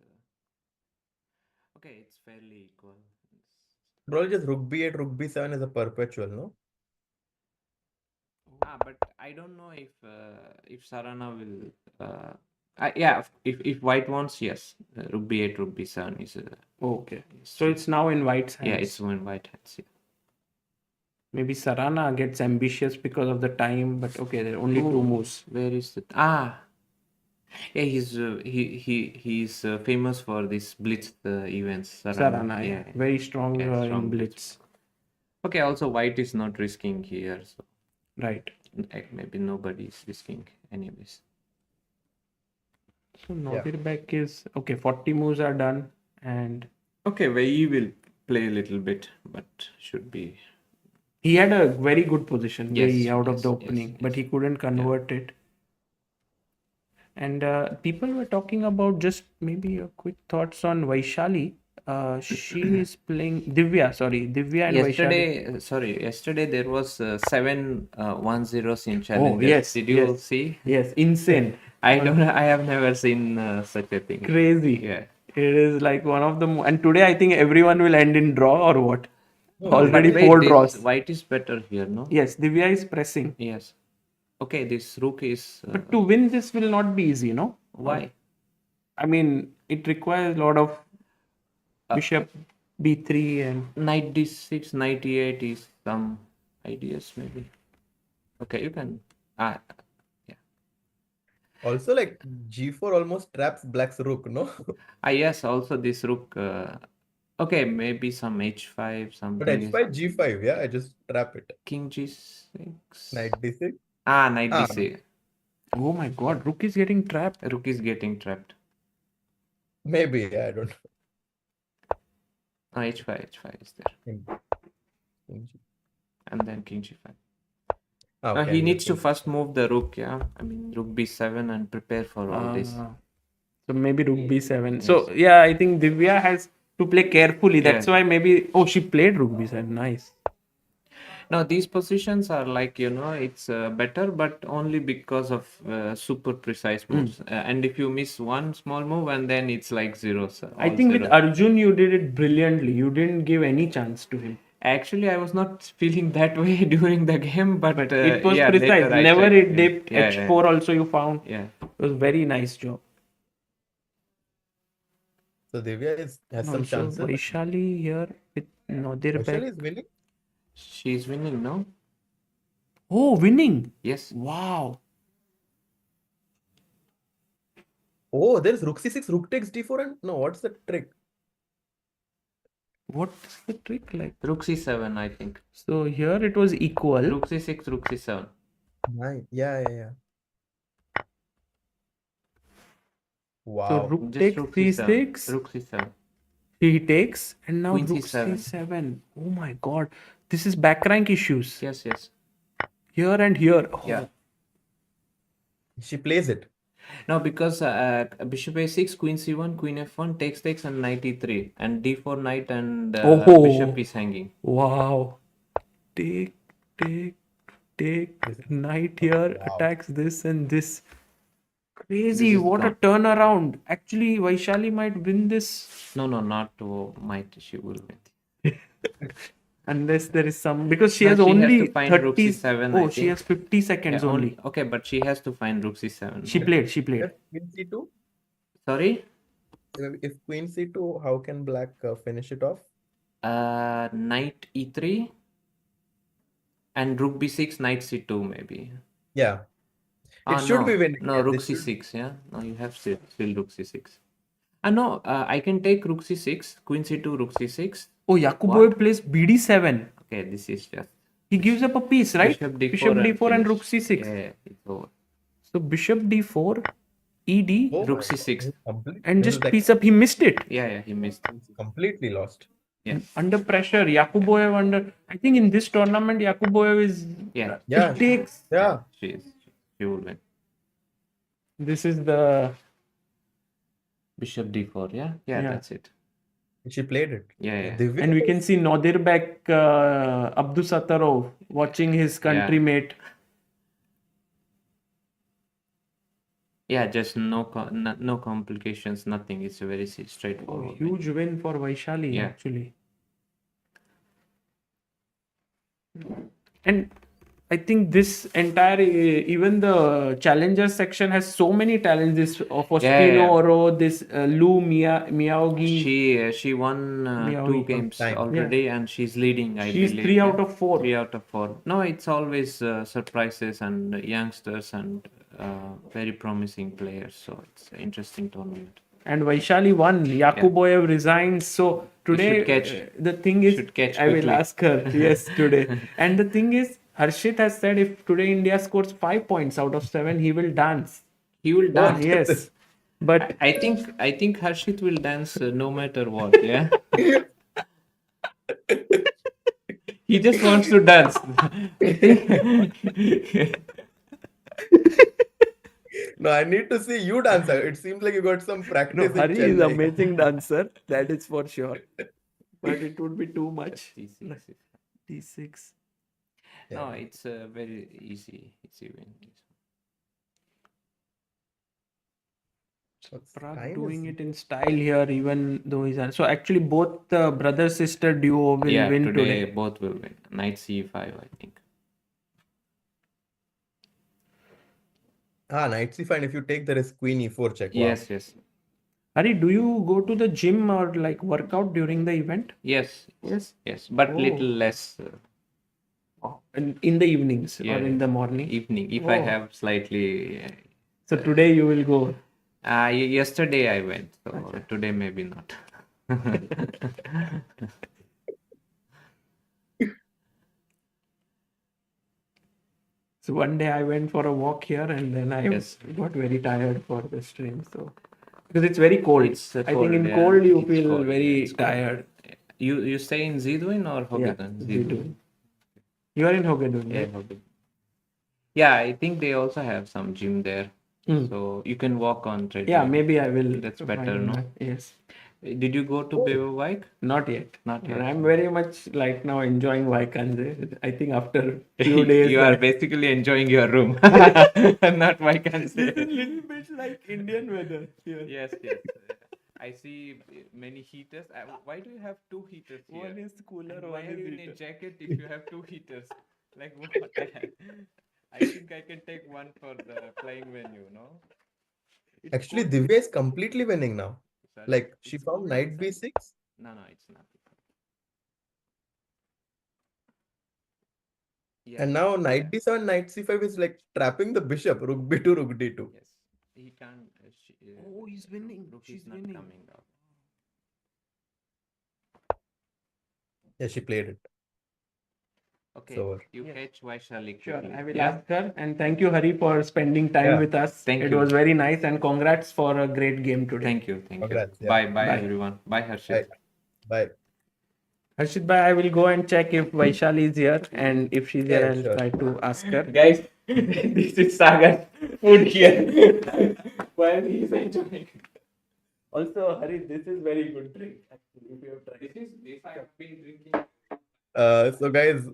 okay. It's fairly equal. Probably just rook b8, rook b7 is a perpetual, no? But I don't know if Sarana will. Yeah, if white wants, yes, rook b8, rook b7 is. Okay. So it's now in white's hands. Yeah, it's in white hands. Yeah. Maybe Sarana gets ambitious because of the time, but okay, there are only two moves. Where is the Yeah, he's famous for this blitz events. Sarana, yeah. Very strong, Yeah, strong in blitz. Okay, also white is not risking here, so Right. maybe nobody is risking anyways. So Nodirbek is okay. 40 moves are done, and Okay, Wei Yi will play a little bit, but should be. he had a very good position, Yes, Wei out of yes, the yes, opening, but yes. he couldn't convert it. And people were talking about just maybe a quick thoughts on Vaishali. She is playing Divya and Vaishali. Yesterday there was 7-1-0 in challenges. yes, Did you yes. see? Yes, insane. I have never seen such a thing. Crazy. Yeah. It is like one of the and today I think everyone will end in draw or what? Already But wait, 4 draws. white is better here, no? Yes, Divya is pressing. Yes. Okay, this rook is. But to win this will not be easy, no? Why? I mean, it requires a lot of bishop b3 and Knight d6, knight e8 is some ideas maybe. Okay, you can. Yeah. Also, like g4 almost traps black's rook, no? Yes, also this rook. Okay, maybe some h5, something. But h5, g5, yeah, I just trap it. King g6. Knight d6. Knight d6. oh my god, rook is getting trapped. Rook is getting trapped. Maybe, yeah, I don't know. H5 is there. King G. And then king g5. Okay, He needs to first move the rook, yeah. I mean, rook b7 and prepare for all this. So maybe rook b7. So yeah, I think Divya has to play carefully. That's why maybe. Oh, she played rook b7. Nice. Now these positions are like, it's better, but only because of super precise moves. And if you miss one small move, and then it's like zero. So I think with Arjun you did it brilliantly. You didn't give any chance to him. Actually, I was not feeling that way during the game, but it was precise. Never it dipped. H4 also you found. Yeah. It was very nice job. So Divya has some chances. Vaishali here with Nodirbek. Vaishali is winning? She's winning, no? Oh, winning. Yes. Wow. Oh, there's rook c6, rook takes d4 and no, what's the trick? What's the trick like? Rook c7, I think. So here it was equal. Rook c6, rook c7. Nice. Yeah. Wow. So rook takes c6. Rook c7. He takes and now Queen rook c7. c7. Oh my god. This is back rank issues. Yes. Here and here. Oh. Yeah. She plays it. Now because bishop a6, queen c1, queen f1, takes and knight e3, and d4 knight and bishop is hanging. Wow. Take. Knight here attacks this and this. Crazy. What a turnaround. Actually, Vaishali might win this. No, not might. She will win. Unless there is some, because she has only has to find 30. rook c7, oh, she has 50 seconds only. Okay, but she has to find rook c7. She played. Queen c2? Sorry? If queen c2, how can black finish it off? Knight e3 and rook b6, knight c2 maybe. Yeah. It should be winning. No, rook c6, yeah. No, you have still rook c6. No, I can take rook c6, queen c2, rook c6. Oh, Yakuboev plays bd7. Okay, this is just... He gives up a piece, right? Bishop d4 and rook c6. Yeah, it's over. So bishop d4, ed, rook c6. and just piece up. He missed it. Yeah, he missed. Completely lost. Yeah. Under pressure, Yakuboev under... I think in this tournament, Yakuboev is... Yeah. It takes... Yeah. She will win. This is the... Bishop d4, yeah? Yeah, that's it. She played it. Yeah. And we can see Nodirbek, Abdusattorov watching his country mate. Yeah, just no complications, nothing. It's a very straightforward. Huge win for Vaishali, actually. And I think this entire, even the challenger section has so many challenges of Ospino yeah. Oro, this Lu Miyaogi. She won Miyaogi. 2 games Time. already, and she's leading, I She's believe. 3 yeah. out of 4. 3 out of 4. No, it's always surprises and youngsters and very promising players. So it's an interesting tournament. And Vaishali won. Yakuboyev resigns. So today, catch- the thing is, should catch I will quickly. ask her. Yes, today. And the thing is, Harshit has said if today India scores 5 points out of 7, he will dance. He will dance. Yes. But I think Harshit will dance no matter what. Yeah. He just wants to dance. No, I need to see you dance. It seems like you got some practice no, in Hari is Chennai. amazing dancer. That is for sure. But it would be too much. D6. D6. No, it's a very easy win. So Pragg time doing is- it in style here, even though he's so actually both the brother sister duo will Yeah, win today today. both will win. Knight C5, I think. Knight C5. If you take, there is Queen E4 check. Wow. Yes. Hari, do you go to the gym or like workout during the event? Yes. Yes. But Oh. little less In the evenings Yeah, or in the morning? evening if I Oh. have slightly. So today you will go. Yesterday I went, so today maybe not. So one day I went for a walk here and then I Yes. got very tired for the stream. So because it's very cold. It's I think cold, in yeah. cold you It's feel cold, very yeah, it's cold. tired. You stay in Zidwin or Yeah, Hogedun? Zidwin. You are in Hogedun, Yeah, right? Hogedun. Yeah, I think they also have some gym there, Hmm. so you can walk on treadmill. Yeah, maybe I will. That's find better, no? that. Yes. Did you go to Wijk? Not yet. Not yet. And I'm very much like now enjoying Wijk Aan Zee. I think after few days. You are basically enjoying your room, not Wijk Aan This Zee. is a little bit like Indian weather here. Yes. I see many heaters. Why do you have 2 heaters here? One is cooler, And why one are is you in a heater. jacket if you have 2 heaters? Like what? I think I can take one for the playing venue, no? Actually, Divya is completely winning now. Sorry? Like she It's found cold Knight outside. B6. No, it's not. Yeah. And now Knight D7, Knight C5 is like trapping the bishop. Rook B2, Rook D2. Yes. He can't. Oh, he's winning. Rook She's is not winning. coming out. Yeah, she played it. Okay. So You Yes. catch Vaishali Sure, quickly. I will Yeah? ask her. And thank you, Hari, for spending time Yeah. with us. Thank It you. was very nice and congrats for a great game today. Thank you. Congrats, yeah. Bye, Bye. everyone. Bye, Harshit. Bye. Harshit bhai, I will go and check if Vaishali is here, and if she's here, Yeah, I'll sure. try to ask her. Guys, this is Sagar food here. While he's enjoying. Also, Hari, this is very good drink. Actually, if you have tried. This I have been drinking. So guys,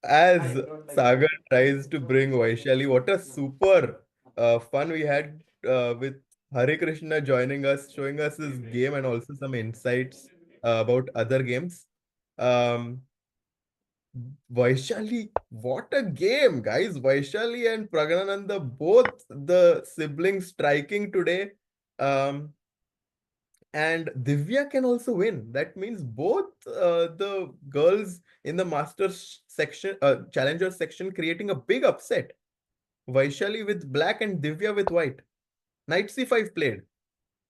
as I don't like Sagar tries to bring Vaishali, what a super fun we had with Harikrishna joining us, showing us his game and also some insights about other games. Vaishali, what a game, guys! Vaishali and Pragnananda, both the siblings striking today. And Divya can also win. That means both the girls in the Masters section, Challengers section, creating a big upset. Vaishali with black and Divya with white. Knight C5 played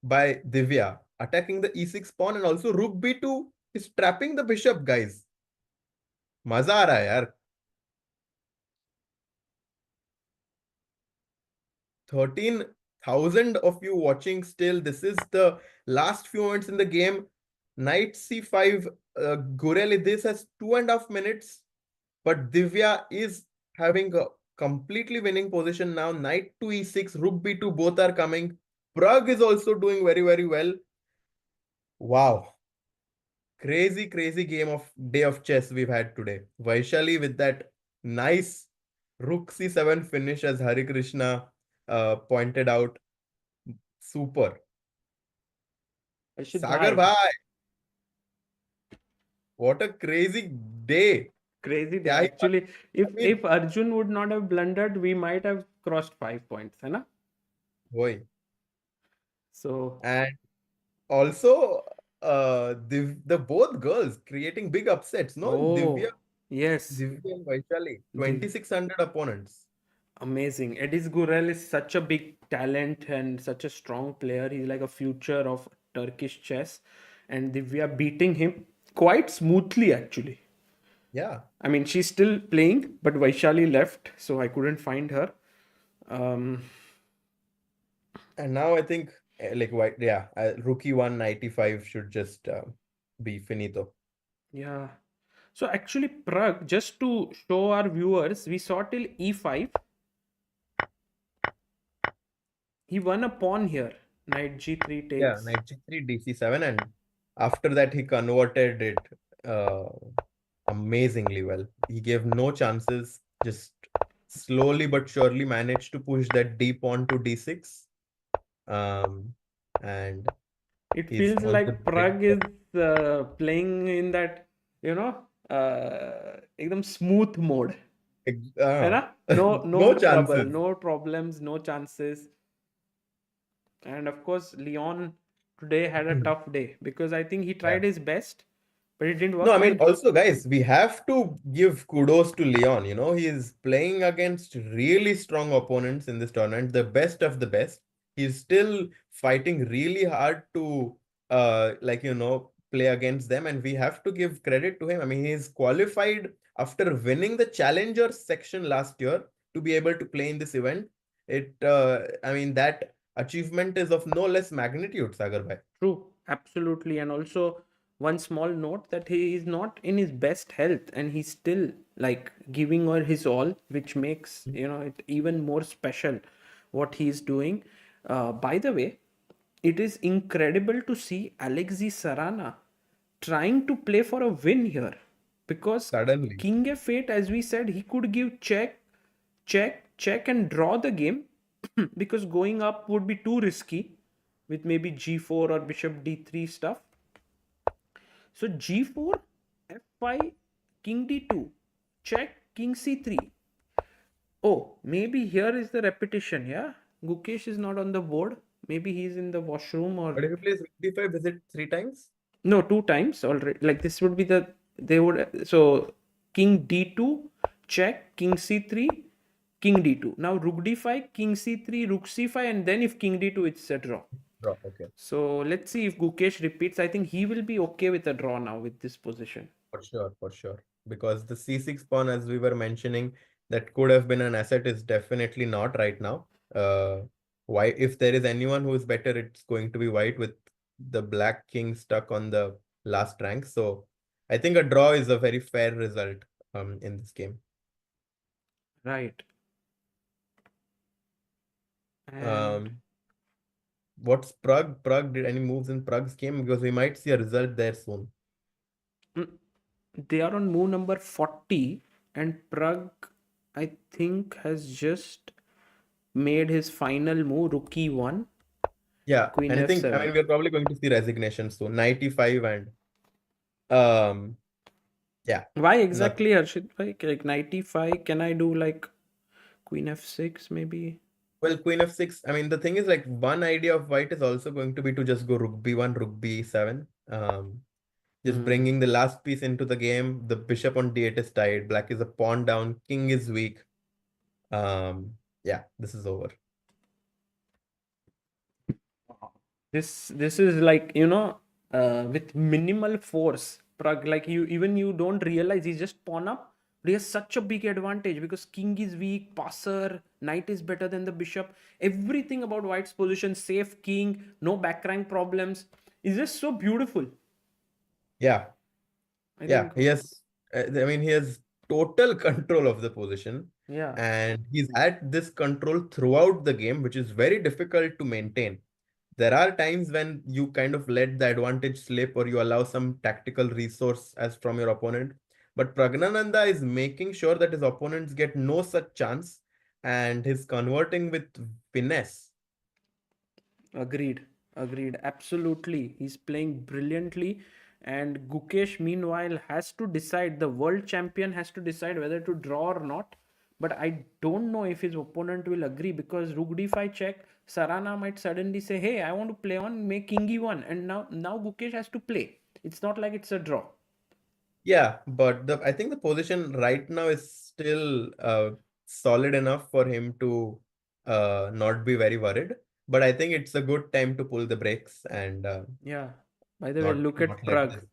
by Divya, attacking the E6 pawn, and also Rook B2 is trapping the bishop, guys. मजा आ रहा है यार. 13,000 of you watching still. This is the last few moments in the game. Knight C5, Gureli, this has 2.5 minutes, but Divya is having a completely winning position now. Knight to E6, Rook B2, both are coming. Pragg is also doing very, very well. Wow. Crazy day of chess we've had today. Vaishali with that nice Rook C7 finish, as Harikrishna pointed out. Super. Harshit Sagar bhai, bhai, what a crazy day. Crazy day. Yeah, Actually, if I mean, Arjun would not have blundered, we might have crossed 5 points, है ना? boy. So, And also, the both girls creating big upsets, no? oh, yes, Divya and Vaishali, Div 2600 opponents. amazing. Edis Gurel is such a big talent and such a strong player. He's like a future of Turkish chess, and Divya beating him quite smoothly, actually. Yeah. I mean, she's still playing, but Vaishali left, so I couldn't find her. Um, And now I think rookie 195 should just be finito. yeah. So actually, Pragg, just to show our viewers, we saw till e5. He won a pawn here. Knight g3 Yeah, takes. knight g3, dc7, and after that he converted it uh, amazingly well. He gave no chances, just slowly but surely managed to push that d pawn to d6. And It he's feels on the like brink Pragg of is playing in that, एकदम smooth mode. है ना? No, no no trouble, chances. no problems, no chances. And of course, Leon today had a tough day because I think he Yeah. tried his best, but it didn't No, work I mean, well. also, guys, we have to give kudos to Leon. You know, he is playing against really strong opponents in this tournament, the best of the best. He's still fighting really hard to, play against them, and we have to give credit to him. I mean, he's qualified after winning the Challengers section last year to be able to play in this event. That achievement is of no less magnitude, Sagar bhai. True, absolutely. And also, one small note that he is not in his best health and he's still like giving her his all, which makes it even more special what he is doing. By the way, it is incredible to see Alexey Sarana trying to play for a win here because Suddenly. King F8, as we said, he could give check, check, check, and draw the game because going up would be too risky with maybe g4 or bishop d3 stuff. So g4, f5, king d2, check, king c3. Oh, maybe here is the repetition, yeah? Gukesh is not on the board. Maybe he's in the washroom or... But if he plays rook d5, is it 3 times? No, 2 times already. Like this would be the... They would... So, king d2, check, king c3, king d2. Now rook d5, king c3, rook c5, and then if king d2, it's a draw. Draw, okay. So let's see if Gukesh repeats. I think he will be okay with a draw now with this position. For sure. Because the c6 pawn, as we were mentioning, that could have been an asset is definitely not right now. Why? If there is anyone who is better, it's going to be white with the black king stuck on the last rank. So I think a draw is a very fair result in this game. Right. And What's Pragg? Pragg did any moves in Pragg's game? Because we might see a result there soon. they are on move number 40, and Pragg, I think, has just made his final move, rook e1, Yeah, queen and I think f7. we're probably going to see resignation soon. 95 and yeah. Why exactly, Harshit? Like 95, can I do like queen f6 maybe? Well, queen f6. I mean, the thing is, like, one idea of white is also going to be to just go rook b1, rook b7. Just bringing the last piece into the game. The bishop on d8 is tied. Black is a pawn down. King is weak. Yeah, this is over. This is like, with minimal force. Pragg, like you don't realize he's just pawn up. But he has such a big advantage because king is weak, passer, knight is better than the bishop. Everything about white's position, safe king, no back rank problems, is just so beautiful. Yeah. I Yeah, think, he has. He has total control of the position, yeah. and he's had this control throughout the game, which is very difficult to maintain. There are times when you kind of let the advantage slip or you allow some tactical resource as from your opponent. But Pragnananda is making sure that his opponents get no such chance, and he's converting with finesse. Agreed. Absolutely. He's playing brilliantly. And Gukesh, meanwhile, has to decide, the world champion has to decide whether to draw or not. But I don't know if his opponent will agree, because rook d5 check, Sarana might suddenly say, hey, I want to play on, make king e1. And now Gukesh has to play. It's not like it's a draw. Yeah, but I think the position right now is still solid enough for him to not be very worried. But I think it's a good time to pull the brakes and Yeah. By the way, not look not at let Pragg. this.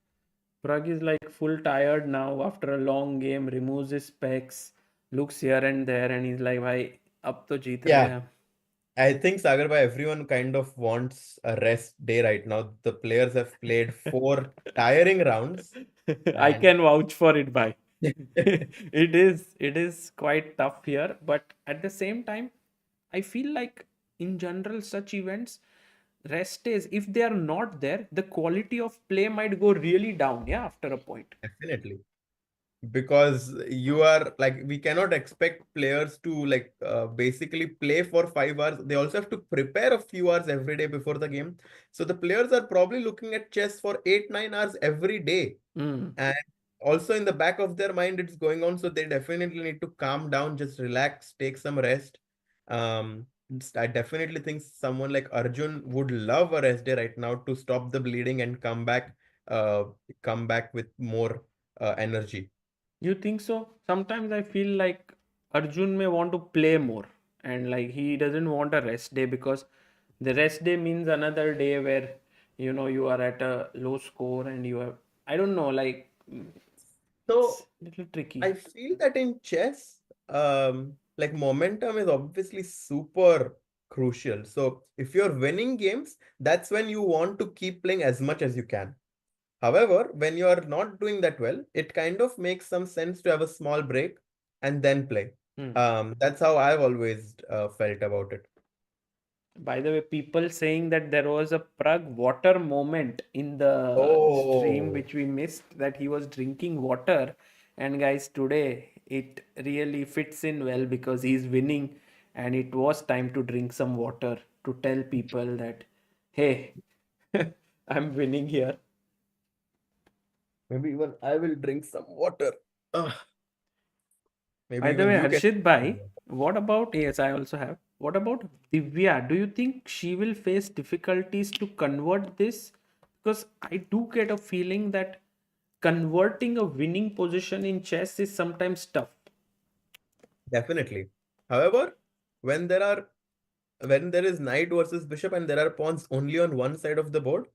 Pragg is like full tired now after a long game, removes his specs, looks here and there, and he's like, bhai, ab to jeet rahe Yeah, hain. I think Sagar bhai, everyone kind of wants a rest day right now. The players have played 4 tiring rounds, I and can vouch for it, bhai. It is quite tough here, but at the same time, I feel like in general such events, rest days, if they are not there, the quality of play might go really down, yeah, after a point. definitely. Because you are like, we cannot expect players to like basically play for 5 hours. They also have to prepare a few hours every day before the game. So the players are probably looking at chess for 8-9 hours every day. Mm. And also in the back of their mind, it's going on. So they definitely need to calm down, just relax, take some rest. I definitely think someone like Arjun would love a rest day right now to stop the bleeding and come back with more energy. You think so? Sometimes I feel like Arjun may want to play more, and like he doesn't want a rest day, because the rest day means another day where you are at a low score and you have, I don't know, like it's So a little tricky. I feel that in chess, like momentum is obviously super crucial. So if you're winning games, that's when you want to keep playing as much as you can. However, when you are not doing that well, it kind of makes some sense to have a small break and then play. Hmm. That's how I've always felt about it. By the way, people saying that there was a Pragg water moment in the stream Oh, which we missed, that he was drinking water. And guys, today it really fits in well because he's winning, and it was time to drink some water to tell people that, hey, I'm winning here. maybe even I will drink some water. Ugh, maybe By the even way, you can. Harshit Bhai, what about, yes, I also have. What about Divya? Do you think she will face difficulties to convert this? Because I do get a feeling that converting a winning position in chess is sometimes tough. Definitely. However, when there are when there is knight versus bishop and there are pawns only on one side of the board,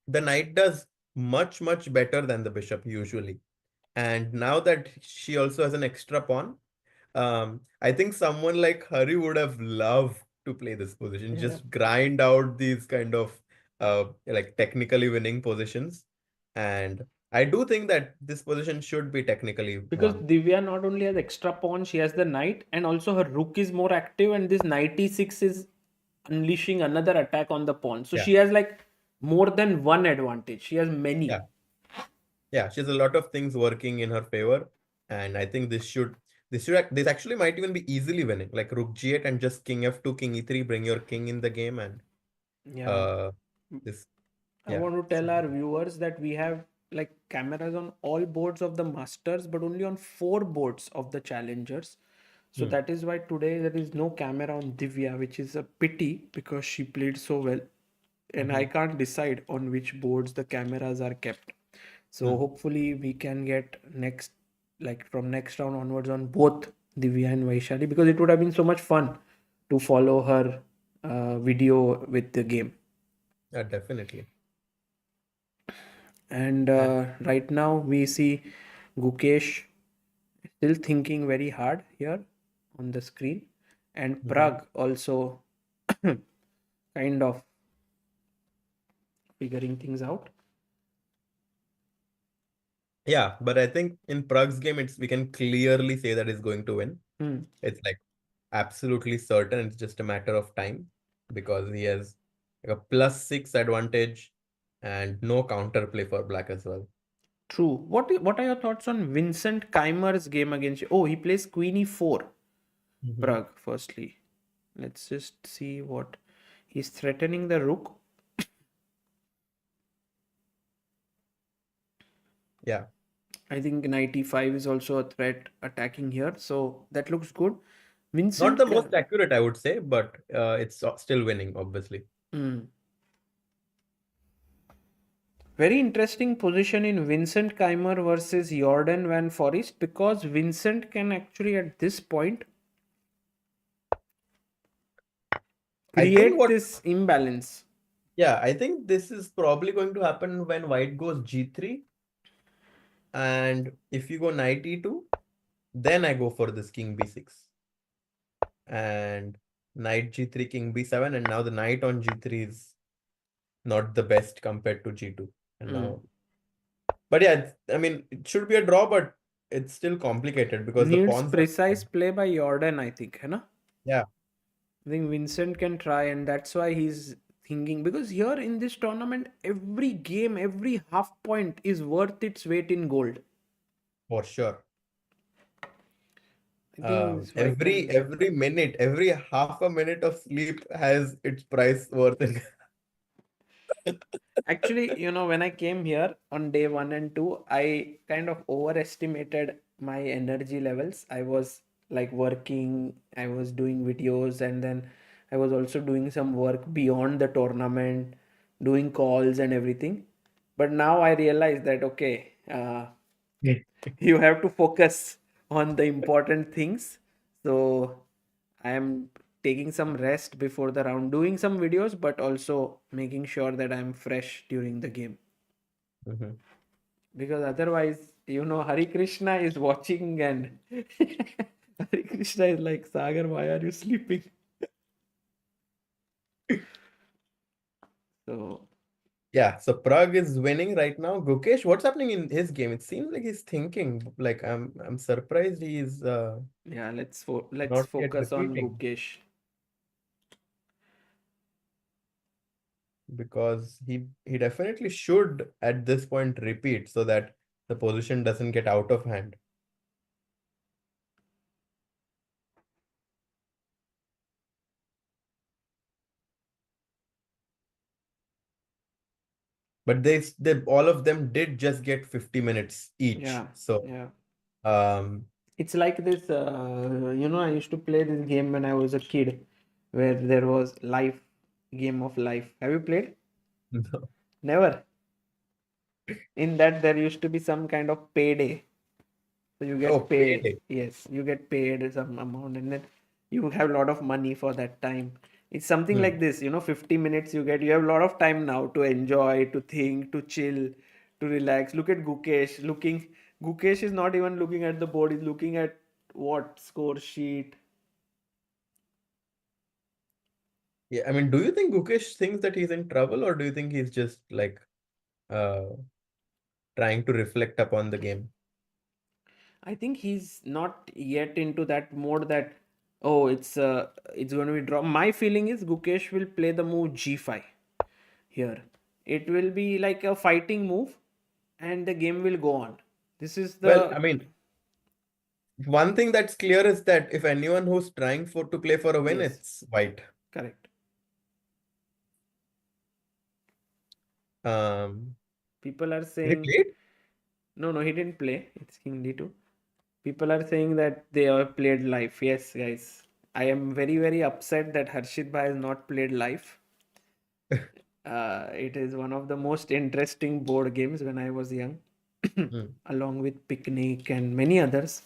the knight does much better than the bishop usually. And now that she also has an extra pawn, I think someone like Hari would have loved to play this position, Yeah. just grind out these kind of like technically winning positions. And I do think that this position should be technically Because won. Divya not only has extra pawn, she has the knight, and also her rook is more active, and this knight e6 is unleashing another attack on the pawn. So Yeah, she has like more than one advantage. She has many. yeah. Yeah, she has a lot of things working in her favor, and I think this actually might even be easily winning, like rook g8 and just king f2, king e3, bring your king in the game, and Yeah. uh this I yeah. want to So, tell our viewers that we have like cameras on all boards of the masters, but only on 4 boards of the challengers. So hmm, that is why today there is no camera on Divya, which is a pity because she played so well. And I mhm, can't decide on which boards the cameras are kept. So hmm. hopefully we can get next, like from next round onwards, on both Divya and Vaishali, because it would have been so much fun to follow her video with the game. Yeah, definitely. And And right now we see Gukesh still thinking very hard here on the screen, and mhm. Pragg also kind of figuring things out. Yeah, but I think in Prague's game, it's we can clearly say that he's going to win. Hmm. It's like absolutely certain. It's just a matter of time because he has like a +6 advantage and no counterplay for black as well. True. What are your thoughts on Vincent Keymer's game against you? Oh, he plays Queen e4. Mhm. Pragg, firstly. Let's just see what he's threatening the rook. Yeah. I think knight e5 is also a threat attacking here, so that looks good. Not Vincent, the most accurate, I would say, but it's still winning, obviously. Very interesting position in Vincent Keymer versus Jorden van Foreest, because Vincent can actually at this point I think create what, this imbalance. yeah, I think this is probably going to happen when white goes g3. And if you go knight e2, then I go for this king b6. And knight g3, king b7. And now the knight on g3 is not the best compared to g2. And now, but yeah, I mean, it should be a draw, but it's still complicated because the Needs pawns are. precise play by Jorden, I think, है ना? Yeah. I think Vincent can try, and that's why he's thinking, because here in this tournament, every game, every half point is worth its weight in gold. For sure. I think this white Every minute, every half a minute of sleep has its price worth in. Actually, when I came here on day 1 and 2, I kind of overestimated my energy levels. I was like working, I was doing videos, and then I was also doing some work beyond the tournament, doing calls and everything. But now I realize that, okay, you have to focus on the important things. So I am taking some rest before the round, doing some videos, but also making sure that I'm fresh during the game. Mhm. Because otherwise, Harikrishna is watching, and Harikrishna is like, Sagar, why are you sleeping? So Yeah, so Pragg is winning right now. Gukesh, what's happening in his game? It seems like he's thinking. Like I'm surprised he's yeah, let's not yet focus on repeating, Gukesh. because he definitely should at this point repeat so that the position doesn't get out of hand. But they all of them did just get 50 minutes each. Yeah, So yeah. um It's like this, I used to play this game when I was a kid, where there was game of life. Have you played? no. Never. In that, there used to be some kind of payday. So you Oh, get paid. payday. Yes, you get paid some amount, and then you have a lot of money for that time. It's something Hmm. like this, 50 minutes you have a lot of time now to enjoy, to think, to chill, to relax. Look at Gukesh is not even looking at the board, he's looking at what score sheet. Yeah, I mean, do you think Gukesh thinks that he's in trouble, or do you think he's just like uh trying to reflect upon the game? I think he's not yet into that mode that, oh, it's going to be draw. My feeling is Gukesh will play the move g5 here. It will be like a fighting move, and the game will go on. This is Well, I the mean, one thing that's clear is that if anyone who's trying for to play for a win, yes, it's white. correct. Um, People are did he saying play it? no, he didn't play. It's King D2. People are saying that they have played live. Yes, guys. I am very, very upset that Harshit Bhai has not played live. It is one of the most interesting board games when I was young, Hmm. along with Picnic and many others.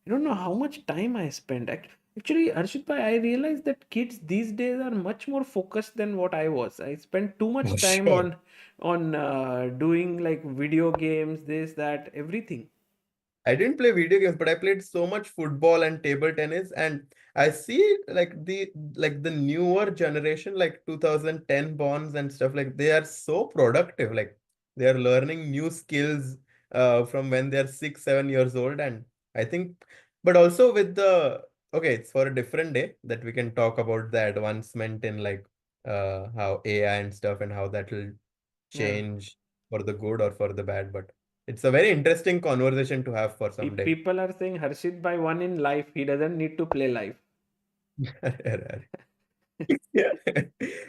I don't know how much time I spent. Actually, Arshit bhai, I realized that kids these days are much more focused than what I was. I spent too much For time sure. on doing like video games, this, that, everything. I didn't play video games, but I played so much football and table tennis, and I see like the newer generation, like 2010 borns and stuff, like they are so productive. Like they are learning new skills from when they're 6, 7 years old. And I think, but also with the, okay, it's for a different day that we can talk about the advancement in like how AI and stuff, and how that will Yeah. change for the good or for the bad. But it's a very interesting conversation to have for some day. People are saying Harshit bhai won in life. He doesn't need to play live. Yeah.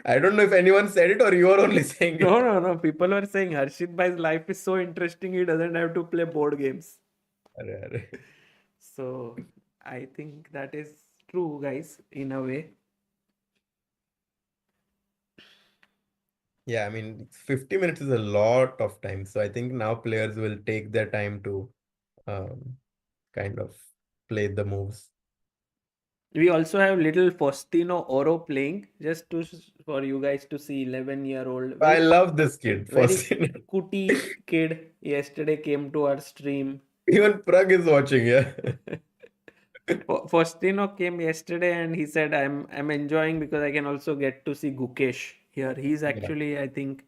I don't know if anyone said it or you are only saying it. No. People were saying Harshit Bhai's life is so interesting, he doesn't have to play board games. Arre, arre. So I think that is true, guys, in a way. Yeah, I mean, 50 minutes is a lot of time. So I think now players will take their time to kind of play the moves. We also have little Faustino Oro playing, just for you guys to see. 11-year-old, I very love this kid. very First, cutie kid. Yesterday came to our stream. even Pragg is watching. Yeah. Faustino came yesterday and he said, I'm enjoying because I can also get to see Gukesh here. He's actually, I think,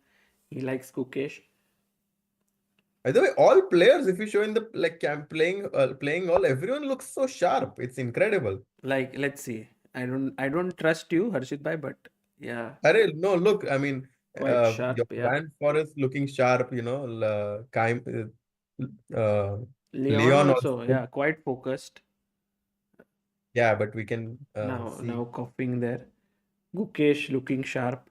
he likes Gukesh. By the way, all players, if you show in the like camp playing all, everyone looks so sharp. It's incredible. Like, let's see. I don't trust you, Harshit Bhai, but yeah, Arre, no, look, I mean, quite sharp. your Yeah, Van Forest looking sharp, Leon Leon also, also. yeah, quite focused. Yeah, but we can see Now coughing there. Gukesh looking sharp.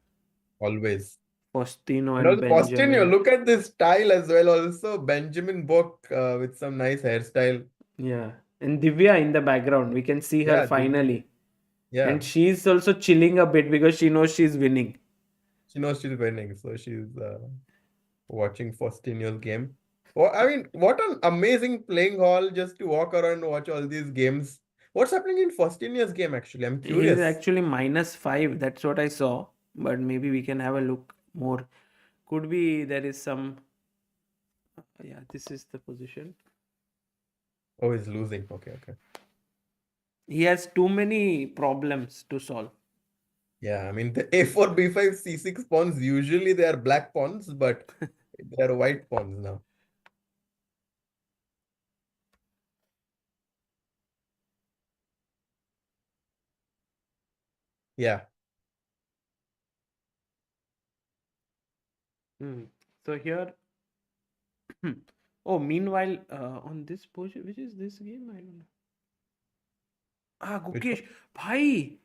always. Faustino And and also, Faustino, Benjamin. look at this style as well. Also, Benjamin Book with some nice hairstyle. Yeah, and Divya in the background. We can see her Yeah, finally. yeah. And she's also chilling a bit because she knows she's winning. She knows she's winning, so she's watching Faustino's game. Well, I mean, what an amazing playing hall just to walk around and watch all these games. What's happening in Faustino's game, actually? I'm He's curious. actually -5. That's what I saw. But maybe we can have a look more. Could be there is some. Yeah, this is the position. Oh, he's losing. Okay. He has too many problems to solve. Yeah, I mean, the A4, B5, C6 pawns, usually they are black pawns, but they are white pawns now. Yeah. So here. Oh, meanwhile, on this position, which is this game? I don't know. Which Gukesh, bhai,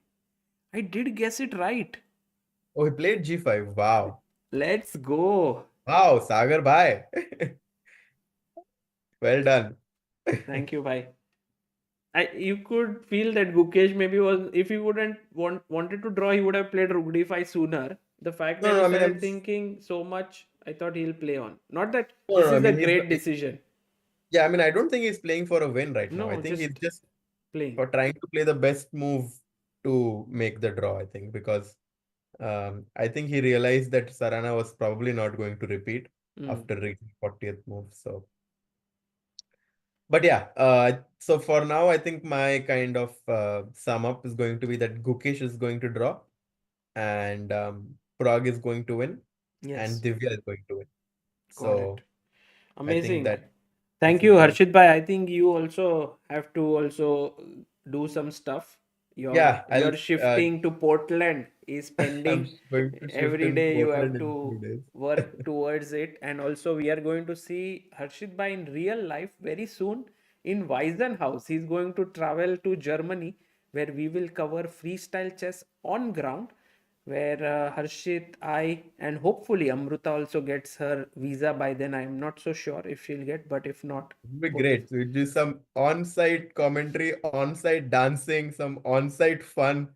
I did guess it right. Oh, he played G5. Wow. Let's go. Wow, Sagar bhai. Well done. Thank you, bhai. You could feel that Gukesh maybe was, if he wouldn't wanted to draw, he would have played Rook D5 sooner. The fact No, that no, he I mean, started thinking so much, I thought he'll play on. Not that no, this no, I is a mean, great decision. yeah, I mean, I don't think he's playing for a win right now. I No, think he's just just playing. for trying to play the best move to make the draw, I think, because I think he realized that Sarana was probably not going to repeat after reaching 40th move. So, but yeah, so for now, I think my kind of sum up is going to be that Gukesh is going to draw and Pragg is going to win and Yes, Divya is going to win. got So it. I think Amazing. that Thank this you, is going. Harshit bhai. I think you also have to also do some stuff. Yeah, Your shifting to Portland is I'm pending. going to shift Every in day you Portland have in to 2 days. work towards it. And also we are going to see Harshit bhai in real life very soon in Weisenhaus. He's going to travel to Germany where we will cover freestyle chess on ground, where Harshit, I, and hopefully Amruta also gets her visa by then. I am not so sure if she'll get, but if not, It'll be great. So we do some on-site commentary, on-site dancing, some on-site fun.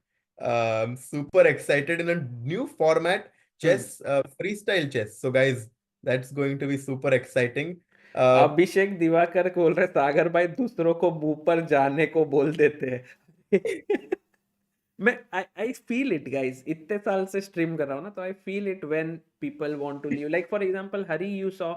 Super excited in a new format, chess, freestyle chess. So guys, that's going to be super exciting. अभिषेक दिवाकर बोल रहे सागर भाई दूसरों को मुंह पर जाने को बोल देते हैं मैं I feel it guys इतने साल से स्ट्रीम कर रहा हूँ ना तो I feel it when people want to leave like for example Hari you saw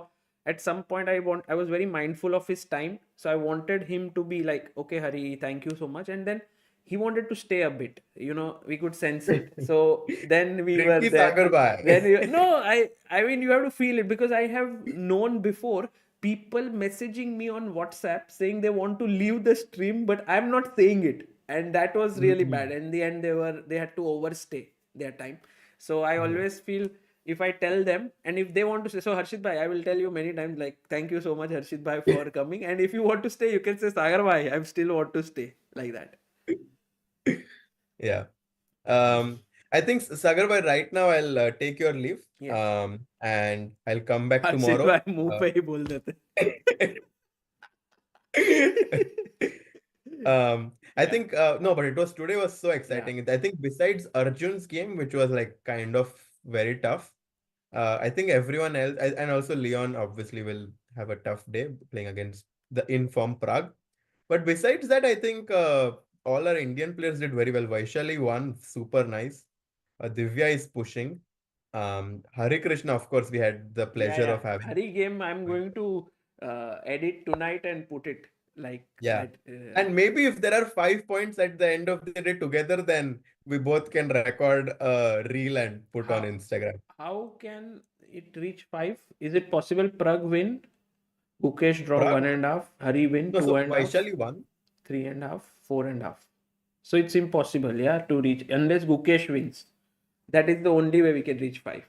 at some point I was very mindful of his time so I wanted him to be like okay Hari thank you so much and then he wanted to stay a bit you know we could sense it so then we were Tricky there Sagar bhai. then no I mean you have to feel it because I have known before people messaging me on WhatsApp saying they want to leave the stream but I'm not saying it and that was really bad in the end they had to overstay their time so I always feel if I tell them and if they want to say so Harshit bhai I will tell you many times like thank you so much Harshit bhai for coming and if you want to stay you can say Sagar bhai I still want to stay like that Yeah. I think Sagar bhai, right now I'll take your leave. Yes. And I'll come back Harshit tomorrow. भाई मुंह पे ही बोल देते. I think no, but today was so exciting. I think besides Arjun's game, which was like kind of very tough, I think everyone else and also Leon obviously will have a tough day playing against the in-form Prague. But besides that, I think all our Indian players did very well. Vaishali won, super nice. Divya is pushing. Harikrishna, of course, we had the pleasure of having. Hari game I'm going to edit tonight and put it like Yeah. that. And maybe if there are 5 points at the end of the day together, then we both can record a reel and put on Instagram. How can it reach 5? Is it possible Pragg win? Gukesh draw Pragg? 1.5. Hari win No, so 2.5. Vaishali won. 3.5. 4.5. So it's impossible, yeah, to reach unless Gukesh wins. That is the only way we can reach 5.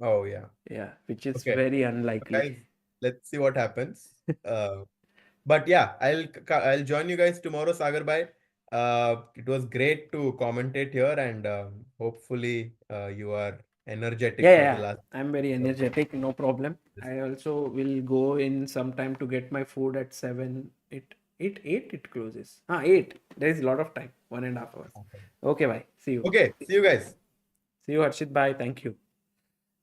Oh, yeah. Yeah, which is Okay. very unlikely. Guys, let's see what happens. But yeah, I'll join you guys tomorrow, Sagar bhai. It was great to commentate here, and hopefully you are energetic for the last. I'm very energetic, no problem. I also will go in sometime to get my food at 7. It closes. 8. There is a lot of time. 1.5 hours. Okay, bye. See you. Okay, see you guys. See you, Harshit. Bye. Thank you.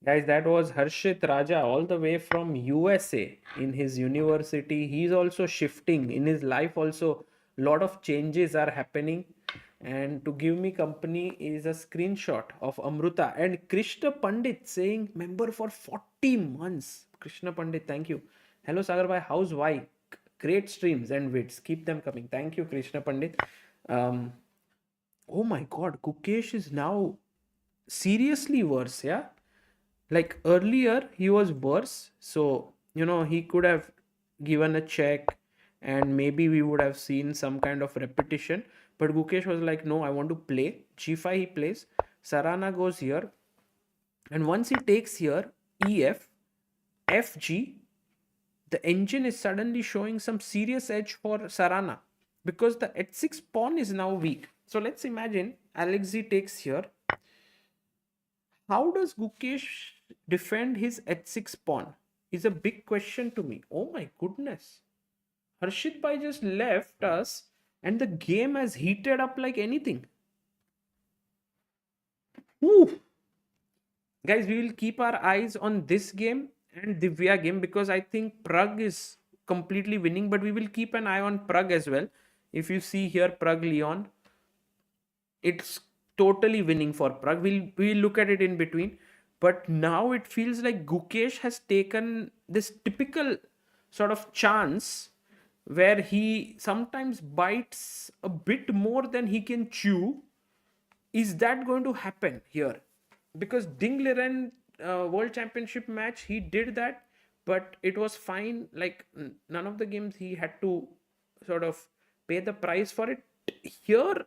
Guys, that was Harshit Raja all the way from USA in his university. He's also shifting in his life. Also, lot of changes are happening. And to give me company is a screenshot of Amruta and Krishna Pandit saying member for 40 months. Krishna Pandit, thank you. Hello Sagar bhai, how's Wijk? Great streams and wits. Keep them coming. Thank you, Krishna Pandit. Oh my God, Gukesh is now seriously worse. Yeah. Like earlier he was worse, so he could have given a check and maybe we would have seen some kind of repetition, but Gukesh was like, no, I want to play. G5 he plays, Sarana goes here, and once he takes here EF, FG, the engine is suddenly showing some serious edge for Sarana because the h6 pawn is now weak. So let's imagine Alexey takes here. How does Gukesh defend his h6 pawn? Is a big question to me. Oh my goodness. Harshit bhai just left us and the game has heated up like anything. Woo. Guys, we will keep our eyes on this game and Divya game because I think Pragg is completely winning, but we will keep an eye on Pragg as well. If you see here Pragg Leon, it's totally winning for Pragg. We'll look at it in between. But now it feels like Gukesh has taken this typical sort of chance where he sometimes bites a bit more than he can chew. Is that going to happen here? Because Ding Liren World Championship match, he did that, but it was fine. Like none of the games he had to sort of pay the price for it. Here,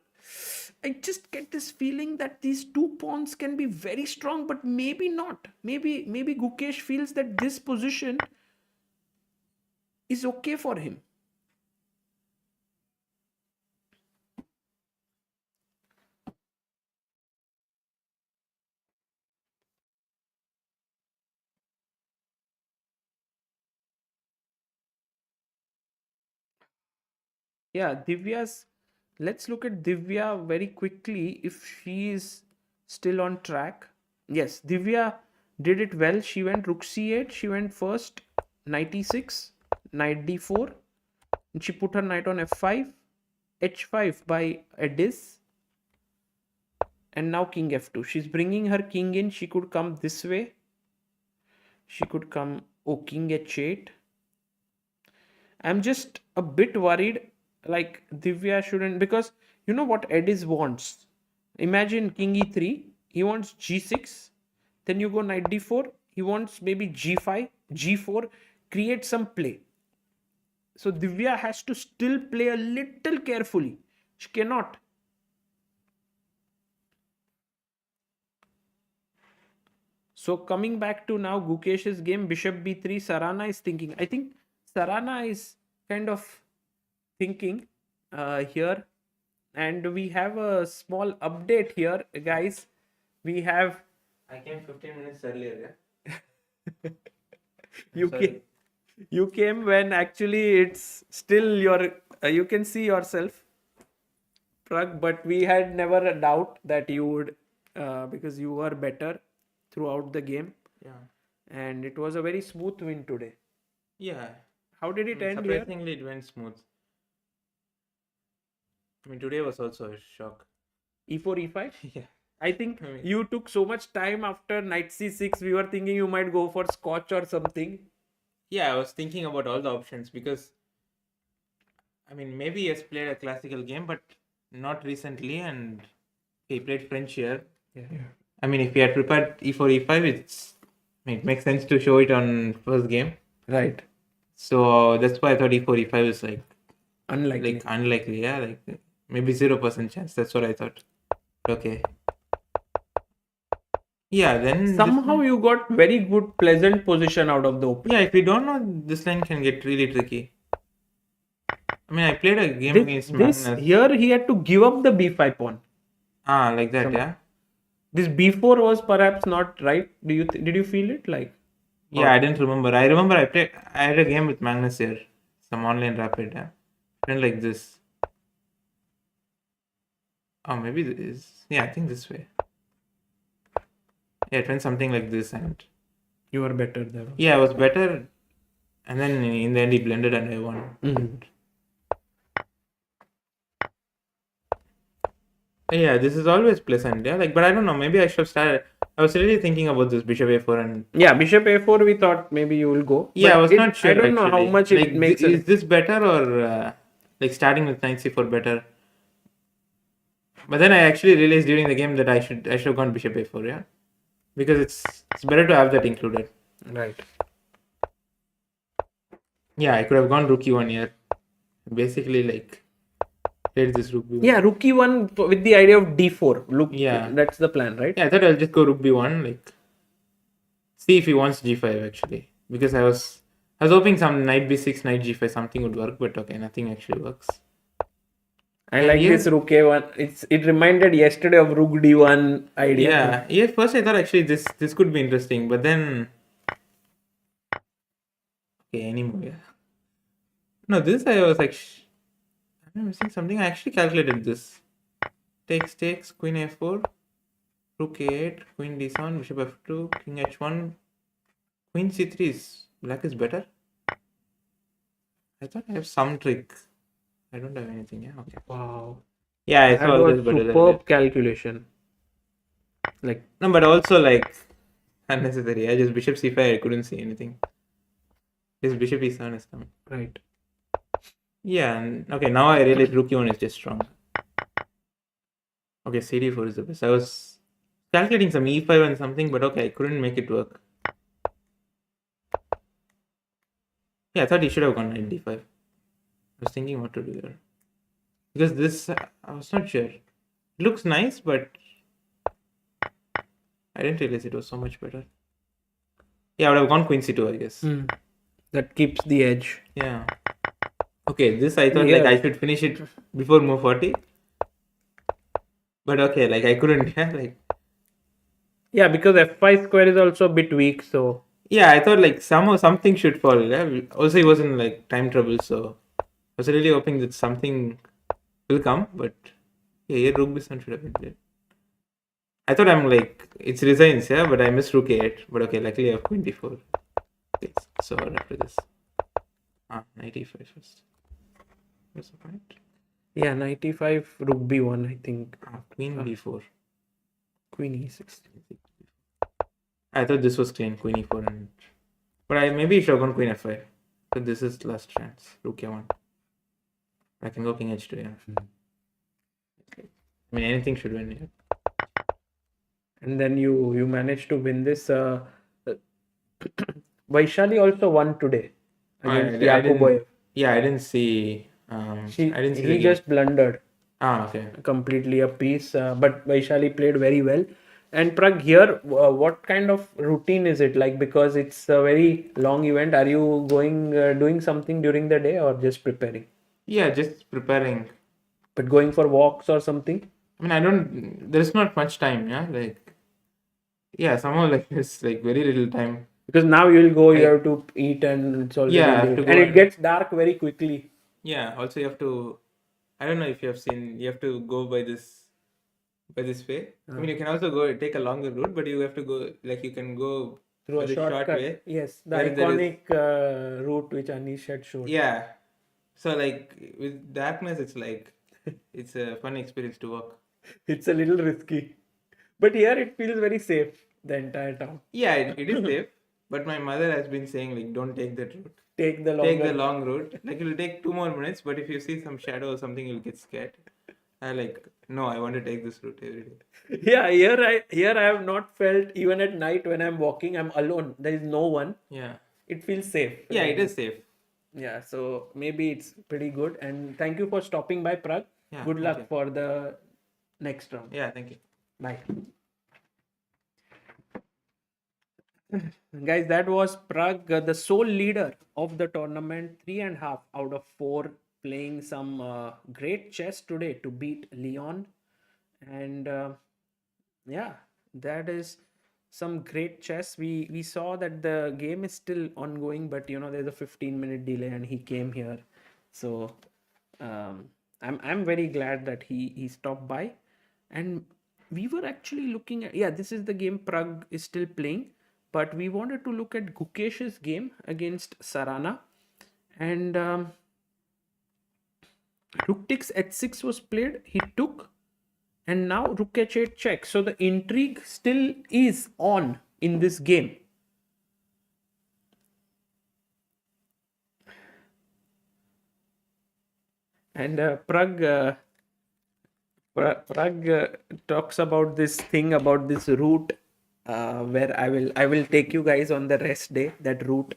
I just get this feeling that these two pawns can be very strong, but maybe not. Maybe Gukesh feels that this position is okay for him. Yeah, Divya's. Let's look at Divya very quickly if she is still on track. Yes, Divya did it well. She went rook c8. She went first knight e6, knight d4. And she put her knight on f5, h5 by Edis. And now king f2. She's bringing her king in. She could come this way. She could come, king h8. I'm just a bit worried. Like Divya shouldn't, because you know what Edis wants. Imagine king e3. He wants g6. Then you go knight d4. He wants maybe g5, g4. Create some play. So Divya has to still play a little carefully. She cannot. So coming back to now Gukesh's game, bishop b3, Sarana is thinking. I think Sarana is kind of thinking here, and we have a small update here, guys. we have I came 15 minutes earlier. you Sorry. came, you came when actually it's still your you can see yourself, Pragg, but we had never a doubt that you would because you were better throughout the game, Yeah. and it was a very smooth win today. Yeah. How did it end here? Surprisingly, it went smooth. I mean, today was also a shock. E4, E5. Yeah. I think I mean- you took so much time after knight c6. We were thinking you might go for scotch or something. Yeah, I was thinking about all the options because, I mean, maybe he has played a classical game, but not recently, and he played French here. Yeah. I mean, if he had prepared e4, e5, it makes sense to show it on first game. Right. So that's why I thought e4, e5 is Unlikely. like unlikely. Yeah, like maybe 0% chance. That's what I thought. Okay. Yeah, then this Somehow one- you got very good, pleasant position out of the open. yeah, if you don't know, this line can get really tricky. I mean, I played a game against This Magnus. here he had to give up the b5 pawn. Like that, yeah. This b4 was perhaps not right. Did you feel it like? Yeah, I didn't remember. I remember I had a game with Magnus here, some online rapid. Yeah. Went like this. Oh, maybe this. Yeah, I think this way. Yeah, it went something like this, and You were better there. yeah, I was better. And then in the end, he blended, and I won. Mhm. Yeah, this is always pleasant. Yeah, like, but I don't know. Maybe I should have started. I was really thinking about this bishop a4 and Yeah, bishop a4. We thought maybe you will go. yeah, But I was not sure. I don't know how actually. much like, it makes. Is this better or like starting with knight c4 better? But then I actually realized during the game that I should have gone bishop a4. Yeah, because it's better to have that included. Right. Yeah, I could have gone rook e1 here. Basically, like played this rook b1. Yeah, rook e1 with the idea of d4. Look, Yeah. that's the plan, right? Yeah, I thought I'll just go rook b1, like see if he wants g5 actually, because I was hoping some knight b6, knight g5 something would work, but okay, nothing actually works. I like Yeah. this rook a1. It reminded yesterday of rook d1 idea. Yeah. First I thought actually this could be interesting, but then okay, anymore. Yeah. No, this I was like, I'm missing something. I actually calculated this. Takes, queen a4, rook a8, queen d7, bishop f2, king h1, queen c3 is black is better. I thought I have some trick. I don't have anything. Yeah, okay. Wow. Yeah, I That saw was this, but superb calculation. Like, no, but also like unnecessary. I just bishop c5. I couldn't see anything. This bishop e7 is coming. right. Yeah, and okay, now I realize rook e1 is just strong. Okay, cd4 is the best. I was calculating some e5 and something, but okay, I couldn't make it work. Yeah, I thought he should have gone knight d5. I was thinking what to do there. Because this, I was not sure. It looks nice, but I didn't realize it was so much better. Yeah, I would have gone queen c2, I guess. That keeps the edge. Yeah. Okay, this I thought like I should finish it before move 40. But okay, like I couldn't. Yeah, like Yeah, because f5 square is also a bit weak, so yeah, I thought like somehow something should fall. Yeah? Also, he was in like time trouble, so I was really hoping that something will come. But yeah, here rook b7 should have been played. I thought I'm like it's resigns, yeah, but I missed rook a8. But okay, luckily I have queen d4. Okay, so after this, knight e5 first. What's the point? yeah, 95 rook b1, I think. Queen b4. Queen e6. I thought this was clean, queen e4, but I maybe should have gone queen f5. So this is last chance. Rook a1. I can go king h2. Yeah. I mean anything should win here. And then you managed to win this. Vaishali also won today against Yakuboyev. Yeah, I didn't see. I didn't see. the He game. just blundered okay. completely a piece, but Vaishali played very well. And Pragg, here, what kind of routine is it like? Because it's a very long event. Are you going doing something during the day or just preparing? Yeah, just preparing. But going for walks or something? I mean, there's not much time. Yeah, like Yeah, somehow like it's like very little time. Because now you'll go, you I- have to eat, and it's already Yeah, I have late. to And go it gets dark very quickly. Yeah, also you have to. I don't know if you have seen. You have to go by this way. I mean, you can also go take a longer route, but you have to go like you can go Through by a the short shortcut. way. Yes, the wherein there is- iconic route which Anish had shown. Yeah. So like with darkness, it's like it's a fun experience to walk. It's a little risky. But here it feels very safe, the entire town. Yeah, it is safe. But my mother has been saying like don't take that route. Take the Take longer. the long route. Like it'll take 2 more minutes, but if you see some shadow or something, you'll get scared. I like no, I want to take this route every day. Yeah, here I have not felt, even at night when I'm walking, I'm alone. There is no one. Yeah. It feels safe. Yeah, it is safe. Yeah, so maybe it's pretty good. And thank you for stopping by, Pragg. Yeah, Good thank luck you. for the next round. Yeah, thank you. Bye. Guys, that was Pragg, the sole leader of the tournament, 3.5 out of 4, playing some great chess today to beat Leon. And yeah, that is some great chess. We saw that the game is still ongoing, but there's a 15-minute delay, and he came here. So I'm very glad that he stopped by. And we were actually looking at, yeah, this is the game Pragg is still playing, but we wanted to look at Gukesh's game against Sarana. And rook takes h6 was played. He took, and now rook h8 check. So the intrigue still is on in this game. And Pragg talks about this thing about this route, where I will take you guys on the rest day, that route,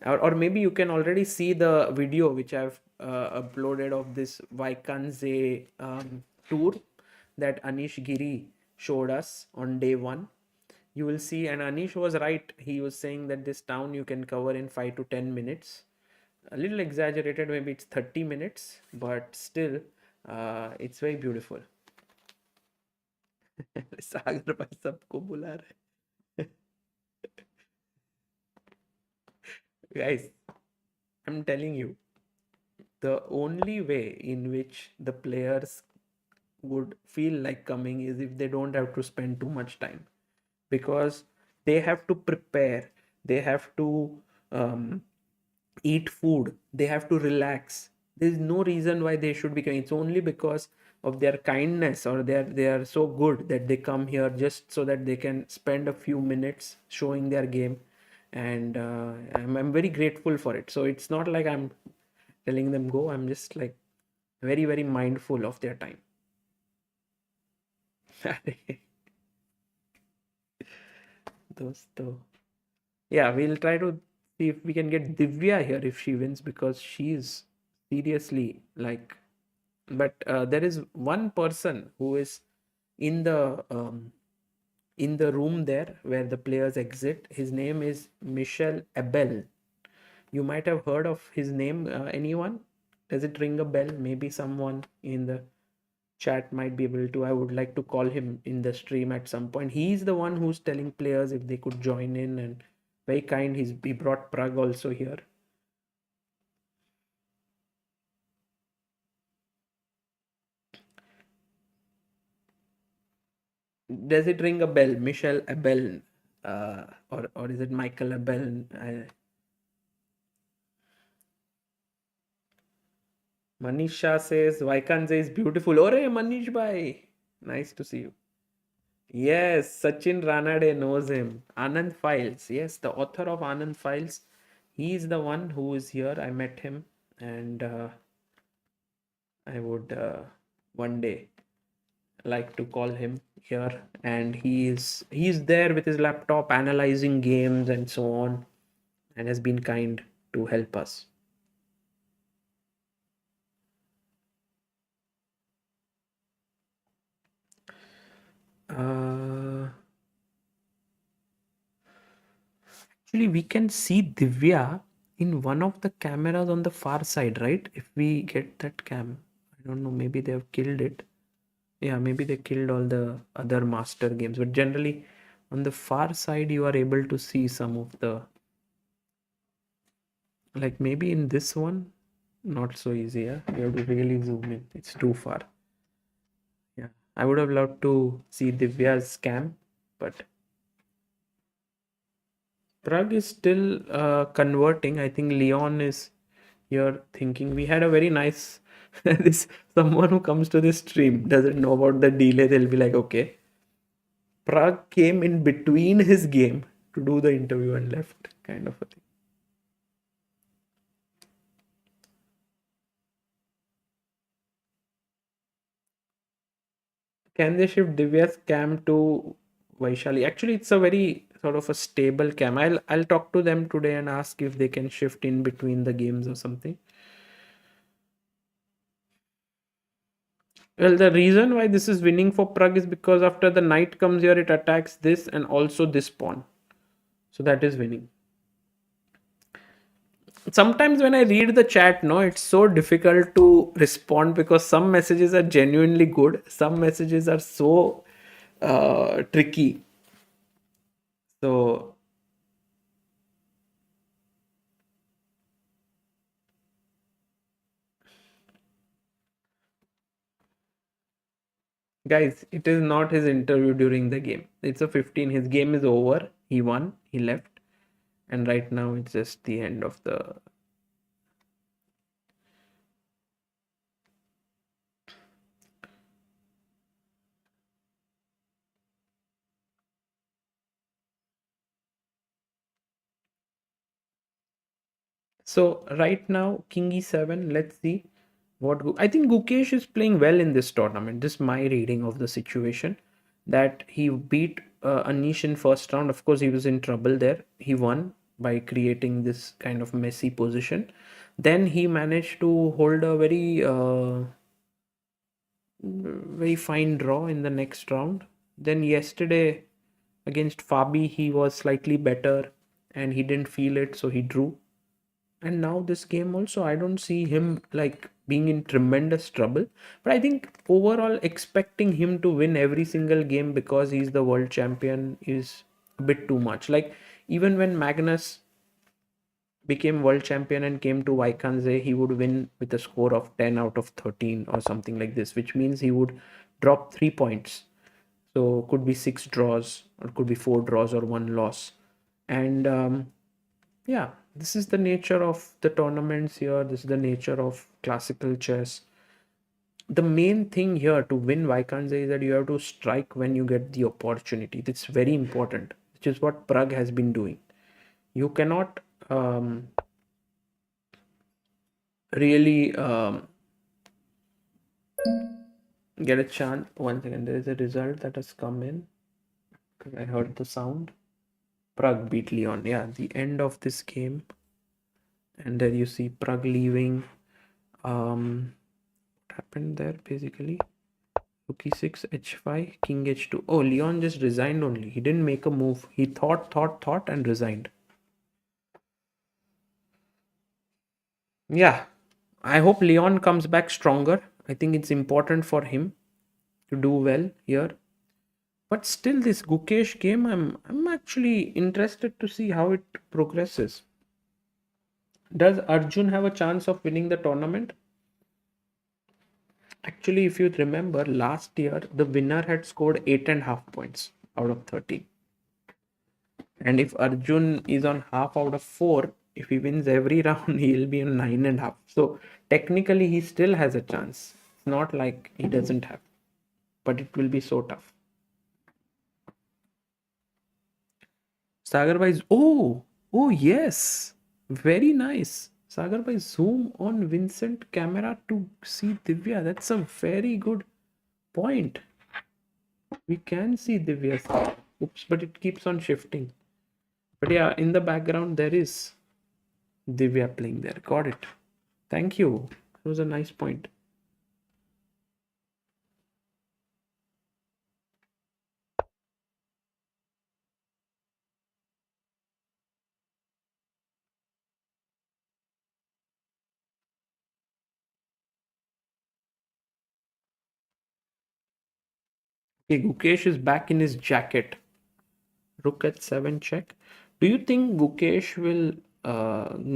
or maybe you can already see the video which I've uploaded of this Wijk Aan Zee tour that Anish Giri showed us on day 1. You will see, and Anish was right. He was saying that this town you can cover in 5 to 10 minutes. A little exaggerated, maybe it's 30 minutes, but still it's very beautiful. सागर भाई सबको बुला रहे. Guys, I'm telling you, the only way in which the players would feel like coming is if they don't have to spend too much time, because they have to prepare, they have to eat food, they have to relax. There's no reason why they should be coming. It's only because of their kindness, or they are so good that they come here just so that they can spend a few minutes showing their game. And I'm very grateful for it. So it's not like I'm telling them go. I'm just like very, very mindful of their time. Dosto. Yeah, we'll try to see if we can get Divya here if she wins, because she's seriously like. But there is one person who is in the room there where the players exit. His name is Michel Abel. You might have heard of his name. Anyone? Does it ring a bell? Maybe someone in the chat might be able to. I would like to call him in the stream at some point. He's the one who's telling players if they could join in, and very kind. He brought Pragg also here. Does it ring a bell? Michel Abel, or is it Michael Abel? Manisha says Wijk Aan Zee is beautiful. Ore Manish bhai, nice to see you. Yes, Sachin Ranade knows him. Anand Files. Yes, the author of Anand Files. He is the one who is here. I met him, and I would one day like to call him here. And he's there with his laptop analyzing games and so on, and has been kind to help us. Actually, we can see Divya in one of the cameras on the far side, right? If we get that cam, I don't know, maybe they have killed it. Yeah, maybe they killed all the other master games, but generally On the far side, you are able to see some of the, like maybe in this one, not so easy. Yeah, you have to really zoom in. It's too far. Yeah, I would have loved to see Divya's scam, but Pragg is still converting. I think Leon is here thinking. We had a very nice this someone who comes to this stream doesn't know about the delay. They'll be like, okay, Pragg came in between his game to do the interview and left, kind of a thing. Can they shift Divya's cam to Vaishali? Actually, it's a very sort of a stable cam. I'll talk to them today and ask if they can shift in between the games or something. Well, the reason why this is winning for Pragg is because after the knight comes here, it attacks this and also this pawn. So that is winning. Sometimes when I read the chat, no, it's so difficult to respond because some messages are genuinely good. Some messages are so tricky. So guys, it is not his interview during the game. It's a 15. His game is over. He won. He left. And right now it's just the end of the. So right now, King E7. Let's see what. I think Gukesh is playing well in this tournament. This is my reading of the situation. That he beat Anish in first round. Of course, he was in trouble there. He won by creating this kind of messy position. Then he managed to hold a very fine draw in the next round. Then yesterday against Fabi, he was slightly better and he didn't feel it, so he drew. And now this game also, I don't see him like being in tremendous trouble. But I think overall expecting him to win every single game because he's the world champion is a bit too much. Like even when Magnus became world champion and came to Wijk Aan Zee, he would win with a score of 10 out of 13 or something like this, which means he would drop 3 points. So could be 6 draws or could be 4 draws or 1 loss. And yeah, this is the nature of the tournaments here. This is the nature of classical chess. The main thing here to win Wijk Aan Zee is that you have to strike when you get the opportunity. It's very important, which is what Pragg has been doing. You cannot really get a chance. 1 second, there is a result that has come in because I heard the sound. Pragg beat Leon. Yeah, the end of this game. And there you see Pragg leaving. What happened there basically? Rook e6, h5, king h2. Oh, Leon just resigned only. He didn't make a move. He thought, and resigned. Yeah, I hope Leon comes back stronger. I think it's important for him to do well here. But still, this Gukesh game, I'm actually interested to see how it progresses. Does Arjun have a chance of winning the tournament? Actually, if you remember, last year the winner had scored 8.5 points out of 13. And if Arjun is on half out of 4, if he wins every round, he'll be on 9.5. So technically, he still has a chance. It's not like he doesn't have, but it will be so tough. Sagar bhai, oh yes, very nice. Sagar bhai, zoom on Vincent camera to see Divya. That's a very good point. We can see Divya's. Oops, but it keeps on shifting. But yeah, in the background there is Divya playing there. Got it. Thank you. That was a nice point. Okay, Gukesh is back in his jacket. Rook at 7 check. Do you think Gukesh will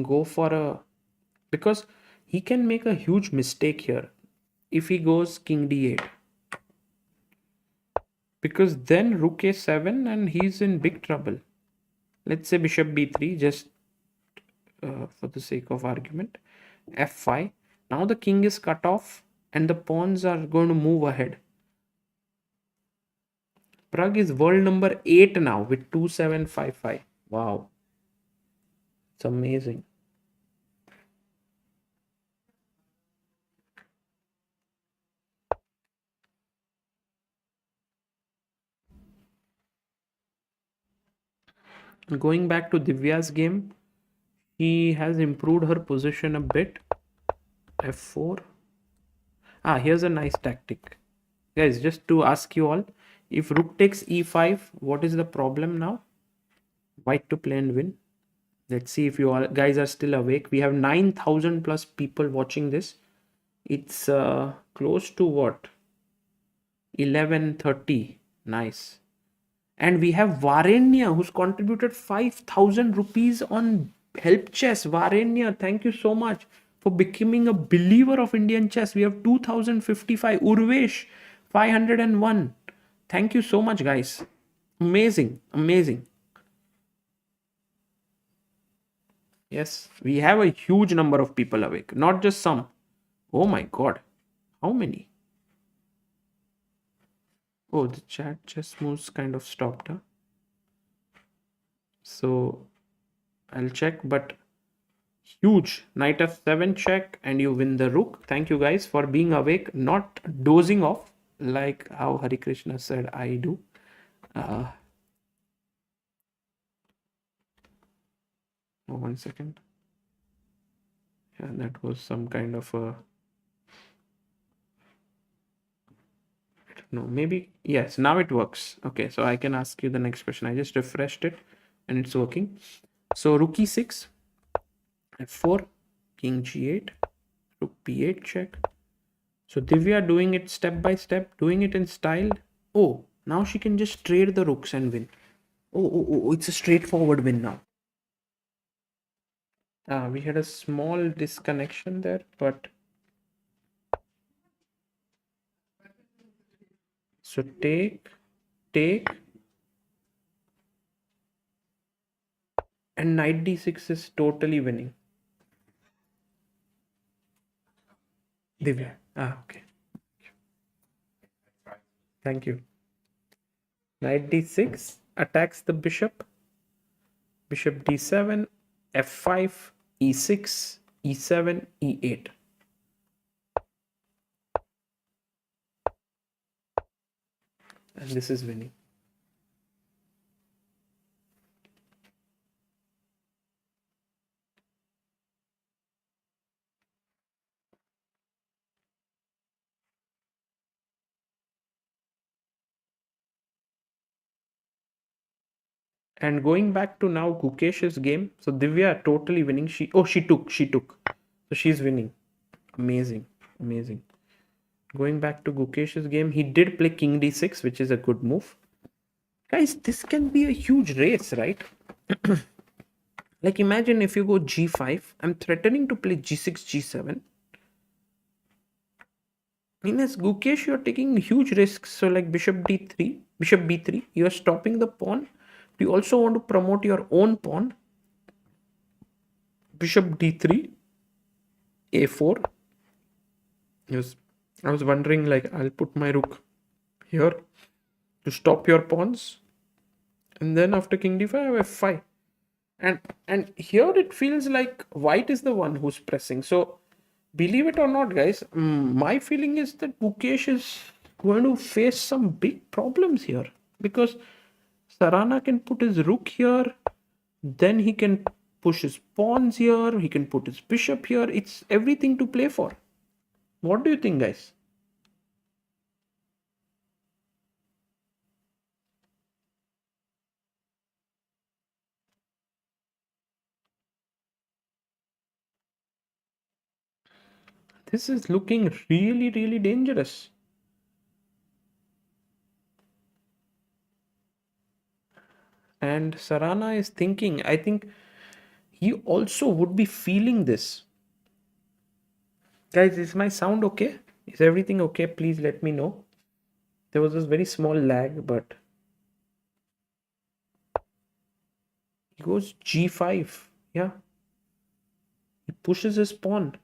go for a... Because he can make a huge mistake here if he goes king d8. Because then rook a7 and he's in big trouble. Let's say bishop b3, just for the sake of argument. f5. Now the king is cut off and the pawns are going to move ahead. Pragg is world number 8 now with 2755. Wow. It's amazing. Going back to Divya's game, he has improved her position a bit. f4. Here's a nice tactic. Guys, just to ask you all, if rook takes e5, what is the problem now? White to play and win. Let's see if you all guys are still awake. We have 9,000 plus people watching this. It's close to what? 11:30. Nice. And we have Varenya, who's contributed 5,000 rupees on Help Chess. Varenya, thank you so much for becoming a believer of Indian chess. We have 2,055. Urvesh, 501. Thank you so much, guys. Amazing, amazing. Yes, we have a huge number of people awake, not just some. Oh my god, how many? Oh, the chat just moves kind of stopped, huh? So I'll check, but huge. Knight f7 check and you win the rook. Thank you guys for being awake, not dozing off like how Harikrishna said I do. Oh, 1 second. Yeah, that was some kind of a... No, maybe yes, now it works. Okay, so I can ask you the next question. I just refreshed it and it's working. So rook e6, f4, king g8, rook b8 check. So Divya doing it step by step, doing it in style. Oh, now she can just trade the rooks and win. Oh, it's a straightforward win now. We had a small disconnection there, but so take, and knight d6 is totally winning. Divya. Okay. Thank you. Knight d6 attacks the bishop. Bishop d7, f5, e6, e7, e8. And this is winning. And going back to now Gukesh's game. So Divya totally winning. She took. So she's winning. Amazing. Going back to Gukesh's game, he did play king d6, which is a good move. Guys, this can be a huge race, right? Like imagine if you go g5, I'm threatening to play g6, g7. I mean, as Gukesh, you're taking huge risks. So like bishop d3, bishop b3, you're stopping the pawn. You also want to promote your own pawn. Bishop d3, a4. Yes, I was wondering, like, I'll put my rook here to stop your pawns. And then after king d5, I have f5. And here it feels like white is the one who's pressing. So believe it or not, guys, my feeling is that Gukesh is going to face some big problems here. Because Sarana can put his rook here, then he can push his pawns here, he can put his bishop here. It's everything to play for. What do you think, guys? This is looking really, really dangerous. And Sarana is thinking, I think he also would be feeling this. Guys, is my sound okay? Is everything okay? Please let me know. There was this very small lag, but he goes g5. Yeah. He pushes his pawn.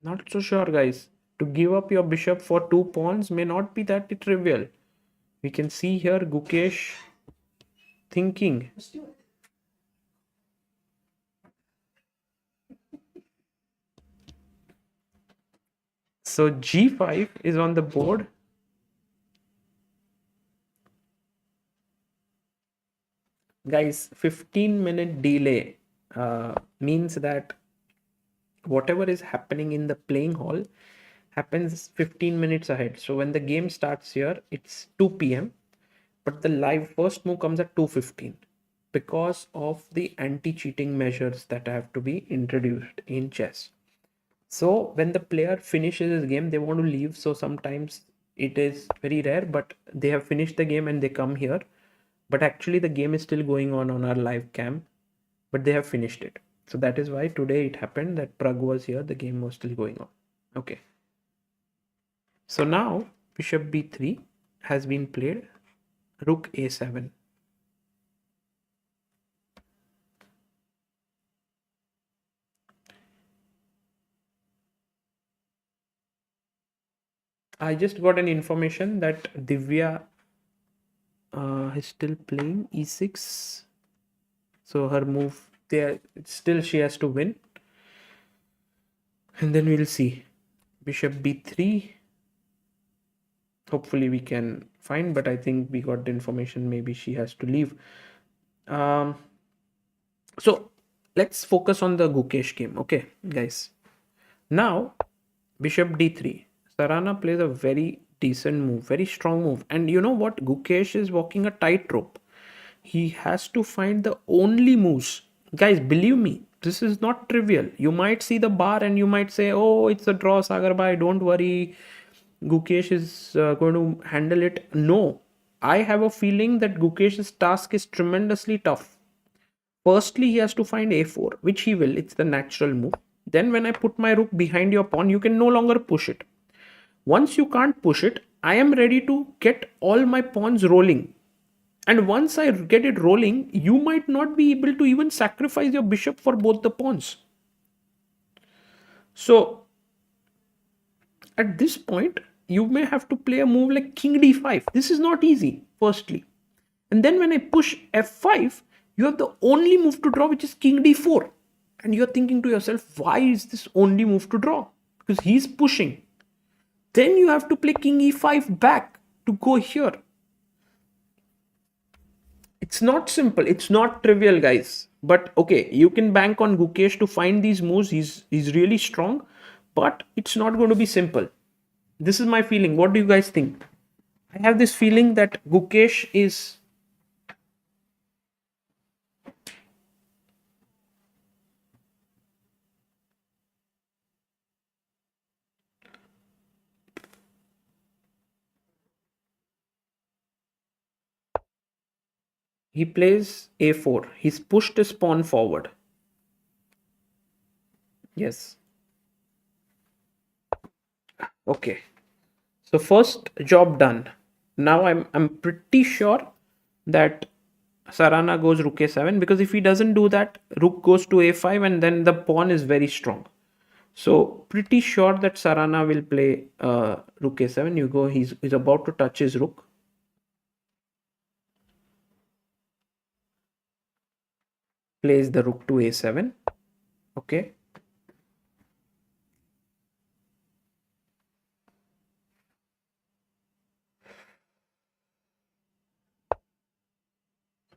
Not so sure, guys. To give up your bishop for 2 pawns may not be that trivial. We can see here Gukesh thinking. So g5 is on the board. Guys, 15-minute delay means that whatever is happening in the playing hall happens 15 minutes ahead. So when the game starts here, it's 2 p.m. But the live first move comes at 2:15 because of the anti-cheating measures that have to be introduced in chess. So when the player finishes his game, they want to leave. So sometimes it is very rare, but they have finished the game and they come here. But actually the game is still going on our live cam, but they have finished it. So that is why today it happened that Pragg was here. The game was still going on. Okay. So now bishop b3 has been played. Rook a7. I just got an information that Divya is still playing e6. So her move there, still she has to win. And then we'll see. Bishop b3. Hopefully we can find, but I think we got the information maybe she has to leave. So let's focus on the Gukesh game. Okay, guys. Now, bishop d3. Sarana plays a very decent move, very strong move. And you know what? Gukesh is walking a tightrope. He has to find the only moves. Guys, believe me, this is not trivial. You might see the bar and you might say, oh, it's a draw, Sagar bhai, don't worry. Gukesh is going to handle it. No, I have a feeling that Gukesh's task is tremendously tough. Firstly, he has to find a4, which he will. It's the natural move. Then when I put my rook behind your pawn, you can no longer push it. Once you can't push it, I am ready to get all my pawns rolling. And once I get it rolling, you might not be able to even sacrifice your bishop for both the pawns. So at this point, you may have to play a move like king d5. This is not easy, firstly. And then when I push f5, you have the only move to draw, which is king d4. And you're thinking to yourself, why is this only move to draw? Because he's pushing. Then you have to play king e5 back to go here. It's not simple. It's not trivial, guys. But okay, you can bank on Gukesh to find these moves. He's really strong, but it's not going to be simple. This is my feeling. What do you guys think? I have this feeling that Gukesh is... He plays a4. He's pushed his pawn forward. Yes. Okay. So first job done. Now I'm pretty sure that Sarana goes rook a7, because if he doesn't do that, rook goes to a5 and then the pawn is very strong. So pretty sure that Sarana will play rook a7. You go, he's about to touch his rook. Plays the rook to a7. Okay.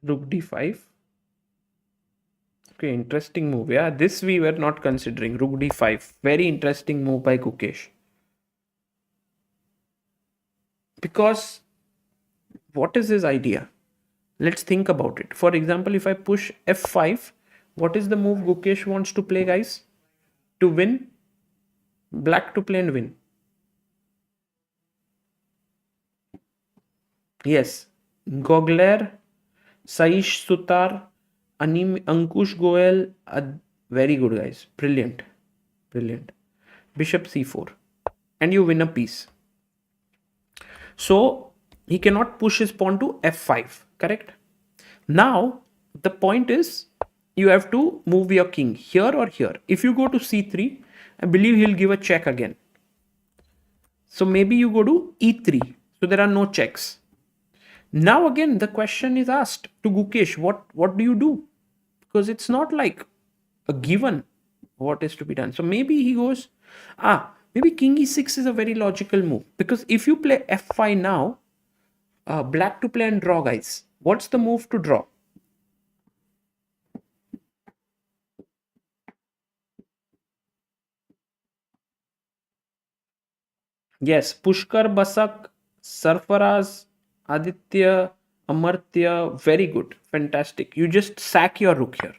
Rook d5. Okay, interesting move. Yeah, this we were not considering. Rook d5. Very interesting move by Gukesh. Because What is his idea? Let's think about it. For example, if I push f5, what is the move Gukesh wants to play, guys? To win? Black to play and win. Yes. Gogler, Saish Sutar, Ankush Goel. Very good, guys. Brilliant. Brilliant. Bishop c4. And you win a piece. So he cannot push his pawn to f5. Correct? Now, the point is you have to move your king here or here. If you go to c3, I believe he'll give a check again. So maybe you go to e3. So there are no checks. Now again, the question is asked to Gukesh, what do you do? Because it's not like a given what is to be done. So maybe he goes, maybe king e6 is a very logical move. Because if you play f5 now, black to play and draw, guys. What's the move to draw? Yes, Pushkar, Basak, Sarfaraz, Aditya, Amartya, very good, fantastic. You just sack your rook here.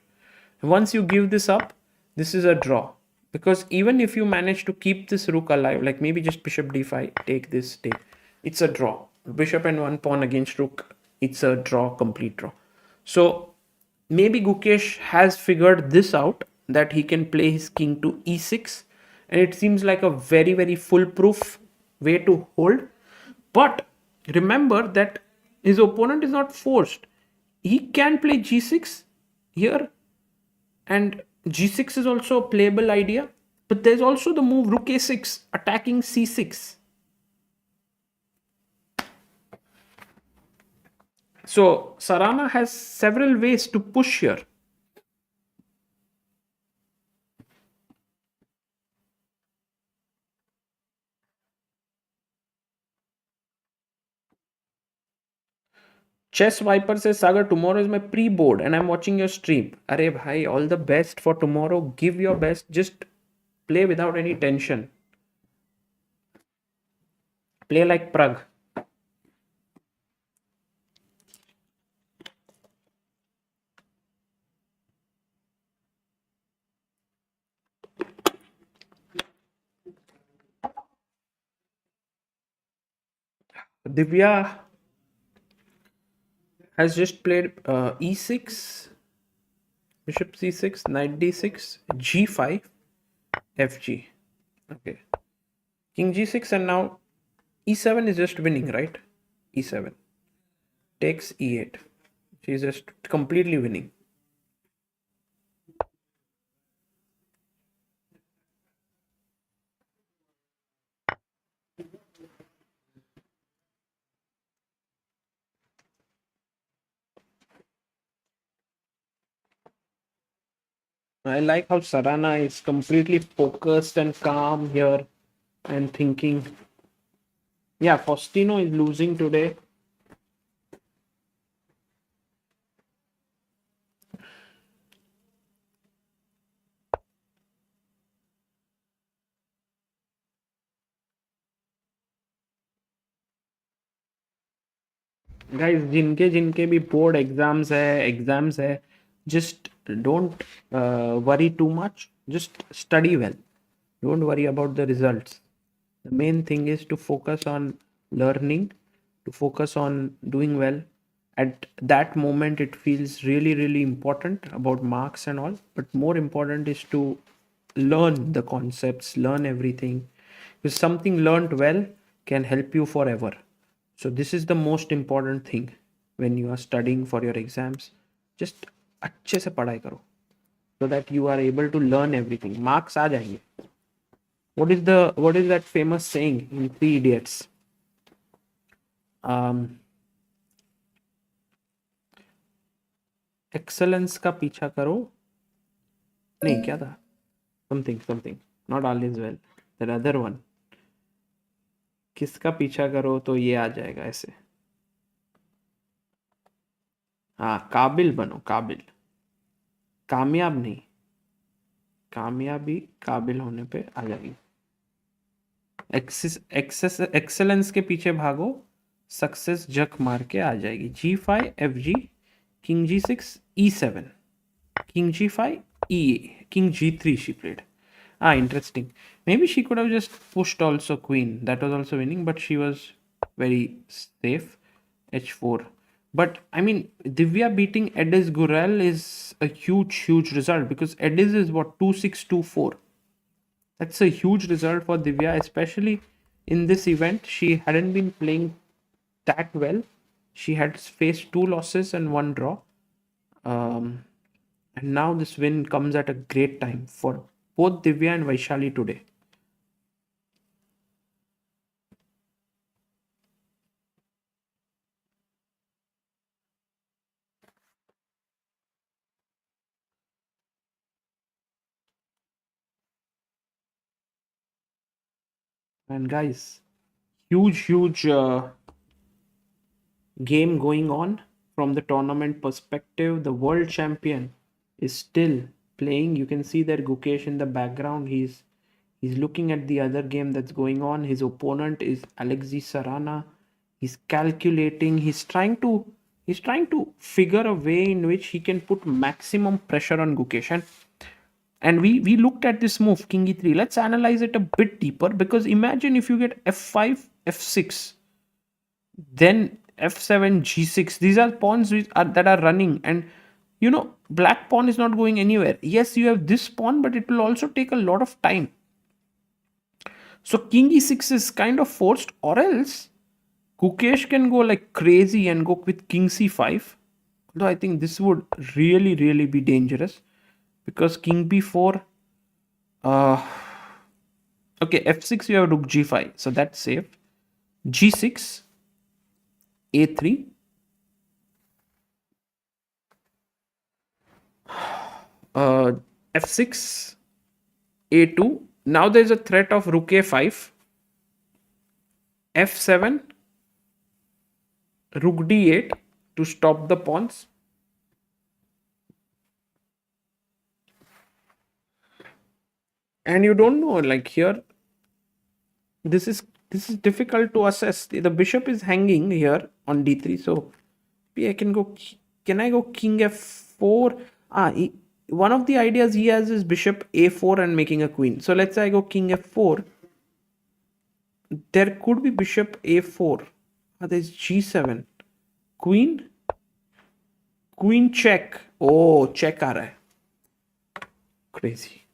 Once you give this up, this is a draw. Because even if you manage to keep this rook alive, like maybe just bishop d5, take this, take, it's a draw. Bishop and one pawn against rook, it's a draw, complete draw. So maybe Gukesh has figured this out, that he can play his king to e6, and it seems like a very, very foolproof way to hold. But remember that his opponent is not forced. He can play g6 here, and g6 is also a playable idea. But there's also the move rook a6 attacking c6. So Sarana has several ways to push here. Chess Viper says, Sagar, tomorrow is my pre-board and I'm watching your stream. Arey bhai, all the best for tomorrow. Give your best. Just play without any tension. Play like Pragg. Divya has just played e6, bishop c6, knight d6, g5, fg. Okay. King g6, and now e7 is just winning, right? e7. Takes e8. She's just completely winning. I like how Sarana is completely focused and calm here and thinking. Yeah, Faustino is losing today. Guys, जिनके जिनके भी board exams है, just don't worry too much. Just study well. Don't worry about the results. The main thing is to focus on learning, to focus on doing well. At that moment, it feels really, really important about marks and all. But more important is to learn the concepts, learn everything. Because something learned well can help you forever. So this is the most important thing when you are studying for your exams. Just अच्छे से पढ़ाई करो, so that you are able to learn everything. Marks आ जाएंगे. What is that famous saying in Three Idiots? Excellence का पीछा करो. नहीं, क्या था? Something. Not all is well. The other one. किसका पीछा करो तो ये आ जाएगा ऐसे. हाँ, काबिल बनो, काबिल. कामयाब नहीं, कामयाबी काबिल होने पे आ जाएगी. एक्सेलेंस के पीछे भागो, सक्सेस जक मार के आ जाएगी. G5 FG, King G6 E7, King G5 E, King G3 she played. Interesting. Maybe she could have just pushed also queen. That was also winning, but she was very safe. H4. But I mean, Divya beating Edis Gurel is a huge result, because Edis is what, 2-6-2-4. That's a huge result for Divya, especially in this event. She hadn't been playing that well. She had faced 2 losses and 1 draw. And now this win comes at a great time for both Divya and Vaishali today. And guys, huge game going on from the tournament perspective. The world champion is still playing. You can see there Gukesh in the background. He's looking at the other game that's going on. His opponent is Alexey Sarana. He's calculating. He's trying to figure a way in which he can put maximum pressure on Gukesh. And we looked at this move, King E3. Let's analyze it a bit deeper, because imagine if you get F5, F6, then F7, G6. These are pawns that are running, and black pawn is not going anywhere. Yes, you have this pawn, but it will also take a lot of time. So King E6 is kind of forced, or else Gukesh can go like crazy and go with King C5. Although I think this would really be dangerous, because King B4. Okay, F6 you have Rook G5, so that's safe. G6, A3. F6, A2. Now there's a threat of Rook A5. F7, Rook D8 to stop the pawns. And you don't know, like here, this is difficult to assess. The bishop is hanging here on D3, so I can go. Can I go King F4? One of the ideas he has is bishop A4 and making a queen. So let's say I go King F4. There could be bishop A4. There's G7. Queen check. Oh, check aa raha hai. Crazy.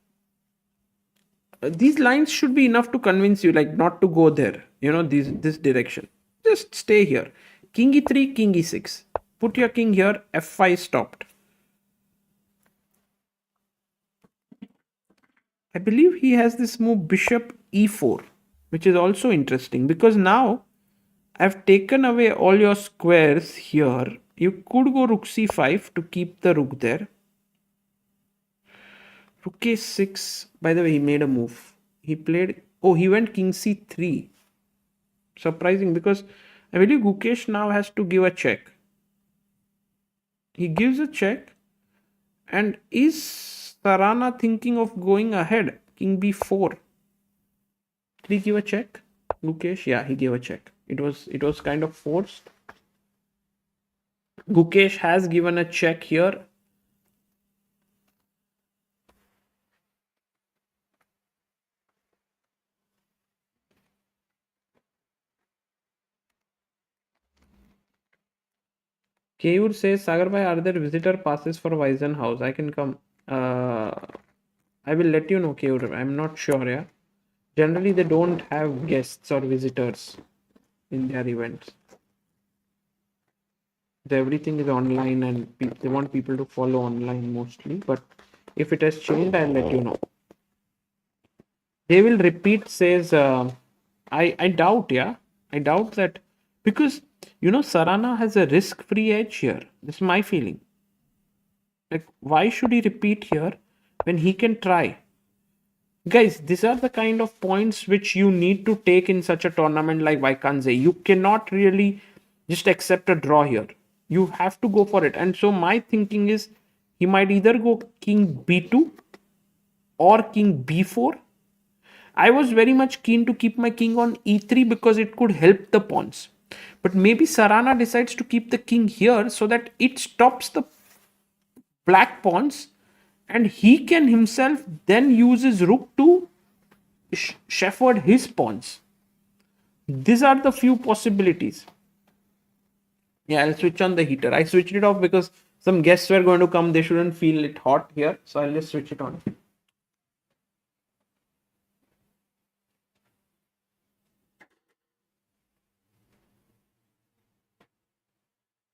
These lines should be enough to convince you, like, not to go there. This direction. Just stay here. King E3, King E6. Put your king here. F5 stopped. I believe he has this move bishop E4, which is also interesting, because now I've taken away all your squares here. You could go Rook C5 to keep the rook there. Rook A6. By the way, he made a move. He went King C3. Surprising, because I believe Gukesh now has to give a check. He gives a check. And is Sarana thinking of going ahead? King B4. Did he give a check? Gukesh? Yeah, he gave a check. It was kind of forced. Gukesh has given a check here. Keyur says, Sagar bhai, are there visitor passes for Weizen House? I can come. I will let you know, Keyur. I'm not sure, yeah. Generally, they don't have guests or visitors in their events. Everything is online, and they want people to follow online mostly. But if it has changed, I'll let you know. They will repeat, says, I doubt, yeah. I doubt that, because Sarana has a risk-free edge here. This is my feeling. Like, why should he repeat here when he can try? Guys, these are the kind of points which you need to take in such a tournament like Wijk Aan Zee. You cannot really just accept a draw here. You have to go for it. And so my thinking is, he might either go King B2 or King B4. I was very much keen to keep my king on E3 because it could help the pawns. But maybe Sarana decides to keep the king here so that it stops the black pawns, and he can himself then use his rook to shepherd his pawns. These are the few possibilities. Yeah, I'll switch on the heater. I switched it off because some guests were going to come. They shouldn't feel it hot here. So I'll just switch it on.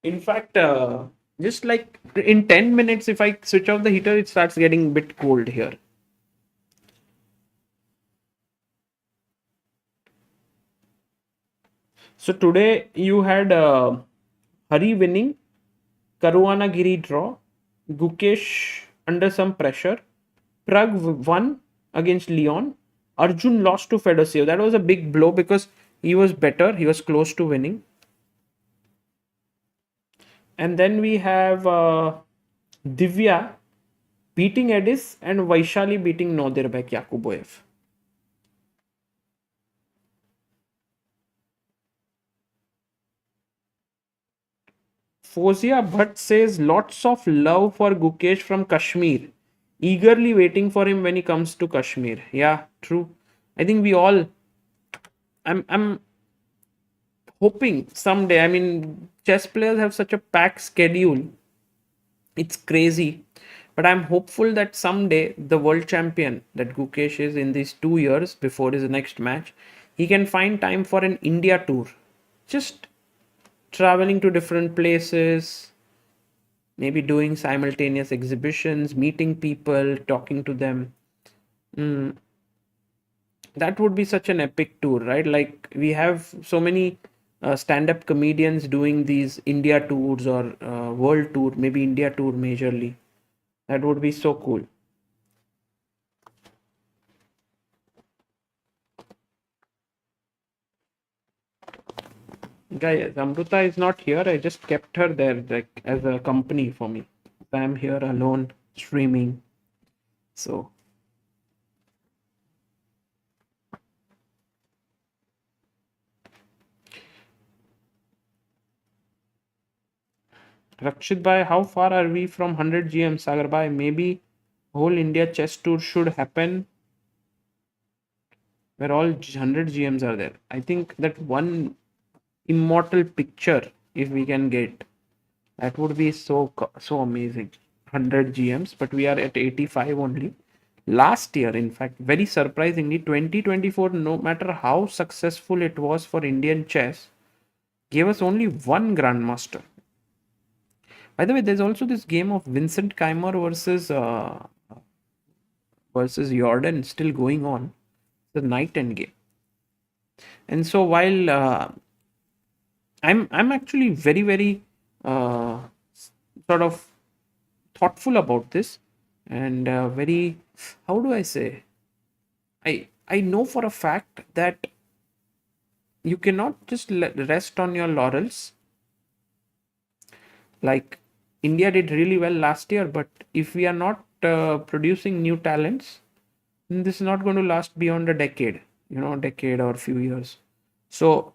In fact, just like in 10 minutes, if I switch off the heater, it starts getting a bit cold here. So today you had Hari winning, Caruana Giri draw, Gukesh under some pressure, Pragg won against Leon, Arjun lost to Fedoseev. That was a big blow because he was better, he was close to winning. And then we have Divya beating Edis and Vaishali beating Nodirbek Yakuboyev. Fozia Bhatt says lots of love for Gukesh from Kashmir. Eagerly waiting for him when he comes to Kashmir. Yeah, true. I think we all... I'm hoping someday. I mean, chess players have such a packed schedule. It's crazy. But I'm hopeful that someday the world champion that Gukesh is in these 2 years before his next match, he can find time for an India tour. Just traveling to different places, maybe doing simultaneous exhibitions, meeting people, talking to them. That would be such an epic tour, right? Like we have so many stand-up comedians doing these India tours or world tour, maybe India tour majorly. That would be so cool. Guys, Amruta is not here. I just kept her there like as a company for me. I'm here alone streaming. So Rakshit Bhai, how far are we from 100 GM? Sagar Bhai, maybe whole India chess tour should happen where all 100 GMs are there. I think that one immortal picture, if we can get, that would be so amazing. 100 GMs, but we are at 85 only. Last year, in fact, very surprisingly, 2024, no matter how successful it was for Indian chess, gave us only one grandmaster. By the way, there's also this game of Vincent Keymer versus Jorden still going on. The night end game. And so while I'm actually very sort of thoughtful about this and very, how do I say, I know for a fact that you cannot just rest on your laurels. Like India did really well last year, but if we are not producing new talents, then this is not going to last beyond a decade, decade or a few years. So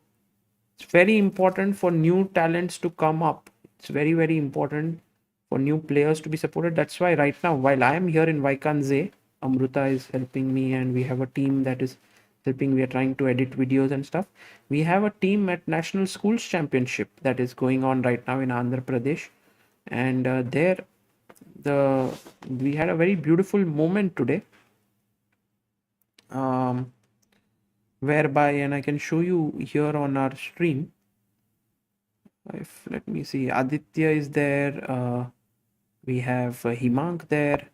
it's very important for new talents to come up. It's very important for new players to be supported. That's why right now, while I am here in Wijk Aan Zee, Amruta is helping me and we have a team that is helping. We are trying to edit videos and stuff. We have a team at National Schools Championship that is going on right now in Andhra Pradesh. And there we had a very beautiful moment today. Whereby, and I can show you here on our stream, let me see, Aditya is there, we have Himank there,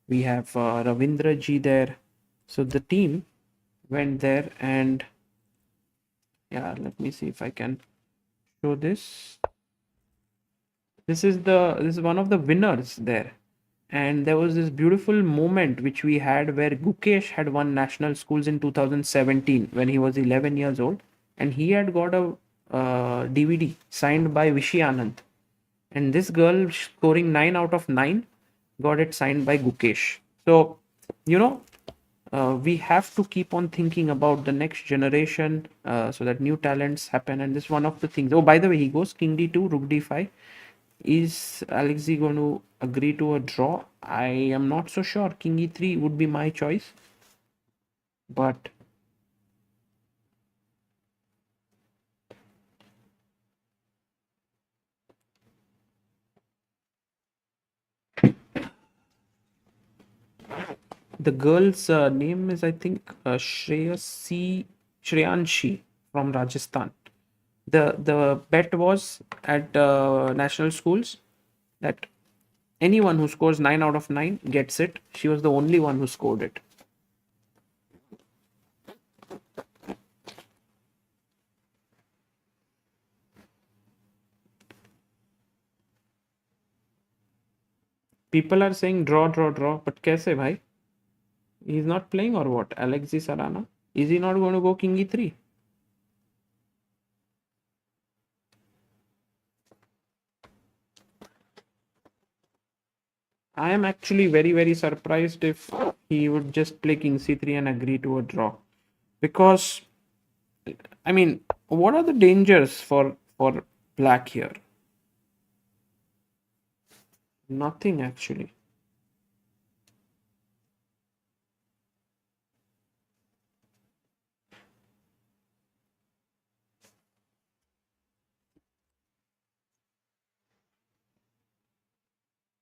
we have Ravindra ji there. So the team went there, and yeah, let me see if I can show this. This is one of the winners there. And there was this beautiful moment which we had where Gukesh had won national schools in 2017 when he was 11 years old, and he had got a DVD signed by Vishy Anand, and this girl scoring 9 out of 9 got it signed by Gukesh. So we have to keep on thinking about the next generation so that new talents happen. And this is one of the things. Oh, by the way, he goes king d2, rook d5. Is Alexey going to agree to a draw? I am not so sure. King e3 would be my choice. But the girl's name is, I think, Shreyanshi from Rajasthan. The bet was at national schools that anyone who scores 9 out of 9 gets it. She was the only one who scored it. People are saying draw, but kaise bhai? He's not playing or what? Alexey Sarana? Is he not going to go king e3? I am actually very, very surprised if he would just play king c3 and agree to a draw. Because, I mean, what are the dangers for black here? Nothing actually.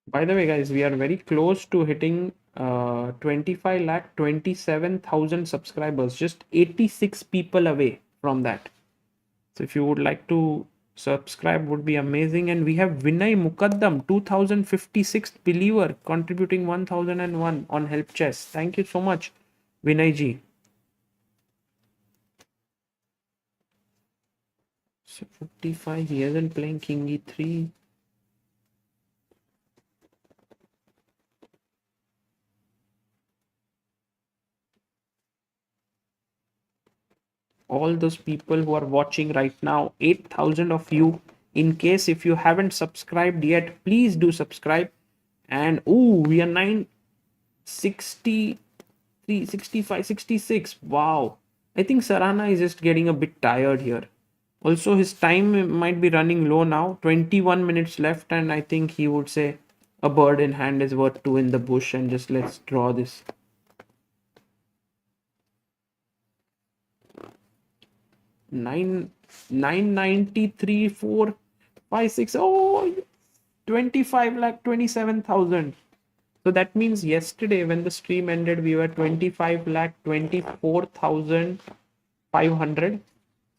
By the way, guys, we are very close to hitting 25,27,000 subscribers. Just 86 people away from that. So if you would like to subscribe, would be amazing. And we have Vinay Mukaddam, 2056th believer, contributing 1001 on Help Chess. Thank you so much, Vinay ji. So 55, he isn't playing king e3. All those people who are watching right now, 8,000 of you. In case if you haven't subscribed yet, please do subscribe. And we are 963, 65, 66. Wow. I think Sarana is just getting a bit tired here. Also, his time might be running low now. 21 minutes left, and I think he would say a bird in hand is worth two in the bush, and just let's draw this. 993, 4, 5, 6. 25,27,000. So that means yesterday when the stream ended, we were 25,24,500.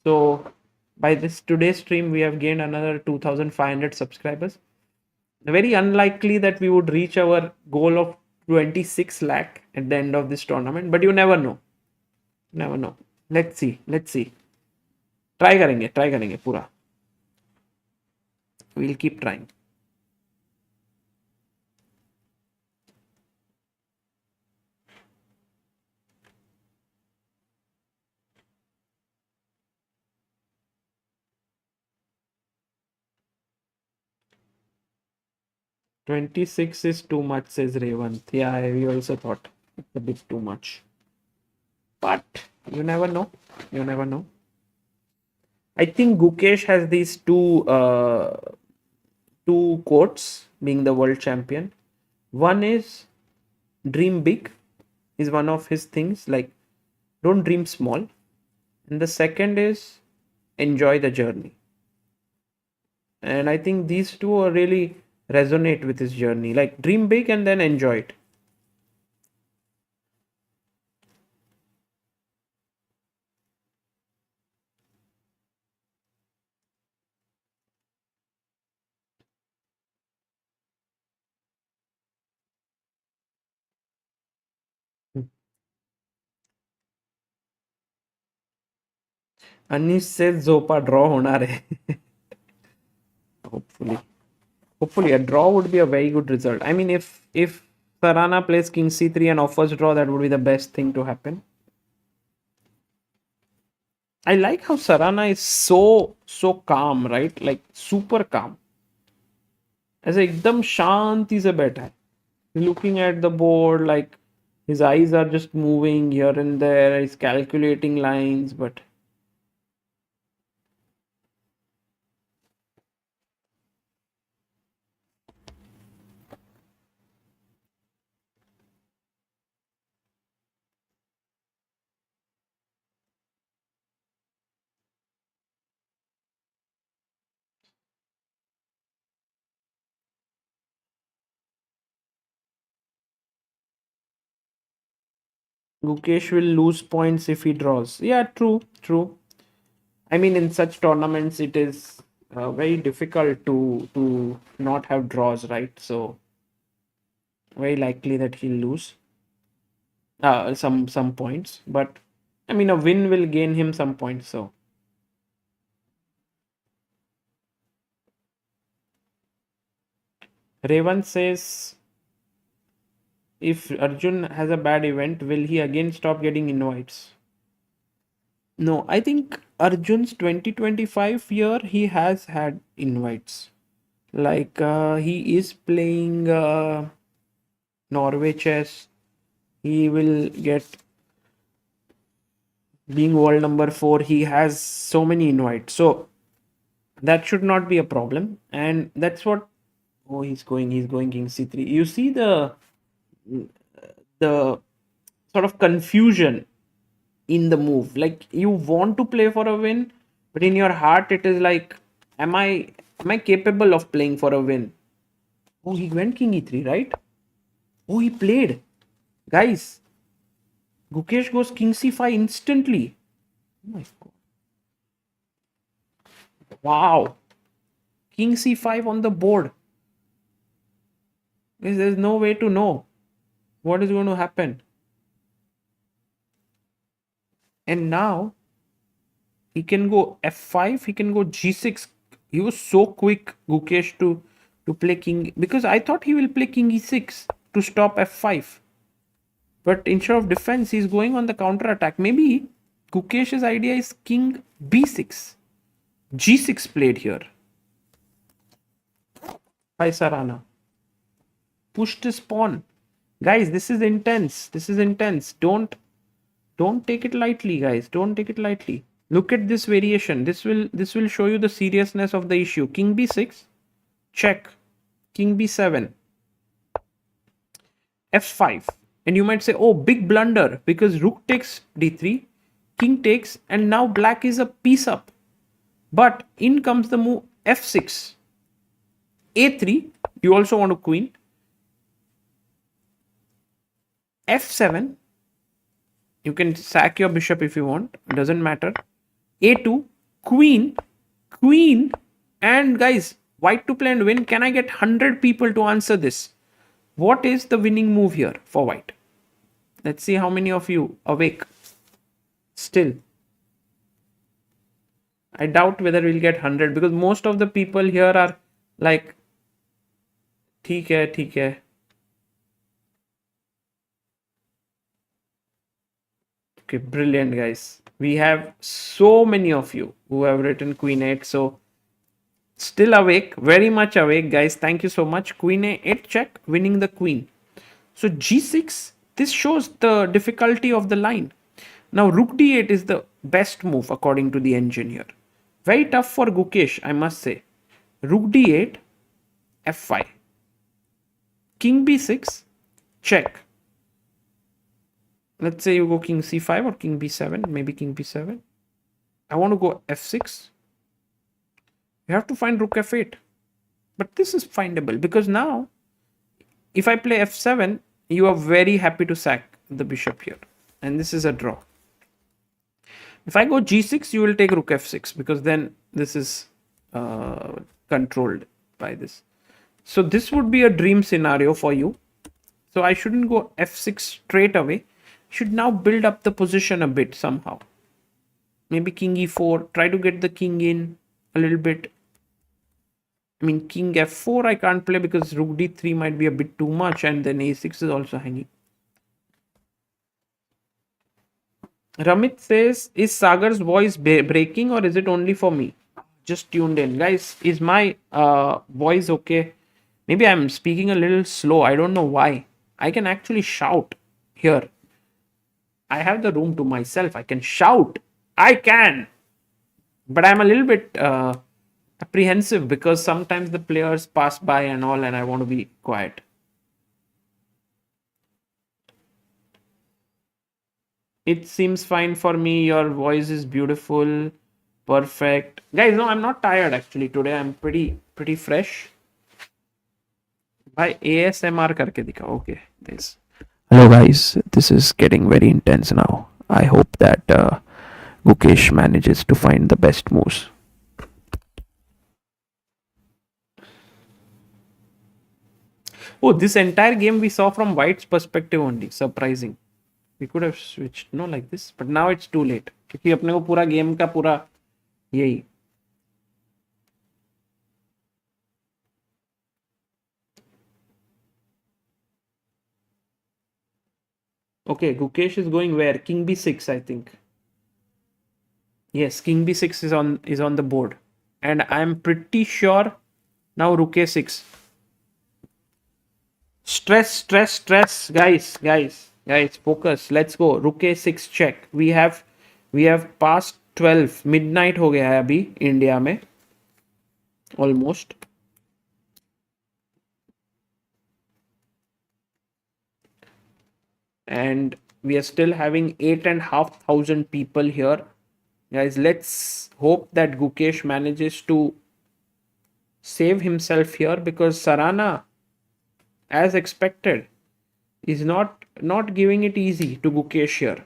So by this today's stream, we have gained another 2,500 subscribers. Very unlikely that we would reach our goal of 26 lakh at the end of this tournament, but you never know. Never know. Let's see. Try करेंगे पूरा. We'll keep trying. $26 is too much, says Revant. Yeah, we also thought it's a bit too much. But you never know. I think Gukesh has these two quotes, being the world champion. One is dream big, is one of his things, like don't dream small. And the second is enjoy the journey. And I think these two are really resonate with his journey, like dream big and then enjoy it. Anish says Zopa draw होणार है. Hopefully a draw would be a very good result. I mean, if Sarana plays king c3 and offers draw, that would be the best thing to happen. I like how Sarana is so calm, right? Like super calm. As एकदम शांति से बैठा है. Looking at the board, like His eyes are just moving here and there. He's calculating lines, but Gukesh will lose points if he draws. Yeah, true, true. I mean, in such tournaments, it is very difficult to not have draws, right? So very likely that he'll lose some points. But I mean, a win will gain him some points. So Revan says, if Arjun has a bad event, will he again stop getting invites? No, I think Arjun's 2025 year, he has had invites. Like he is playing Norway chess. He will get, being world number 4, he has so many invites. So that should not be a problem. And that's what, oh, he's going king c3. You see the sort of confusion in the move. Like you want to play for a win, but in your heart it is like, am I capable of playing for a win? Oh, he went king e3, right? Oh, he played. Guys, Gukesh goes king c5 instantly. Oh my god. Wow. King c5 on the board. There's no way to know what is going to happen. And now he can go f5, he can go g6. He was so quick, Gukesh, to play king, because I thought he will play king e6 to stop f5. But instead of defense, he's going on the counter attack. Maybe Gukesh's idea is king b6. g6 played here by Sarana. Pushed his pawn. Guys, this is intense. This is intense. Don't take it lightly, guys. Don't take it lightly. Look at this variation. This will show you the seriousness of the issue. King b6, check. King b7, f5. And you might say, oh, big blunder, because rook takes d3, king takes, and now black is a piece up. But in comes the move f6, a3. You also want to queen. f7. You can sack your bishop if you want. It doesn't matter. a2, queen, queen. And guys, white to play and win. Can I get 100 people to answer this? What is the winning move here for white? Let's see how many of you awake. Still, I doubt whether we'll get 100, because most of the people here are like, theek hai, theek hai. Okay, brilliant, guys. We have so many of you who have written queen 8. So still awake, very much awake, guys. Thank you so much. Queen a8 check, winning the queen. So g6, this shows the difficulty of the line. Now rook d8 is the best move according to the engineer. Very tough for Gukesh, I must say. Rook d8, f5. King b6, check. Let's say you go king c5 or king b7, maybe king b7. I want to go f6. You have to find rook f8. But this is findable, because now if I play f7, you are very happy to sack the bishop here. And this is a draw. If I go g6, you will take rook f6, because then this is controlled by this. So this would be a dream scenario for you. So I shouldn't go f6 straight away. Should now build up the position a bit somehow. Maybe king e4. Try to get the king in a little bit. I mean, king f4 I can't play because rook d3 might be a bit too much, and then a6 is also hanging. Ramit says, is Sagar's voice breaking or is it only for me? Just tuned in. Guys, is my voice okay? Maybe I'm speaking a little slow. I don't know why. I can actually shout here. I have the room to myself. I can shout. I can. But I'm a little bit apprehensive because sometimes the players pass by and all, and I want to be quiet. It seems fine for me. Your voice is beautiful. Perfect. Guys, no, I'm not tired actually today. I'm pretty fresh. By ASMR करके दिखा. Okay, this. Hello guys, this is getting very intense now. I hope that Gukesh manages to find the best moves. Oh, this entire game we saw from White's perspective only. Surprising. We could have switched, no, like this, but now it's too late. क्योंकि अपने को पूरा game का पूरा यही. Okay, Gukesh is going where? King b6, I think. Yes, King b6 is on the board, and I'm pretty sure now Rook a6. Stress, guys. Focus. Let's go. Rook a6 check. We have past 12. Midnight हो गया है अभी India में. Almost. And we are still having 8,500 people here. Guys, let's hope that Gukesh manages to save himself here, because Sarana, as expected, is not giving it easy to Gukesh here.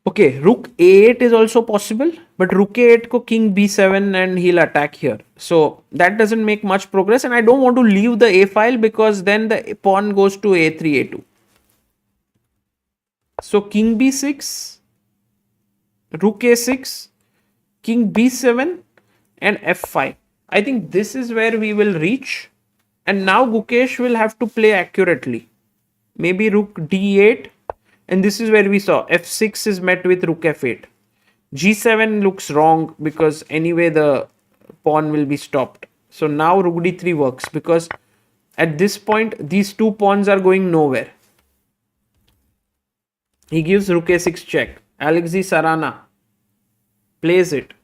Okay, Rook a8 is also possible, but Rook a8 ko King b7 and he'll attack here. So that doesn't make much progress, and I don't want to leave the a file because then the pawn goes to a3, a2. So King b6, Rook a6, King b7 and f5. I think this is where we will reach, and now Gukesh will have to play accurately. Maybe Rook d8. And this is where we saw f6 is met with Rook f8. g7 looks wrong because anyway the pawn will be stopped. So now Rook d3 works because at this point these two pawns are going nowhere. He gives Rook a6 check. Alexey Sarana plays it.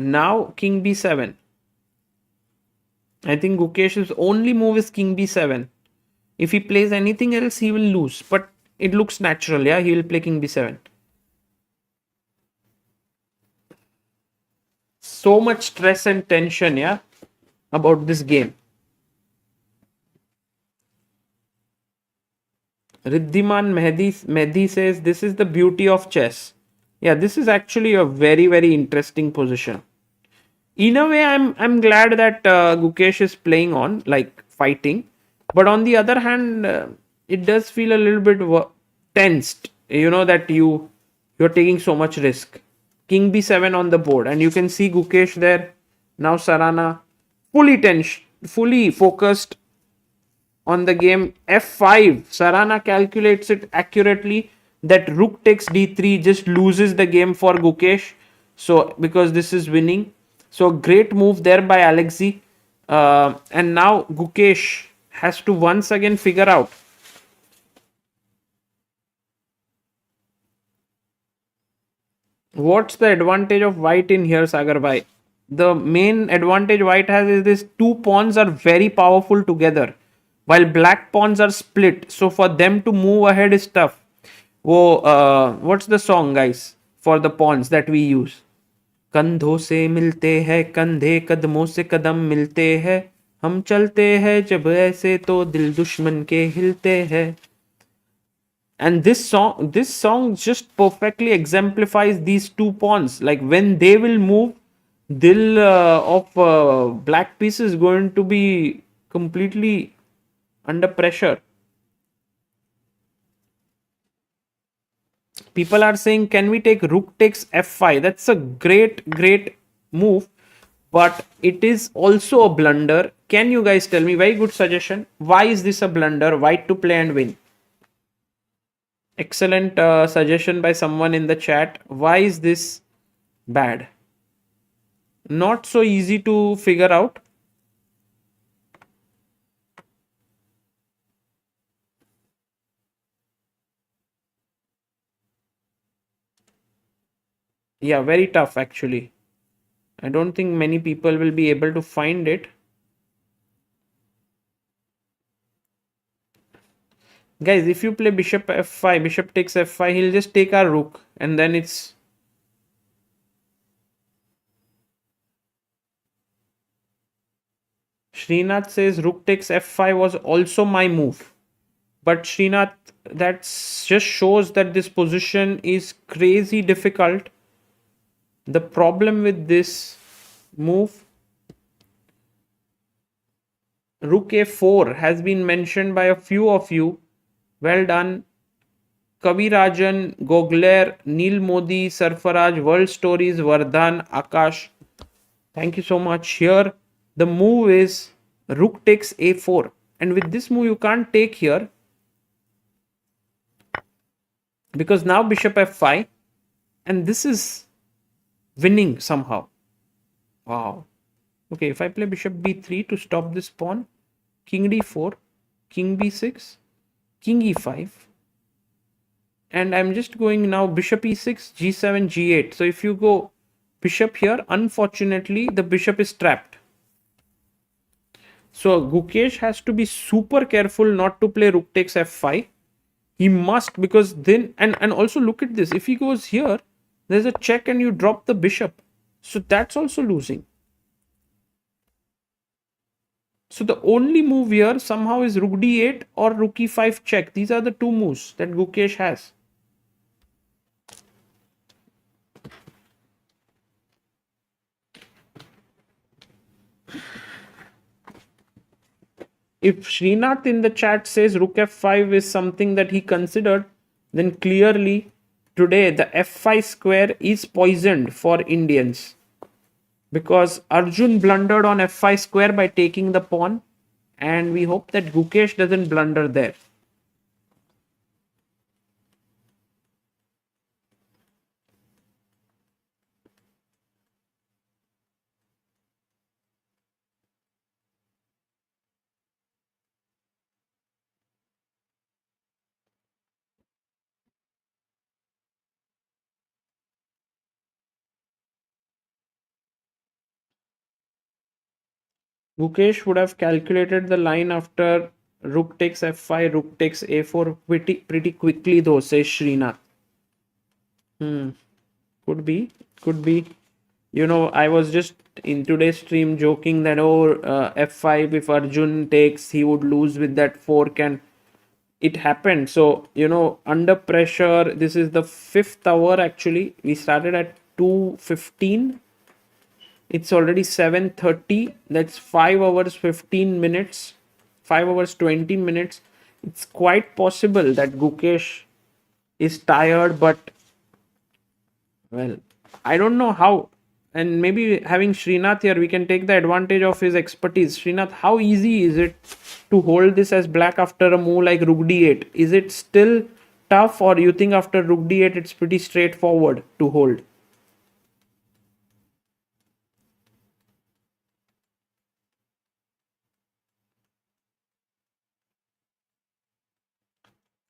Now King b7. I think Gukesh's only move is King b7. If he plays anything else, he will lose. But it looks natural, yeah? He will play King b7. So much stress and tension, yeah? About this game. Riddhiman Mehdi says, this is the beauty of chess. Yeah, this is actually a very, very interesting position. In a way, I'm glad that Gukesh is playing on, like fighting. But on the other hand, it does feel a little bit tensed. You know that you're taking so much risk. King b7 on the board, and you can see Gukesh there. Now Sarana fully focused on the game. f5. Sarana calculates it accurately. That Rook takes d3 just loses the game for Gukesh. So because this is winning. So great move there by Alexey. And now Gukesh has to once again figure out what's the advantage of White in here, Sagar bhai. The main advantage White has is this: two pawns are very powerful together while black pawns are split. So for them to move ahead is tough. What's the song, guys, for the pawns that we use? कंधों से मिलते हैं कंधे, कदमों से कदम मिलते हैं, हम चलते हैं जब ऐसे तो दिल दुश्मन के हिलते हैं. And this song just perfectly exemplifies these two pawns. Like when they will move, dil of black piece is going to be completely under pressure. People are saying, can we take Rook takes f5? That's a great move. but it is also a blunder. Can you guys tell me? Very good suggestion. Why is this a blunder? White to play and win. Excellent suggestion by someone in the chat. Why is this bad? Not so easy to figure out. Yeah, very tough actually. I don't think many people will be able to find it. Guys, if you play bishop f5, bishop takes f5, he'll just take our rook, and then it's... Srinath says rook takes f5 was also my move. But Srinath, that just shows that this position is crazy difficult. The problem with this move, rook a4 has been mentioned by a few of you. Well done. Kavirajan, Gogler, Neil Modi, Sarfaraj, World Stories, Vardhan, Akash. Thank you so much. Here, the move is rook takes a4. And with this move, you can't take here, because now bishop f5, and this is winning somehow. Wow. Okay, if I play bishop b3 to stop this pawn, king d4, king b6, king e5, and I'm just going now bishop e6, g7, g8. So if you go bishop here, unfortunately the bishop is trapped. So Gukesh has to be super careful not to play rook takes f5. He must, because then, and also look at this, if he goes here, there's a check and you drop the bishop, so that's also losing. So the only move here somehow is rook d8 or rook e5 check. These are the two moves that Gukesh has. If Srinath in the chat says rook f5 is something that he considered, then clearly today the f5 square is poisoned for Indians, because Arjun blundered on f5 square by taking the pawn, and we hope that Gukesh doesn't blunder there. Gukesh would have calculated the line after rook takes f5, rook takes a4 pretty quickly though, says Srinath. Could be. You know, I was just in today's stream joking that f5, if Arjun takes, he would lose with that fork, and it happened. So, you know, under pressure, this is the 5th hour actually. We started at 2:15. It's already 7:30. That's 5 hours 15 minutes, 5 hours 20 minutes. It's quite possible that Gukesh is tired, but well, I don't know how. And maybe having Srinath here, we can take the advantage of his expertise. Srinath, how easy is it to hold this as black after a move like rook d8? Is it still tough, or you think after rook d8 it's pretty straightforward to hold?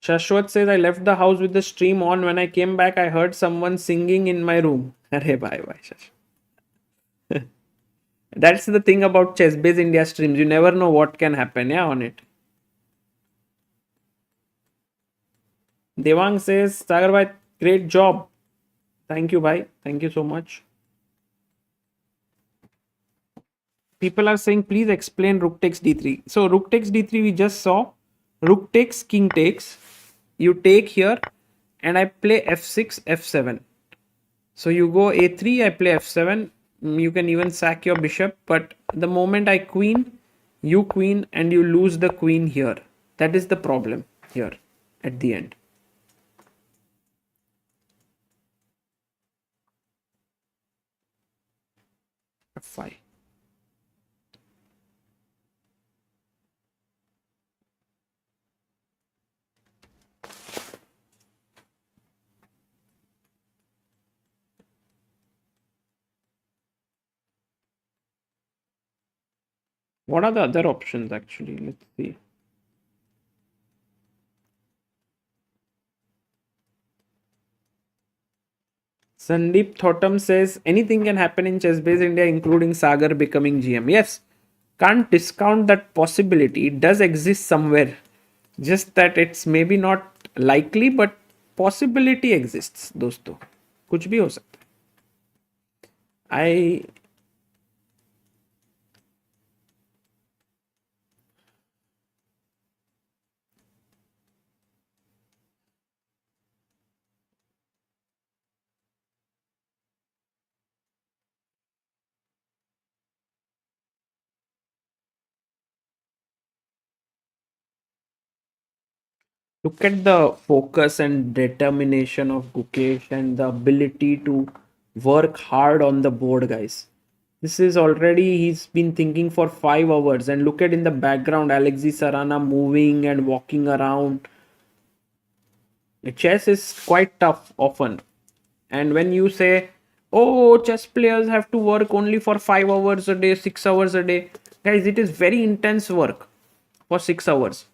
Shashwat says, I left the house with the stream on. When I came back, I heard someone singing in my room. Arey bye bye, Shash. That's the thing about ChessBase India streams. You never know what can happen, yeah, on it. Devang says, Sagar bhai, great job. Thank you, bhai. Thank you so much. People are saying, please explain rook takes d3. So rook takes d3, we just saw. Rook takes, king takes. You take here, and I play f6, f7. So you go a3, I play f7. You can even sack your bishop, but the moment I queen, you queen, and you lose the queen here. That is the problem here at the end. f5. What are the other options actually? Let's see. Sandeep Thotam says anything can happen in ChessBase India, including Sagar becoming GM. Yes, can't discount that possibility. It does exist somewhere. Just that it's maybe not likely, but possibility exists, दोस्तों. कुछ भी हो सकता है. I look at the focus and determination of Gukesh and the ability to work hard on the board, guys. This is already, he's been thinking for 5 hours. And look at in the background, Alexey, Sarana moving and walking around. Chess is quite tough often. And when you say, oh, chess players have to work only for 5 hours a day, 6 hours a day. Guys, it is very intense work for 6 hours.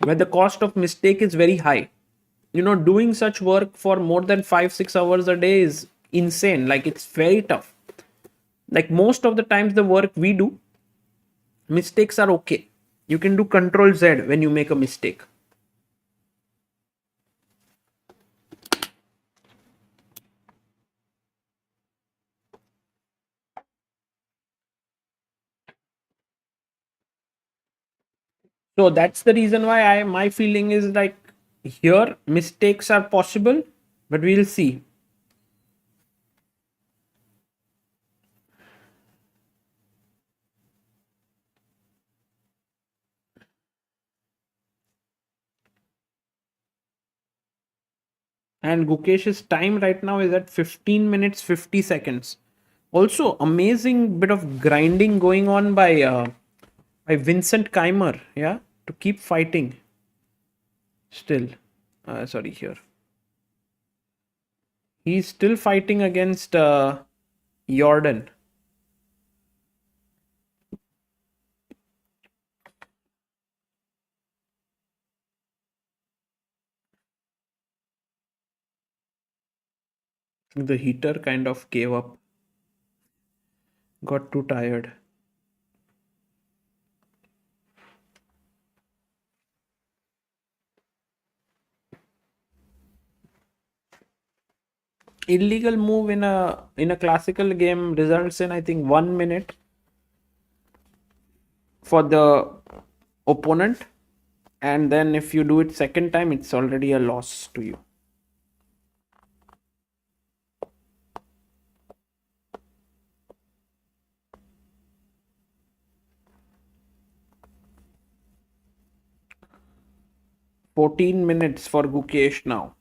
Where the cost of mistake is very high. You know, doing such work for more than 5-6 hours a day is insane. Like, it's very tough. Like, most of the times the work we do, mistakes are okay. You can do Control Z when you make a mistake. So that's the reason why my feeling is like, here mistakes are possible, but we'll see. And Gukesh's time right now is at 15 minutes 50 seconds. Also, amazing bit of grinding going on by Vincent Keymer, yeah, to keep fighting. Still, sorry, here. He's still fighting against Jorden. The heater kind of gave up. Got too tired. Illegal move in a classical game results in, I think, 1 minute for the opponent, and then if you do it second time, it's already a loss to you. "14 minutes for Gukesh now."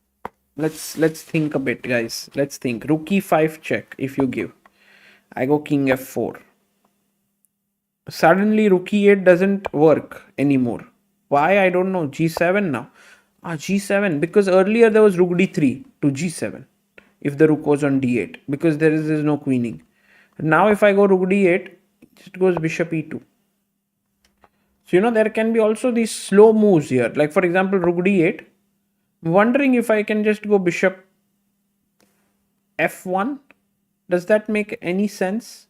Let's think a bit, guys. Let's think. Rook e5 check if you give. I go king f4. Suddenly rook e8 doesn't work anymore. Why? I don't know. G7 now. G7, because earlier there was rook d3 to g7 if the rook was on d8, because there is no queening. Now if I go rook d8, it goes bishop e2. So, you know, there can be also these slow moves here. Like, for example, rook d8. I'm wondering if I can just go bishop f1. Does that make any sense?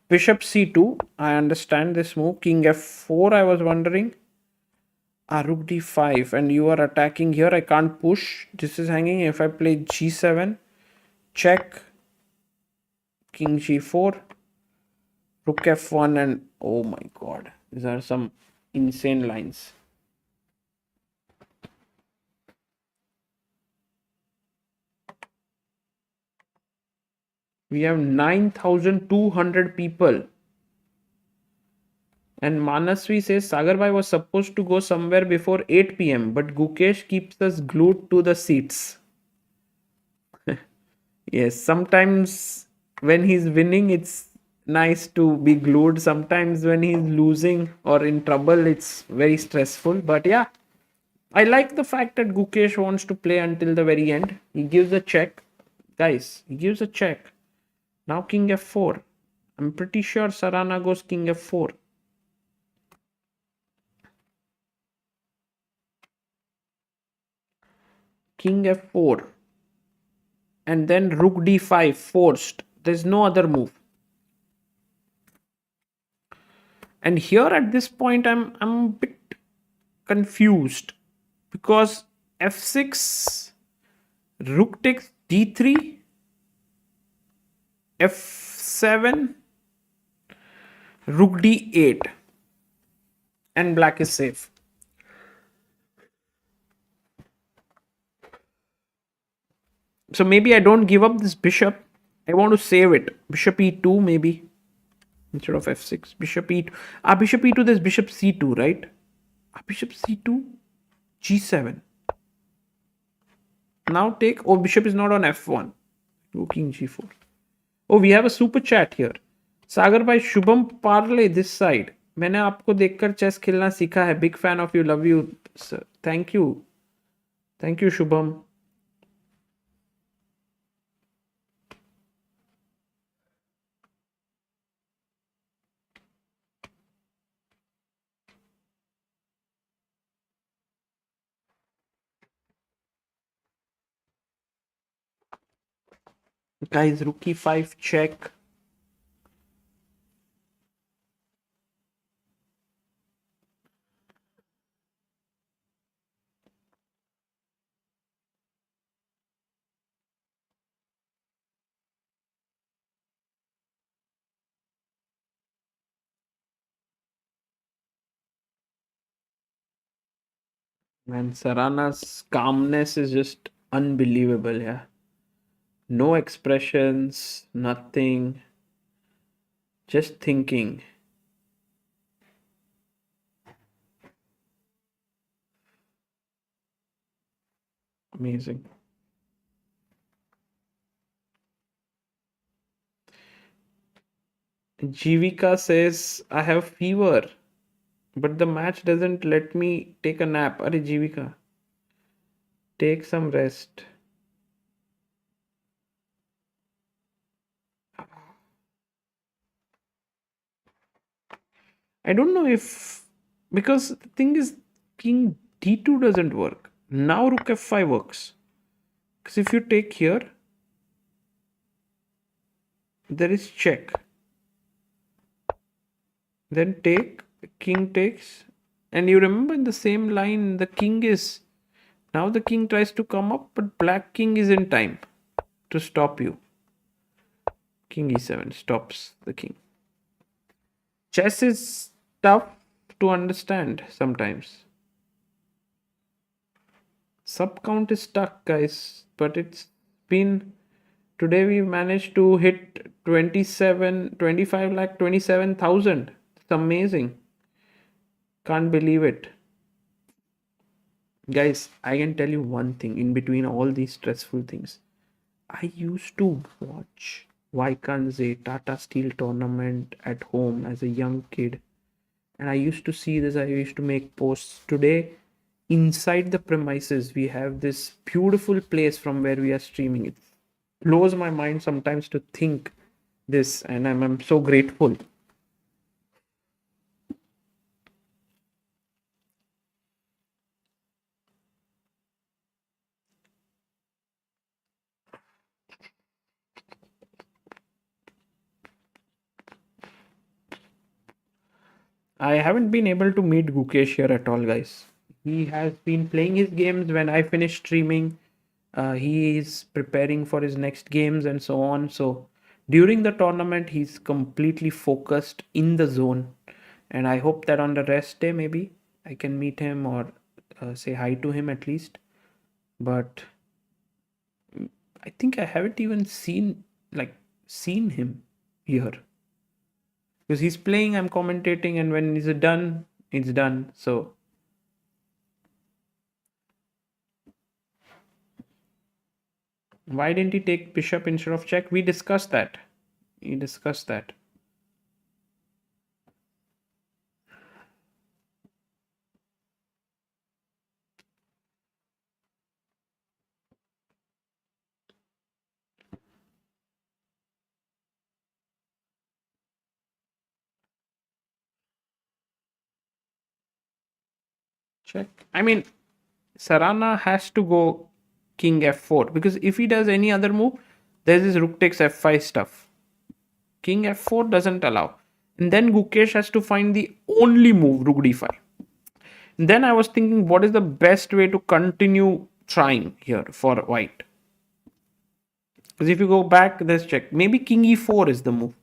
Bishop c2. I understand this move. King f4, I was wondering. Rook d5, and you are attacking here. I can't push. This is hanging. If I play g7, check, king g4, rook f1, and oh my god, these are some insane lines. We have 9,200 people. And Manasvi says Sagar Bhai was supposed to go somewhere before 8 p.m. but Gukesh keeps us glued to the seats. Yes, sometimes when he's winning, it's nice to be glued. Sometimes when he's losing or in trouble, it's very stressful. But yeah, I like the fact that Gukesh wants to play until the very end. He gives a check. Guys, he gives a check. Now king f4. I'm pretty sure Sarana goes king f4. King f4. And then rook d5 forced. There's no other move. And here at this point I'm a bit confused because f6, rook takes d3, f7, rook d8, and black is safe. So maybe I don't give up this bishop. I want to save it. Bishop e2 maybe instead of f6. Bishop e2. Bishop e2, there's bishop c2, right? Bishop c2, g7. Now take. Oh, bishop is not on f1. Go king g4. Oh, we have a super chat here. सागर भाई Shubham Parle this side. मैंने आपको देखकर chess खेलना सीखा है. Big fan of you. Love you sir. Thank you. Thank you Shubham. Guys, rook e5 check. Man, Sarana's calmness is just unbelievable, yeah. No expressions, nothing. Just thinking. Amazing. Jivika says, I have fever, but the match doesn't let me take a nap. Are Jivika, take some rest. I don't know if, because the thing is, king d2 doesn't work. Now rook f5 works. Because if you take here, there is check. Then take, king takes. And you remember in the same line, the king is, now the king tries to come up, but black king is in time to stop you. King e7 stops the king. Chess is tough to understand sometimes. Sub count is stuck, guys, but it's been, today we managed to hit 25 lakh 27,000. It's amazing. Can't believe it. Guys, I can tell you one thing in between all these stressful things. I used to watch Wijk Aan Zee Tata Steel tournament at home as a young kid. And I used to see this, I used to make posts. Today, inside the premises, we have this beautiful place from where we are streaming. It blows my mind sometimes to think this, and I'm so grateful. I haven't been able to meet Gukesh here at all, guys. He has been playing his games when I finish streaming. He is preparing for his next games and so on. So during the tournament, he's completely focused in the zone. And I hope that on the rest day, maybe I can meet him or say hi to him at least. But I think I haven't even seen him here. Because he's playing, I'm commentating, and when it's done, it's done. So why didn't he take bishop instead of check? We discussed that. check. I mean, Sarana has to go king f4 because if he does any other move, there's this rook takes f5 stuff. King f4 doesn't allow. And then Gukesh has to find the only move, rook d5. And then I was thinking, what is the best way to continue trying here for white? Because if you go back, there's check. Maybe king e4 is the move.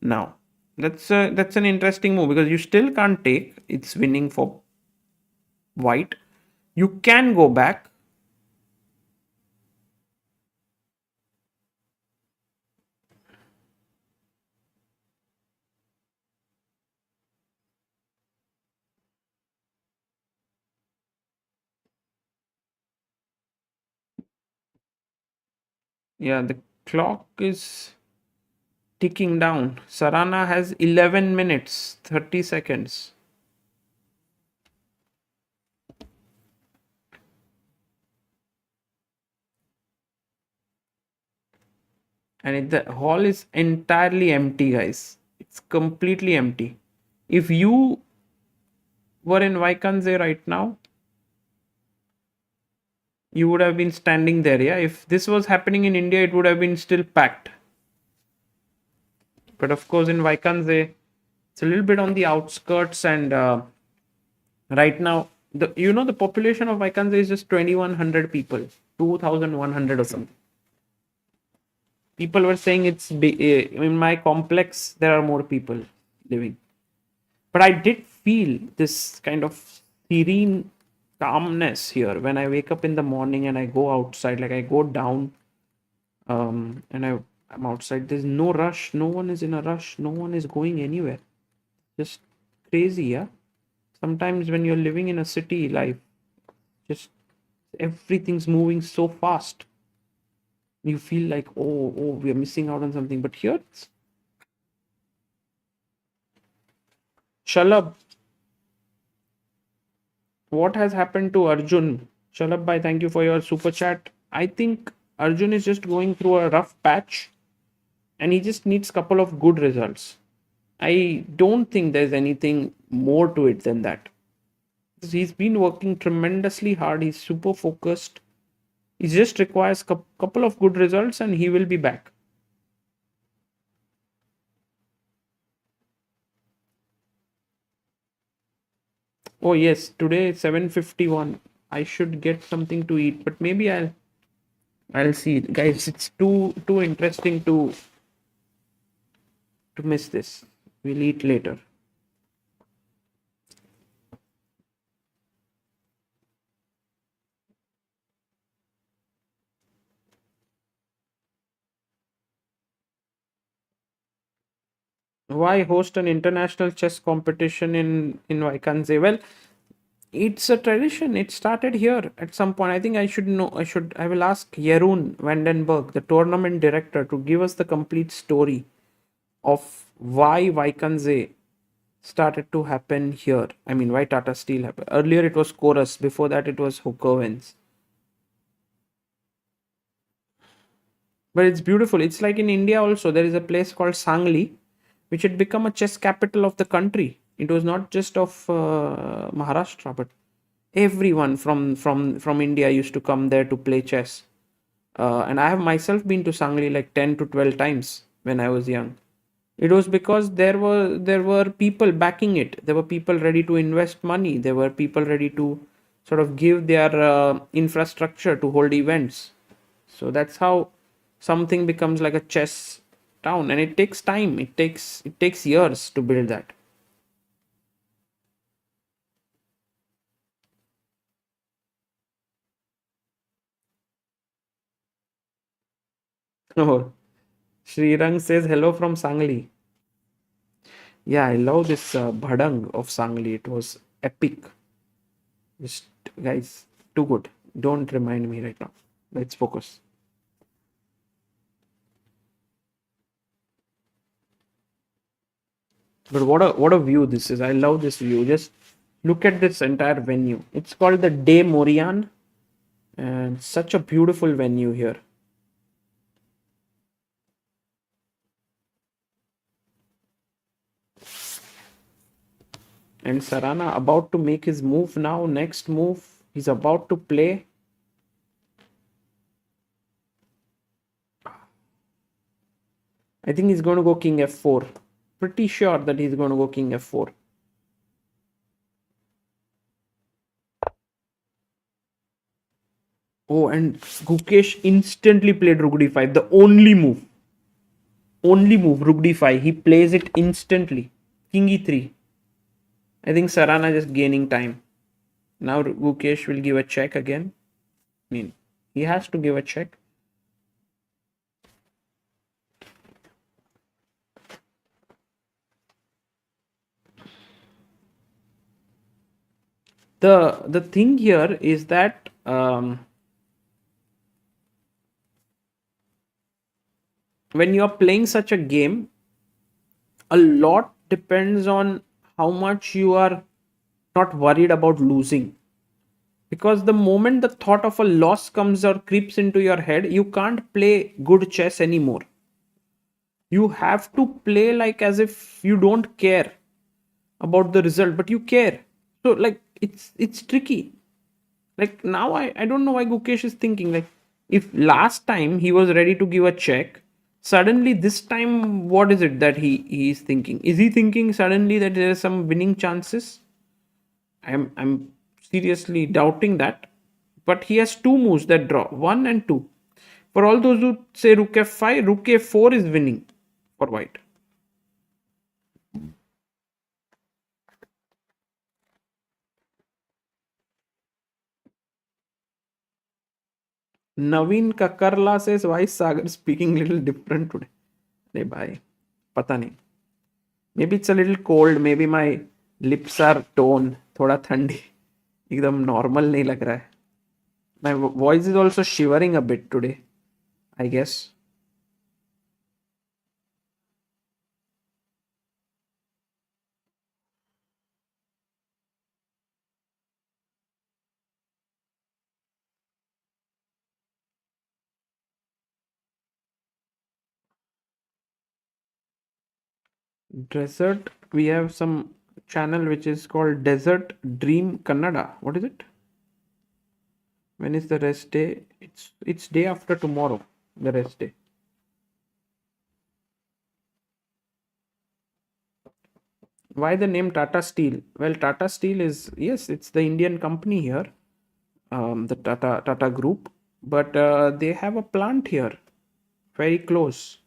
Now, that's an interesting move because you still can't take. It's winning for white. You can go back. Yeah, the clock is ticking down. Sarana has 11 minutes, 30 seconds. And the hall is entirely empty, guys. It's completely empty. If you were in Wijk Aan Zee right now, you would have been standing there. Yeah, if this was happening in India, it would have been still packed. But of course, in Wijk Aan Zee, it's a little bit on the outskirts, and right now, the population of Wijk Aan Zee is just 2,100 people, 2,100 or something. People were saying it's in my complex there are more people living, but I did feel this kind of serene calmness here when I wake up in the morning and I go outside. Like I go down, and I'm outside. There's no rush. No one is in a rush. No one is going anywhere. Just crazy, yeah. Sometimes when you're living in a city life, just everything's moving so fast. You feel like, oh, we are missing out on something. But here, Shalab, what has happened to Arjun? Shalab bhai, thank you for your super chat. I think Arjun is just going through a rough patch and he just needs a couple of good results. I don't think there's anything more to it than that. He's been working tremendously hard. He's super focused. He just requires a couple of good results and he will be back. Oh yes, today 7:51. I should get something to eat, but maybe I'll see. Guys, it's too interesting to miss this. We'll eat later. Why host an international chess competition in Wijk Aan Zee? Well, it's a tradition. It started here at some point. I think I will ask Jeroen Vandenberg, the tournament director, to give us the complete story of why Wijk Aan Zee started to happen here. I mean, why Tata Steel happened. Earlier it was Chorus. Before that it was Hooker-Wins. But it's beautiful. It's like in India also. There is a place called Sangli, which had become a chess capital of the country. It was not just of Maharashtra, but everyone from India used to come there to play chess. And I have myself been to Sangli like 10 to 12 times when I was young. It was because there were people backing it. There were people ready to invest money. There were people ready to sort of give their infrastructure to hold events. So that's how something becomes like a chess town, and it takes time. It takes years to build that. Oh, Srirang says hello from Sangli. Yeah, I love this bhadang of Sangli. It was epic. Just guys, too good. Don't remind me right now. Let's focus. But what a view this is. I love this view. Just look at this entire venue. It's called the De Morian, and such a beautiful venue here. And Sarana about to make his move now. Next move he's about to play. I think he's going to go king f4. Pretty sure that he's going to go king f4. Oh, and Gukesh instantly played rook d5. The only move, rook d5. He plays it instantly. King e3. I think Sarana just gaining time. Now Gukesh will give a check again. I mean, he has to give a check. The thing here is that when you are playing such a game, a lot depends on how much you are not worried about losing. Because the moment the thought of a loss comes or creeps into your head, you can't play good chess anymore. You have to play like as if you don't care about the result, but you care. So like it's tricky. Like now I don't know why Gukesh is thinking like if last time he was ready to give a check, suddenly this time what is it that he is thinking? Is he thinking suddenly that there are some winning chances? I'm seriously doubting that. But he has two moves that draw 1 and 2. For all those who say rook f5, rook a4 is winning for white. Naveen Kakarla says, why is Sagar speaking little different today? Hey, bhai. Pata nahi. Maybe it's a little cold. Maybe my lips are torn. Thoda thandi. Ekdam normal nahi lag raha hai. My voice is also shivering a bit today, I guess. Desert, we have some channel which is called Desert Dream Kannada. What is it? When is the rest day? It's day after tomorrow, the rest day. Why the name Tata Steel? Well, Tata Steel is, yes, it's the Indian company here, the Tata Group, but they have a plant here, very close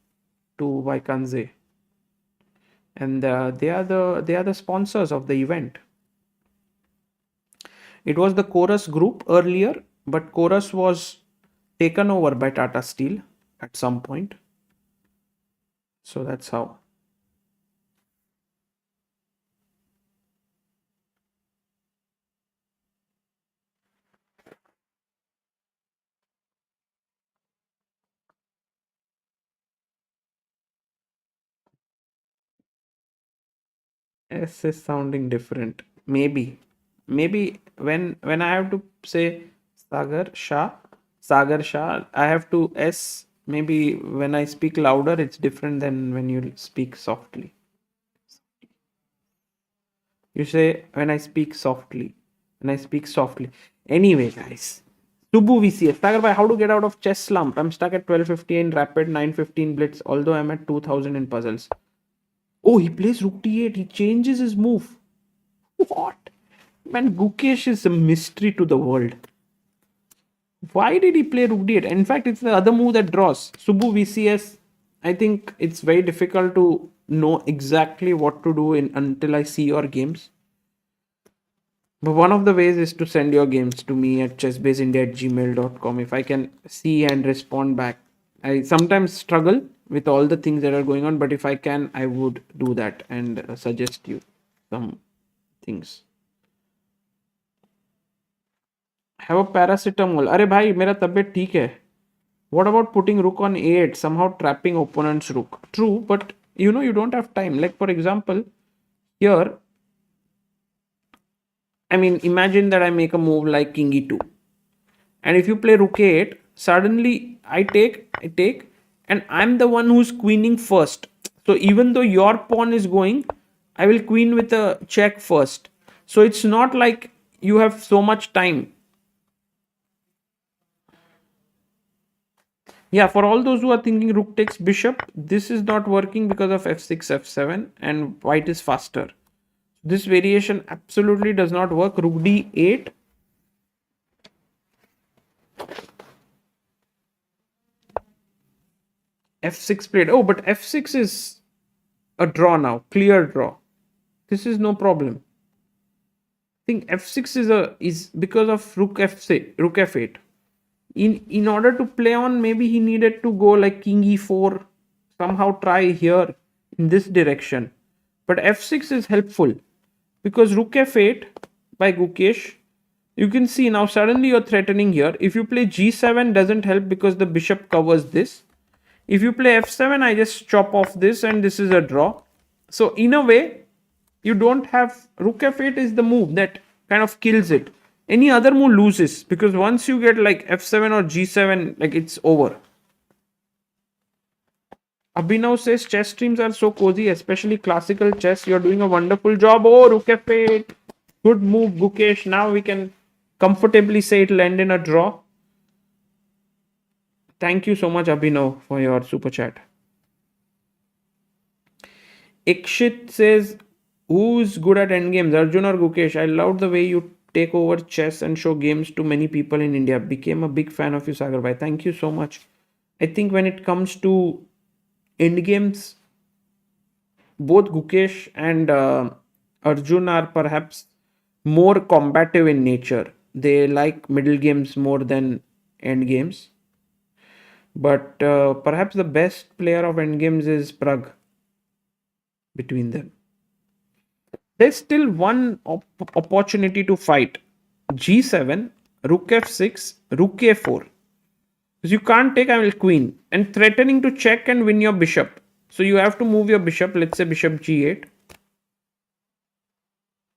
to Wijk Aan Zee, and they are the sponsors of the event. It was the Chorus Group earlier, but Chorus was taken over by Tata Steel at some point. So that's how. S is sounding different. Maybe when I have to say Sagar Shah, I have to S. Maybe when I speak louder, it's different than when you speak softly. You say when I speak softly. Anyway, guys. Subu VCS. Sagar bhai, how to get out of chess slump? I'm stuck at 1250 in rapid, 915 blitz, although I'm at 2000 in puzzles. Oh, he plays rook d8. He changes his move. What? Man, Gukesh is a mystery to the world. Why did he play rook d8? In fact, it's the other move that draws. Subu VCS. I think it's very difficult to know exactly what to do until I see your games. But one of the ways is to send your games to me at chessbaseindia@gmail.com. If I can see and respond back. I sometimes struggle with all the things that are going on, but if I can, I would do that and suggest you some things. Have a paracetamol. Arey bhai, mera tabiyat theek hai. What about putting rook on a8, somehow trapping opponent's rook? True, but you don't have time. Like for example, here, I mean, imagine that I make a move like king e2. And if you play rook a8, suddenly I take, and I'm the one who's queening first. So even though your pawn is going, I will queen with a check first. So it's not like you have so much time. Yeah, for all those who are thinking rook takes bishop, this is not working because of f6, f7, and white is faster. This variation absolutely does not work. Rook d8. f6 played. Oh, but f6 is a draw now. Clear draw. This is no problem. I think f6 is because of rook f6, rook f8. In order to play on, maybe he needed to go like king e4, somehow try here in this direction. But f6 is helpful because rook f8 by Gukesh, you can see now suddenly you're threatening here. If you play g7, doesn't help because the bishop covers this. If you play f7, I just chop off this and this is a draw. So in a way, you don't have rook f8 is the move that kind of kills it. Any other move loses because once you get like f7 or g7, like it's over. Abhinav says chess streams are so cozy, especially classical chess. You're doing a wonderful job. Oh, rook f8. Good move, Gukesh. Now we can comfortably say it'll end in a draw. Thank you so much, Abhinav, for your super chat. Ikshit says, who's good at endgames, Arjun or Gukesh? I loved the way you take over chess and show games to many people in India. Became a big fan of you, Sagar bhai. Thank you so much. I think when it comes to endgames, both Gukesh and Arjun are perhaps more combative in nature. They like middle games more than end games. But perhaps the best player of endgames is Pragg between them. There's still one opportunity to fight. G7, rook f6, rook a4. Because you can't take, I will queen. And threatening to check and win your bishop. So you have to move your bishop, let's say bishop g8.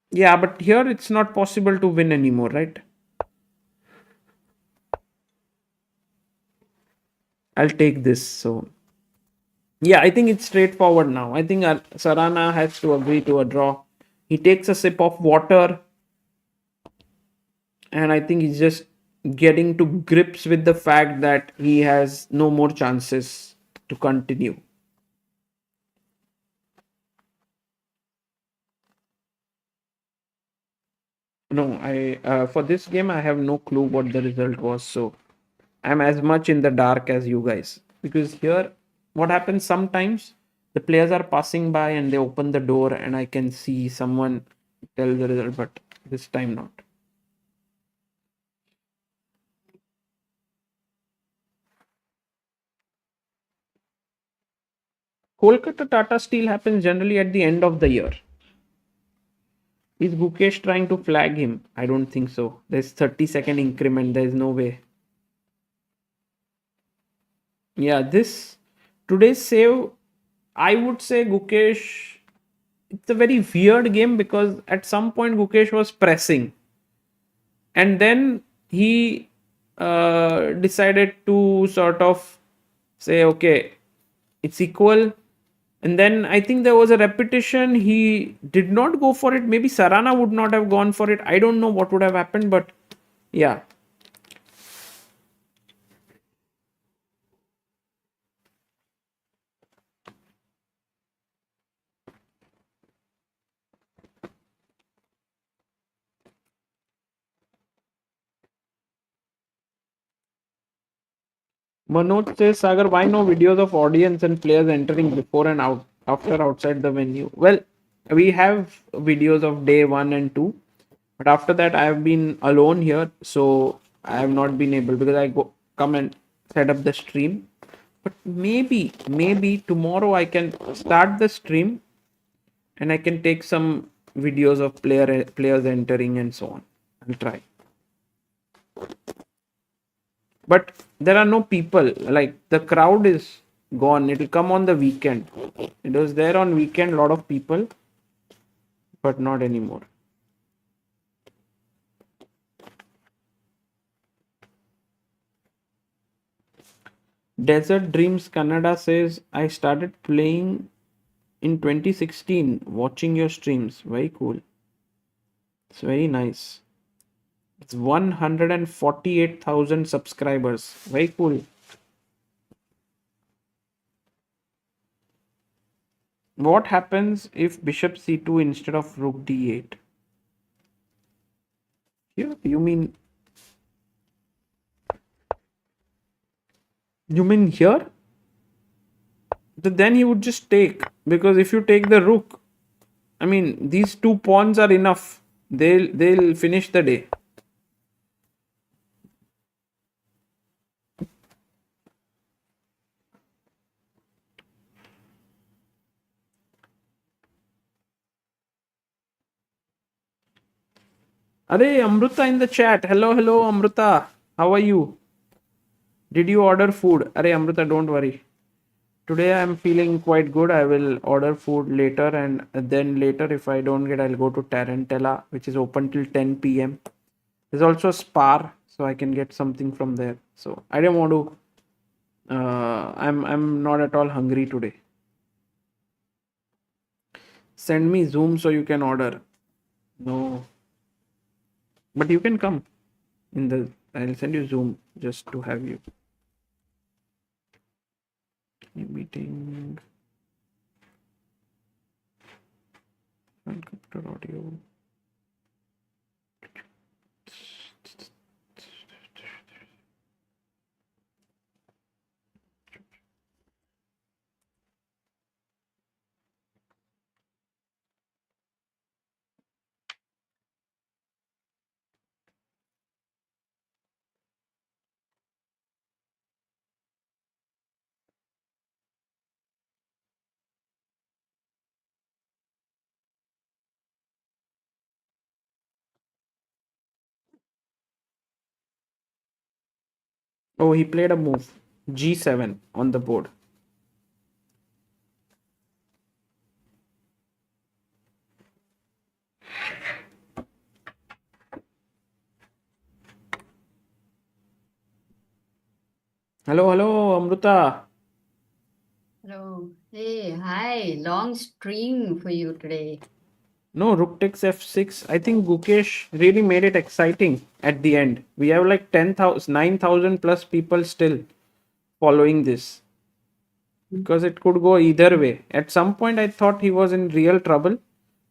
Yeah, but here it's not possible to win anymore, right? I'll take this. So yeah, I think it's straightforward now. I think Sarana has to agree to a draw. He takes a sip of water. And I think he's just getting to grips with the fact that he has no more chances to continue. No, I for this game I have no clue what the result was, so I'm as much in the dark as you guys. Because here, what happens sometimes, the players are passing by and they open the door and I can see someone tell the result, but this time not. Kolkata Tata Steel happens generally at the end of the year. Is Gukesh trying to flag him? I don't think so. There's 30-second increment. There's no way. Yeah, today's save, I would say Gukesh, it's a very weird game because at some point Gukesh was pressing. And then he decided to sort of say, okay, it's equal. And then I think there was a repetition. He did not go for it. Maybe Sarana would not have gone for it. I don't know what would have happened, but yeah. Manoj says, Sagar, why no videos of audience and players entering before and after outside the venue? Well, we have videos of day 1 and 2, but after that I have been alone here, so I have not been able because I come and set up the stream. But maybe tomorrow I can start the stream and I can take some videos of players entering and so on. I'll try. But there are no people, like the crowd is gone. It will come on the weekend. It was there on weekend, lot of people, but not anymore. Desert Dreams Canada says, I started playing in 2016 watching your streams. Very cool. It's very nice. It's 148,000 subscribers. Very cool. What happens if bishop c2 instead of rook d8? Here, you mean here? Then he would just take, because if you take the rook, I mean, these two pawns are enough. They'll finish the day. Are Amruta in the chat. Hello, Amruta. How are you? Did you order food? Are Amruta, don't worry. Today I'm feeling quite good. I will order food later, and then later if I don't get, I'll go to Tarantella, which is open till 10 p.m. There's also Spar, so I can get something from there. So I don't want to. I'm not at all hungry today. Send me Zoom so you can order. No, but you can come in the. I'll send you Zoom just to have you. Meeting. Uncomputer audio. Oh, he played a move. G7 on the board. Hello, Amruta. Hello. Hey, hi. Long stream for you today. No, rook takes f6. I think Gukesh really made it exciting at the end. We have like 10,000, 9,000 plus people still following this. Because it could go either way. At some point, I thought he was in real trouble,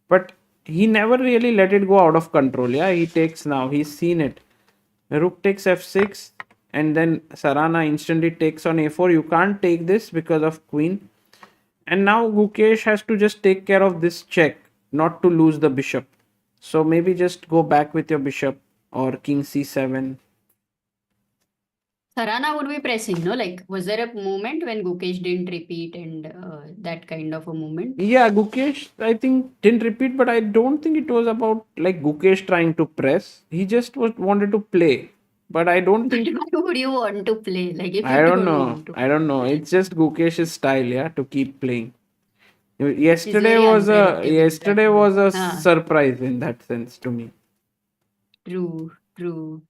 but he never really let it go out of control. Yeah, he takes now. He's seen it. Rook takes f6, and then Sarana instantly takes on a4. You can't take this because of queen. And now Gukesh has to just take care of this check, not to lose the bishop. So maybe just go back with your bishop or king c7. Sarana would be pressing, no? Like, was there a moment when Gukesh didn't repeat and that kind of a moment? Yeah, Gukesh, I think, didn't repeat, but I don't think it was about like Gukesh trying to press. He just wanted to play. But I don't think. Why would you want to play? Like, if I you don't don't know. want to. I don't know. It's just Gukesh's style, yeah, to keep playing. Yesterday very was a unpredictable, that. surprise in that sense to me. True, true.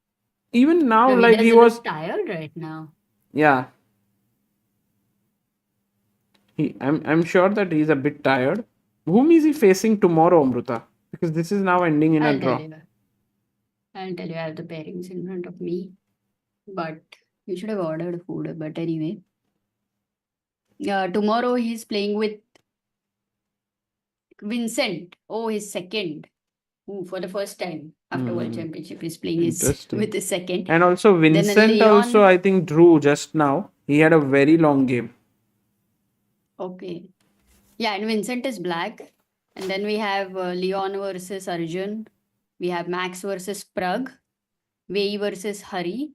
Even now, No, like he was. look tired right now. Yeah. I'm sure that he's a bit tired. Whom is he facing tomorrow, Amruta? Because this is now ending in a I'll draw. tell you. I'll tell you, I have the pairings in front of me. But you should have ordered food. But anyway. Tomorrow he's playing with Vincent. Oh, his second. Ooh, for the first time after World Championship, he's playing with his second. And also Vincent Leon, also, I think, drew just now. He had a very long game. Okay. Yeah, and Vincent is black. And then we have Leon versus Arjun. We have Max versus Pragg. Wei Yi versus Hari.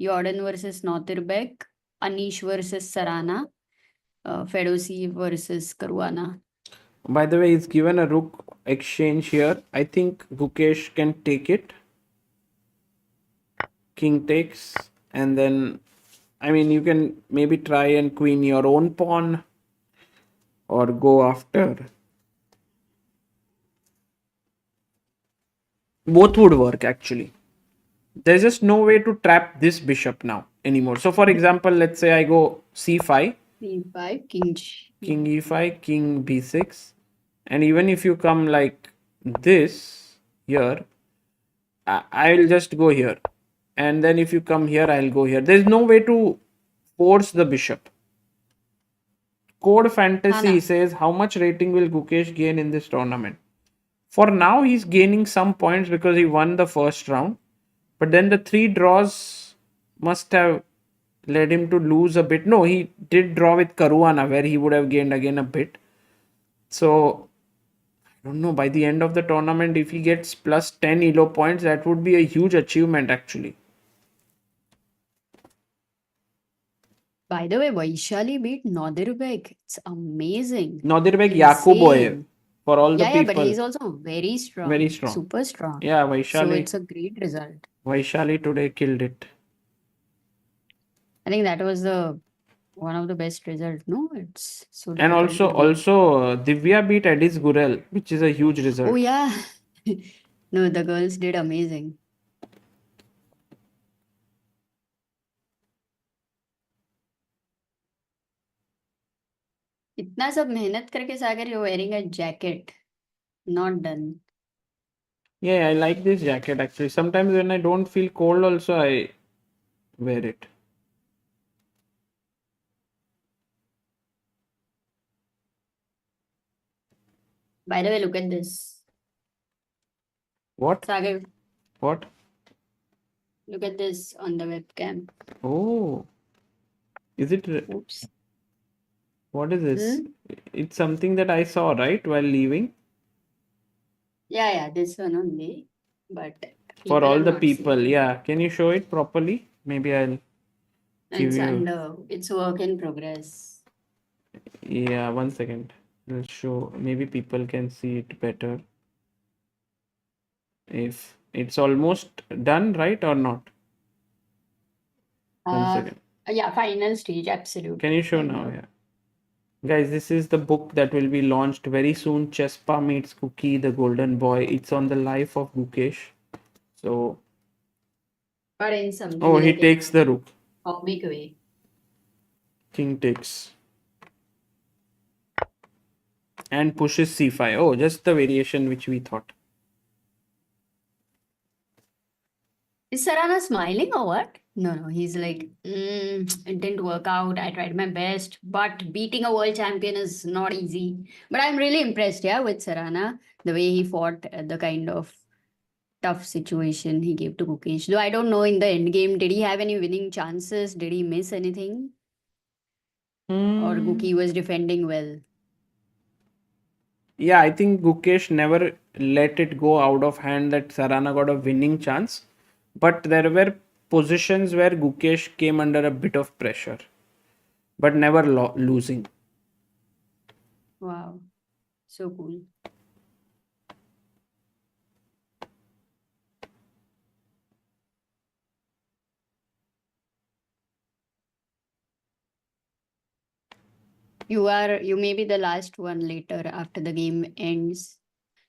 Jorden versus Nodirbek. Anish versus Sarana. Fedoseev versus Caruana. By the way, he's given a rook exchange here. I think Gukesh can take it. King takes, and then, I mean, you can maybe try and queen your own pawn or go after. Both would work actually. There's just no way to trap this bishop now anymore. So for example, let's say I go c5, C5, King King e5, King b6, and even if you come like this here, I'll just go here, and then if you come here, I'll go here. There's no way to force the bishop. Code Fantasy says, how much rating will Gukesh gain in this tournament? For now, he's gaining some points because he won the first round. But then the 3 draws must have led him to lose a bit. No, he did draw with Caruana, where he would have gained again a bit. So, I don't know, by the end of the tournament, if he gets plus 10 ELO points, that would be a huge achievement actually. By the way, Vaishali beat Nodirbek. It's amazing. Nodirbek Insane. Yakuboyev, for all the Yeah, people. but he's also very strong. Very strong. Super strong. Yeah, So Vaishali. it's a great result. Vaishali today killed it. I think that was one of the best results. No, it's so And difficult also to beat. Divya beat Edis Gurel, which is a huge result. Oh yeah. No, the girls did amazing. इतना सब मेहनत करके सागर, you're wearing a jacket. Not done. Yeah, I like this jacket actually. Sometimes when I don't feel cold also, I wear it. By the way, look at this. What? Sagar, What? look at this on the webcam. Oh. Is it? Oops. What is this? It's something that I saw, right, while leaving. Yeah, this one only. But For people all have the not people, seen it. yeah. Can you show it properly? Maybe I'll give It's you. it's work in progress. Yeah, 1 second. I'll show. Maybe people can see it better. If it's almost done, right, or not? 1 second. Yeah, final stage, absolutely. Can you show now? Kind of. Yeah. Guys, this is the book that will be launched very soon. Chespa meets Cookie, the Golden Boy. It's on the life of Gukesh. So, But in something oh, he like takes the rook. a comic way. King takes. And pushes c5. Oh, just the variation which we thought. Is Sarana smiling or what? No, he's like, it didn't work out. I tried my best, but beating a world champion is not easy. But I'm really impressed, yeah, with Sarana, the way he fought, the kind of tough situation he gave to Gukesh. Though I don't know in the end game, did he have any winning chances? Did he miss anything? Or Guki was defending well? Yeah, I think Gukesh never let it go out of hand that Sarana got a winning chance. But there were positions where Gukesh came under a bit of pressure, but never losing. Wow, so cool. You may be the last one later after the game ends.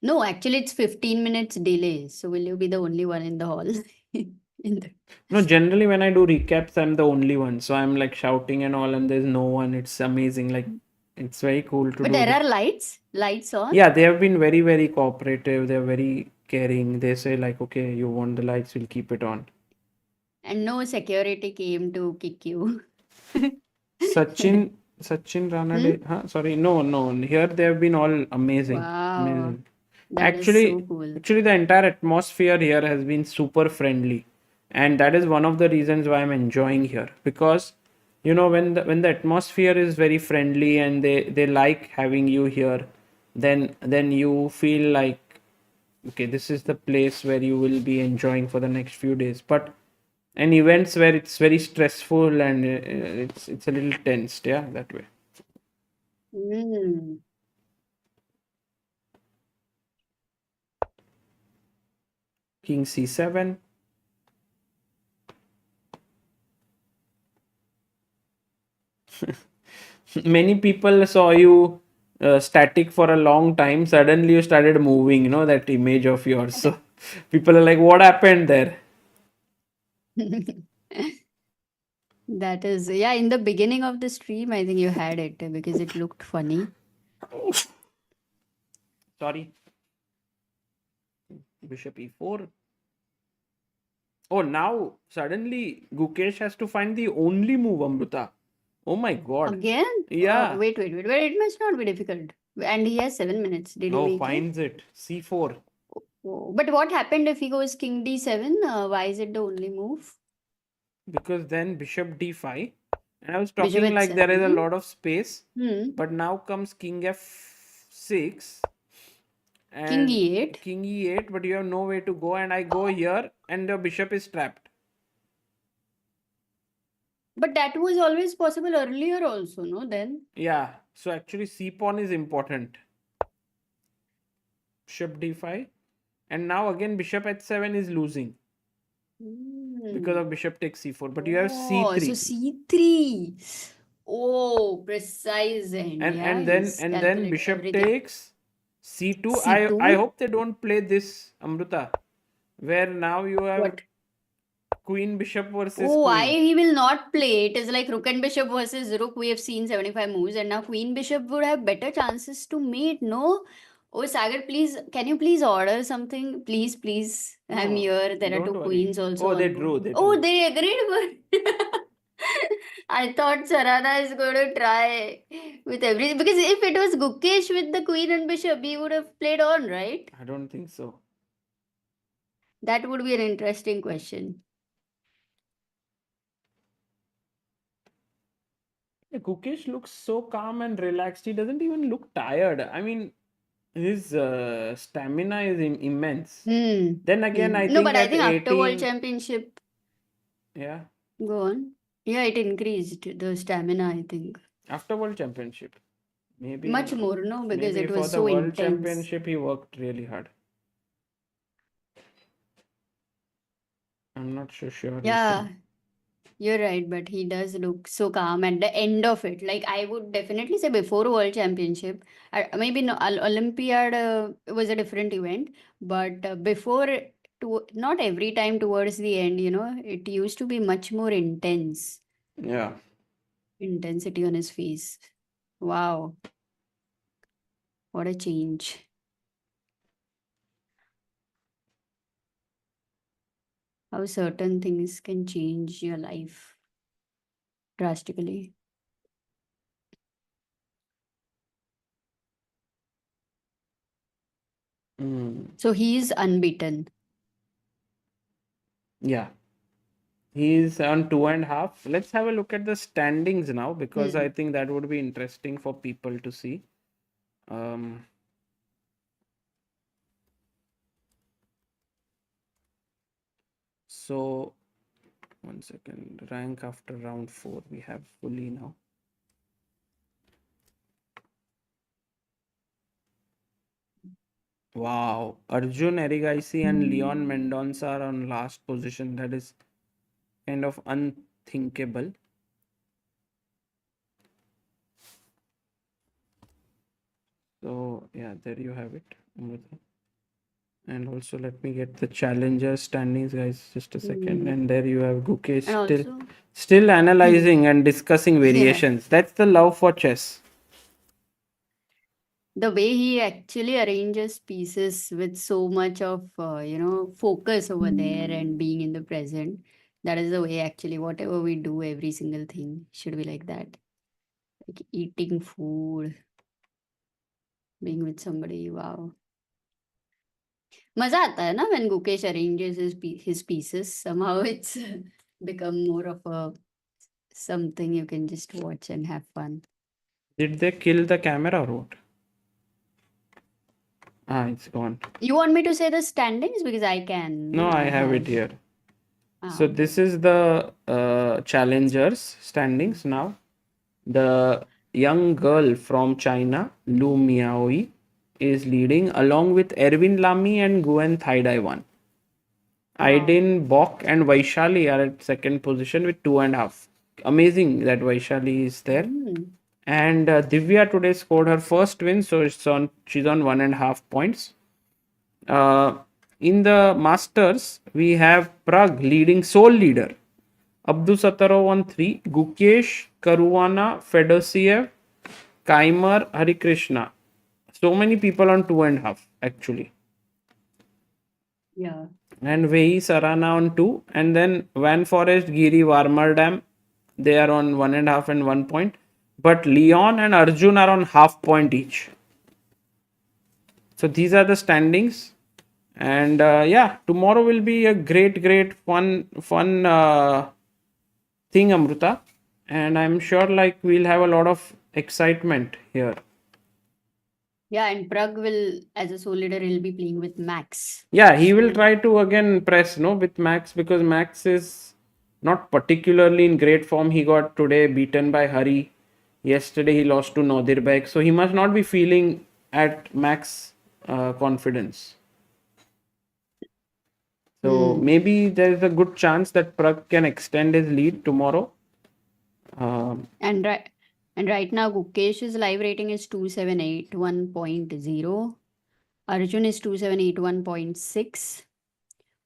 No, actually it's 15 minutes delay. So will you be the only one in the hall? No, generally when I do recaps, I'm the only one. So I'm like shouting and all, and there's no one. It's amazing. Like, it's very cool to But do. there are lights on. Yeah, they have been very, very cooperative. They're very caring. They say like, okay, you want the lights, we'll keep it on. And no security came to kick you. Sachin Ranade. Huh? Sorry, no. Here they have been all amazing. Wow. Amazing. That is so cool. Actually, the entire atmosphere here has been super friendly, and that is one of the reasons why I'm enjoying here. Because, you know, when the atmosphere is very friendly and they like having you here, then you feel like, okay, this is the place where you will be enjoying for the next few days. But in events where it's very stressful and it's a little tensed, yeah, that way. King c7. Many people saw you static for a long time. Suddenly you started moving, you know, that image of yours. So people are like, what happened there? That is, yeah, in the beginning of the stream, I think you had it because it looked funny. Sorry. Bishop e4. Oh, now suddenly Gukesh has to find the only move, Amruta. Oh my god. Again? Yeah. Wait. It must not be difficult. And he has 7 minutes. Did he Oh, make it? finds it. C4. Oh, but what happened if he goes king d7? Why is it the only move? Because then bishop d5. And I was Bishop talking like there is a h7. lot of space. Hmm. But now comes king f6. King And e8. king e8, but you have no way to go, and I go here and the bishop is trapped. But that was always possible earlier also, no? Then Yeah, so actually c pawn is important. Bishop d5, and now again bishop h7 is losing because of bishop takes c4, but you have Oh, so c3. c3. Oh, precise end. and Yeah, and then he's and then calculated bishop everything. takes c2. I c2. hope they don't play this, Amruta, where now you have What? queen bishop versus Oh, why queen. he will not play? It is like rook and bishop versus rook. We have seen 75 moves, and now queen bishop would have better chances to mate. No. Oh, Sagar, please, can you please order something? Please. I'm No, here. There are don't 2 worry. queens also Oh, they on drew. board. They Oh, drew. they agreed for I thought Sarana is going to try with everything. Because if it was Gukesh with the queen and bishop, he would have played on, right? I don't think so. That would be an interesting question. Yeah, Gukesh looks so calm and relaxed. He doesn't even look tired. I mean, his stamina is immense. Then again, I No, think but I at think after World 18, Championship, yeah, go on. Yeah, it increased the stamina, I think. after World Championship, maybe Much more, no? Because maybe it for was the so World intense. Championship he worked really hard. I'm not so sure. Yeah, you're right, but he does look so calm at the end of it. Like I would definitely say before World Championship, maybe no, Olympiad was a different event, but before not every time towards the end, it used to be much more intense. Yeah. Intensity on his face. Wow, what a change. How certain things can change your life drastically. So he's unbeaten. Yeah. He's on 2.5. Let's have a look at the standings now, because I think that would be interesting for people to see. So, 1 second. Rank after round 4 we have fully now. Wow. Arjun Erigaisi and Leon Mendonca are on last position. That is kind of unthinkable. So, yeah, there you have it, Amruta. And also, let me get the challenger standings, guys. Just a second. And there you have Gukesh And also, still analyzing and discussing variations. That's the love for chess. the way he actually arranges pieces with so much of, focus over there and being in the present, that is the way actually whatever we do, every single thing should be like that. Like eating food, being with somebody, wow. मजा आता है ना when Gukesh arranges his pieces. Somehow it's become more of a something you can just watch and have fun. Did they kill the camera or what? Ah, it's gone. You want me to say the standings? Because I can. No, I have it here. So okay. this is the challengers standings now. The young girl from China, Lu Miaoi, is leading along with Erwin Lamy and Guen Thaidai 1. Aydin Bok and Vaishali are at second position with 2.5. Amazing that Vaishali is there. And Divya today scored her first win, so she's on 1.5 points. In the Masters, we have Pragg leading, sole leader, Abdusattorov on 3, Gukesh, Caruana, Fedoseev, Keymer, Harikrishna. So many people on 2.5 actually. Yeah. And Wei Yi, Sarana on 2, and then Van Foreest, Giri, Warmerdam, they are on 1.5 and 1 point. But Leon and Arjun are on half point each. So these are the standings. And yeah, tomorrow will be a great fun thing, Amruta. And I'm sure like we'll have a lot of excitement here. Yeah, and Pragg will, as a sole leader, he'll be playing with Max. Yeah, he will So- try to again press with Max, because Max is not particularly in great form. He got today beaten by Hari. Yesterday he lost to Nodirbek. So he must not be feeling at max confidence. So maybe there's a good chance that Pragg can extend his lead tomorrow. And right now, Gukesh's live rating is 2781.0. Arjun is 2781.6.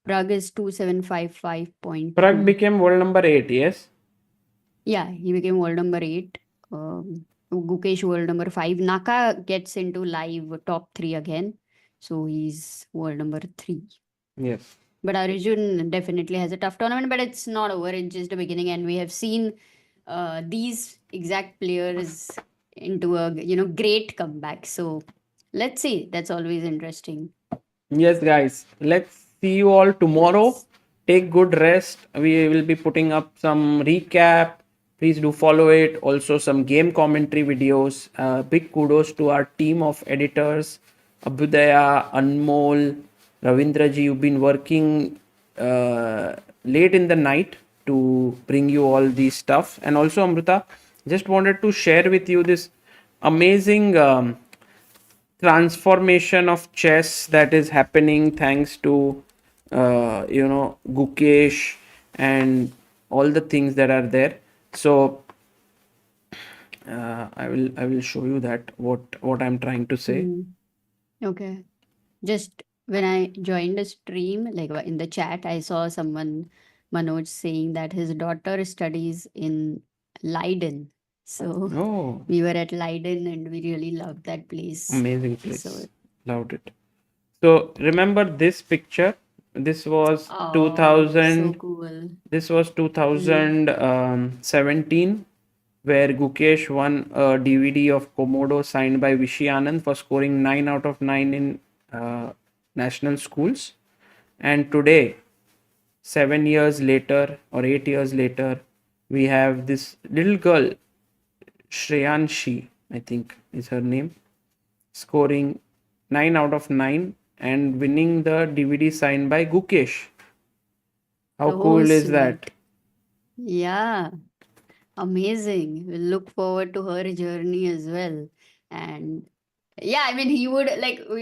Pragg is 2755.2. Pragg became world number 8, yes? Yeah, he became world number 8. Gukesh world number 5. Naka gets into live top 3 again. So he's world number 3. Yes. But Arjun definitely has a tough tournament, but it's not over. It's just the beginning, and we have seen these exact players into a great comeback. So let's see. That's always interesting. Yes, guys. Let's see you all tomorrow. Take good rest. We will be putting up some recap. Please do follow it. Also, some game commentary videos. Big kudos to our team of editors, Abhyudaya, Anmol, Ravindraji. You've been working late in the night to bring you all these stuff. And also, Amruta, just wanted to share with you this amazing transformation of chess that is happening thanks to Gukesh and all the things that are there. So I will show you that what I'm trying to say. Okay. Just when I joined the stream, like in the chat, I saw someone, Manoj, saying that his daughter studies in Leiden. So Oh, we were at Leiden and we really loved that place. amazing place. So Loved it. So remember this picture. This was so 2000. cool. This was 2017, where Gukesh won a DVD of Komodo signed by Vishy Anand for scoring 9 out of 9 in national schools. And today, 7 years later or 8 years later, we have this little girl, Shreyanshi, I think is her name, scoring 9 out of 9 and winning the DVD signed by Gukesh. How So cool is sweet. that? Yeah, amazing. We'll look forward to her journey as well. And yeah, I mean, we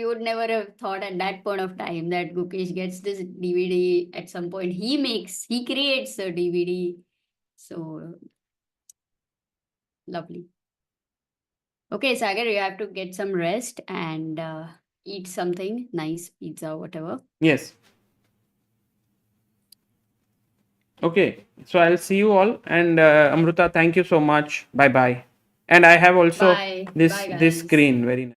would never have thought at that point of time that Gukesh gets this DVD at some point. He creates a DVD. So lovely. Okay, Sagar, you have to get some rest and eat something nice, pizza, whatever. Yes. Okay, so I'll see you all, and Amruta, thank you so much. Bye bye. And I have also Bye. this Bye, this guys. screen, very nice.